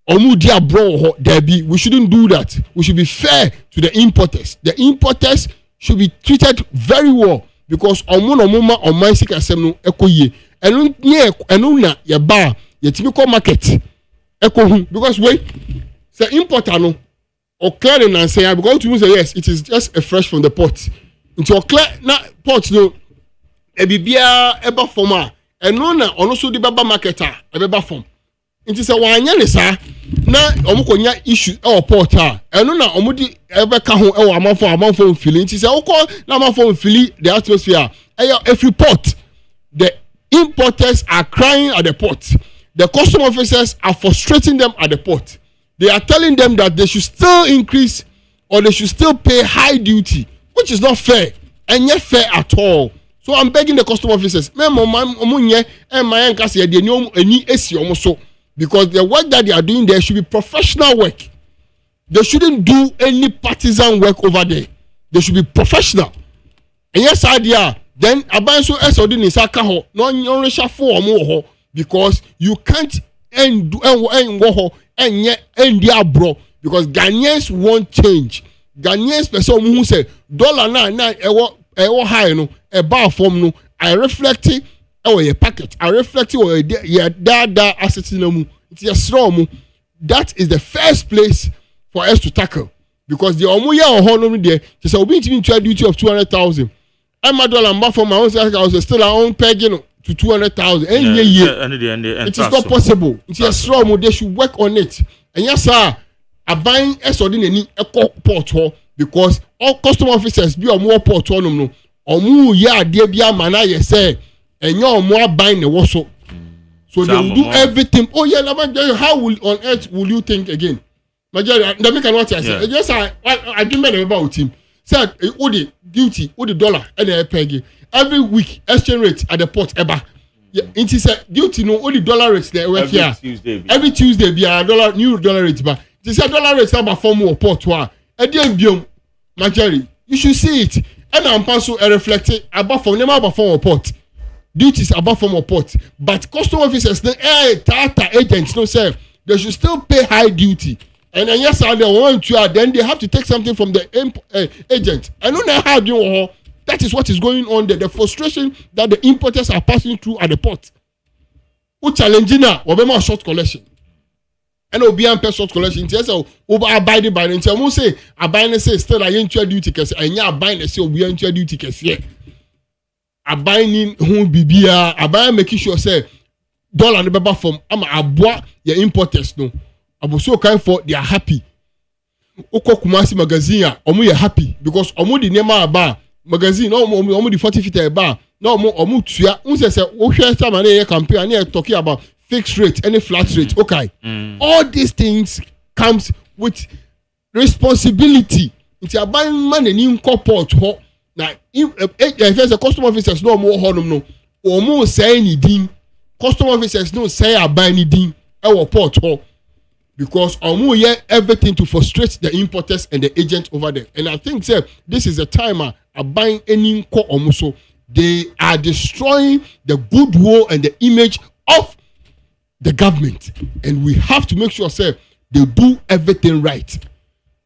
omu dia bro there be we shouldn't do that. We should be fair to the importers. The importers should be treated very well. Because omo no mama on my sick asem no ekoye enu na ye ba ye typical market eko because wait say importer no o clear na say because to say yes it is just a fresh from the port into clear na port no e bibia eba form a enu na ono so di baba marketer e beba form into say wanya ne sa na omo konya issue e port a enu na omo di ebe ka ho e amanfo feeling into say okọ na amanfo feel the atmosphere every port the importers are crying at the port the custom officers are frustrating them at the port they are telling them that they should still increase or they should still pay high duty which is not fair and yet fair at all. So I'm begging the custom officers because the work that they are doing there should be professional work. They shouldn't do any partisan work over there. They should be professional. And yes, idea. Then abanso esodi ni saka ho no only shafo omo ho because you can't end ho enye endi abro because Ghanaians won't change. Ghanaians person who say dollar na ewo high no e ba form no I reflect it your packet. I reflect your dada assets no mu. It's your strong. That is the first place for us to tackle because the omuya or no there just will be to a duty of 200,000. I'm a dollar and for my own side I was still our own pegging to 200,000 any year. It is not possible. It's your strong. They should work on it. And yes, sir, a buying a ordinary port because all custom officers be on more port on no omu ya ade bia mana ye say enyo omo aban ne wo so they will do everything. Oh yeah, how will on earth will you think again? Majority, let me what I say. Yes, I do matter about him. Said all the duty, all the dollar and the peg every week exchange rate at the port ever. Yeah, it is a duty no all the dollar rates there every Tuesday be a dollar new dollar rate but this a dollar rate about form or port wa. Again biom majority, you should see it. And I'm also reflected about from them about form or port. Duties above from a port, but custom officers, Tata agents, no sir, they should still pay high duty. And then yes, they want to, then they have to take something from the agent. I don't know how you that is what is going on there. The frustration that the importers are passing through at the port. Who challenging now? Obama short collection. And Obian short collection. Yes, over abiding by the term. Say abiding say still I enter duty case. And yeah, abiding say we enter duty case here. Abiding who bibia abiding making sure say dollar the baba from ama aboa your importers no. Aboso kind for they are happy. Oko Kumasi magazine omo ye happy because omo di nema aba magazine no omo di 40 feet aba no omo tua unse say wo hwe sama na ye campaign na talking about fixed rate any flat rate okay all these things comes with responsibility nti aban man ani incorporate ho na if a customer officers no more honum no omo say ni din customer officers no say aban ni din e wo port ho because omo hear everything to frustrate the importers and the agents over there. And I think this is a time buying any co omo so they are destroying the goodwill and the image of the government, and we have to make sure they do everything right.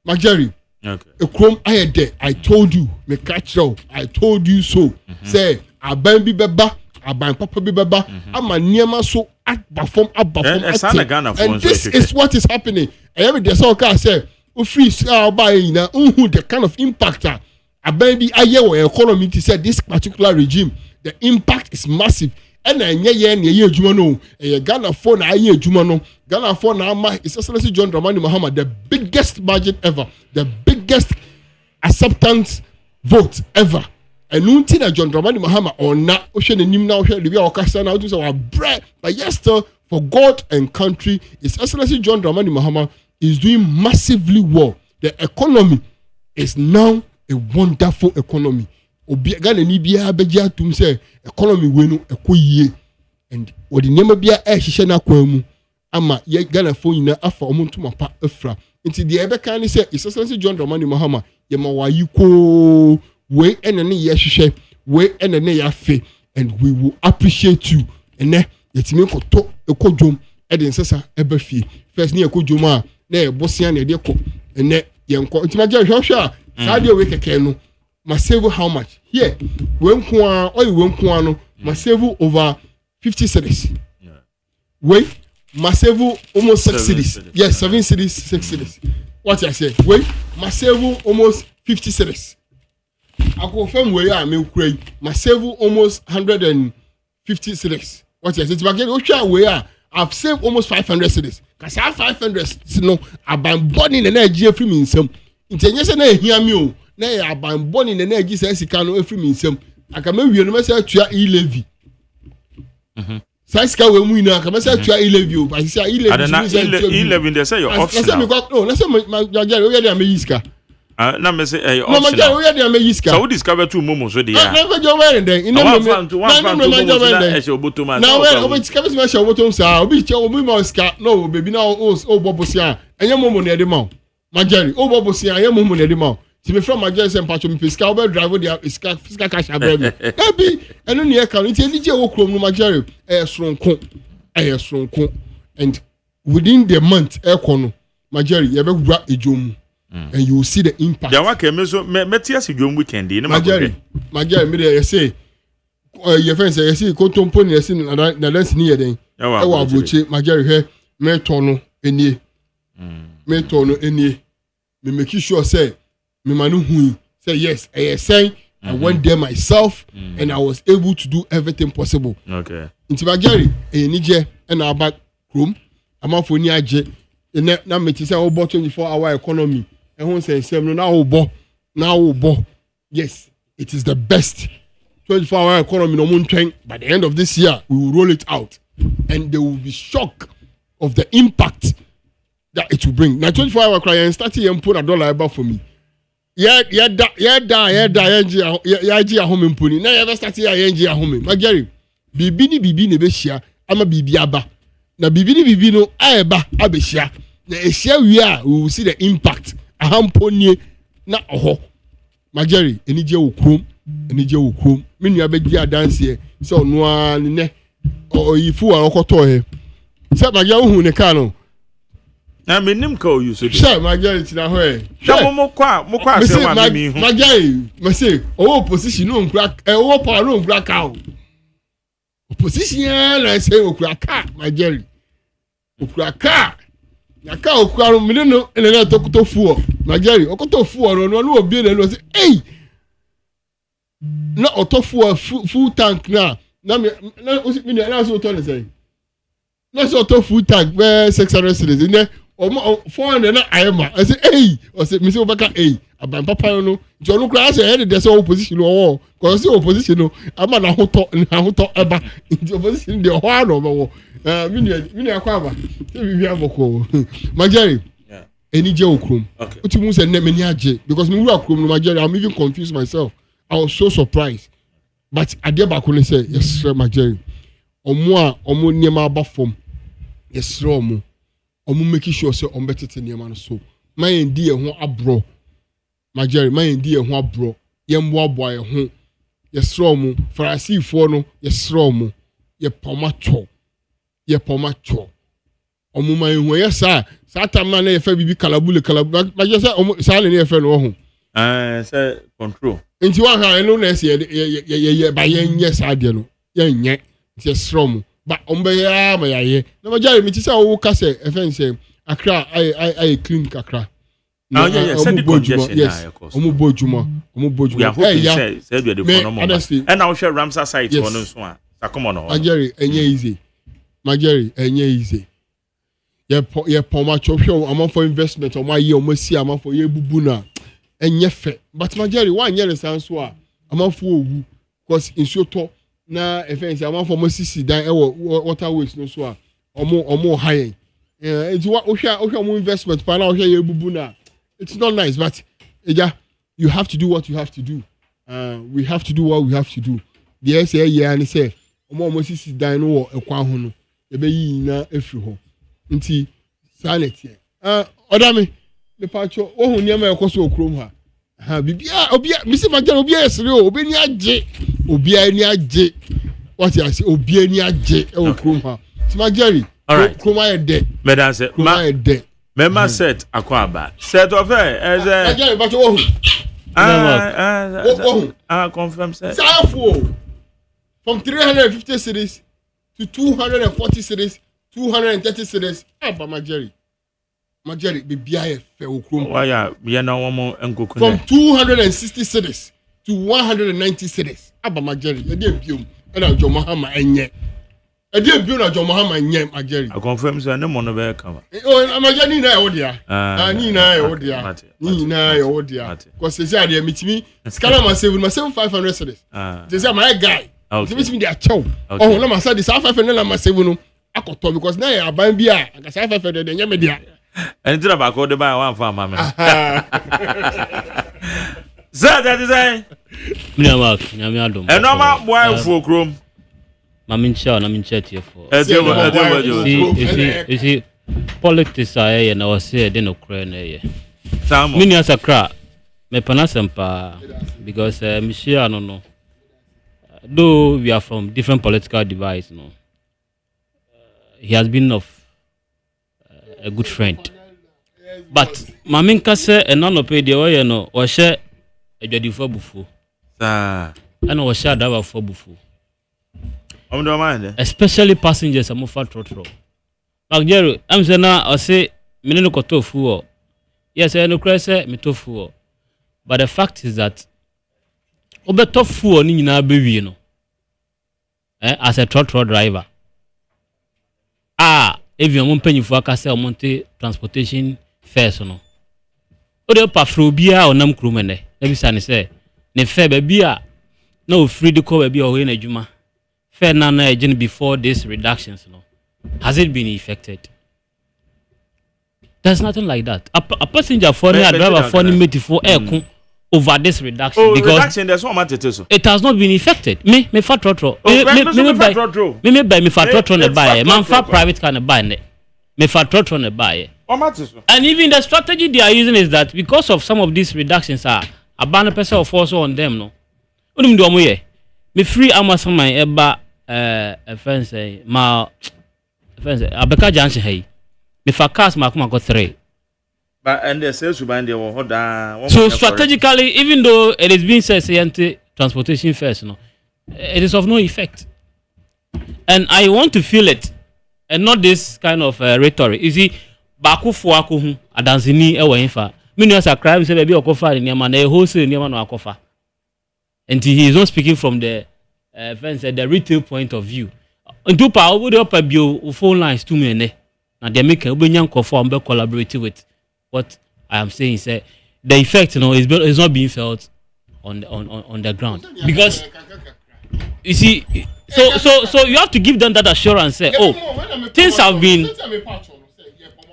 Majari, okay. I told you, me catch you. I told you so. Say, aban bi beba, aban papa bi beba. Ama niema so perform. And this is what is happening. And every day, so I say, free buy na the kind of impact aban bi aye wo economy to say this particular regime. The impact is massive. And then ye jumano, Ghana for na ye jumano, Ghana for na ma is Excellency John Dramani Mahama, the biggest budget ever, the biggest acceptance vote ever. And nunti na John Dramani Mahama or na ocean nim na ocean the okasa na do our bread, but yes still for God and country is Excellency John Dramani Mahama is doing massively well. The economy is now a wonderful economy. Obi Ghana ni bia beja tum say economy we no ekoyie and what the name bia ehihye na kwamu ama ye Ghana fo nyina afa omontuma pa afra nti de ebe kan ni say Excellency John Dramani Mahama ye ma wayi ko we enene ye hwehwe we enene ya fe and we will appreciate you ene yetimi ko to ekodwom e de nsesa eba fie first ni ekodwom a na e bosia na de ko ene ye nko nti ma je hwehwe a sa de we keke no must save how much? Here, when no must save over 50 cedis. Yeah. Wait, must save almost 6 cedis. Yes, 7 cedis, 6 cedis. What I say? Wait, must save almost 50 cedis. I confirm where I am crazy. Must save almost 150 cedis. What I say? It's back where I've saved almost 500 cedis. Because I have 500, no, I've been born in the Nigeria free means some. International hear me. Na ya ban born in the energy sense can no every minsem aka ma wie no ma say tua e-levy size ka we mu ina aka ma say tua e-levy o ba say e-levy they say your optional na say ma jare o ye dey am yiska na me say optional no ma jare o ye dey am yiska so we discover two momo so dey ya na go wear dem in no one front e say obotom na we o be discover me say obotom sa obi che obi ma ska no baby na o bobosia enye momo na dey ma ma jare o bobosia enye momo na dey ma si me from Nigeria sem pacho me pesca over drive dia physical cash abroad ebi eno ne account nti elije wo krom no Nigeria sonko and within the month no Nigeria ye be wura ejom and you will see the impact ya wa ke me so metia si dwom weekend ni Nigeria me dey say your friends say see ko tompo ni say na dance ni ye den e wa aboche Nigeria he me tono enie me make sure say me manu hui say yes I say I went there myself and I was able to do everything possible. Okay. Inti Bagari nije and our back room amafoni aje na me say o 24-hour economy and who say no na o bo now bo yes it is the best 24-hour economy no moon. By the end of this year we will roll it out and they will be shocked of the impact that it will bring. Now 24-hour client starting and put $1 for me. Yeah, home impuni. Now ever started a home. My Gary, bibi ne beshia. Ama bibi aba. Na bibi no aba abeshia. Na eshia we will see the impact. Ahamponye na oho. My Gary, enije ukrum. Minu abedi dance here. So no ne o yifu a okoto he. Se ma Gary hu ne ka no. Na menim ka o use. Sure, my Gary tina ho e. Sha mo kwa ase wa me hu. My Gary, me say o position no nkura o power no nkura ka o. Opposition na say okura ka my Jerry okura ka ya ka okura no me no ene na tokuto fuo my Jerry okoto fuo no obi na no say hey na otofuo full tank na me na so to ne say na so to full tank be 600 cedis ne 400 na ayema I say hey o say me say obaka hey aban papa no nti onu kura say head dey say opposition no cause say opposition no ama na hoto eba nti opposition dey ho ano bo mini akwa aba say bibi aboko Majari eni je okrum otimu say na mani age because me wura okrum no Majari I'm even confused myself. I was so surprised but ade ba ko ne say yes Majari omo niema aba form yes omo make sure say on better niema no so my ndi e ho abro Majari my ndi e ho abro yemboaboa e ho yesro mu farasifo no yesro mu ye pomacho omo man hu yesa satamna na ye fa bibi kalabule ma je say sa ne ye fa no ho say control nti wa ha no na se ye ba ye nye sa de no ye nye yesro mu ba ombe ya ma ye na Majari mi ti say wo ka say e fa say akra I clean kakra. Send congestion omo bojuma say do the phenomenon and now share Ramsar site on so a come on Majari enye easy ye poma chofio amount for investment o ma ye o ma si amount for ye bubu na enye fe but Majari one year san so a amount for owu because insuo to na efense amount for mo sisi dan e waterways no so a omo high it o mo investment pa na o ye bubu na. It's not nice, but you have to do what you have to do. We have to do what we have to do. The say and say, almost is dying or a quahono, a baby na efru. Nti sanity. Odame, the patcho, oh, near my coso chroma. Obia, Mr. Majan, Obia, Obia, J. What I say, Obia, J. Oh, chroma. It's my Jerry. All right, chroma a day. Madam said, my day. Member set akwaba set of as a confirm set from 350 cities to 240 cities 230 cities aba Majari be BIF from 260 cities to 190 cities aba Majari e dey biom e na John Mahama enye e dey biom na John Mahama enye Majari I confirm say no mono be come Majari na e odia ni na e odia because say dey mitimi skala ma save 500 cities they say my guy mitimi dey achew oh na ma say the 500 na ma save no akoto because na e aban bi a aka 500 dey nyame dia and tira ba ko dey buy one for mama Zed that is I nyame adom e no ma boy for krom Mamincha na mincha tiefo. You see, politics are na wase de no kra na ye. Mini asakra me panasempa because Michia no. Though we are from different political divides, no. He has been of a good friend. But Maminka say e no pay the way no o share adwadifo bufu. Sa. Ana o share dawa fo bufu. Especially passengers are moving trotro. Like Jerry, I'm saying now, I say, me no koto fuo. Yes, I no crazy me to fuo. But the fact is that, obeto fuo ni na baby no. As a trotro driver. If you want penny for kase monte transportation fares no. Ode pa frobia onam krumene. Let me say ne fair baby no free to call baby or in a juma. Fair nana agent before these reductions, no. Has it been effected? There's nothing like that. A passenger for me, a driver for me for air over this reduction because reduction, there's one matter to it has not been effected. Me fat trotro. Me buy me fat trotro ne buy. Man fat private can buy ne. Me fat trotro ne buy. And even the strategy they are using is that because of some of these reductions are a banner person of force on them no. Unum do amoye. Me free Amazon my eba friends ma friends abeka janche hey. Me for cars ma kuma got 3. But and the sales will there were so strategically, even though it is being said transportation first, no, it is of no effect. And I want to feel it, and not this kind of rhetoric. You see, baku for akuhu adansini ewa infa. Many as a crime say baby okofa ni man e wholesale ni man okofa. And he is not speaking from the the retail point of view. Ntu pa obo de opa bio phone lines to me ne. Na they make obenyan kofa ombe collaborate with. What I am saying is that the effect, is not being felt on the ground because you see, so you have to give them that assurance. Say, things have been.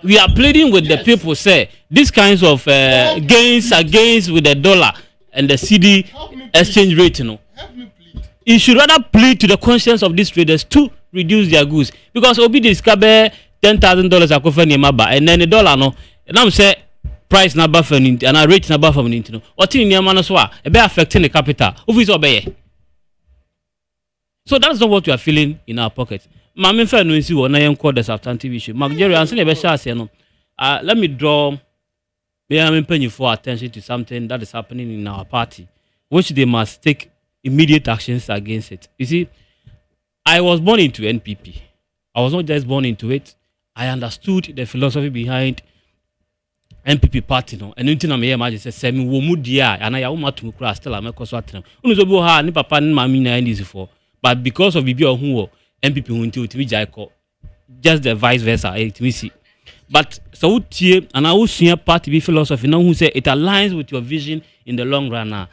We are pleading with the people. Say these kinds of gains against with the dollar and the CD exchange rate. You should rather plead to the conscience of these traders to reduce their goods because Obi discover $10,000 a coffee in Maba and then the dollar no. And I'm say price number for and I rate number for no. What in your man as well? It be affecting the capital. Who is obey? So that's not what we are feeling in our pockets. Mammy Fair no see what I am called the substantive issue. Mark Jerry answer the best no. Let me draw paying for attention to something that is happening in our party, which they must take immediate actions against it. You see, I was born into NPP. I was not just born into it. I understood the philosophy behind NPP party no and until na me imagine say me wo mu dia and ya wo matum kura still am ekoso atrem unu so bi wo ha ni papa ni mama na ndi for but because of bibi ohun wo NPP hu nti otimi jai ko just the vice versa etimi see but so tie and I will see party be philosophy now who say it aligns with your vision in the long run now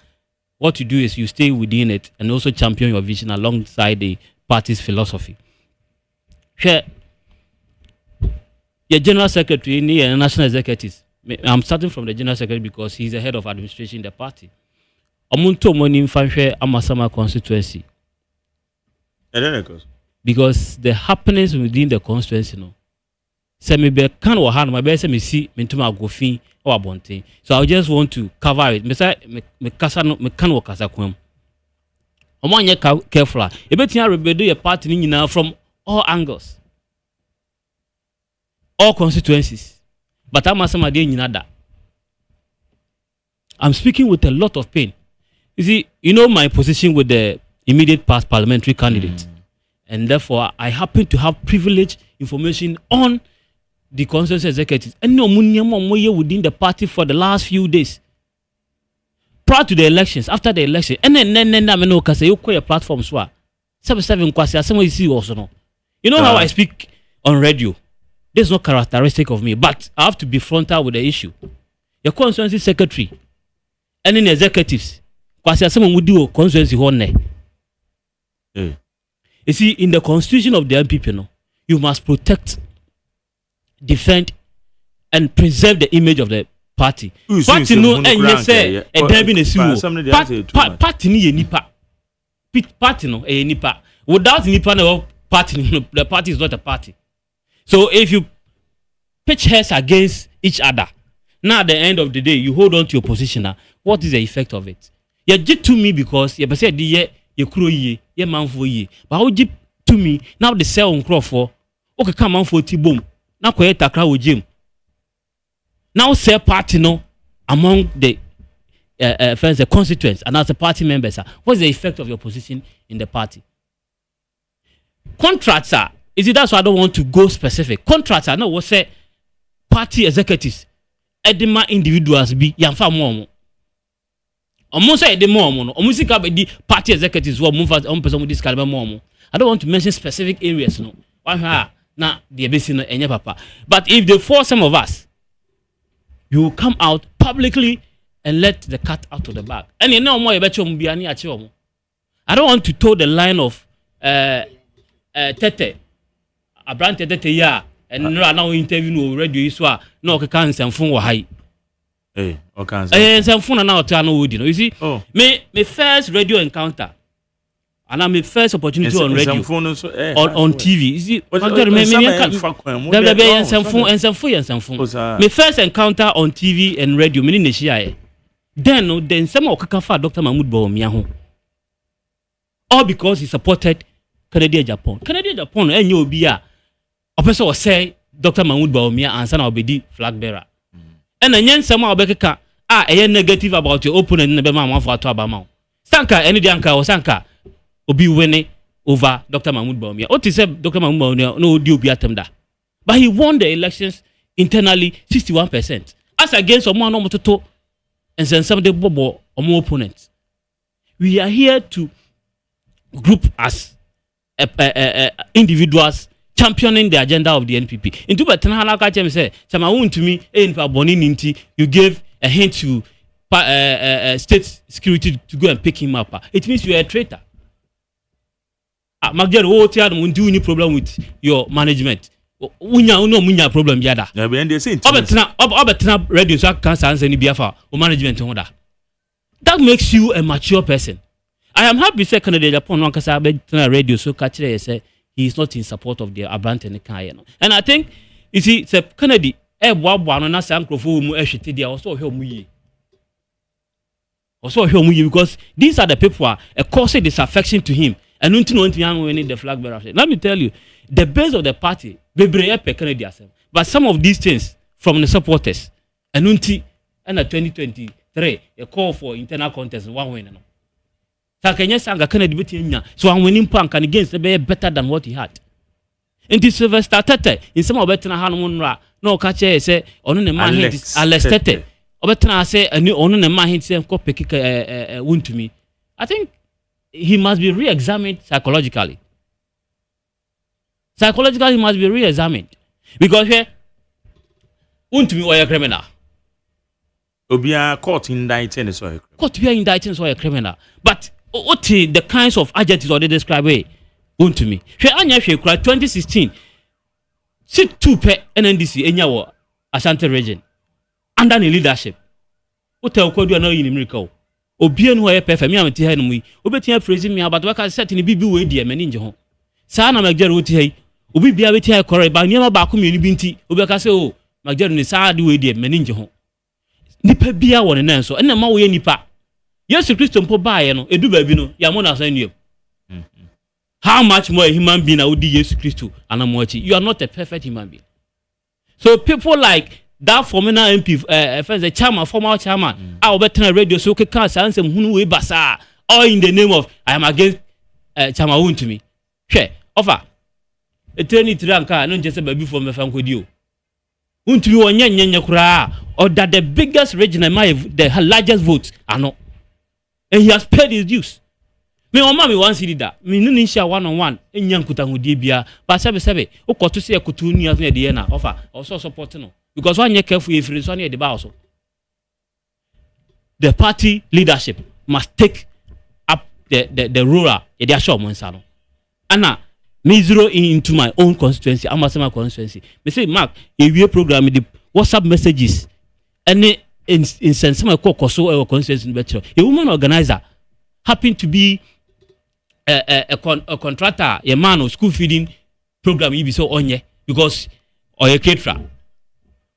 what you do is you stay within it and also champion your vision alongside the party's philosophy. Share your general secretary and national executives. I'm starting from the general secretary because he's the head of administration in the party. Omuntu money in Fanshare Amasama constituency. Because the happenings within the constituency, say me be can or hand my best me see me to my gofin or abonte. So I just want to cover it. Me say me kasa no me can work kasa kwam. Omo anye careful. E betia rebedo your party ni nyina from all angles. All constituencies. But I'm speaking with a lot of pain. You see, my position with the immediate past parliamentary candidate. And therefore, I happen to have privileged information on the constituency executives. And no money within the party for the last few days. Prior to the elections, after the election, and then I know because you call your platform so 77 kwasi some you see also no. You know how I speak on radio. This is not characteristic of me, but I have to be frontal with the issue. Your constituency secretary and then executives, kwasi someone would do constituency honor. You see, in the constitution of the MPP, you must protect, defend, and preserve the image of the party. Party no, and yes, sir, a devil is you. Party ni nipa. Party no, a nipa. Without nipa, no party, the party is not a party. So if you pitch heads against each other, now at the end of the day, you hold on to your position. What is the effect of it? You jit to me because you say you crow ye man for ye. But how jit to me now the sell on crop for okay come on for T-boom. Now quiet a crowd with Jim. Now say party no among the friends, the constituents and as the party members. What's the effect of your position in the party? Contracts are. Is it that's why I don't want to go specific? Contracts are no what say party executives. Edema individuals be yamfa mo. Almost say the more no. Almost the party executives who move as person with this caliber more. I don't want to mention specific areas no. Now the basic no enya papa. But if they force some of us, you will come out publicly and let the cat out of the bag. And you know more about your mubiani at your. I don't want to toe the line of Tete. A brand Tete ya and now interview no radio iswa no can some phone or high. Eh, okay. Some phone now to wood, you see. Oh, me first radio encounter. And I'm my first opportunity on radio, on TV. You see, my first encounter on TV and radio, meaning the then some of Kakafa Dr. Mahmoud Bawumia, all because he supported Canadian Japan. Canadian Japan, and you be a person will say Dr. Mahmoud Bawumia and son of the flag bearer. And then some of Bekaka are negative about your opponent in the Bema for Abama. Sanka, any Danka or Sanka. Obi winning over Dr. Mahmoud Bawumia. What is Dr. Mahmoud Bawumia no deal be atemda. But he won the elections internally 61%. As against someone no mototo and then some of the bobo or more opponents. We are here to group as individuals championing the agenda of the NPP. In Tuba Tanhala Kachem say, Samawun to me, you gave a hint to state security to go and pick him up. It means you are a traitor. Magjer won't do any problem with your management. Munya problem yada. Yeah, but they say Obetina radio so can answer any biafa or management order. That makes you a mature person. I am happy say Canada Japan one kasa Obetina radio so catch say he is not in support of the Abrante and Kayano. And I think you see say Kennedy boa na sankrofo mu ehwete dia also hwe omuyi. Also hwe omuyi because these are the people who are causing disaffection to him. And winning the flag bearer. Let me tell you, the base of the party, but some of these things from the supporters, and in 2023, a call for internal contest, one winner. So I'm winning punk and against the better than what he had. And this Sylvester Tete, in some of better Hanmunra, no catcher say, on the man Alex Tete, or better say, a new on the man himself, copy wound to me. I think he must be re-examined psychologically. Psychologically, he must be re-examined. Because here, won't be a criminal. Obia court indicting is a court be indicting is a criminal. But what the kinds of adjectives are they describe? Won't to me. She anya she cry 2016. Sit two pe NNDC enyawo Ashanti region under the leadership. What tell you no in miracle. Obien who perfect me am ti ha no mu obetia praise me about work set ni bibi we die mani nje ho saa na magjeru ti ha obi bia beti ha correct ba niam ba ko me ni binti obeka se o magjeru ni saa de we die mani nje ho nipa bia won na so na ma wo ye nipa Yesu Kristo mpo ba ye no edu ba bi no ya mo na san nuam how much more a human being na odi Yesu Kristo anamochi you are not a perfect human being. So people like that former MP, the chairman, former chairman, I will better radio so can answer who we basa all in the name of I am against chairman to me. Share offer. Eternity ranka no just a baby from the family. Won't be one yen or that the biggest region the largest votes are not. And he has paid his dues. Me o mama wan see that. Me no nisha one on one enyan kutangude bia ba sebe okoto se akutu ni aso de na offer also support no. Because when you careful if it's only the boss, the party leadership must take up the ruler. They are sure Monsano. Anna, me zero into my own constituency. I'm my constituency. Me say, Mark, if you program the WhatsApp messages, and in sense, my so our constituency better. A woman organizer happened to be a contractor, a man of school feeding program. You be so on ye because or a caterer.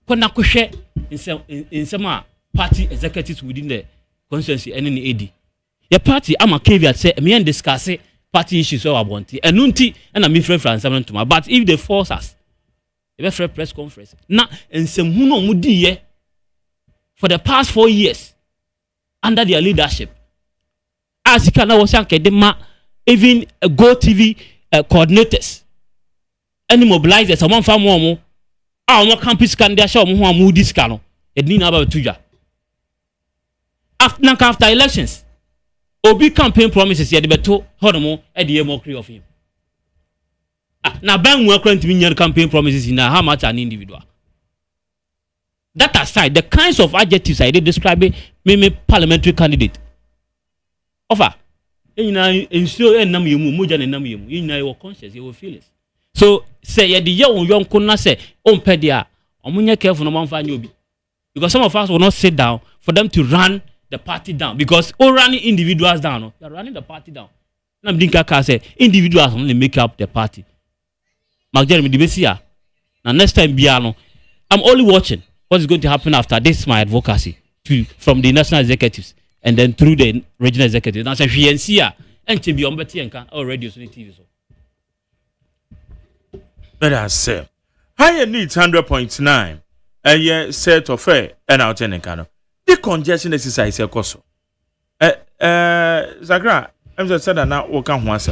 Kona kuhwe in some party executives within the constituency and in the AD. Your party I'm a caveat say me and discuss party issues so abonti and nunti and I'm friend France to but if they force us a free press conference na and some who no mudi for the past 4 years under their leadership as you can was even Go TV coordinators and mobilizers someone from more our campus can there show who am this cano it need about tuja after elections obi campaign promises ye de beto hodomo e de mockery of him na ban we current campaign promises in how much an individual That aside, the kinds of adjectives I did describe me parliamentary candidate. Offer. Ensure and name you muja and name you know conscious, you will feel it. So say the young kuna say pedia omunya careful no man find you because some of us will not sit down for them to run the party down because running individuals down, you're running the party down. I'm thinking say individuals only make up the party. Mark Jeremy Dibesia. Now next time Biano, I'm only watching what is going to happen after this my advocacy from the national executives and then through the regional executives. Now say FNC and to be on Betty and can radio so TV so. But I say higher needs 100.9 a year set of fair and out in Kano. The congestion exercise a coso. Zagra, I'm just said that now work on once.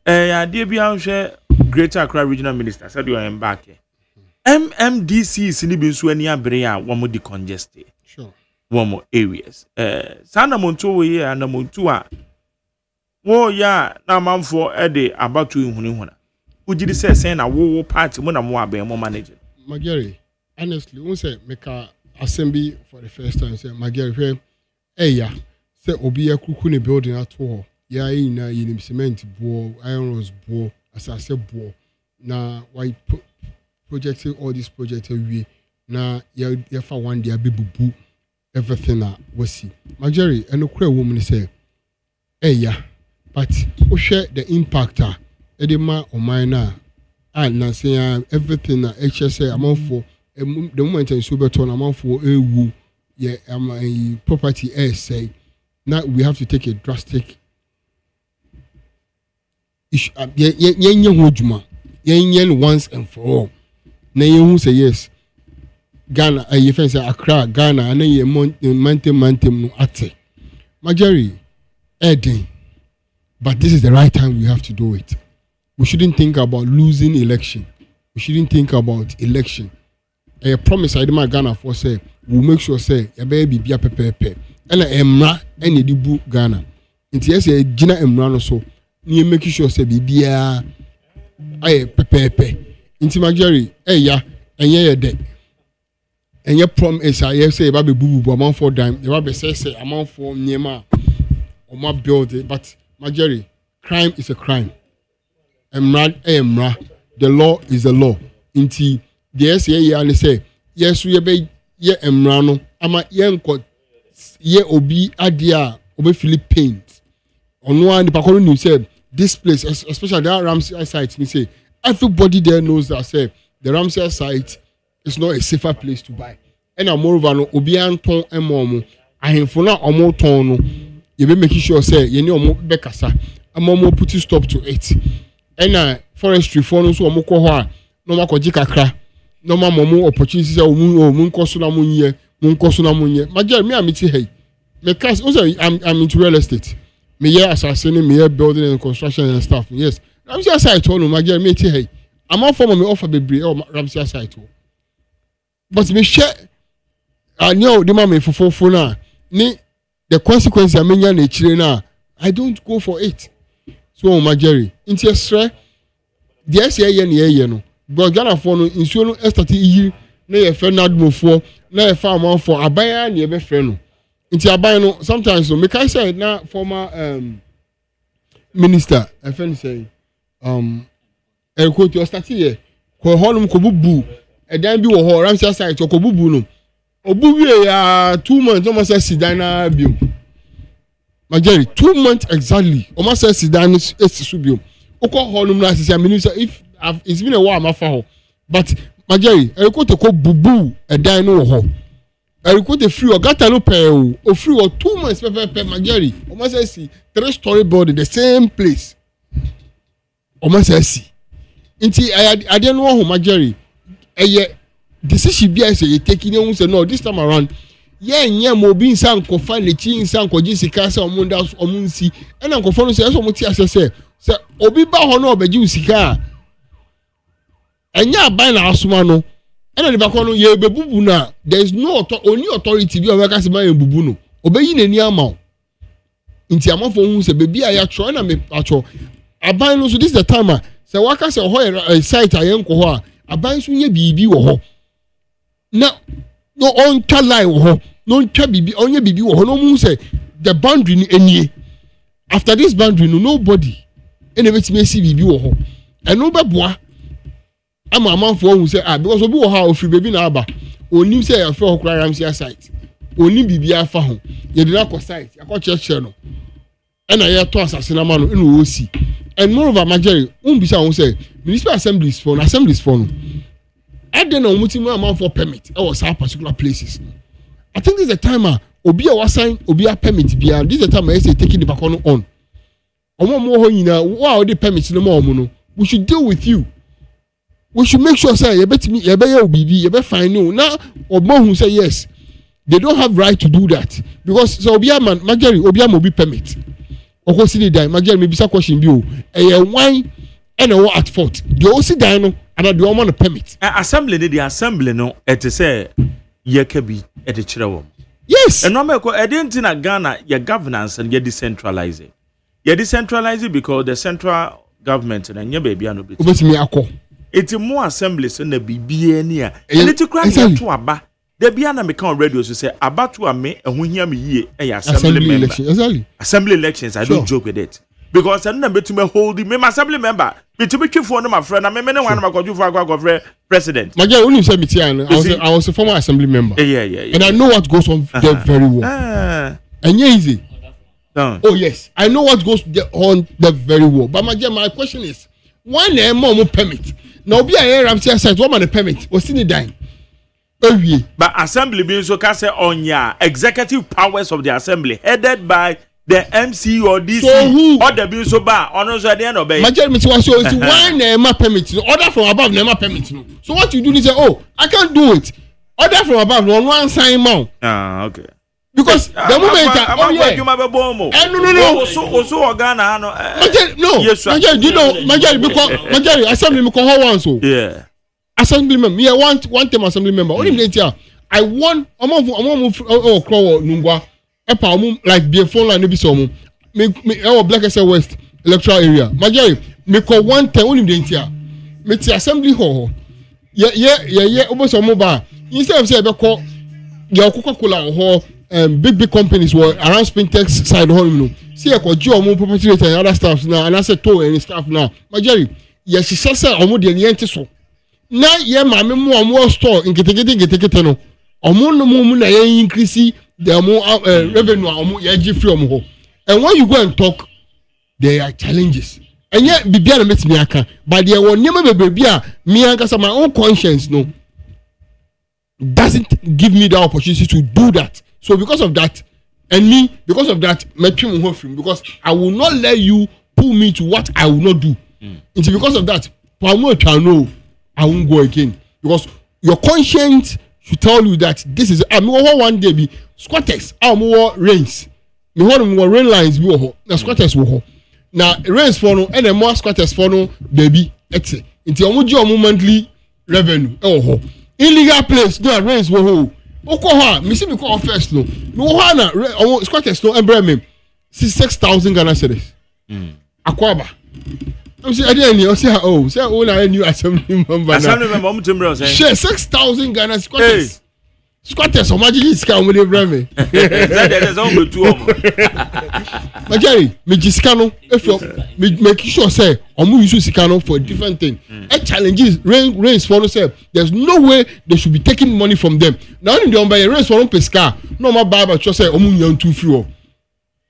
Dear Bianche, Greater Accra Regional Minister said you are back. MMDC is in the Binswania Brea, one more decongested. Sure. One more areas. Sana Monto here and the Montua. Oh, yeah, now man for a day about to Hunihuna. Would you say saying a war party when I'm more manager? Magari, honestly, we say make a assembly for the first time. Say Magari, hey, yeah, say Obi a Kukuni building at all. Yeah, in cement board, iron rods board, as I said board. Now, why projecting all these projects away? Now, you for one day, be boo everything that we see. Magari, and a queer woman say, hey, yeah, but we share the impact. Edema or minor, and now say everything that HSA amount for the moment in Suberton amount for a yeah, a property say. Now we have to take a drastic issue. Yen once and for all. Now you say yes. Ghana, you say Accra, Ghana, and then you mountain no ate. Majority, Eddie. But this is the right time we have to do it. We shouldn't think about losing election. We shouldn't think about election. I promise I demand Ghana for say we'll make sure say your baby be a pepe. And emra any dibu Ghana. Inti yes Gina emra no so. You make sure say be a pepe. Inti Magari ya enye de. Enye promise I say baby bubu amount for dime. The baby say amount for nyema or my build it. But Magari, crime is a crime. Emra, the law is the law. Inti the SAA and say yes we be ye emra no ama yenko ye obi adia obi Philippines. On one the pakolo news said this place, especially that Ramsey site, me say everybody there knows that say the Ramsey site is not a safer place to buy. And moreover no obi anton emomo ahemfo na omo ton no you be making sure say you need omo bekasa amomo put stop to it. And forestry for no so omoko ho a no makoji kakra no ma momo opportunity say omun koso na munye major me amiti hey me cause I'm into real estate me here assassin me here building and construction and stuff. Yes Ramsey site no major me ti hey I'm not for me offer bebre o Ramsey site but me share I know the man me for na ni the consequence amenya na chire na I don't go for it. So Majeri, interest the SAA no but Ghana for no insuo no start yi na ye fe nadmo for na ye fa amount for abaya na ye be fe no nti abaya no sometimes so make I say na former minister I fin say Eriko to start here ko honum ko bubu edan bi wo ho Ramsey site ko bubu no obu wie ya 2 months almost sidan na biom Majeri 2 months exactly. Almost says Sidan is subium. Oko honum na say minister if it's been a while ma fa ho. But Majeri, I go to ko bubu e dan no ho. I go to free or gata no pay o free or 2 months per Majeri. Almost say 3-story building the same place. Almost say Inti I don't know how Majeri. Decision be say you taking you say no this time around. Nye mo bi nsan ko fa le chi nsan ko jisika se omunda omunsi ena ko fo no se so mo ti asese se obi ba ho no obeji usika enya ban na asoma no ena le ba ko no ye bebubu na there is no only authority bi o ka se ma ye bubu no obeyi nani ama nti amafo hu se bebi a ya tro na me atro aban no so this is the time se waka se ho site ayen ko ho a aban so nye bibi wo ho Now, no on lie ho, no bibi, onye bibi ho, no mu say the boundary ni enie. After this boundary, no nobody. Any bit me see bibi ho. And no beboa. I'm a man for who say because obi wo ha ofri baby na aba. Onim say ya for okra Ramsey site. Onim bibi afa ho. Ye dey na site, akọ church no. And I to asasina ma no no osi. And moreover, Majeri, bisa who say municipal assemblies for no. I don't know what amount for permit or some particular places. I think this is the time obi a was sign obi a permit bia. This is the time I say taking the back on. Omo mo ho wow the permit no more no. We should deal with you. We should make sure say you bet me you be obibi you be fine no. Now omo who say yes. They don't have right to do that because so obi a man Majeri obi a mo bi permit. Oko si the die Majeri me bisa question bi o. Wine and at fault. The OC die no and the woman permit. Assembly the assembly no et say ye kebi et chire yes. And no me ko edin na Ghana your governance and ye decentralize it. You decentralize it because the central government and nye baby no bit. Obetimi akọ. It's more assemblies na bibie ni a. And it kura na to aba. There be na me kan radio so say aba to ame ehun hia me yie assembly member. Exactly. Assembly elections I don't joke with it. Because I don't bet me hold me assembly member. Between for no my friend, I mean one of my president. My girl, only said me I was a former assembly member. Yeah. And I know what goes on there very well. And easy. Oh yes, I know what goes on there very well. But my question is, why no more permit? Now be a Ramsey site, what man the permit? What's in the dime? But assembly being so can say on your executive powers of the assembly headed by the MC or DC so who? Or the bill so bad or no so at the end of it. Majority so it's why never permit no order from above never permit no. So what you do is say, oh, I can't do it. Order from above no one sign mount. Okay. Because the moment no. So Ghana no. Majority, you know, majority assembly me call one so. Yeah. Assembly member, me one time assembly member. Only me I want oh crow nungwa. Like be a phone line, maybe some me our Black SL West electoral area. Majority, me call one time only the here. Me the assembly hall. Yeah. Almost some mobile. Instead of say be call your Coca-Cola hall, big companies were around Spintex side hall. You know, see I call Joe more property rate and other staff now, and I said to any staff now. Majority, yes, she says almost the yente so. Now, yeah, my more store in get no. No more na increase. There are more revenue from home. And when you go and talk, there are challenges. And yet, Bibiana makes me aka. But there will never be me and my own conscience, no, doesn't give me the opportunity to do that. So because of that, and me, because of that, because I will not let you pull me to what I will not do. It's because of that, I won't go again. Because your conscience should tell you that this is one day be squatters more rains. Me more rain lines be na squatters wo. Na rains for no and more squatters for no baby exe. Nti omo monthly revenue illegal place no rains wo ho. Oko me see me call first no. No na squatters no embre me 6,000 Ghana cedis. Akwaba. I'm saying say na new assembly member. Assembly member omo say. Share 6,000 Ghana squatters. Squatters or magic is come with me. There's only two of them. Majari, me jiskano. If you make sure say, omu use sikano for a different thing. A challenge is rains for say. There's no way they should be taking money from them. Now only the buy rains for pesca. No more buy but just say omu young too few.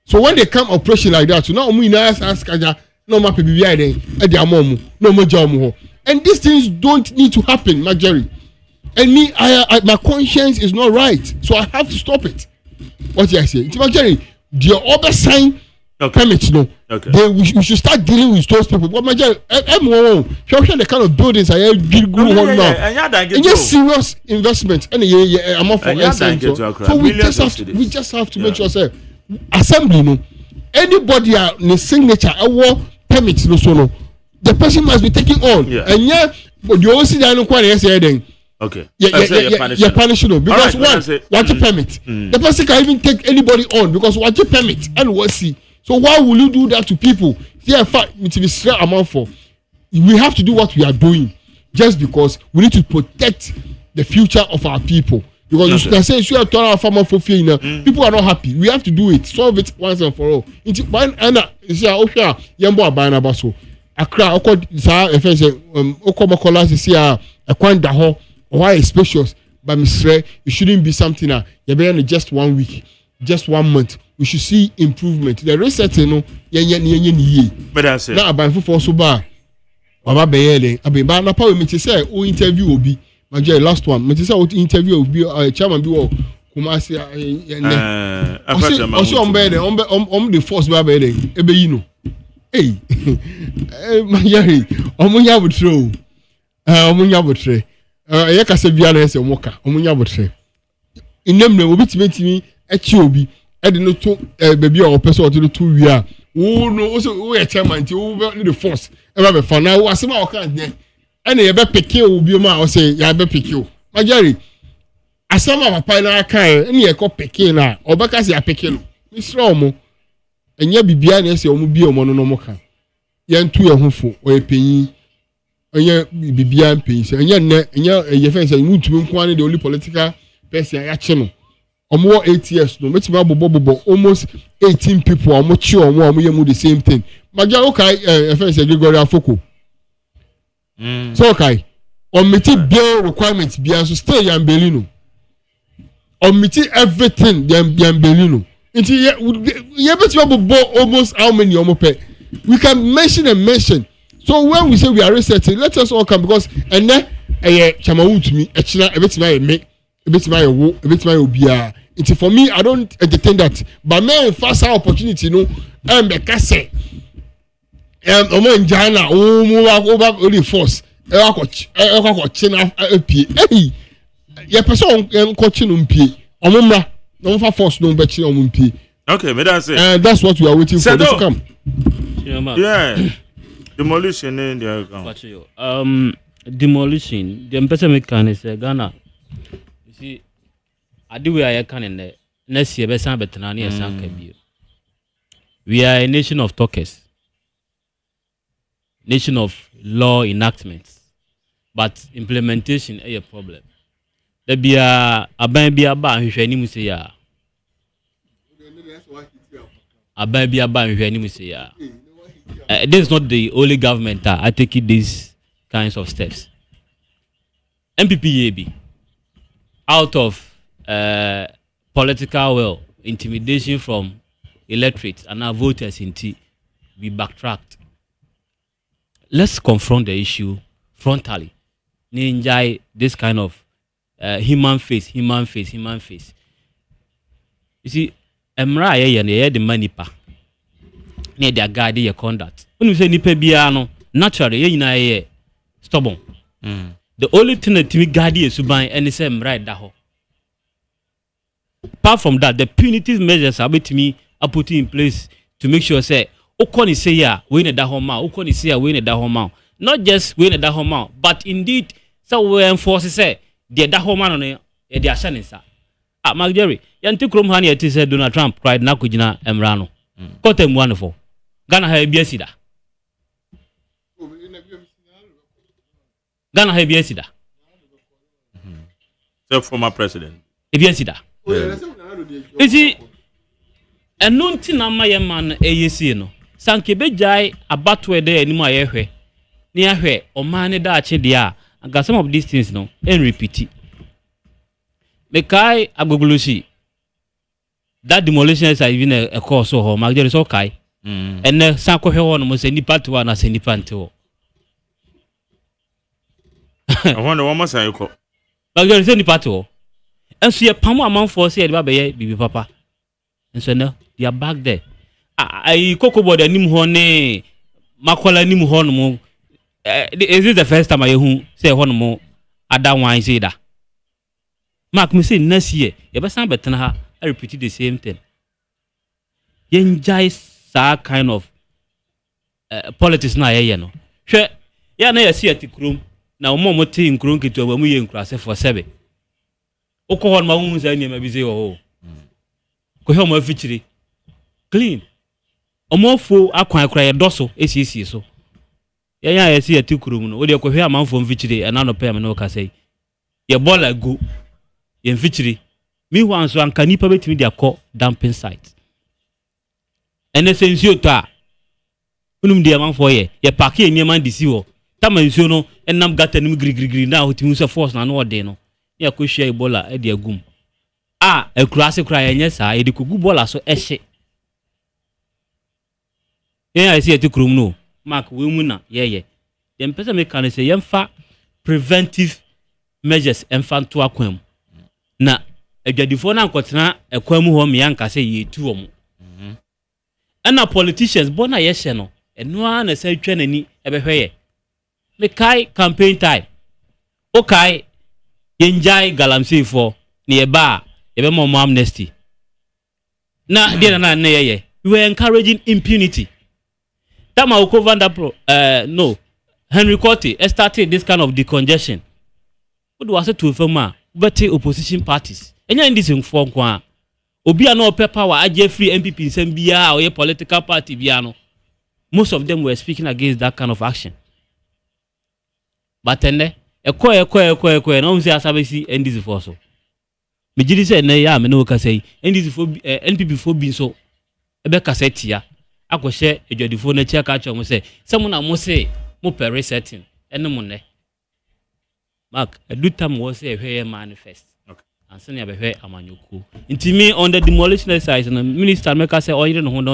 So when they come operation like that, so now omu ask kaja no more PBI then at their mom no more jamu. And these things don't need to happen, Majari. And me, I my conscience is not right, so I have to stop it. What did I say? It's Majari, the other sign permits no. Okay. We should start dealing with those people. But Majari, show the kind of buildings I give now. And just serious investment. And I'm off for so we just have to make sure say assembly no. Anybody in signature permits no so no. The person must be taken on. And but you always see that no quite then. Okay. You're punishing because what you permit. The person can even take anybody on because what you permit and what see. So why will you do that to people? Yeah, in fact, it will be straight amount for. We have to do what we are doing just because we need to protect the future of our people. Because you say you are telling our farmer for fear, people are not happy. We have to do it, solve it once and for all. Into one and is okay. Yambo abana baso. Accra, oko sa efense oko makola see a kwanda ho why is spacious. But Mr. It shouldn't be something you be just 1 week, just 1 month. We should see improvement. The research, But I say now about for so bad. Baba Bayele, Abiba na power me say o interview obi. My last one, me say o interview obi chairman bi wo Kumasi also on the force Baba Bayele ebe yi no. Hey. My yari, omunya butro. Omunya butre. Ya kase bia na ese omoka, omunya butre. Inem na obi timetimi echi obi e de no to baby o person o to wi a wo no o ye chairman ti wo be the force e ba be fa na wo asema o kan de ene ye be peke obi ma o say ya be peke o majari asema papa na kan ene ye ko peke na o be ka se ya peke no misra omo enya bibia na ese omo bi omo no mo kan ye ntu ye hufo o ye penyin enya bibia penyin se enya ye fe se mutumi nko ane the only political person ya che no omo 8 years no metima bobo almost 18 people omo chi omo ye the same thing maja okay fe se Gregory Afoko so okay omiti bill requirements bia so stay yambelino omiti everything yambelino nti ye betima bobo almost how many omo pe we can mention and mention. So when we say we are resetting, let us all come because and then chamawu to me echina ebetima me ebetima wo ebetima obia. It's for me I don't entertain that. But me first opportunity no be kase omo njana o mo wa only force e wa ko china apie eh ye person ko chinu mpie omo mra no fa force no be chi omo mpie. Okay, but that's it. That's what we are waiting for to come. Yeah. Demolition in the account. Demolition. The person make can is Ghana. You see, I do where I can in there. Next year, we are a nation of talkers, nation of law enactments, but implementation is a problem. There be a baby about who any museya. A baby about who any museya. This is not the only government that I take these kinds of steps. MPPAB, out of political will, intimidation from electorates and our voters in T, we backtracked. Let's confront the issue frontally. Ninja this kind of human face. You see, Emra ye the money pa. Near their guide your conduct. When you say nipe biano, naturally, ye stubborn. The only thing that me guide is to buy any same right that. Apart from that, the punitive measures are with me are put in place to make sure say, Okoni say ya, we need that home out, Okoni say ya, we need that home out. Not just we need that home out, but indeed, so we enforce say, the that home out on the ashanin sa. Ah, Mark Jerry, Yanti Krum Hani at said Donald Trump cried Nakujina Emrano. Got him wonderful. Ghana have BSida. Ghana have BSida. The former president. BSida. You see, and no tina my man AEC no. Sanke bejai about where there any more airway. Near where or man da chedia and got some of these things no and repeat it. Mekai agoglushi. That demolition is even a course or home. There is okay. And then Sanko Hewan was any part to one as any panto. I wonder what must I call. But there is any part to. And see a palm amount for said baby papa. And so now they are back there. I cocoa board a nimhone, Makola nimhon. Is this the first time I who say one more? I don't want to say that. Mark me say next year, you better better her. I repeat the same thing. Enjoy that kind of politics na ye no. Hwe ya na ye see at krum na omo mote in krum kitu abamu ye nkrase for 7. Okọ ma hu za nyema bi ze wo. Ko he omo afichiri. Clean. Omo fo akwan akra ye doso esisi so. Ya ye see at krum no. We de ko hwe amanfo mfichiri e na no pay me no ka say. ye ball go ye mfichiri me wan so anka nipa betimi dia call dumping site ene sensio to a unum dia man for ye park ye niam disi wo tama nsuo no enam gata nim grigri na hotimi so force na no ode no ye ko hwia ebola e dia gum ekurase kura ye nyesa ye de kogu bola so ehye ye I see eti krum no mark we mu na ye dem pese me kan say yemfa preventive measures emfa to akwam na adwadifo na nkotena ekwam ho me yanka say ye tu omo na politicians bona ye hye no eno a na say twa nani ebehwe me kai campaign time okay yenjai galamsey for ne ba ebe mo amnesty na dia na ye we were encouraging impunity tama ukovanda pro no Henry Cote started this kind of decongestion what was it to former better opposition parties enya in this inform kwa obi a no power aje free MPP nsem bia or political party bia no most of them were speaking against that kind of action but ene ekọ na unse asabesi NDC for so me gidi say na ya me no ka say NDC for NPP for bi so ebe cassette ya akohye edwadifo na chia ka cho mo say some na mo say mo per resetting ene mo ne mark edutam wo say ehwe manifest okay and say ya behwe amanyoko intimi on the demolition exercise na minister make say oyire no ho na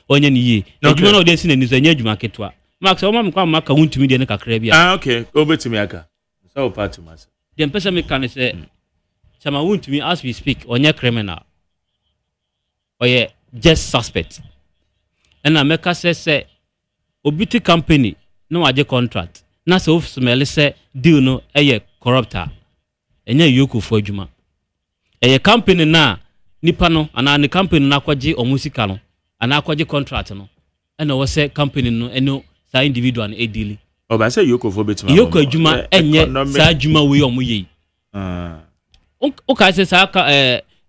onye ni yi adwuma na odesi na ni so anya adwuma ketwa mark say o mam kwa maka wuntumi de ne kakra bia okay obetumi aka so part masa dem pesa me kan say Chama won't me as we speak on your criminal or yeah just suspect. And America says obiti company no aje contract. Na se of smell say deal no corrupter. Enye yoku for juma. Company na nipa no ana ne company na kwaje omusika no ana kwaje contract no. And was say company no eno sa individual na deal. Oh ba say yoku for betima. Yoku juma enye sa juma we omuye. Okay, says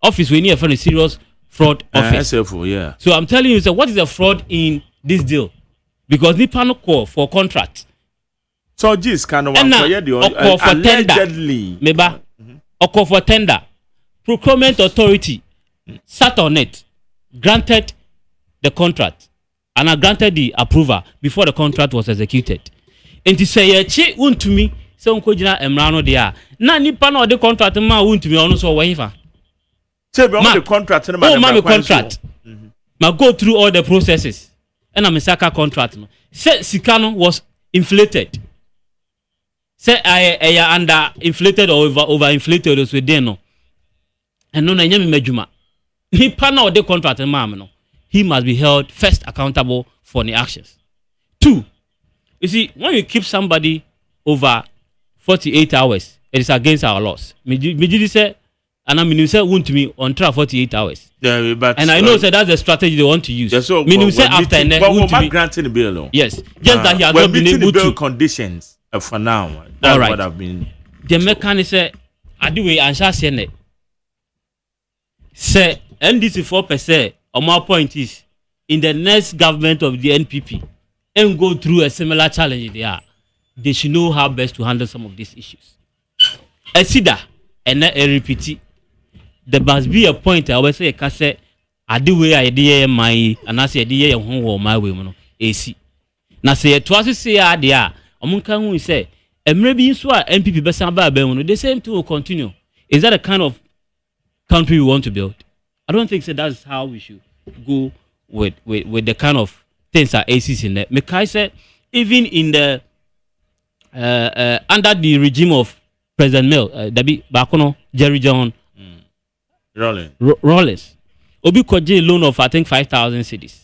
office we need for a serious fraud office. Yeah. So I'm telling you, so what is the fraud in this deal? Because Nipa no call for contract. So this kind of one for allegedly. Meba, call for tender. Procurement authority sat on it, granted the contract, and I granted the approval before the contract was executed. And to say, che to me. So unko jina emrano dia na nipa na the contract ma wuntumi ono so wahifa chebe on the contract na contract ma go through all the processes and am saka contract no say sikano was inflated say I under inflated or over inflated so dey no and no na nyame madwuma nipa na the contract ma no he must be held first accountable for the actions. 2, you see when you keep somebody over 48 hours, it is against our laws. Me say, and I mean, you say won't me on trial 48 hours. Yeah, but and I know say that's the strategy they want to use. Yeah, so meaning say after and then won't me granting the bill. Yes, just that he has not been able to conditions for now. That's all right. What I've been. The mechanic say, I do we answer say say NDC 4% or more point is in the next government of the NPP and go through a similar challenge they are. They should know how best to handle some of these issues. Esida and a repeat. There must be a point I always say, I say, I do way I did my and I say, I did home my women. AC. Now say, twice say, I dear, among can we say, and maybe in Swa MPP Besamba, the same thing will continue. Is that a kind of country we want to build? I don't think so. That's how we should go with the kind of things that ACs in there. Mekai said, even in the under the regime of President Mill, Dabi Bakono, Jerry John, Rollins, Obi Koje loan of I think 5,000 cedis.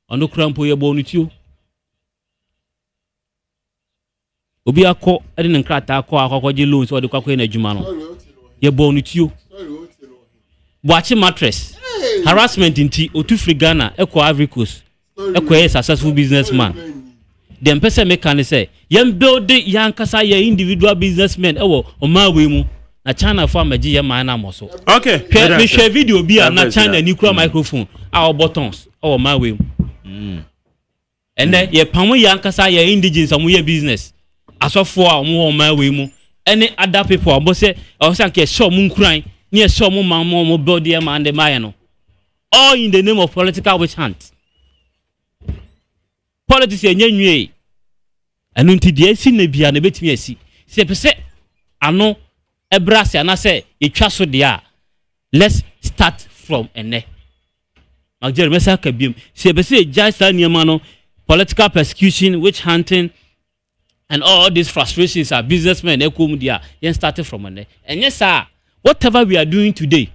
On the crampo ye bonitio. Obi ako, I didn't crack a Koje loans or the Kakwe Jumano. Ye bonitio. Watching mattress, harassment in tea, or two free Ghana, Eco Ivory Coast, Eco a successful businessman. The person can say, young build the young Kasa, individual businessmen, or my women, a China farm a GM man. Okay, me share video be a not China nuclear microphone, our buttons, or my women. And then ye Pamu young Kasa, indigenous, and we business. As of 4 more my women, any other people abo say o say nke show mu nkran near show mu man mo build them and the man all in the name of political witch hunt. Politics enye nwie enu nti de esi na bia na betimi esi se pese ano ebrase na se etwa so de a let's start from ene magjer mesa ka biem se pese just niema no political persecution witch hunting and all these frustrations are businessmen ekom dia yen started from ene enye sa whatever we are doing today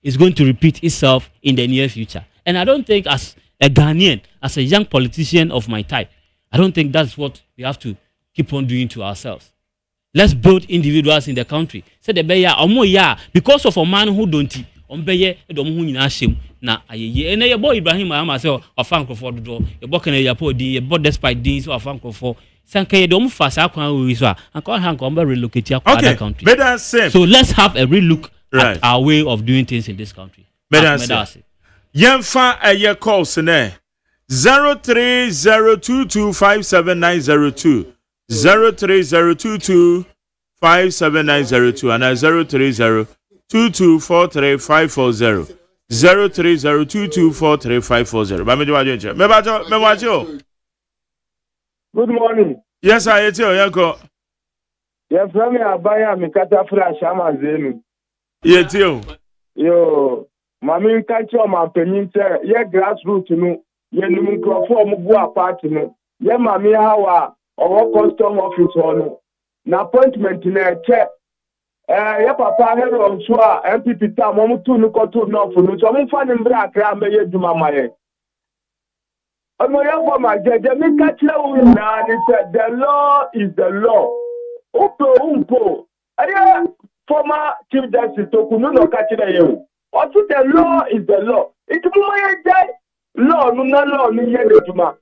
is going to repeat itself in the near future. And I don't think as a Ghanaian, as a young politician of my type, I don't think that's what we have to keep on doing to ourselves. Let's build individuals in the country. Say the beya omo ya because of a man who don't ombeye edom hu nyina hyem na ayeye. Ene ye boy Ibrahim Ayama say ofankofo dodo. Ye bo kana ya po din ye bo despite din so ofankofo. Sanka ye dom fa sa kwan we so anka han ko ombe relocate to other country. So let's have a real look at our way of doing things in this country. Yemfa aye calls ne 0302257902 0302257902 and 0302243540 0302243540. Mebajo. Good morning. Yes, I hear you, Yanko. Yes, from Abaya Mikata Flash Amazenu. Yes, you. Yo, Mammy catch on my peninta, ye grassroots no, ye Numicroform Bua party no, ye Mammy Hawa, or custom office on no appointment in a check. Ye papa hero on Swa, MPP Tam, Momutu Nukotu no for no, so I'm finding black Rambe Dumamaye. I'm for my judge, me catch you now, and he said, the law is the law. Umpo. Former Chief Justice Tokuno Kachina you. Also, the law is the law. It's my law, no law, no yeduma.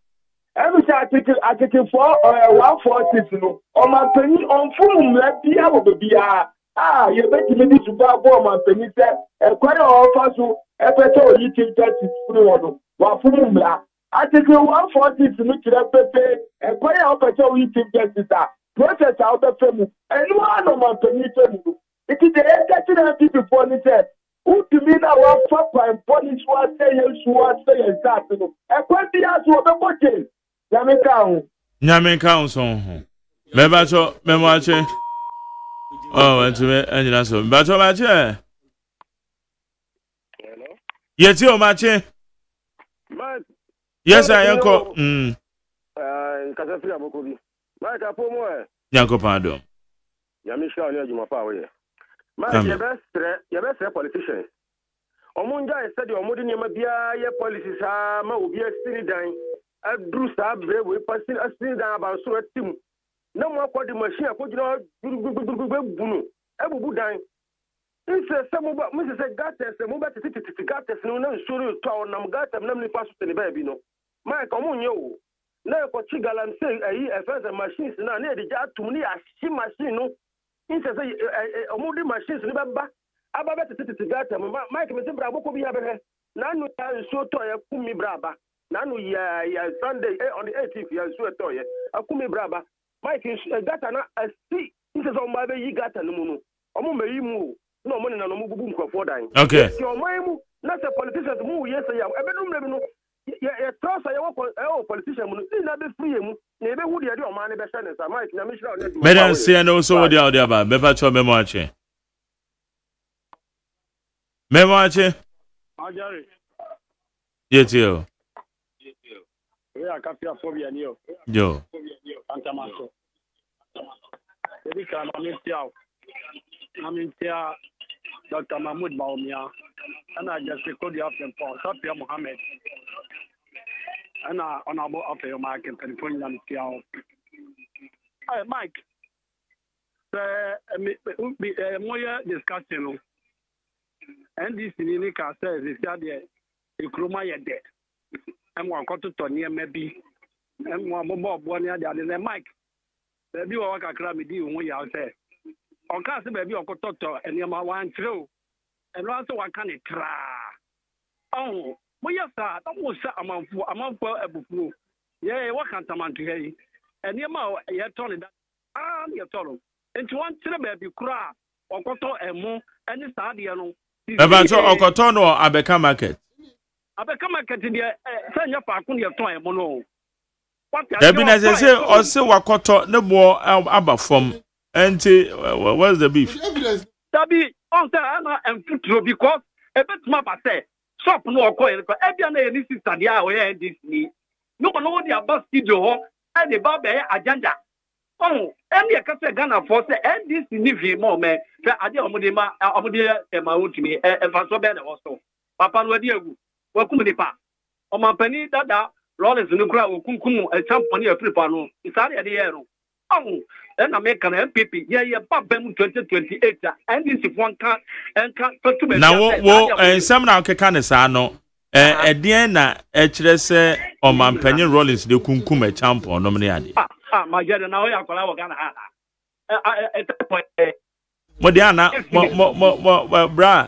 Every article 146 no. On my penny on full Latia will be you bet me this about my penny said, a quite offer so a petrol you Chief Justice Funo, Wafumla. Article 146 look at Pepe, a quite offer you Chief Justice. Process out the family, and one of my penny. It is the educated people for me said, who to me now want papa and police was saying you want say exactly. A quantity as what the body. Yamin so. Mebacho, Memoache. Oh, and to me, and you answer. Bacho Mache. Yes, you, Mache. Yes, I am called. Casafia Mokobi. Mike Apomo. Yanko Pado. Yamisha on your power. My best politicians. Omunja said your modern Yamabia, your policies are Mobia Sinidan. I drew Sabre with passing a Sinidan about so a team. No more for the machine, I put you know, Ebu Dine. It's a some of Mrs. Gattes, and move back to Gattes, no sure town, Namgata, namely fast to the baby. No, my communio. Now for Chigal and say a further machines now near the jar to me as she machine no. He says a moody machines remember. About to get them. Mike Mr. Bravo could be a Nanu so toy a Kumi Braba. Nanu ya Sunday on the 18th year so toy a Kumi Braba. Mike is got a see. He says on my way you got a no. Omo no money no move boom for dying. Okay. Your move not a politician move yes I am. Yeah, trust I want politician. Never free him. Never would you do money better than Mike. Madam, say and also what they are there about. Bepacho Memoache. Memoache. Yes, you. We are Capia Phobia Neo. Yo. Antamaso. I'm in here. Dr. Mahmoud Baumia. And I just recorded you after Paul Sapia Mohammed. And honorable after your mark and California. Hey, Mike. More discussion. And this Nika says, is that the Kruma yet dead. And one got to Tony, maybe. And one more one year than Mike. Maybe you walk a crab with you when you are there. On cast baby or Cototo and your one through. And also one can it try. Oh, well, yes, sir. That was a month for a book. Yeah, what can't a man to hear? And your mouth, you told that. You're told nti wɔn kyerɛ baabi kura ɔkɔtɔ ɛmo ɛne saa deɛ no. Baba so ɔkɔtɔ no Abeka market. Abeka market deɛ sɛ nyɛ faako deɛ tɔn ɛmo no. Ebi na say ɔse wakoto ne bo aba from enti what's the beef? Tabi on say ana emfutro because ebetuma ba say shop no okoye ko ebia na yeni sister dia o ye this ni. No no dey about studio ho e dey ba be agenda. Oh emi e ka say Ghana for say this ni vi mo me say ade omode ma wotumi e fa so be na wo so. Papa no adi agu. Wakum ni pa. O mampani dada Rollins no kura okunkum e champion e tripa no isare e de ye no oh na me kan MPP ye ba bem 2028 and this if one can to be na wo ensam na okeka ne saa no edien na e kire se o mampanyin Rollins de kunkum e champion no me ade ma jere na o ya kola wo Ghana ha mo de ana mo bra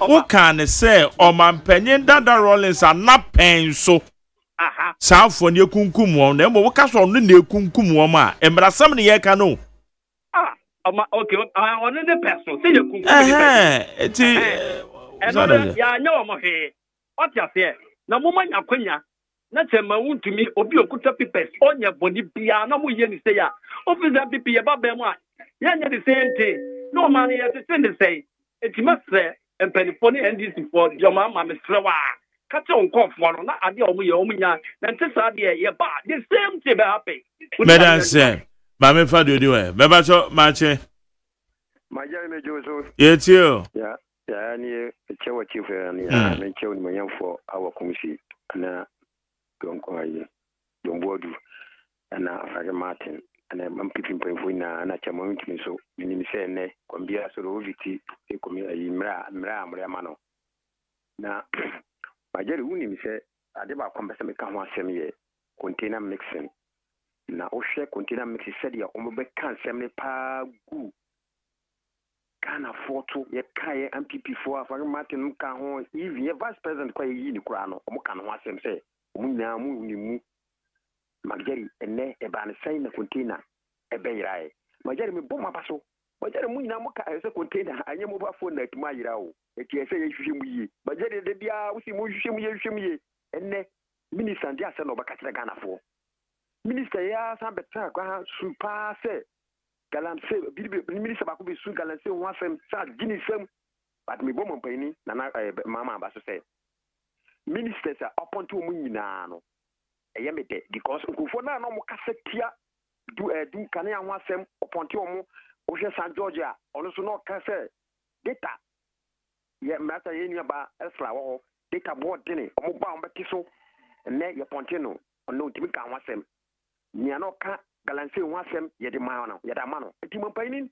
wo kan se o mampanyin dada Rollins anapen so Saafo ne kunkum won na mo woka so no na kunkum won ma embrasam ne ye ka no okay on the person say you kunkum eti ya nya wo mo he o ti ase na mo manya kwanya na chema wuntumi obi okuta papers onya boni bia na mo ye ni say ya officer PP ye ba ba mu a ya nya the same thing no man ye say the say eti ma say empanifo ne NDC for joma ma me srewa Kata unkofo na ade omunya na ntesa de ye ba the same thing be happen. Madam say mama fa do we beba so mache Maja me jozo yetio ya ni chewa chief ni me chewa ni manyamfo awa komisi na donko ayi dombodu na Afage Martin na MPP mpemfo na chama ntimi so ni se ne kwambia so ro viti e komi ayi mra ma no na Majari uni mi se ade ba kwambesa me ka ho asem ye container mixing na o hwe container mixing said ya o be kan asem ne pa gu kana foto ye kai MPP for Afage Martin ka ho even ye vice president kwa yi ni kura no o ka no asem se o nyina mu ni mu Majari ene e ba ne sai na container e be yirae Majari me boma paso Majari mu nyina mo ka se container anye mo ba phone na tuma yira o eti ese ye hwehwe mu yi Majari de bia usi mu hwehwe mu ye enne minister ndi ase no ba ka kire Ghana fo minister ya san beta kwa super se galamse minister ba ko be su galamse ho afem sa gini fam but me bomo mpani na mama ba so se ministers are upon to mu nyina no eye me de because nkofo na no mo kasetia du kan ya ho afem upon to mo o hwe San Georgia ono so no ka se data ye mata ye ni ba extra wo data board dini o mo ba o beti so ne ye pontino ono timi ka ho afem nia no ka galanse ho afem ye de ma no ye da ma no eti mo panin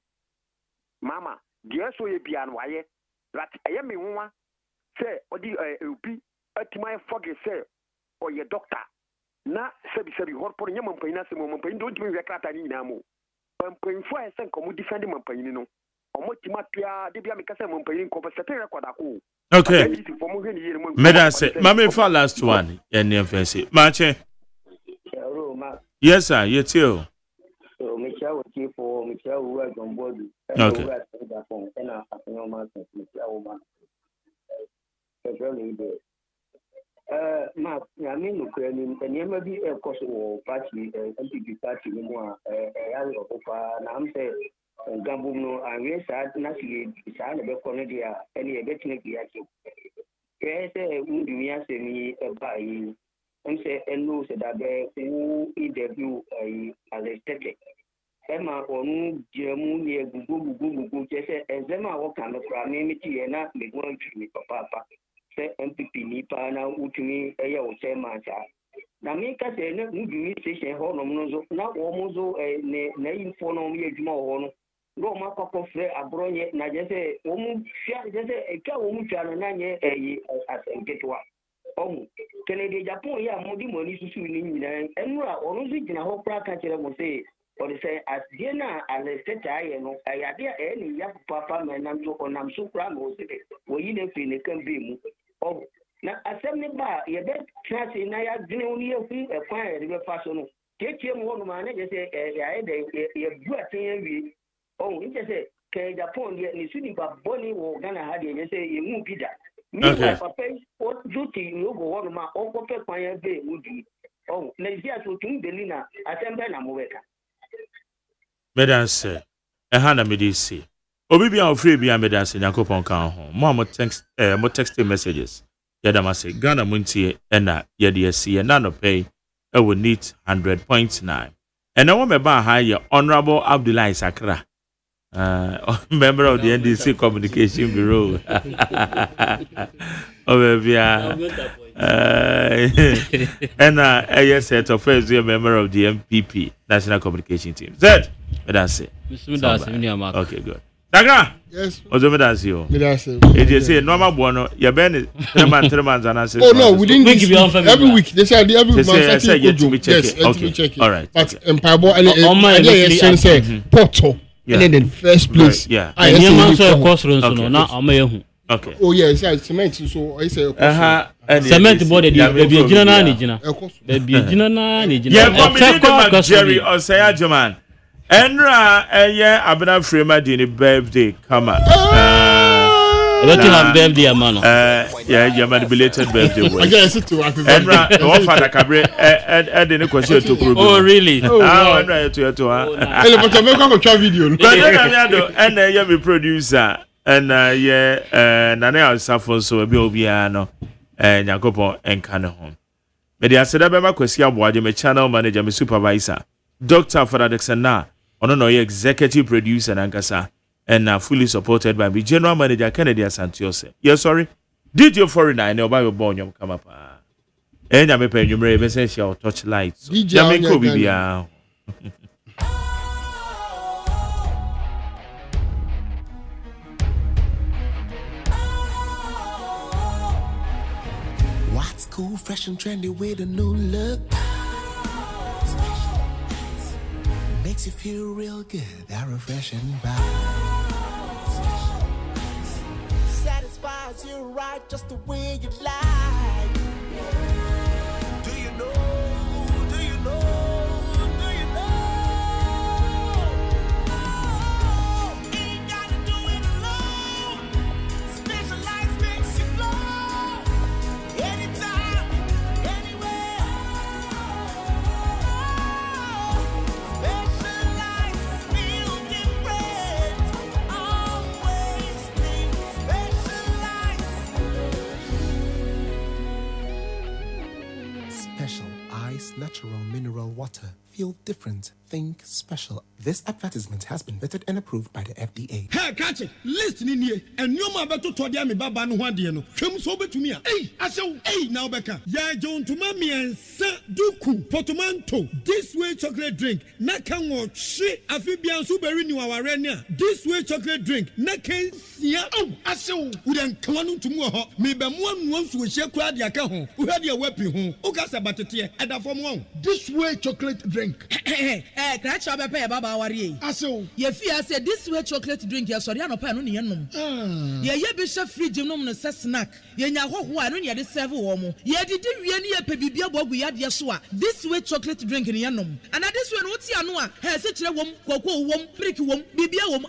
mama die so ye bia no waye that eye me nwa se odi obi atima foge se o ye doctor na sebi horpo nye mo panin ase mo panin do timi we krata ni nyina mo panin fo ese nko mo defend mo panin no omo tima tua de bia me kase mo panin ko set record ako okay Madam say mama for last one and fancy mache yes sir you too so me chawo tipo me chawo wa gombodu okay ena afanyo ma me chawo ma ma ya mi no kwani eniema bi e koso wo party MPP party ni mo ya ro pa na am say gambo no anwe sa na si sa na be kono dia eni e betine dia ki se undu ya se ni e ba yi say enu se da be who EW arrested ema onu jemu ni gugu se ezema wo kan fra me ti na me won twi papa se MPP ni pa na utumi eye o se ma cha na me ka se ne udumi station ho no no na wo mo zo ne na info no me adwuma ho no go ma papa fre abronye na je se wo mu fia je se ka wo mu fia na nye asenketoa omu Kennedy Japan ya modi moni susu ni nyina enura onu zi gina ho pra ka kire mo se o de say as diena arrested aye no ayade e ni ya papa menam so onam so pra mo se wo yi ne fi ne kan bi mu o na asem ne ba ye be trase na ya gine oni e fu e kwan e be fa so no ketie mo no ma ne je se ya e de ye bu aten wi Oh, it say ke Japan ye ni sudi ba boni wo Ghana ha de say ye mu bida. Okay. Papa what duty no go one ma o ko pe kwan ye be mudi. Oh, Nigeria so tun Belina asembe na mo weka. Medanse. Ehana medisi. Obi bia ofre bia medanse Yakopon kan ho. Mo text messages. Yadama say Ghana Montie na yede asi na no pay e will need 100.9. And now me ba high Honorable Abdullah Sakra. Member of the NDC Communication Bureau. And a set of first year member of the MPP National Communication Team. Zed, that's it. Okay, good. Dagra. Yes. Ozo that's you. It is say normal bono. You been 3 months and I say. Oh no, we didn't every week. They said every month. Yes, okay. All right. But Empire and say Porto. And then in the first place. Yeah. I okay. Oh yes, yeah, cement. So I say. Cement body. Baby, Jina na ni Jina. Baby, Jina na ni Jina. Yeah, Jerry OSEI AGYEMAN. Enra abena frema di ni birthday kama. Let him have birthday man. Yeah, man belated birthday. I guess it too. Enra, no father Cabre didn't question to prove. Oh really? Enra to but I make a video. But and me producer and Nana Safon so be obiano Yakopon enka ne ho. Me dey aseda be ma kwesi aboade me channel manager me supervisor Dr. Fadadexana ono no executive producer nankasa and fully supported by me general manager Kennedy Asantiose. Yes sorry. Did you foreigner na oba be born yom come up. Enya me pe nwumre be say share touch lights. Ya me ko bibia. What's cool, fresh and trendy with a new look? Makes you feel real good, that refreshing vibe. Satisfies you right just the way you like. Do you know? Do you know? Do you know? Ain't gotta do it alone. Specialized makes you flow. Anytime, anywhere. Specialized feel different. Always think specialized. Special ice, natural mineral water. Feel different. Think special. This advertisement has been vetted and approved by the FDA. Hey, catch it. Listen in here. And you ma beto to dia me baba no hwade no. Hwem so betumi a. Hey, asew. Hey, now beka. Ya John to mami ensa duku portmanteau. This way chocolate drink. Na kan wo hwe afibian so beri ni waware ni a. This way chocolate drink. Na kan sia. Oh, asew. We den kwanu tumu ho. Me be mo anu so hye kura dia ka ho. Wo hwade e wapi ho. O ka se batete e da fom ho. This way chocolate drink. Crash up a baba worry. Aso. Ye fear said this way chocolate drink, yes, sorry, no pan on the enum. Ye bishop free gymnum no snack. Ye nya ho no ye de serve womo. Ye did we any a pebibia bogu yad yaswa. This way chocolate drink in the enum. And at this one, what's your noa? Has it a wom, cocoa wom, brick wom, bibia wom,